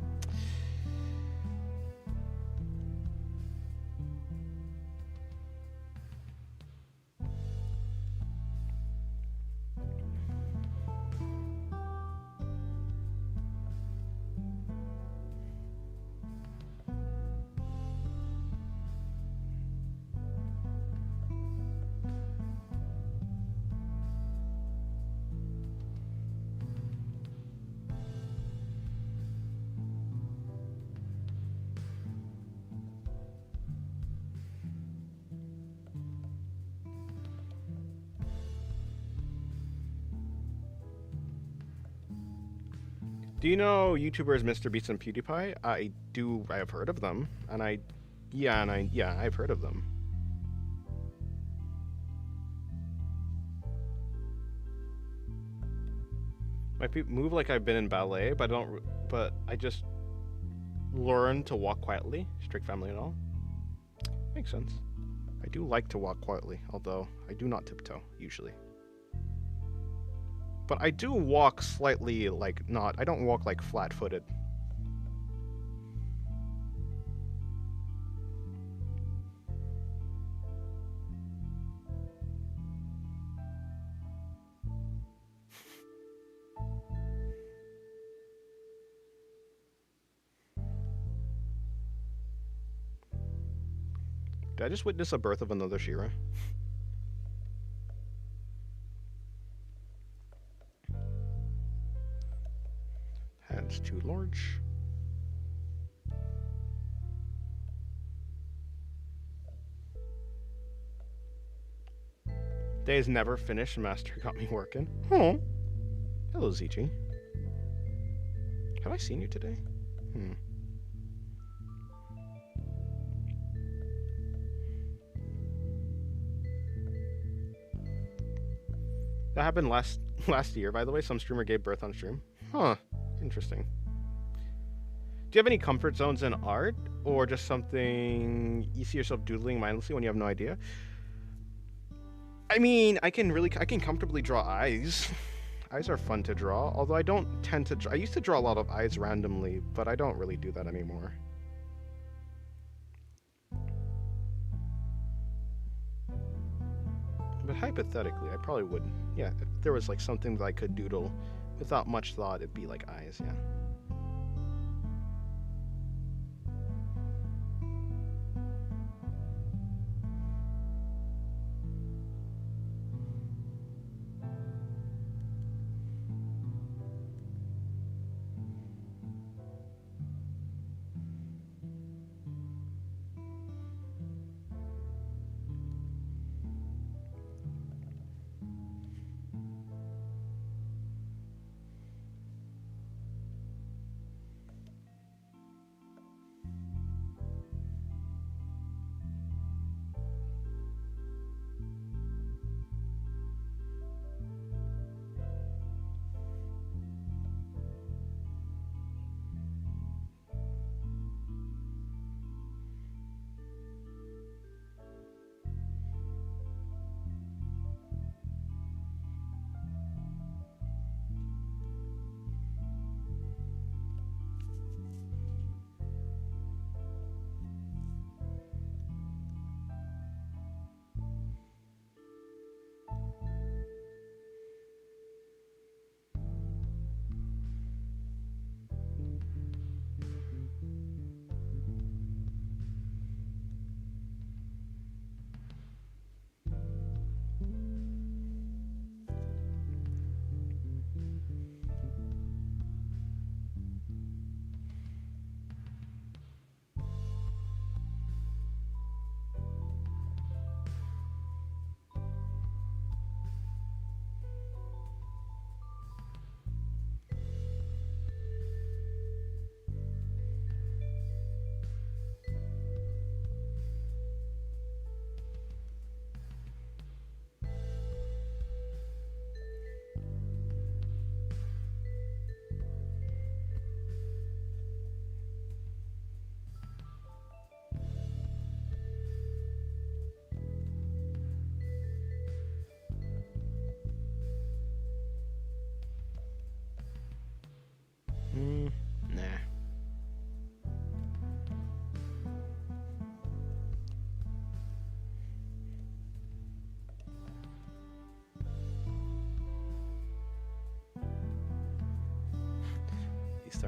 Do you know YouTubers Mr. Beast and PewDiePie? I do. I have heard of them, and I've heard of them. My feet move like I've been in ballet, but I just learn to walk quietly. Strict family and all. Makes sense. I do like to walk quietly, although I do not tiptoe usually. But I do walk slightly like I don't walk like flat-footed. Did I just witness a birth of another She-Ra? Hands too large. Days never finished. Master got me working. Oh. Hello, ZG. Have I seen you today? That happened last year, by the way. Some streamer gave birth on stream. Huh. Interesting. Do you have any comfort zones in art, or just something you see yourself doodling mindlessly when you have no idea? I mean, I can comfortably draw eyes. Eyes are fun to draw, although I don't tend to draw. I used to draw a lot of eyes randomly, but I don't really do that anymore. But hypothetically, I probably would. Yeah, if there was like something that I could doodle without much thought, it'd be like eyes, yeah.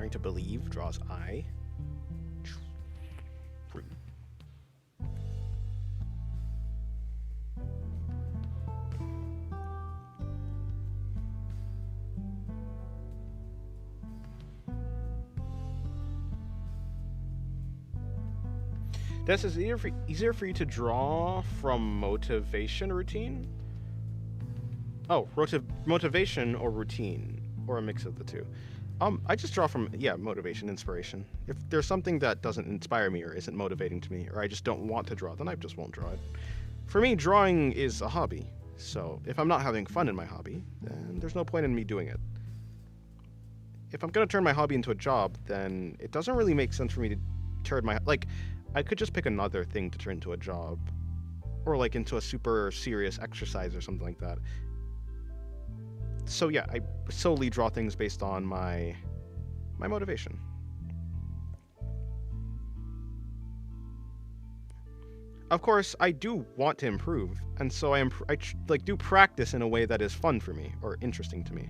starting to believe draws I. This is easier for you to draw from motivation routine? Oh, motivation or routine, or a mix of the two. I just draw from, motivation, inspiration. If there's something that doesn't inspire me or isn't motivating to me, or I just don't want to draw, then I just won't draw it. For me, drawing is a hobby. So if I'm not having fun in my hobby, then there's no point in me doing it. If I'm going to turn my hobby into a job, then it doesn't really make sense for me to turn my, I could just pick another thing to turn into a job, or into a super serious exercise or something like that. So yeah, I solely draw things based on my motivation. Of course, I do want to improve, and so I do practice in a way that is fun for me or interesting to me.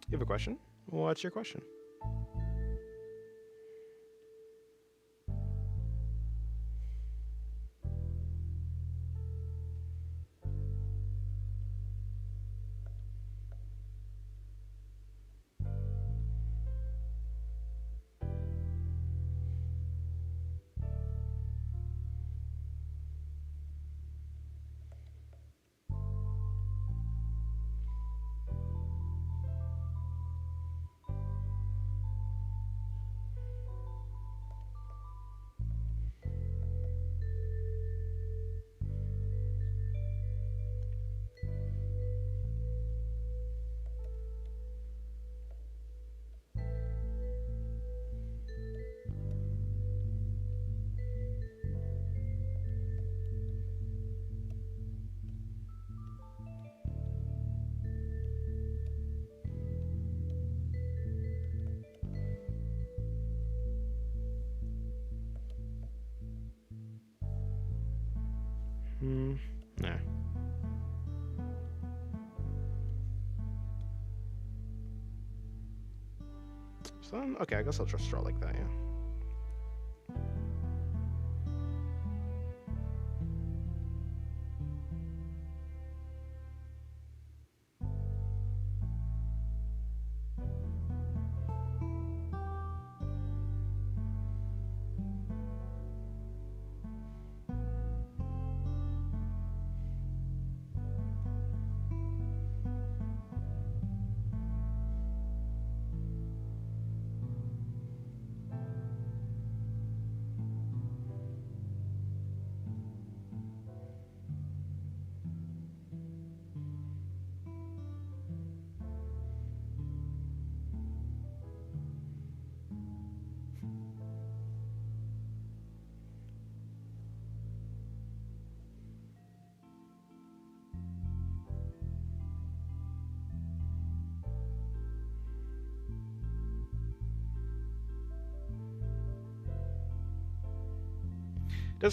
You have a question? What's your question? Nah. So then, okay, I guess I'll just draw like that, yeah.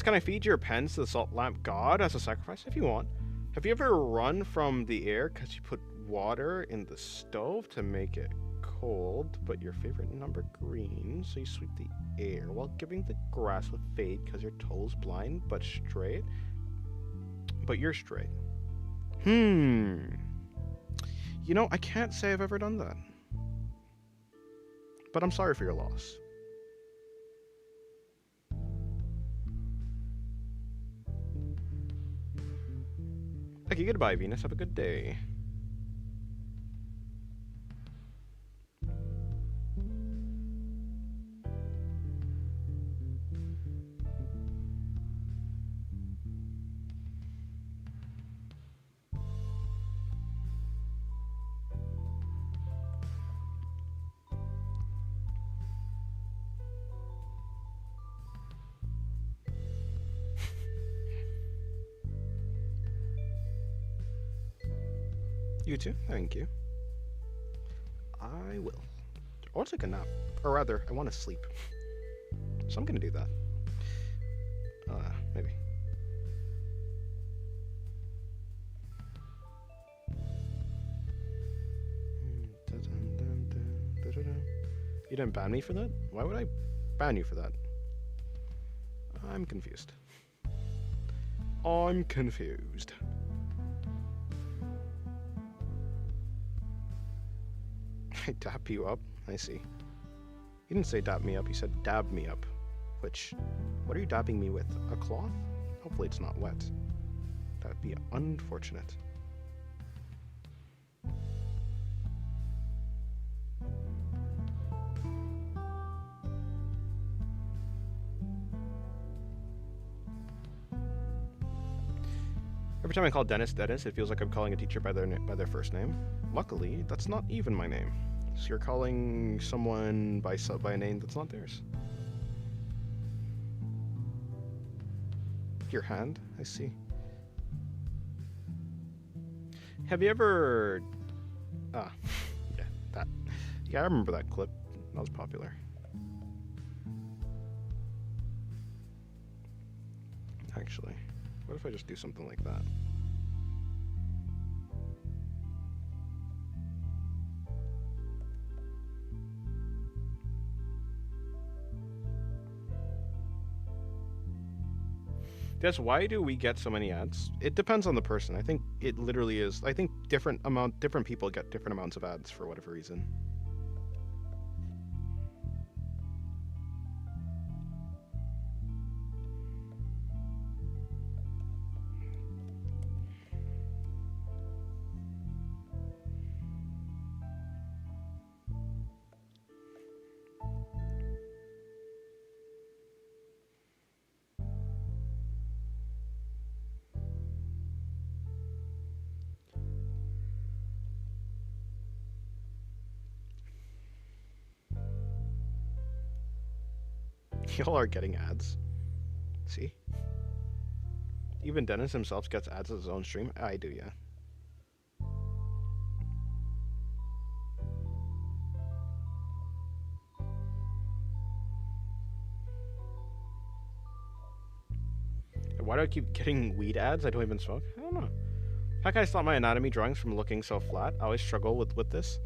Can I feed your pens to the salt lamp god as a sacrifice? If you want. Have you ever run from the air because you put water in the stove to make it cold, but your favorite number green, so you sweep the air while giving the grass with fade because your toes blind but straight? But you're straight. You know, I can't say I've ever done that. But I'm sorry for your loss. Okay, goodbye, Venus. Have a good day. You too? Thank you. I will. I want to take a nap. Or rather, I want to sleep. So I'm gonna do that. Maybe. You didn't ban me for that? Why would I ban you for that? I'm confused. I'm confused. I dap you up? I see. You didn't say dap me up, you said dab me up. Which, what are you dabbing me with? A cloth? Hopefully it's not wet. That'd be unfortunate. Every time I call Dennis Dennis, it feels like I'm calling a teacher by their first name. Luckily, that's not even my name. So you're calling someone by a name that's not theirs. Your hand? I see. Have you ever... yeah, that. Yeah, I remember that clip. That was popular. Actually, what if I just do something like that? Yes, why do we get so many ads? It depends on the person. I think it literally is. I think different people get different amounts of ads for whatever reason. Y'all are getting ads. See? Even Dennis himself gets ads on his own stream. I do, yeah. Why do I keep getting weed ads? I don't even smoke. I don't know. Heck, I stop my anatomy drawings from looking so flat. I always struggle with this.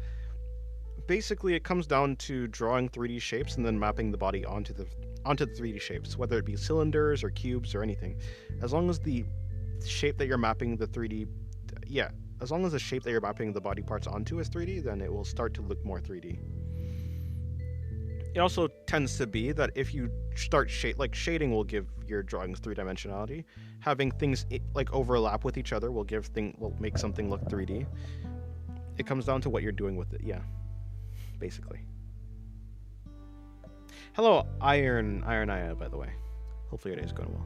Basically, it comes down to drawing 3D shapes and then mapping the body onto the 3D shapes, whether it be cylinders or cubes or anything. As long as the shape that you're mapping the 3D, as long as the shape that you're mapping the body parts onto is 3D, then it will start to look more 3D. It also tends to be that if you start shading will give your drawings 3-dimensionality. Having things like overlap with each other will make something look 3D. It comes down to what you're doing with it, yeah. Basically. Hello, Iron Aya, by the way. Hopefully your day is going well.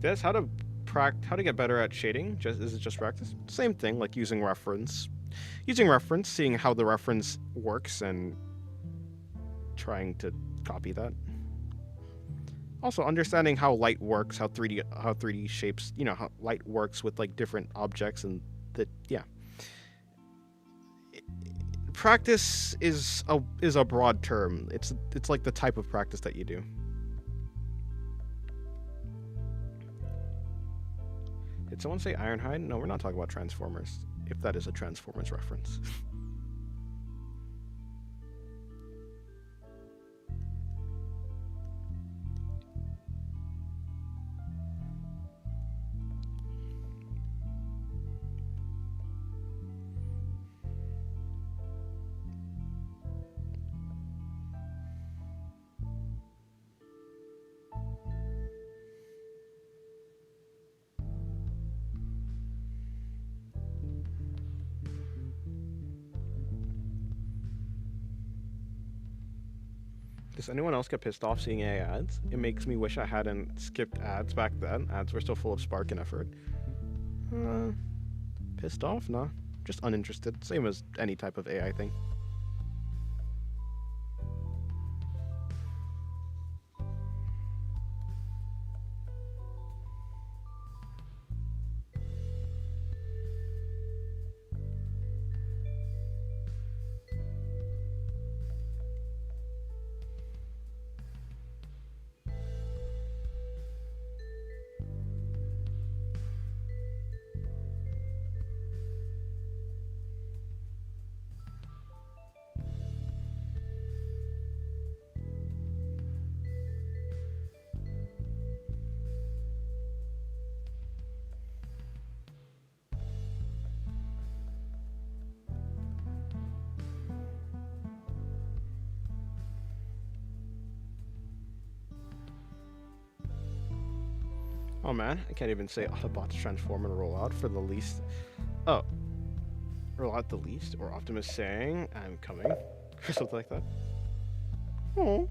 This how to get better at shading? Is it just practice? Same thing, like using reference, seeing how the reference works and trying to copy that. Also understanding how light works, how 3D shapes, how light works with like different objects, and practice is a broad term. It's like the type of practice that you do. Did someone say Ironhide? No, we're not talking about Transformers, if that is a Transformers reference. Does anyone else get pissed off seeing AI ads? It makes me wish I hadn't skipped ads back then. Ads were still full of spark and effort. Pissed off? Nah. Just uninterested. Same as any type of AI thing. Oh man, I can't even say Autobots transform and roll out for the least. Oh, roll out the least, or Optimus saying I'm coming, or something like that. Oh.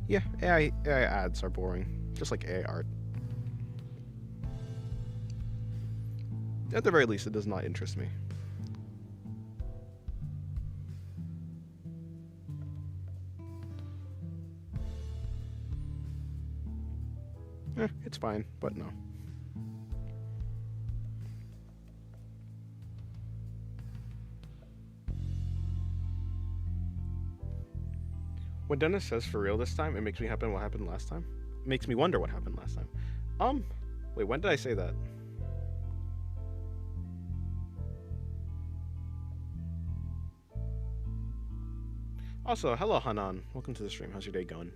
Yeah, AI ads are boring, just like AI art. At the very least, it does not interest me. It's fine, but no. When Dennis says for real this time, it makes me happen what happened last time. It makes me wonder what happened last time. Wait, when did I say that? Also, hello Hanan. Welcome to the stream. How's your day going?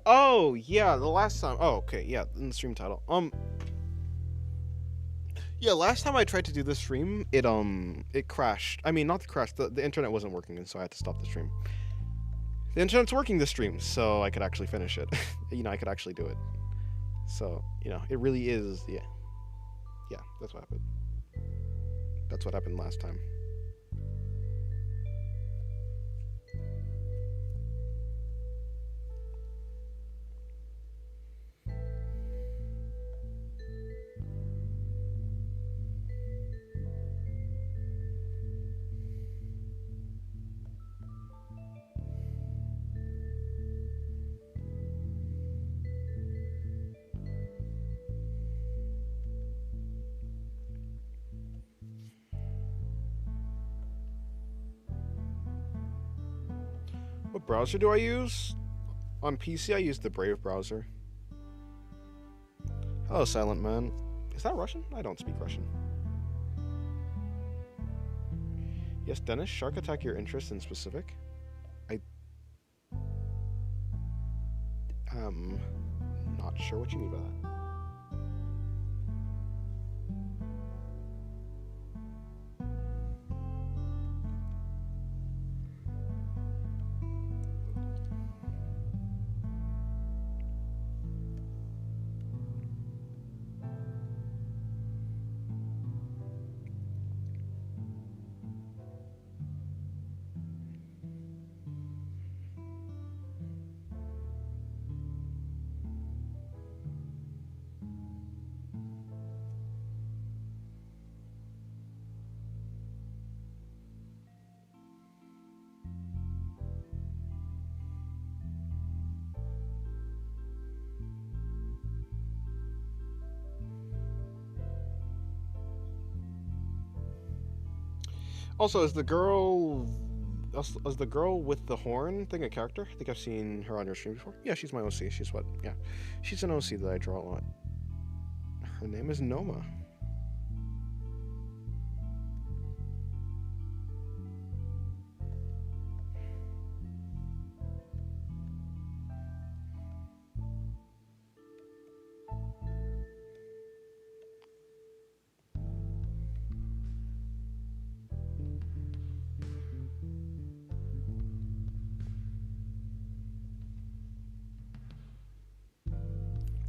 Oh, yeah, the last time. Oh, okay, yeah, in the stream title. Yeah, last time I tried to do this stream, it crashed. I mean, not crashed. The internet wasn't working, and so I had to stop the stream. The internet's working this stream, so I could actually finish it. I could actually do it. So, it really is. Yeah, that's what happened. That's what happened last time. What browser do I use? On PC, I use the Brave browser. Hello, Silent Man. Is that Russian? I don't speak Russian. Yes, Dennis, Shark Attack your interest in specific? Not sure what you mean by that. Also, is the girl with the horn thing a character? I think I've seen her on your stream before. Yeah, she's my OC. She's what? Yeah, she's an OC that I draw a lot. Her name is Noma.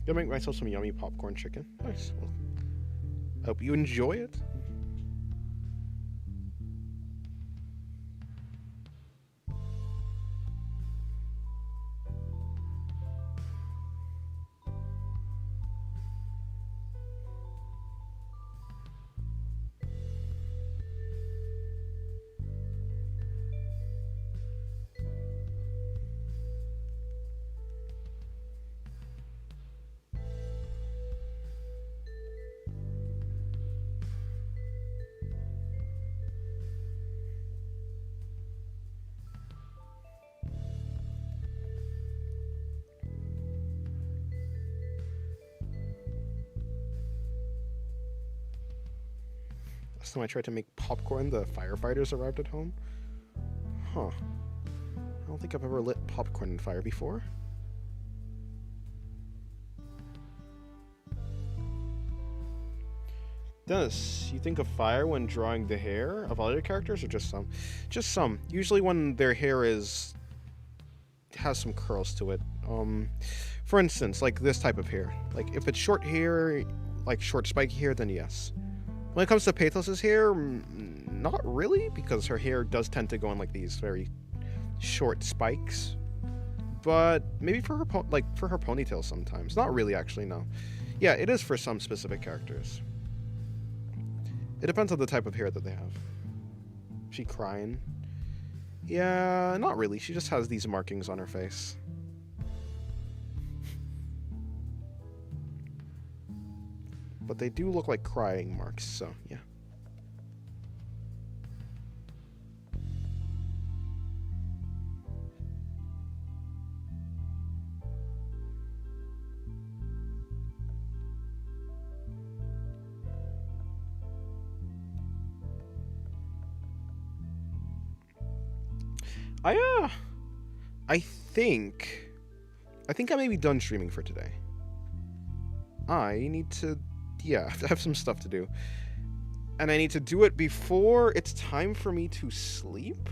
Gonna make myself some yummy popcorn chicken. Nice. Well, I hope you enjoy it. last time I tried to make popcorn, the firefighters arrived at home. Huh. I don't think I've ever lit popcorn in fire before. Dennis, you think of fire when drawing the hair of all your characters, or just some? Just some. Usually when their hair has some curls to it. For instance, like this type of hair. Like if it's short hair, like short spiky hair, then yes. When it comes to Pathos's hair, not really, because her hair does tend to go in like these very short spikes. But maybe for her for her ponytail sometimes. Not really, actually, no. Yeah, it is for some specific characters. It depends on the type of hair that they have. Is she crying? Yeah, not really. She just has these markings on her face. But they do look like crying marks, so yeah. I think I may be done streaming for today. I need to, yeah, I have some stuff to do. And I need to do it before it's time for me to sleep.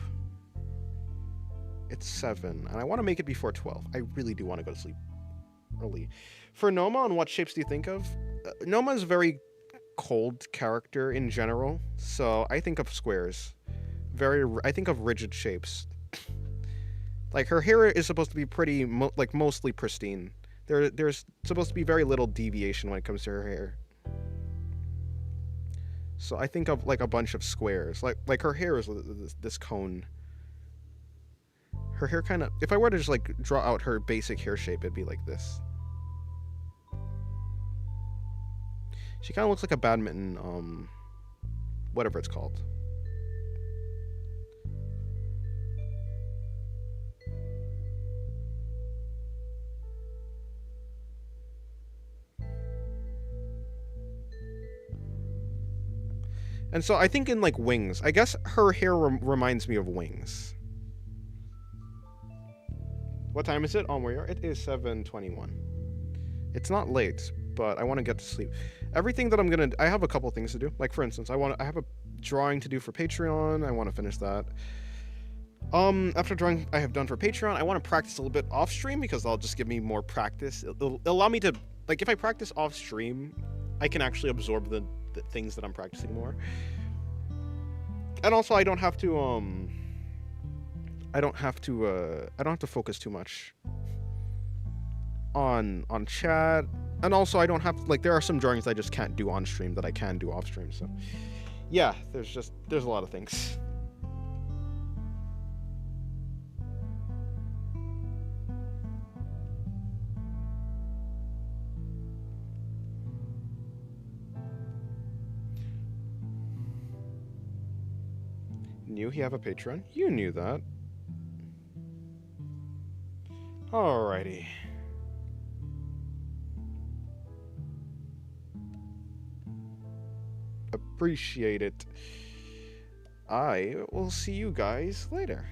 It's 7, and I want to make it before 12. I really do want to go to sleep early. For Noma, on what shapes do you think of? Noma is a very cold character in general, so I think of squares. I think of rigid shapes. Like, her hair is supposed to be pretty, mostly pristine. There's supposed to be very little deviation when it comes to her hair. So I think of, like, a bunch of squares. Like her hair is this cone. Her hair kind of... If I were to just, like, draw out her basic hair shape, it'd be like this. She kind of looks like a badminton, whatever it's called. And so I think in, like, wings. I guess her hair reminds me of wings. What time is it? Oh, where you are? It is 7:21. It's not late, but I want to get to sleep. Everything that I'm gonna... I have a couple things to do. Like, for instance, I have a drawing to do for Patreon. I want to finish that. After drawing I have done for Patreon, I want to practice a little bit off stream, because that'll just give me more practice. It'll allow me to... Like, if I practice off stream, I can actually absorb the things that I'm practicing more. And also I don't have to focus too much on chat. And also I don't have, like, there are some drawings I just can't do on stream that I can do off stream. So yeah, there's a lot of things. Knew he have a Patreon? You knew that. Alrighty. Appreciate it. I will see you guys later.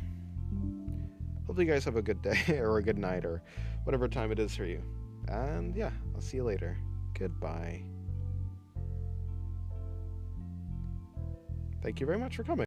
Hope you guys have a good day, or a good night, or whatever time it is for you. And yeah, I'll see you later. Goodbye. Thank you very much for coming.